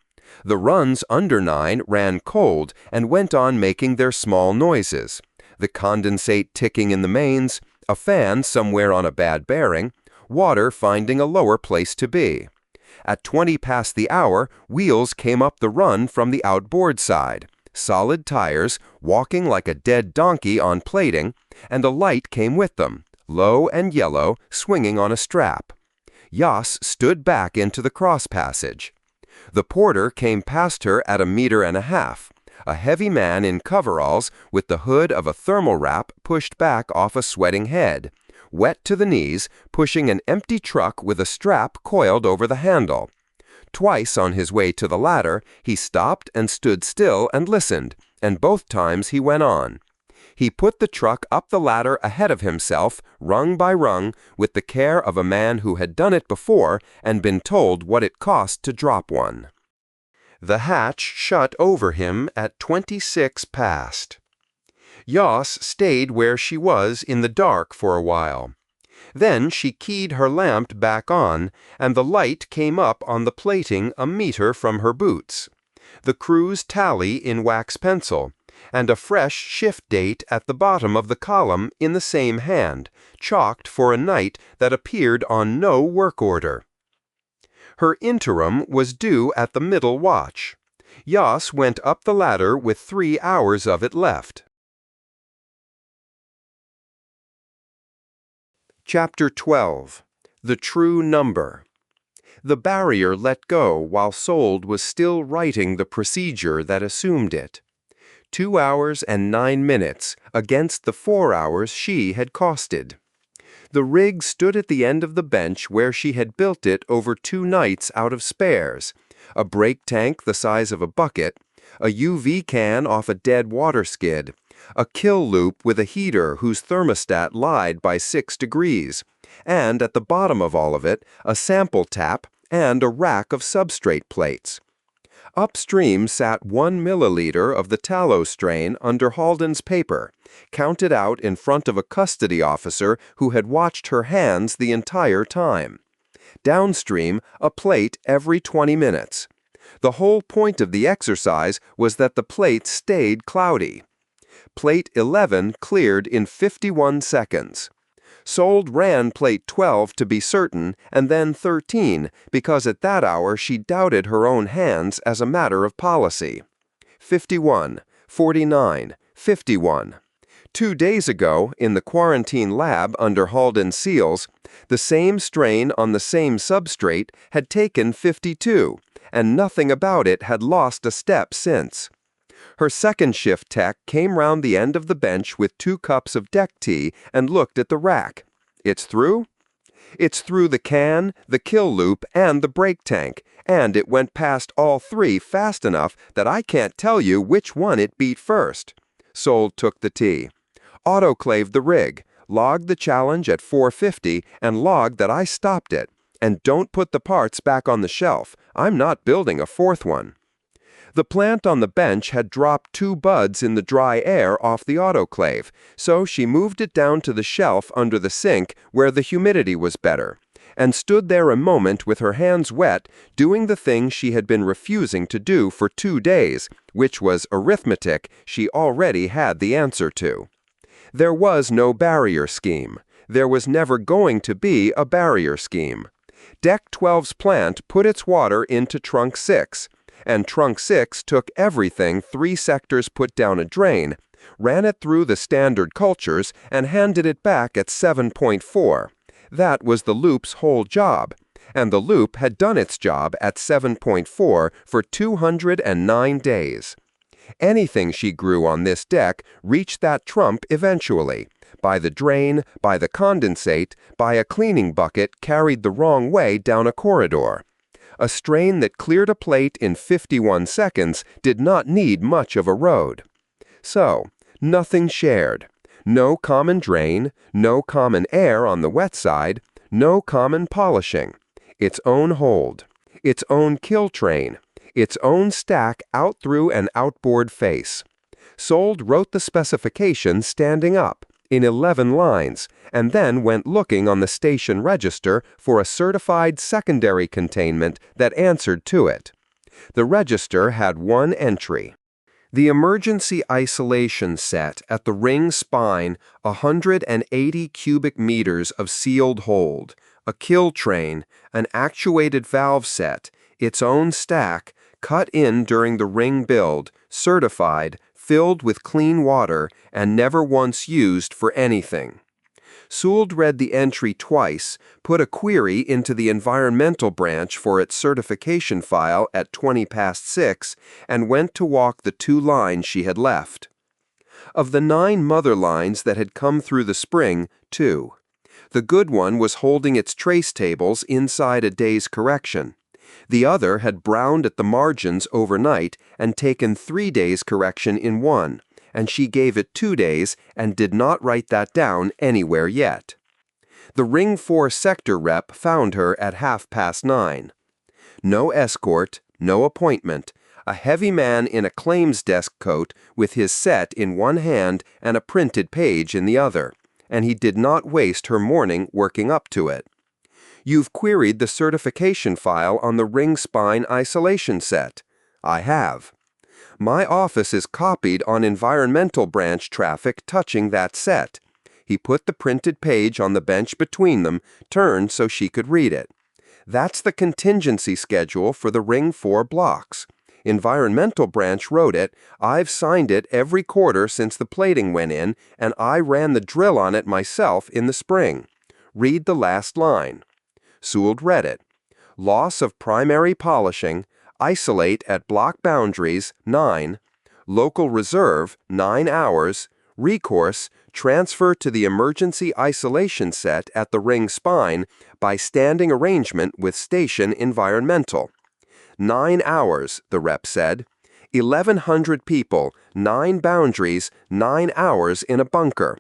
The runs under 9 ran cold and went on making their small noises. The condensate ticking in the mains, a fan somewhere on a bad bearing, water finding a lower place to be. At 20 past the hour, wheels came up the run from the outboard side, solid tires, walking like a dead donkey on plating, and a light came with them, low and yellow, swinging on a strap. Yas stood back into the cross passage. The porter came past her at 1.5 meters, a heavy man in coveralls with the hood of a thermal wrap pushed back off a sweating head, wet to the knees, pushing an empty truck with a strap coiled over the handle. Twice on his way to the ladder, he stopped and stood still and listened, and both times he went on. He put the truck up the ladder ahead of himself, rung by rung, with the care of a man who had done it before and been told what it cost to drop one. The hatch shut over him at 26 past. Yas stayed where she was in the dark for a while. Then she keyed her lamp back on, and the light came up on the plating 1 meter from her boots. The crew's tally in wax pencil, and a fresh shift date at the bottom of the column in the same hand, chalked for a night that appeared on no work order. Her interim was due at the middle watch. Yas went up the ladder with 3 hours of it left. Chapter 12. The True Number. The barrier let go while Sold was still writing the procedure that assumed it. 2 hours and 9 minutes against the 4 hours she had costed. The rig stood at the end of the bench where she had built it over 2 nights out of spares, a brake tank the size of a bucket, a UV can off a dead water skid, a kill loop with a heater whose thermostat lied by 6 degrees, and at the bottom of all of it, a sample tap and a rack of substrate plates. Upstream sat 1 milliliter of the tallow strain under Halden's paper, counted out in front of a custody officer who had watched her hands the entire time. Downstream, a plate every 20 minutes. The whole point of the exercise was that the plate stayed cloudy. Plate 11 cleared in 51 seconds. Sold ran plate 12 to be certain, and then 13, because at that hour she doubted her own hands as a matter of policy. 51, 49, 51. 2 days ago, in the quarantine lab under Halden's seals, the same strain on the same substrate had taken 52, and nothing about it had lost a step since. Her second shift tech came round the end of the bench with 2 cups of deck tea and looked at the rack. It's through? It's through the can, the kill loop, and the brake tank, and it went past all 3 fast enough that I can't tell you which one it beat first. Sold took the tea. Autoclaved the rig, logged the challenge at 450, and logged that I stopped it. And don't put the parts back on the shelf. I'm not building a 4th one. The plant on the bench had dropped 2 buds in the dry air off the autoclave, so she moved it down to the shelf under the sink where the humidity was better, and stood there a moment with her hands wet, doing the thing she had been refusing to do for 2 days, which was arithmetic she already had the answer to. There was no barrier scheme. There was never going to be a barrier scheme. Deck 12's plant put its water into Trunk 6, and Trunk 6 took everything 3 sectors put down a drain, ran it through the standard cultures, and handed it back at 7.4. That was the loop's whole job, and the loop had done its job at 7.4 for 209 days. Anything she grew on this deck reached that trump eventually, by the drain, by the condensate, by a cleaning bucket carried the wrong way down a corridor. A strain that cleared a plate in 51 seconds did not need much of a road. So, nothing shared. No common drain, no common air on the wet side, no common polishing. Its own hold, its own kill train, its own stack out through an outboard face. Sold wrote the specification standing up, in 11 lines, and then went looking on the station register for a certified secondary containment that answered to it. The register had 1 entry. The emergency isolation set at the ring spine, 180 cubic meters of sealed hold, a kill train, an actuated valve set, its own stack, cut in during the ring build, certified, filled with clean water, and never once used for anything. Sould read the entry twice, put a query into the environmental branch for its certification file at 20 past 6, and went to walk the 2 lines she had left. Of the 9 mother lines that had come through the spring, 2. The good one was holding its trace tables inside a day's correction. The other had browned at the margins overnight and taken 3 days' correction in one, and she gave it 2 days and did not write that down anywhere yet. The Ring 4 sector rep found her at 9:30. No escort, no appointment, a heavy man in a claims desk coat with his set in one hand and a printed page in the other, and he did not waste her morning working up to it. You've queried the certification file on the ring spine isolation set. I have. My office is copied on environmental branch traffic touching that set. He put the printed page on the bench between them, turned so she could read it. That's the contingency schedule for the Ring 4 blocks. Environmental branch wrote it, I've signed it every quarter since the plating went in, and I ran the drill on it myself in the spring. Read the last line. Sould read it. Loss of primary polishing, isolate at block boundaries, 9, local reserve, 9 hours, recourse, transfer to the emergency isolation set at the ring spine by standing arrangement with station environmental. 9 hours, the rep said. 1,100 people, 9 boundaries, 9 hours in a bunker.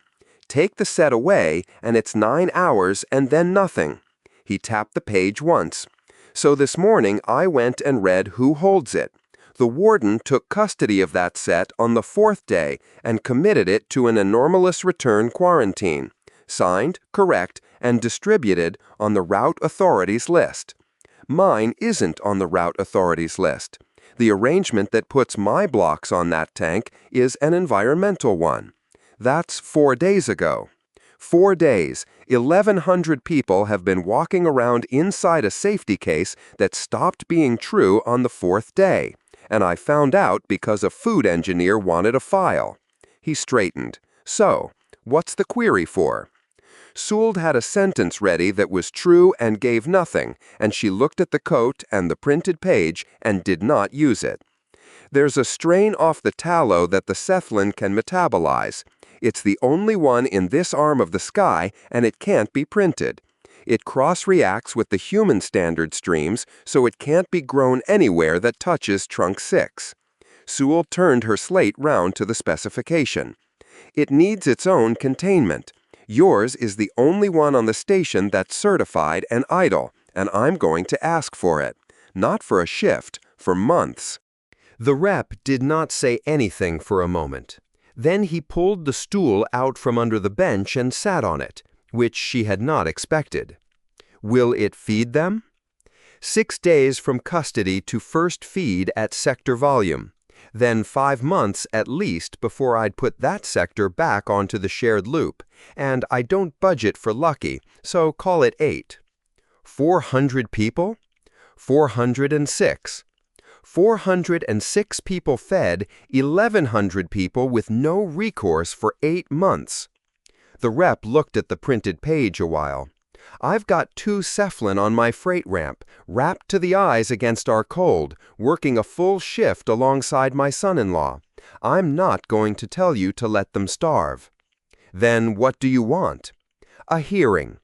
Take the set away, and it's 9 hours and then nothing. He tapped the page once. So this morning I went and read who holds it. The warden took custody of that set on the 4th day and committed it to an anomalous return quarantine. Signed, correct, and distributed on the route authorities list. Mine isn't on the route authorities list. The arrangement that puts my blocks on that tank is an environmental one. That's 4 days ago. 4 days, 1,100 people have been walking around inside a safety case that stopped being true on the 4th day, and I found out because a food engineer wanted a file. He straightened. So, what's the query for? Sewell had a sentence ready that was true and gave nothing, and she looked at the coat and the printed page and did not use it. There's a strain off the tallow that the cephalin can metabolize. It's the only one in this arm of the sky, and it can't be printed. It cross-reacts with the human standard streams, so it can't be grown anywhere that touches trunk 6. Sewell turned her slate round to the specification. It needs its own containment. Yours is the only one on the station that's certified and idle, and I'm going to ask for it. Not for a shift, for months. The rep did not say anything for a moment. Then he pulled the stool out from under the bench and sat on it, which she had not expected. Will it feed them? 6 days from custody to first feed at sector volume. Then 5 months at least before I'd put that sector back onto the shared loop, and I don't budget for lucky, so call it 8. 400 people? 406. 406 people fed, 1,100 people with no recourse for 8 months. The rep looked at the printed page a while. I've got 2 cephalin on my freight ramp, wrapped to the eyes against our cold, working a full shift alongside my son-in-law. I'm not going to tell you to let them starve. Then what do you want? A hearing.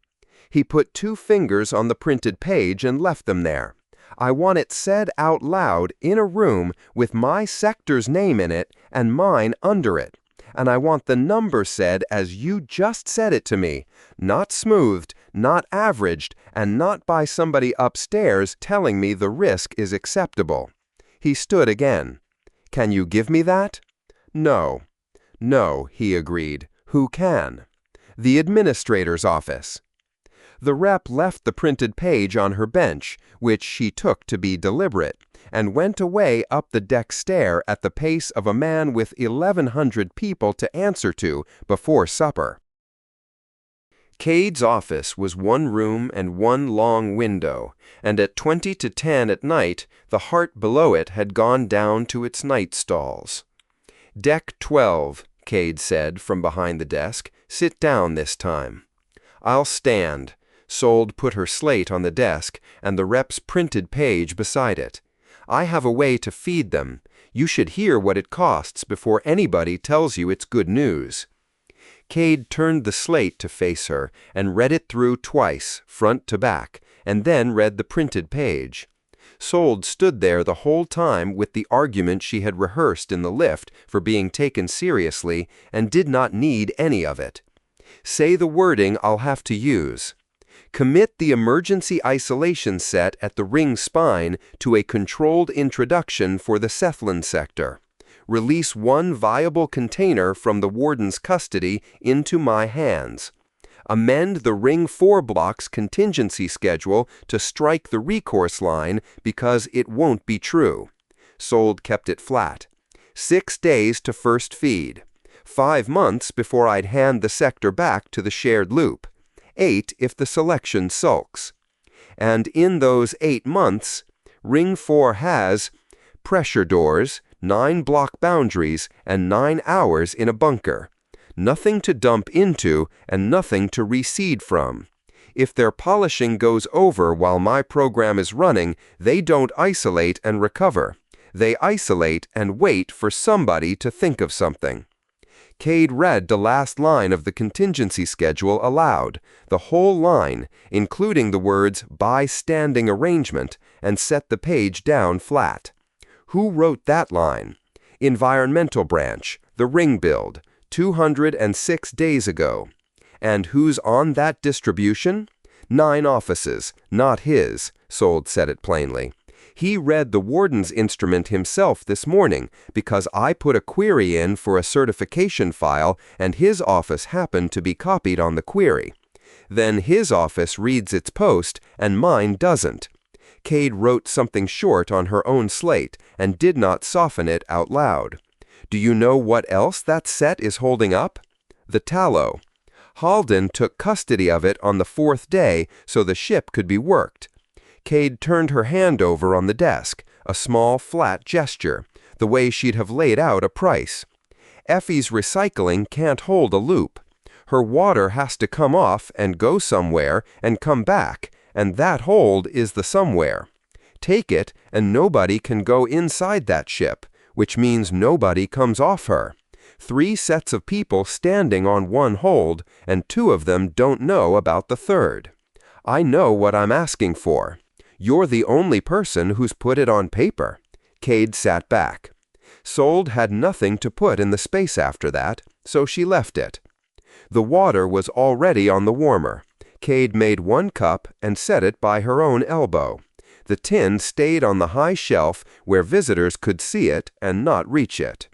He put 2 fingers on the printed page and left them there. I want it said out loud in a room with my sector's name in it and mine under it. And I want the number said as you just said it to me, not smoothed, not averaged, and not by somebody upstairs telling me the risk is acceptable. He stood again. Can you give me that? No. No, he agreed. Who can? The administrator's office. The rep left the printed page on her bench, which she took to be deliberate, and went away up the deck stair at the pace of a man with 1,100 people to answer to before supper. Cade's office was 1 room and 1 long window, and at 20 to 10 at night, the heart below it had gone down to its night stalls. Deck 12, Cade said from behind the desk. Sit down this time. I'll stand. Sold put her slate on the desk and the rep's printed page beside it. I have a way to feed them. You should hear what it costs before anybody tells you it's good news. Cade turned the slate to face her and read it through twice, front to back, and then read the printed page. Sold stood there the whole time with the argument she had rehearsed in the lift for being taken seriously and did not need any of it. Say the wording I'll have to use. Commit the emergency isolation set at the ring spine to a controlled introduction for the cephalin sector. Release 1 viable container from the warden's custody into my hands. Amend the ring 4 block's contingency schedule to strike the recourse line because it won't be true. Sold kept it flat. 6 days to first feed. 5 months before I'd hand the sector back to the shared loop. 8 if the selection sulks. And in those 8 months, Ring 4 has pressure doors, 9 block boundaries, and 9 hours in a bunker. Nothing to dump into and nothing to reseed from. If their polishing goes over while my program is running, they don't isolate and recover. They isolate and wait for somebody to think of something. Cade read the last line of the contingency schedule aloud, the whole line, including the words "by standing arrangement," and set the page down flat. Who wrote that line? Environmental branch, the ring build, 206 days ago. And who's on that distribution? 9 offices, not his, Sold said it plainly. He read the warden's instrument himself this morning because I put a query in for a certification file and his office happened to be copied on the query. Then his office reads its post and mine doesn't. Cade wrote something short on her own slate and did not soften it out loud. Do you know what else that set is holding up? The tallow. Halden took custody of it on the 4th day so the ship could be worked. Cade turned her hand over on the desk, a small, flat gesture, the way she'd have laid out a price. Effie's recycling can't hold a loop. Her water has to come off and go somewhere and come back, and that hold is the somewhere. Take it, and nobody can go inside that ship, which means nobody comes off her. 3 sets of people standing on one hold, and 2 of them don't know about the 3rd. I know what I'm asking for. You're the only person who's put it on paper. Cade sat back. Sold had nothing to put in the space after that, so she left it. The water was already on the warmer. Cade made 1 cup and set it by her own elbow. The tin stayed on the high shelf where visitors could see it and not reach it.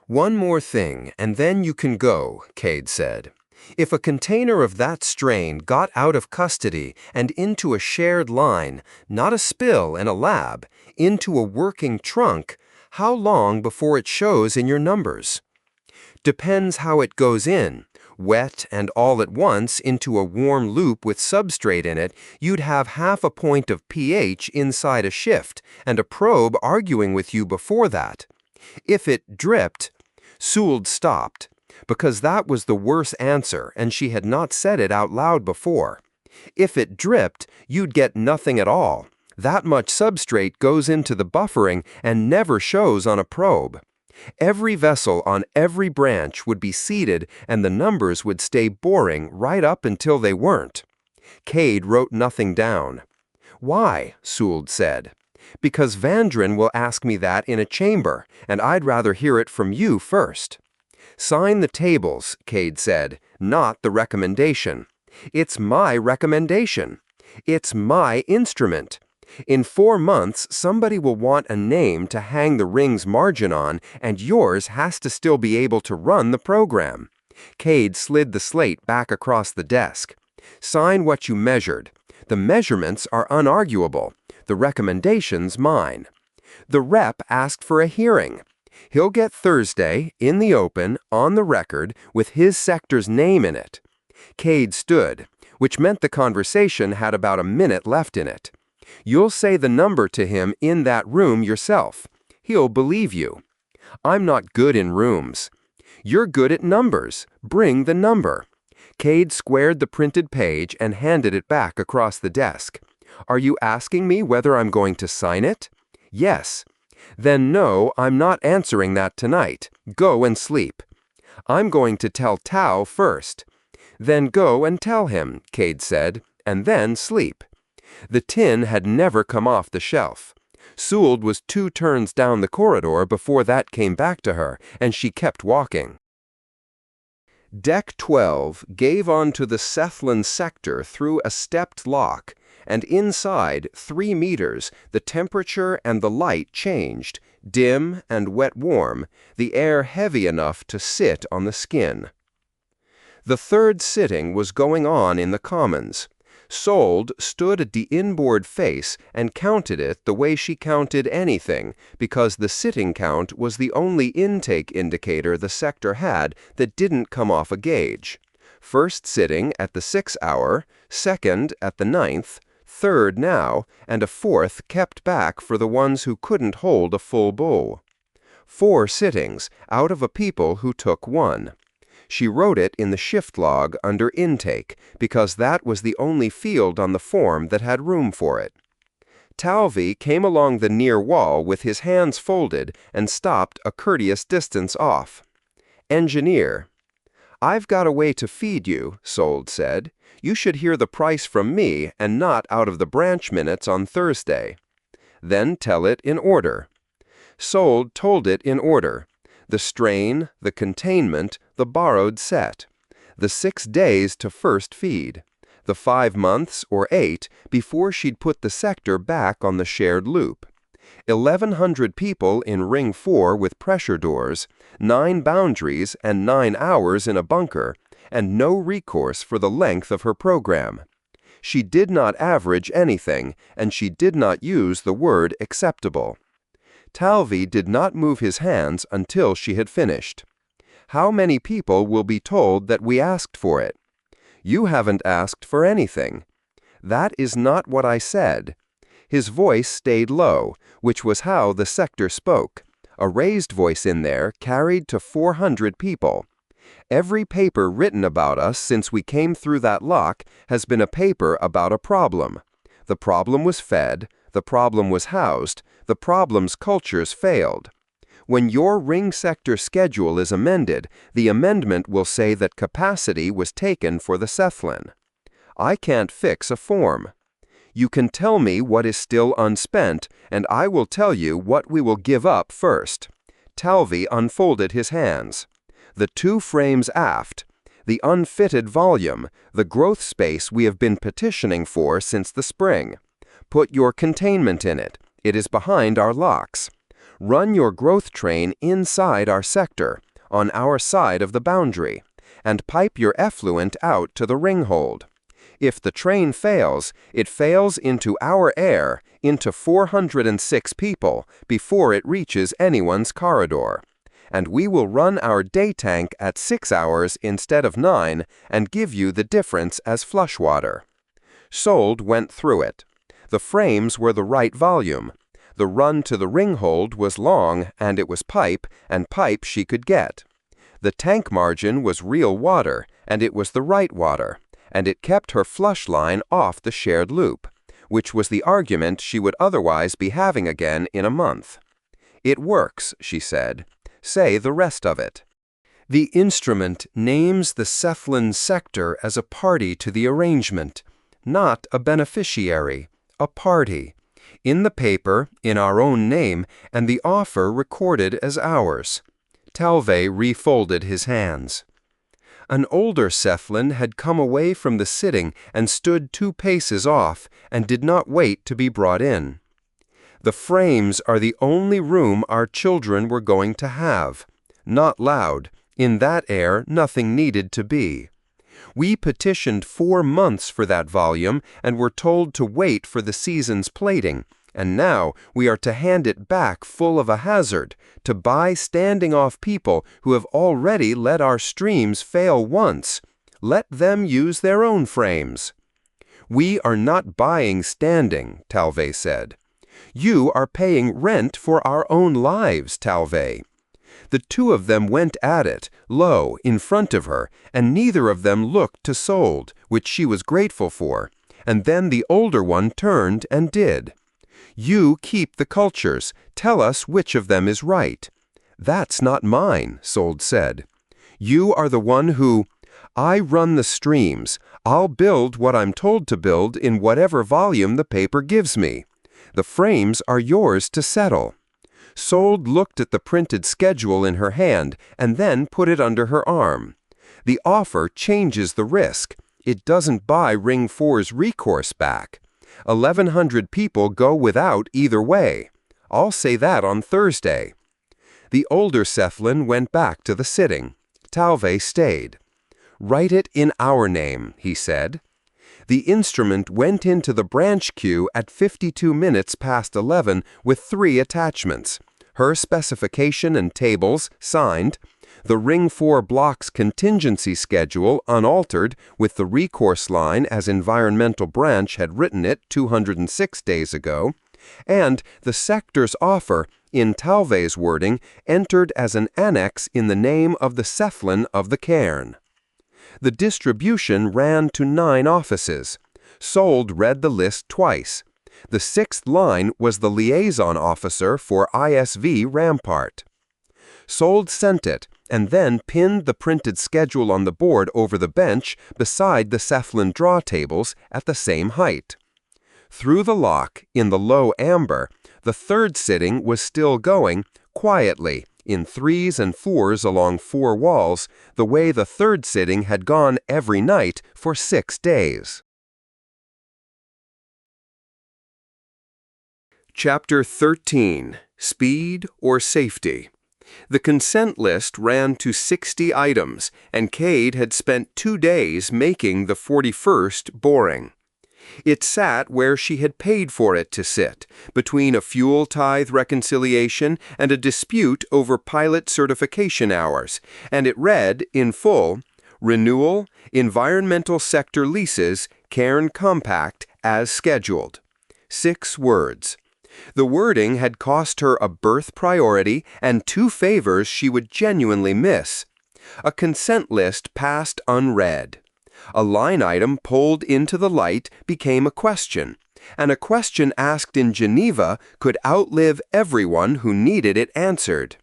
"One more thing, and then you can go," Cade said. "If a container of that strain got out of custody and into a shared line, not a spill in a lab, into a working trunk, how long before it shows in your numbers?" "Depends how it goes in. Wet and all at once into a warm loop with substrate in it, you'd have half a point of pH inside a shift and a probe arguing with you before that. If it dripped..." Sould stopped, because that was the worse answer and she had not said it out loud before. If it dripped, you'd get nothing at all. That much substrate goes into the buffering and never shows on a probe. Every vessel on every branch would be seeded and the numbers would stay boring right up until they weren't. Cade wrote nothing down. "Why?" Sould said. "Because Vandren will ask me that in a chamber, and I'd rather hear it from you first." "Sign the tables," Cade said, "not the recommendation. It's my recommendation. It's my instrument. In 4 months, somebody will want a name to hang the ring's margin on, and yours has to still be able to run the program." Cade slid the slate back across the desk. "Sign what you measured. The measurements are unarguable. The recommendation's mine. The rep asked for a hearing. He'll get Thursday, in the open, on the record, with his sector's name in it." Cade stood, which meant the conversation had about a minute left in it. "You'll say the number to him in that room yourself. He'll believe you." "I'm not good in rooms." "You're good at numbers. Bring the number." Cade squared the printed page and handed it back across the desk. "Are you asking me whether I'm going to sign it?" "Yes." "Then no, I'm not answering that tonight. Go and sleep." "I'm going to tell Tao first." "Then go and tell him," Cade said, "and then sleep." The tin had never come off the shelf. Sould was 2 turns down the corridor before that came back to her, and she kept walking. Deck 12 gave onto the Sethlin sector through a stepped lock, and inside, 3 meters, the temperature and the light changed, dim and wet-warm, the air heavy enough to sit on the skin. The 3rd sitting was going on in the Commons. Sould stood at the inboard face and counted it the way she counted anything, because the sitting count was the only intake indicator the sector had that didn't come off a gauge. 1st sitting at the 6th hour, 2nd at the 9th, 3rd now, and a 4th kept back for the ones who couldn't hold a full bowl. 4 sittings, out of a people who took 1. She wrote it in the shift log under intake, because that was the only field on the form that had room for it. Talvey came along the near wall with his hands folded and stopped a courteous distance off. Engineer. I've got a way to feed you, Sold said. You should hear the price from me and not out of the branch minutes on Thursday. Then tell it in order. Sold told it in order. The strain, the containment, the borrowed set. The 6 days to first feed. The 5 months or 8 before she'd put the sector back on the shared loop. 1,100 people in Ring 4 with pressure doors, 9 boundaries and 9 hours in a bunker, and no recourse for the length of her program. She did not average anything, and she did not use the word acceptable. Talvey did not move his hands until she had finished. How many people will be told that we asked for it? You haven't asked for anything. That is not what I said. His voice stayed low, which was how the sector spoke. A raised voice in there carried to 400 people. Every paper written about us since we came through that lock has been a paper about a problem. The problem was fed, the problem was housed, the problem's cultures failed. When your ring sector schedule is amended, the amendment will say that capacity was taken for the Cephalin. I can't fix a form. You can tell me what is still unspent, and I will tell you what we will give up first. Talvey unfolded his hands. The 2 frames aft, the unfitted volume, the growth space we have been petitioning for since the spring. Put your containment in it. It is behind our locks. Run your growth train inside our sector, on our side of the boundary, and pipe your effluent out to the ringhold. If the train fails, it fails into our air, into 406 people, before it reaches anyone's corridor. And we will run our day tank at 6 hours instead of 9 and give you the difference as flush water. Sold went through it. The frames were the right volume. The run to the ringhold was long, and it was pipe, and pipe she could get. The tank margin was real water, and it was the right water, and it kept her flush line off the shared loop, which was the argument she would otherwise be having again in a month. It works, she said. Say the rest of it. The instrument names the Cephalin sector as a party to the arrangement, not a beneficiary, a party. In the paper, in our own name, and the offer recorded as ours. Talvey refolded his hands. An older Cephalin had come away from the sitting and stood 2 paces off, and did not wait to be brought in. The frames are the only room our children were going to have. Not loud. In that air, nothing needed to be. We petitioned 4 months for that volume and were told to wait for the season's plating, and now we are to hand it back full of a hazard, to buy standing off people who have already let our streams fail once. Let them use their own frames. We are not buying standing, Talvey said. You are paying rent for our own lives, Talvey. The 2 of them went at it, low, in front of her, and neither of them looked to Sold, which she was grateful for, and then the older one turned and did. You keep the cultures. Tell us which of them is right. That's not mine, Sold said. You are the one who... I run the streams. I'll build what I'm told to build in whatever volume the paper gives me. The frames are yours to settle. Sold looked at the printed schedule in her hand and then put it under her arm. The offer changes the risk. It doesn't buy Ring 4's recourse back. 1,100 people go without either way. I'll say that on Thursday. The older Cephalin went back to the sitting. Talvey stayed. Write it in our name, he said. The instrument went into the branch queue at 52 minutes past 11 with 3 attachments. Her specification and tables, signed. The Ring 4 block's contingency schedule, unaltered, with the recourse line as environmental branch had written it 206 days ago. And the sector's offer, in Talvey's wording, entered as an annex in the name of the Cephalin of the Cairn. The distribution ran to 9 offices. Sold read the list twice. The 6th line was the liaison officer for ISV Rampart. Sold sent it, and then pinned the printed schedule on the board over the bench beside the cephalon draw tables at the same height. Through the lock, in the low amber, the third sitting was still going, quietly, in 3s and 4s along 4 walls, the way the third sitting had gone every night for 6 days. Chapter 13. Speed or Safety. The consent list ran to 60 items, and Cade had spent 2 days making the 41st boring. It sat where she had paid for it to sit, between a fuel tithe reconciliation and a dispute over pilot certification hours, and it read, in full, Renewal, Environmental Sector Leases, Cairn Compact, as scheduled. 6 words. The wording had cost her a berth priority and 2 favors she would genuinely miss. A consent list passed unread. A line item pulled into the light became a question, and a question asked in Geneva could outlive everyone who needed it answered.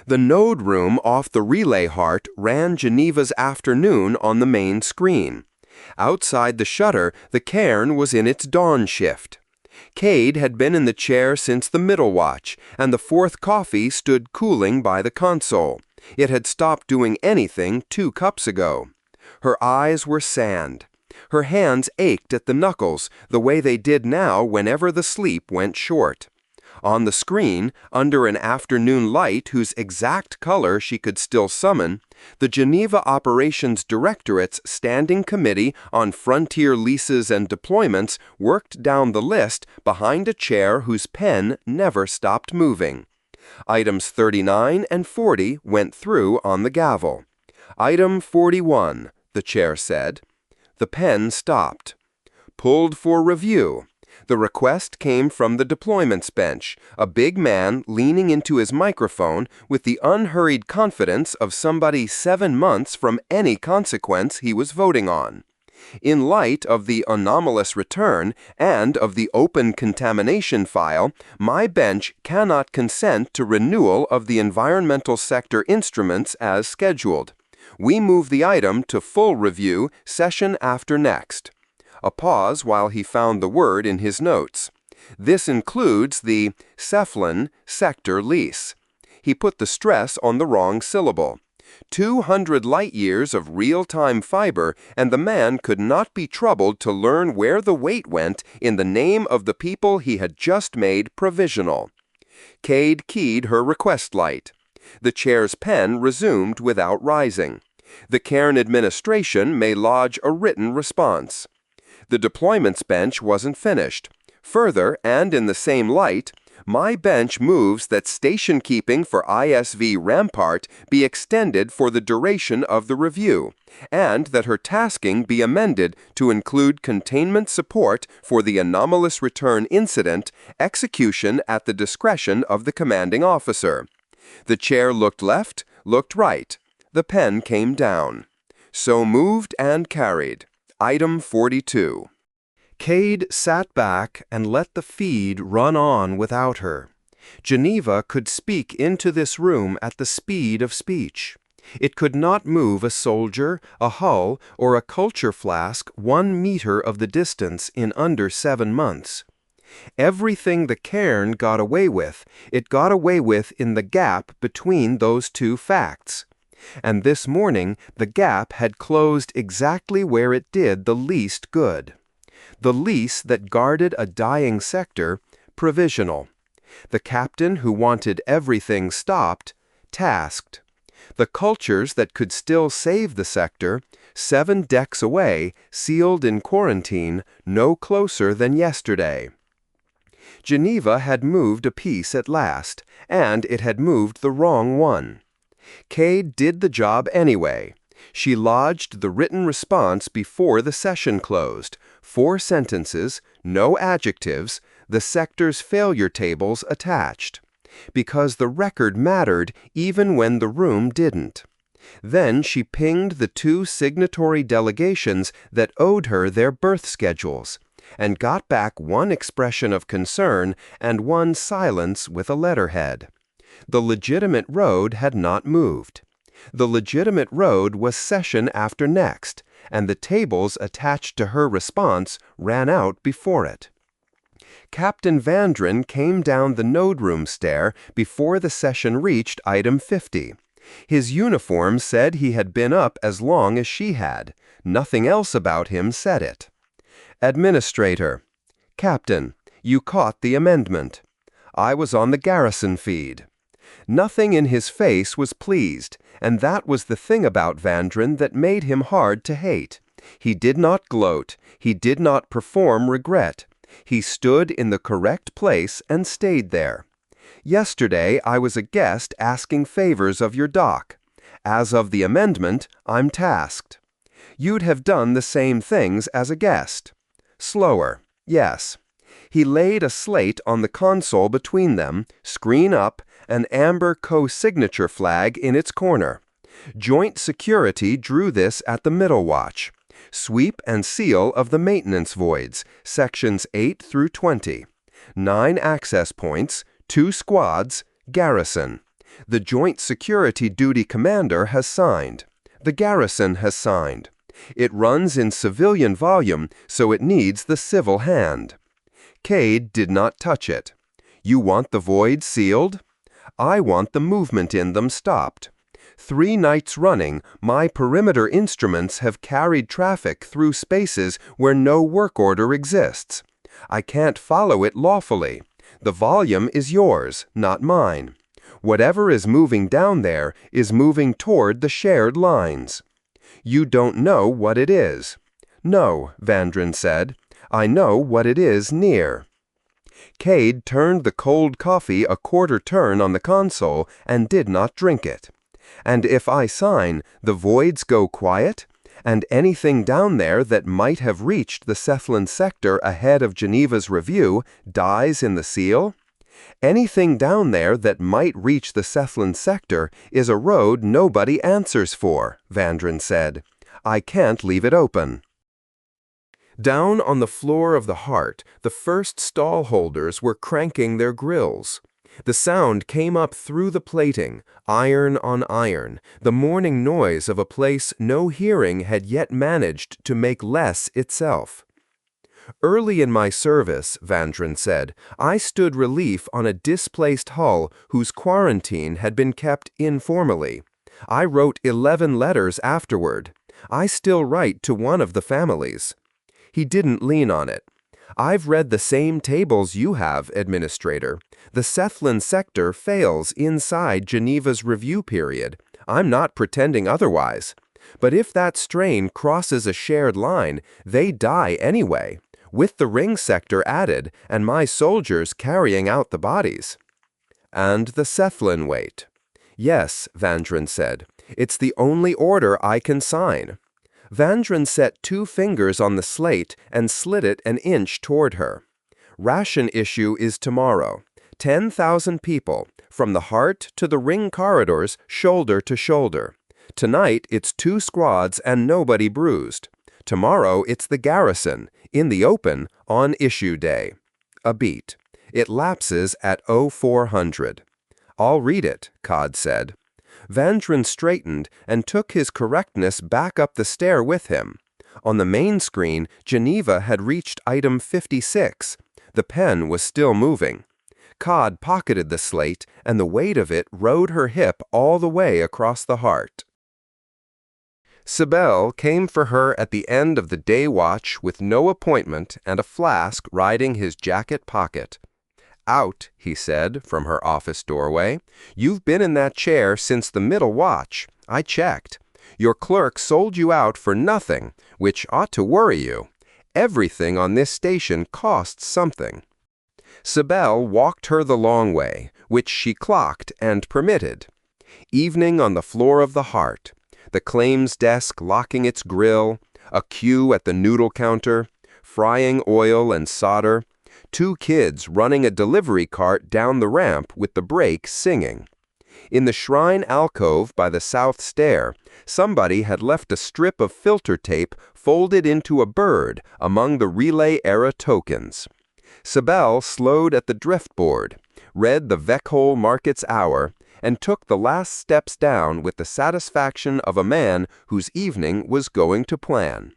The node room off the relay heart ran Geneva's afternoon on the main screen. Outside the shutter, the Cairn was in its dawn shift. Cade had been in the chair since the middle watch, and the 4th coffee stood cooling by the console. It had stopped doing anything 2 cups ago. Her eyes were sand. Her hands ached at the knuckles, the way they did now whenever the sleep went short. On the screen, under an afternoon light whose exact color she could still summon, the Geneva Operations Directorate's Standing Committee on Frontier Leases and Deployments worked down the list behind a chair whose pen never stopped moving. Items 39 and 40 went through on the gavel. Item 41, the chair said. The pen stopped. Pulled for review. The request came from the deployments bench, a big man leaning into his microphone with the unhurried confidence of somebody 7 months from any consequence he was voting on. In light of the anomalous return and of the open contamination file, my bench cannot consent to renewal of the environmental sector instruments as scheduled. We move the item to full review session after next. A pause while he found the word in his notes. This includes the cephalon sector lease. He put the stress on the wrong syllable. 200 light-years of real-time fiber, and the man could not be troubled to learn where the weight went in the name of the people he had just made provisional. Cade keyed her request light. The chair's pen resumed without rising. The Cairn administration may lodge a written response. The deployments bench wasn't finished. Further, and in the same light, my bench moves that station keeping for ISV Rampart be extended for the duration of the review, and that her tasking be amended to include containment support for the anomalous return incident, execution at the discretion of the commanding officer. The chair looked left, looked right. The pen came down. So moved and carried. Item 42. Cade sat back and let the feed run on without her. Geneva could speak into this room at the speed of speech. It could not move a soldier, a hull, or a culture flask 1 meter of the distance in under 7 months. Everything the Cairn got away with, it got away with in the gap between those 2 facts. And this morning the gap had closed exactly where it did the least good. The lease that guarded a dying sector, provisional. The captain who wanted everything stopped, tasked. The cultures that could still save the sector, 7 decks away, sealed in quarantine, no closer than yesterday. Geneva had moved a piece at last, and it had moved the wrong one. Cade did the job anyway. She lodged the written response before the session closed. 4 sentences, no adjectives, the sector's failure tables attached. Because the record mattered even when the room didn't. Then she pinged the 2 signatory delegations that owed her their birth schedules, and got back 1 expression of concern and 1 silence with a letterhead. The legitimate road had not moved. The legitimate road was session after next, and the tables attached to her response ran out before it. Captain Vandren came down the node room stair before the session reached item 50. His uniform said he had been up as long as she had. Nothing else about him said it. Administrator. Captain, you caught the amendment. I was on the garrison feed. Nothing in his face was pleased, and that was the thing about Vandren that made him hard to hate. He did not gloat. He did not perform regret. He stood in the correct place and stayed there. Yesterday I was a guest asking favors of your dock. As of the amendment, I'm tasked. You'd have done the same things as a guest. Slower, yes. He laid a slate on the console between them, screen up, an amber co-signature flag in its corner. Joint security drew this at the middle watch. Sweep and seal of the maintenance voids, sections 8 through 20. 9 access points, 2 squads, garrison. The Joint Security Duty Commander has signed. The garrison has signed. It runs in civilian volume, so it needs the civil hand. Cade did not touch it. You want the voids sealed? I want the movement in them stopped. 3 nights running, my perimeter instruments have carried traffic through spaces where no work order exists. I can't follow it lawfully. The volume is yours, not mine. Whatever is moving down there is moving toward the shared lines. You don't know what it is. No, Vandren said. I know what it is near. Cade turned the cold coffee a quarter turn on the console and did not drink it. And if I sign, the voids go quiet, and anything down there that might have reached the Cephalon sector ahead of Geneva's review dies in the seal? Anything down there that might reach the Cephalon sector is a road nobody answers for, Vandren said. I can't leave it open. Down on the floor of the heart, the first stall holders were cranking their grills. The sound came up through the plating, iron on iron, the morning noise of a place no hearing had yet managed to make less itself. Early in my service, Vandren said, I stood relief on a displaced hull whose quarantine had been kept informally. I wrote 11 letters afterward. I still write to one of the families. He didn't lean on it. I've read the same tables you have, Administrator. The Cephalon sector fails inside Geneva's review period. I'm not pretending otherwise. But if that strain crosses a shared line, they die anyway, with the ring sector added and my soldiers carrying out the bodies. And the Cephalon wait. Yes, Vandren said. It's the only order I can sign. Vandren set 2 fingers on the slate and slid it an inch toward her. Ration issue is tomorrow. 10,000 people, from the heart to the ring corridors, shoulder to shoulder. Tonight it's 2 squads and nobody bruised. Tomorrow it's the garrison, in the open, on issue day. A beat. It lapses at 0400. I'll read it, Cod said. Vandren straightened and took his correctness back up the stair with him. On the main screen, Geneva had reached item 56. The pen was still moving. Cod pocketed the slate, and the weight of it rode her hip all the way across the heart. Sibel came for her at the end of the day watch with no appointment and a flask riding his jacket pocket. Out, he said from her office doorway. You've been in that chair since the middle watch. I checked. Your clerk sold you out for nothing, which ought to worry you. Everything on this station costs something. Sibel walked her the long way, which she clocked and permitted. Evening on the floor of the heart. The claims desk locking its grill, a queue at the noodle counter, frying oil and solder, 2 kids running a delivery cart down the ramp with the brake singing. In the shrine alcove by the south stair, somebody had left a strip of filter tape folded into a bird among the relay-era tokens. Sibel slowed at the driftboard, read the Veckhole Market's hour, and took the last steps down with the satisfaction of a man whose evening was going to plan.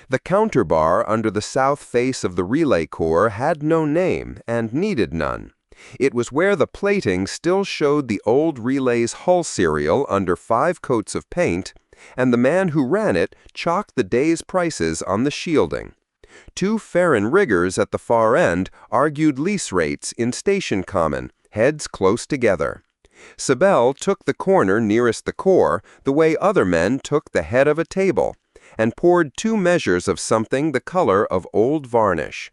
The counterbar under the south face of the relay core had no name and needed none. It was where the plating still showed the old relay's hull serial under 5 coats of paint, and the man who ran it chalked the day's prices on the shielding. 2 Farron riggers at the far end argued lease rates in station common, heads close together. Sibel took the corner nearest the core the way other men took the head of a table, and poured 2 measures of something the color of old varnish.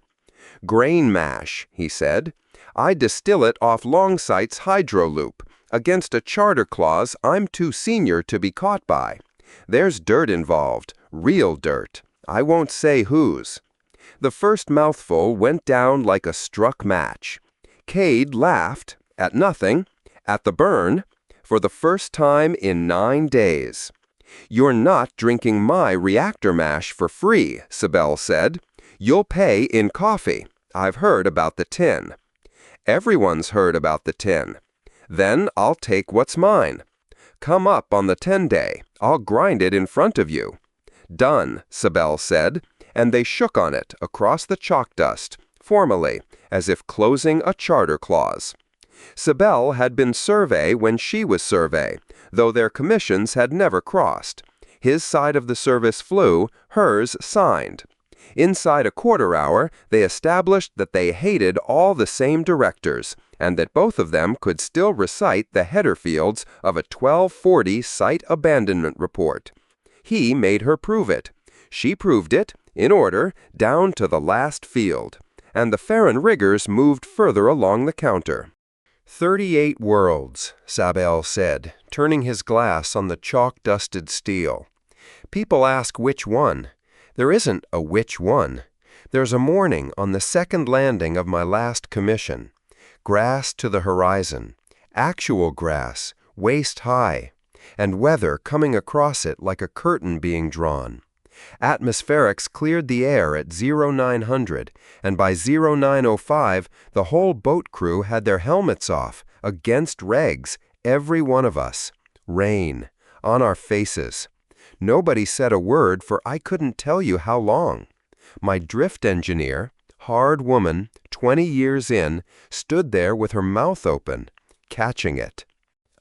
"Grain mash," he said. "I distill it off Longsight's hydro loop, against a charter clause I'm too senior to be caught by. There's dirt involved, real dirt. I won't say whose." The first mouthful went down like a struck match. Cade laughed, at nothing, at the burn, for the first time in 9 days. "You're not drinking my reactor mash for free," Sibel said. "You'll pay in coffee. I've heard about the tin." "Everyone's heard about the tin." "Then I'll take what's mine." "Come up on the 10-day. I'll grind it in front of you." "Done," Sibel said, and they shook on it across the chalk dust, formally, as if closing a charter clause. Sibel had been survey when she was survey, though their commissions had never crossed. His side of the service flew, hers signed. Inside a quarter hour, they established that they hated all the same directors, and that both of them could still recite the header fields of a 1240 site abandonment report. He made her prove it. She proved it, in order, down to the last field, and the Farron riggers moved further along the counter. 38 worlds, Sibel said, turning his glass on the chalk-dusted steel. "People ask which one. There isn't a which one. There's a morning on the second landing of my last commission. Grass to the horizon, actual grass, waist high, and weather coming across it like a curtain being drawn. Atmospherics cleared the air at 0900, and by 0905 the whole boat crew had their helmets off, against regs, every one of us. Rain, on our faces. Nobody said a word, for I couldn't tell you how long. My drift engineer, hard woman, 20 years in, stood there with her mouth open, catching it.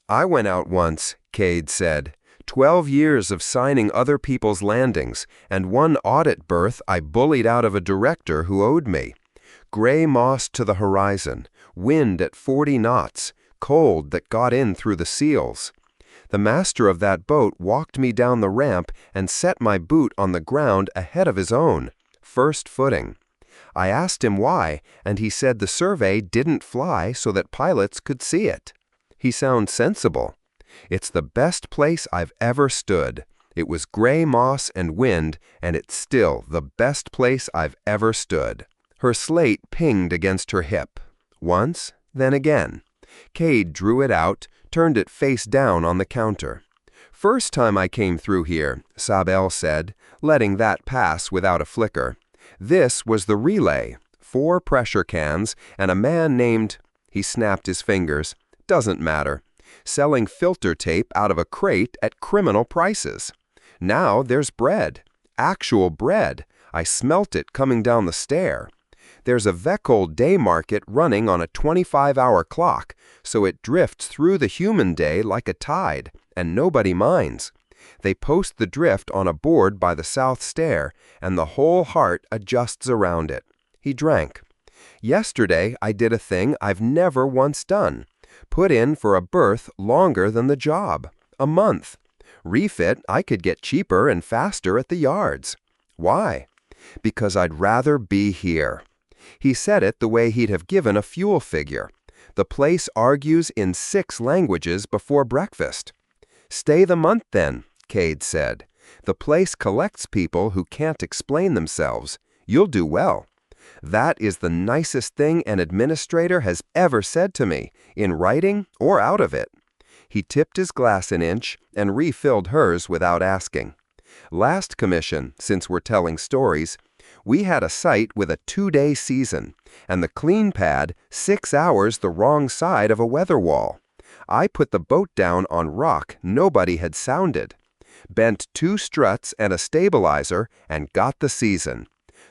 I went out once," Cade said. 12 years of signing other people's landings, and 1 audit berth I bullied out of a director who owed me. Gray moss to the horizon, wind at 40 knots, cold that got in through the seals. The master of that boat walked me down the ramp and set my boot on the ground ahead of his own, first footing. I asked him why, and he said the survey didn't fly so that pilots could see it. He sounds sensible. It's the best place I've ever stood. It was gray moss and wind, and it's still the best place I've ever stood. Her slate pinged against her hip. Once, then again. Cade drew it out, turned it face down on the counter. "First time I came through here," Sibel said, letting that pass without a flicker. "This was the relay, 4 pressure cans, and a man named—" he snapped his fingers. "Doesn't matter. Selling filter tape out of a crate at criminal prices. Now there's bread. Actual bread. I smelt it coming down the stair. There's a Vecol day market running on a 25-hour clock, so it drifts through the human day like a tide, and nobody minds. They post the drift on a board by the south stair, and the whole heart adjusts around it." He drank. "Yesterday I did a thing I've never once done. Put in for a berth longer than the job. A month. Refit I could get cheaper and faster at the yards. Why? Because I'd rather be here." He said it the way he'd have given a fuel figure. The place argues in 6 languages before breakfast. "Stay the month then," Cade said. "The place collects people who can't explain themselves. You'll do well. That is the nicest thing an administrator has ever said to me, in writing or out of it." He tipped his glass an inch and refilled hers without asking. "Last commission, since we're telling stories, we had a site with a 2-day season, and the clean pad 6 hours the wrong side of a weather wall. I put the boat down on rock nobody had sounded. Bent 2 struts and a stabilizer and got the season.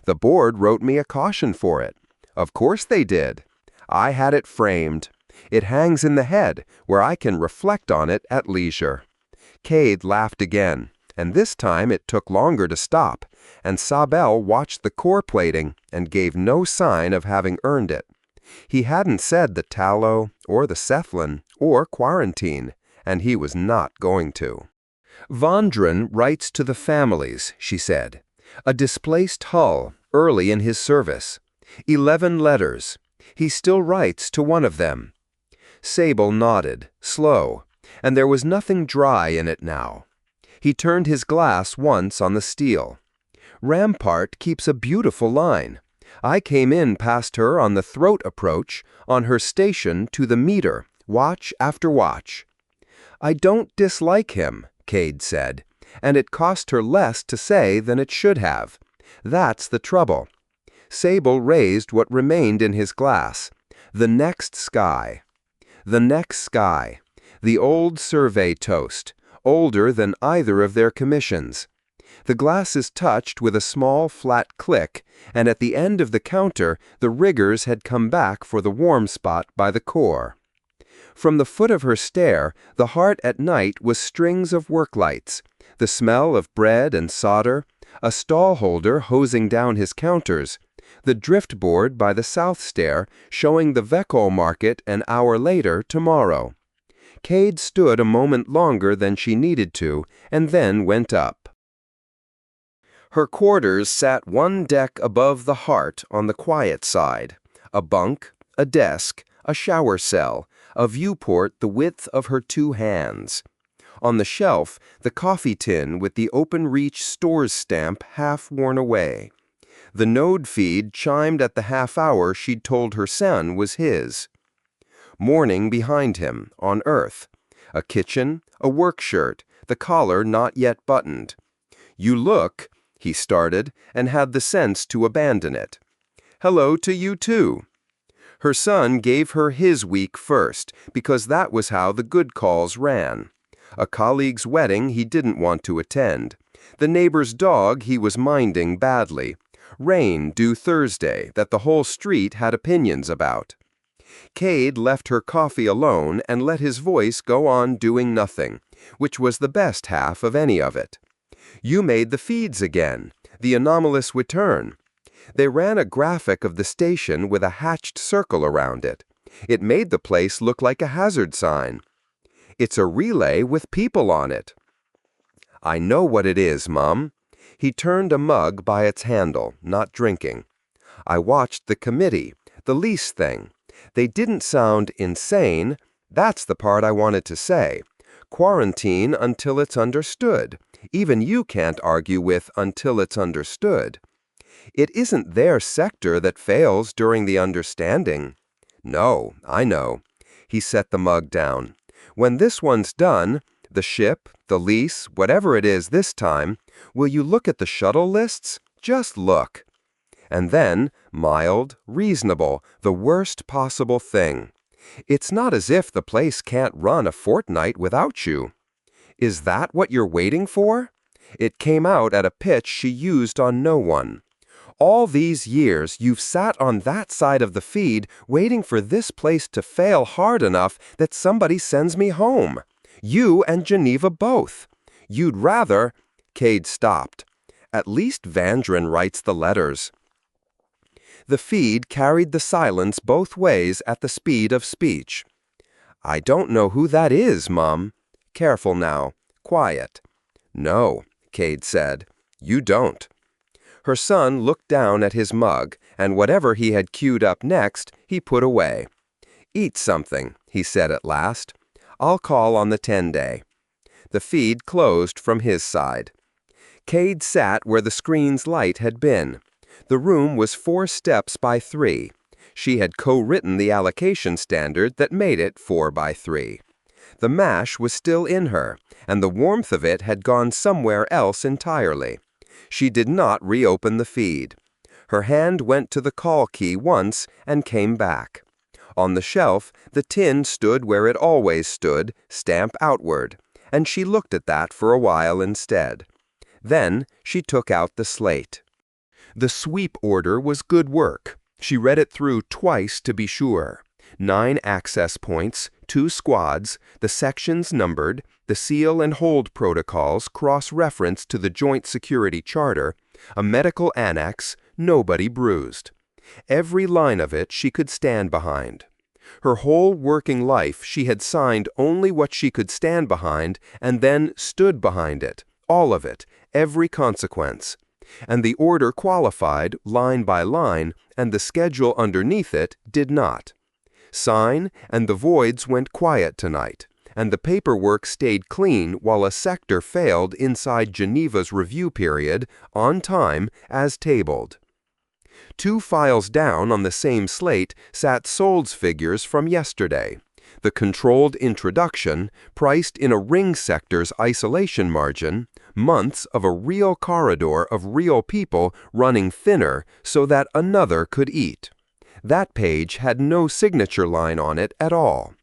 The board wrote me a caution for it. Of course they did. I had it framed. It hangs in the head, where I can reflect on it at leisure. Cade laughed again, and this time it took longer to stop, and Sabel watched the core plating and gave no sign of having earned it. He hadn't said the tallow, or the cephalon, or quarantine, and he was not going to. Vondran writes to the families, she said. A displaced hull, early in his service. 11 letters. He still writes to one of them. Sable nodded, slow, and there was nothing dry in it now. He turned his glass once on the steel. Rampart keeps a beautiful line. I came in past her on the throat approach, on her station to the meter, watch after watch. I don't dislike him, Cade said, and it cost her less to say than it should have. That's the trouble. Sable raised what remained in his glass. The next sky. The next sky. The old survey toast, older than either of their commissions. The glass is touched with a small flat click, and at the end of the counter the riggers had come back for the warm spot by the core. From the foot of her stair, the heart at night was strings of work lights, the smell of bread and solder, a stall-holder hosing down his counters, the driftboard by the south stair showing the Vekol market an hour later tomorrow. Cade stood a moment longer than she needed to, and then went up. Her quarters sat one deck above the heart on the quiet side, a bunk, a desk, a shower cell, a viewport the width of her 2 hands. On the shelf, the coffee tin with the open-reach stores stamp half worn away. The node feed chimed at the half-hour she'd told her son was his. Morning behind him, on Earth. A kitchen, a work shirt, the collar not yet buttoned. "You look," he started, and had the sense to abandon it. "Hello to you, too." Her son gave her his week first, because that was how the good calls ran. A colleague's wedding he didn't want to attend. The neighbor's dog he was minding badly. Rain due Thursday that the whole street had opinions about. Cade left her coffee alone and let his voice go on doing nothing, which was the best half of any of it. "You made the feeds again, the anomalous return." They ran a graphic of the station with a hatched circle around it. It made the place look like a hazard sign. "It's a relay with people on it." "I know what it is, Mum." He turned a mug by its handle, not drinking. "I watched the committee, the lease thing. They didn't sound insane. That's the part I wanted to say. Quarantine until it's understood. Even you can't argue with until it's understood. It isn't their sector that fails during the understanding." "No, I know." He set the mug down. "When this one's done, the ship, the lease, whatever it is this time, will you look at the shuttle lists? Just look." And then, mild, reasonable, the worst possible thing. "It's not as if the place can't run a fortnight without you." "Is that what you're waiting for?" It came out at a pitch she used on no one. "All these years you've sat on that side of the feed waiting for this place to fail hard enough that somebody sends me home. You and Geneva both. You'd rather—" Cade stopped. "At least Vandran writes the letters." The feed carried the silence both ways at the speed of speech. "I don't know who that is, Mum." Careful now. Quiet. "No," Cade said. "You don't." Her son looked down at his mug, and whatever he had queued up next, he put away. "Eat something," he said at last. "I'll call on the 10-day." The feed closed from his side. Cade sat where the screen's light had been. The room was 4 steps by 3. She had co-written the allocation standard that made it 4 by 3. The mash was still in her, and the warmth of it had gone somewhere else entirely. She did not reopen the feed. Her hand went to the call key once and came back. On the shelf, the tin stood where it always stood, stamp outward, and she looked at that for a while instead. Then she took out the slate. The sweep order was good work. She read it through twice to be sure. 9 access points, 2 squads, the sections numbered, the seal and hold protocols cross-referenced to the Joint Security Charter, a medical annex, nobody bruised. Every line of it she could stand behind. Her whole working life she had signed only what she could stand behind and then stood behind it, all of it, every consequence. And the order qualified, line by line, and the schedule underneath it did not. Sign, and the voids went quiet tonight, and the paperwork stayed clean while a sector failed inside Geneva's review period, on time, as tabled. 2 files down on the same slate sat Sold's figures from yesterday. The controlled introduction, priced in a ring sector's isolation margin, months of a real corridor of real people running thinner so that another could eat. That page had no signature line on it at all.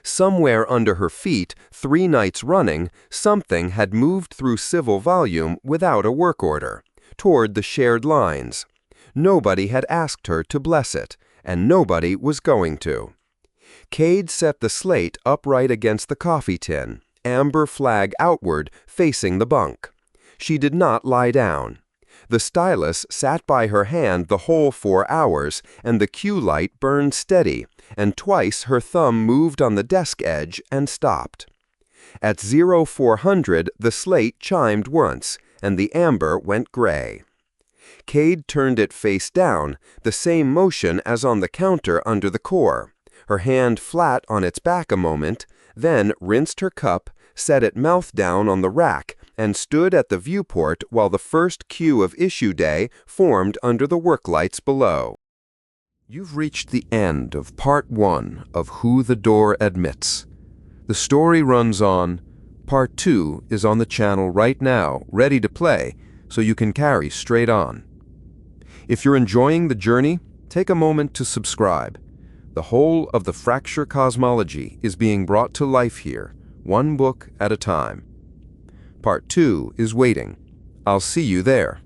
Somewhere under her feet, 3 nights running, something had moved through civil volume without a work order, toward the shared lines. Nobody had asked her to bless it, and nobody was going to. Cade set the slate upright against the coffee tin, amber flag outward, facing the bunk. She did not lie down. The stylus sat by her hand the whole 4 hours, and the cue light burned steady, and twice her thumb moved on the desk edge and stopped. At 0400 the slate chimed once, and the amber went gray. Cade turned it face down, the same motion as on the counter under the core, her hand flat on its back a moment, then rinsed her cup, set it mouth down on the rack, and stood at the viewport while the first cue of issue day formed under the work lights below. You've reached the end of part 1 of Who the Door Admits. The story runs on. Part 2 is on the channel right now, ready to play, so you can carry straight on. If you're enjoying the journey, take a moment to subscribe. The whole of the Fracture Cosmology is being brought to life here, one book at a time. Part 2 is waiting. I'll see you there.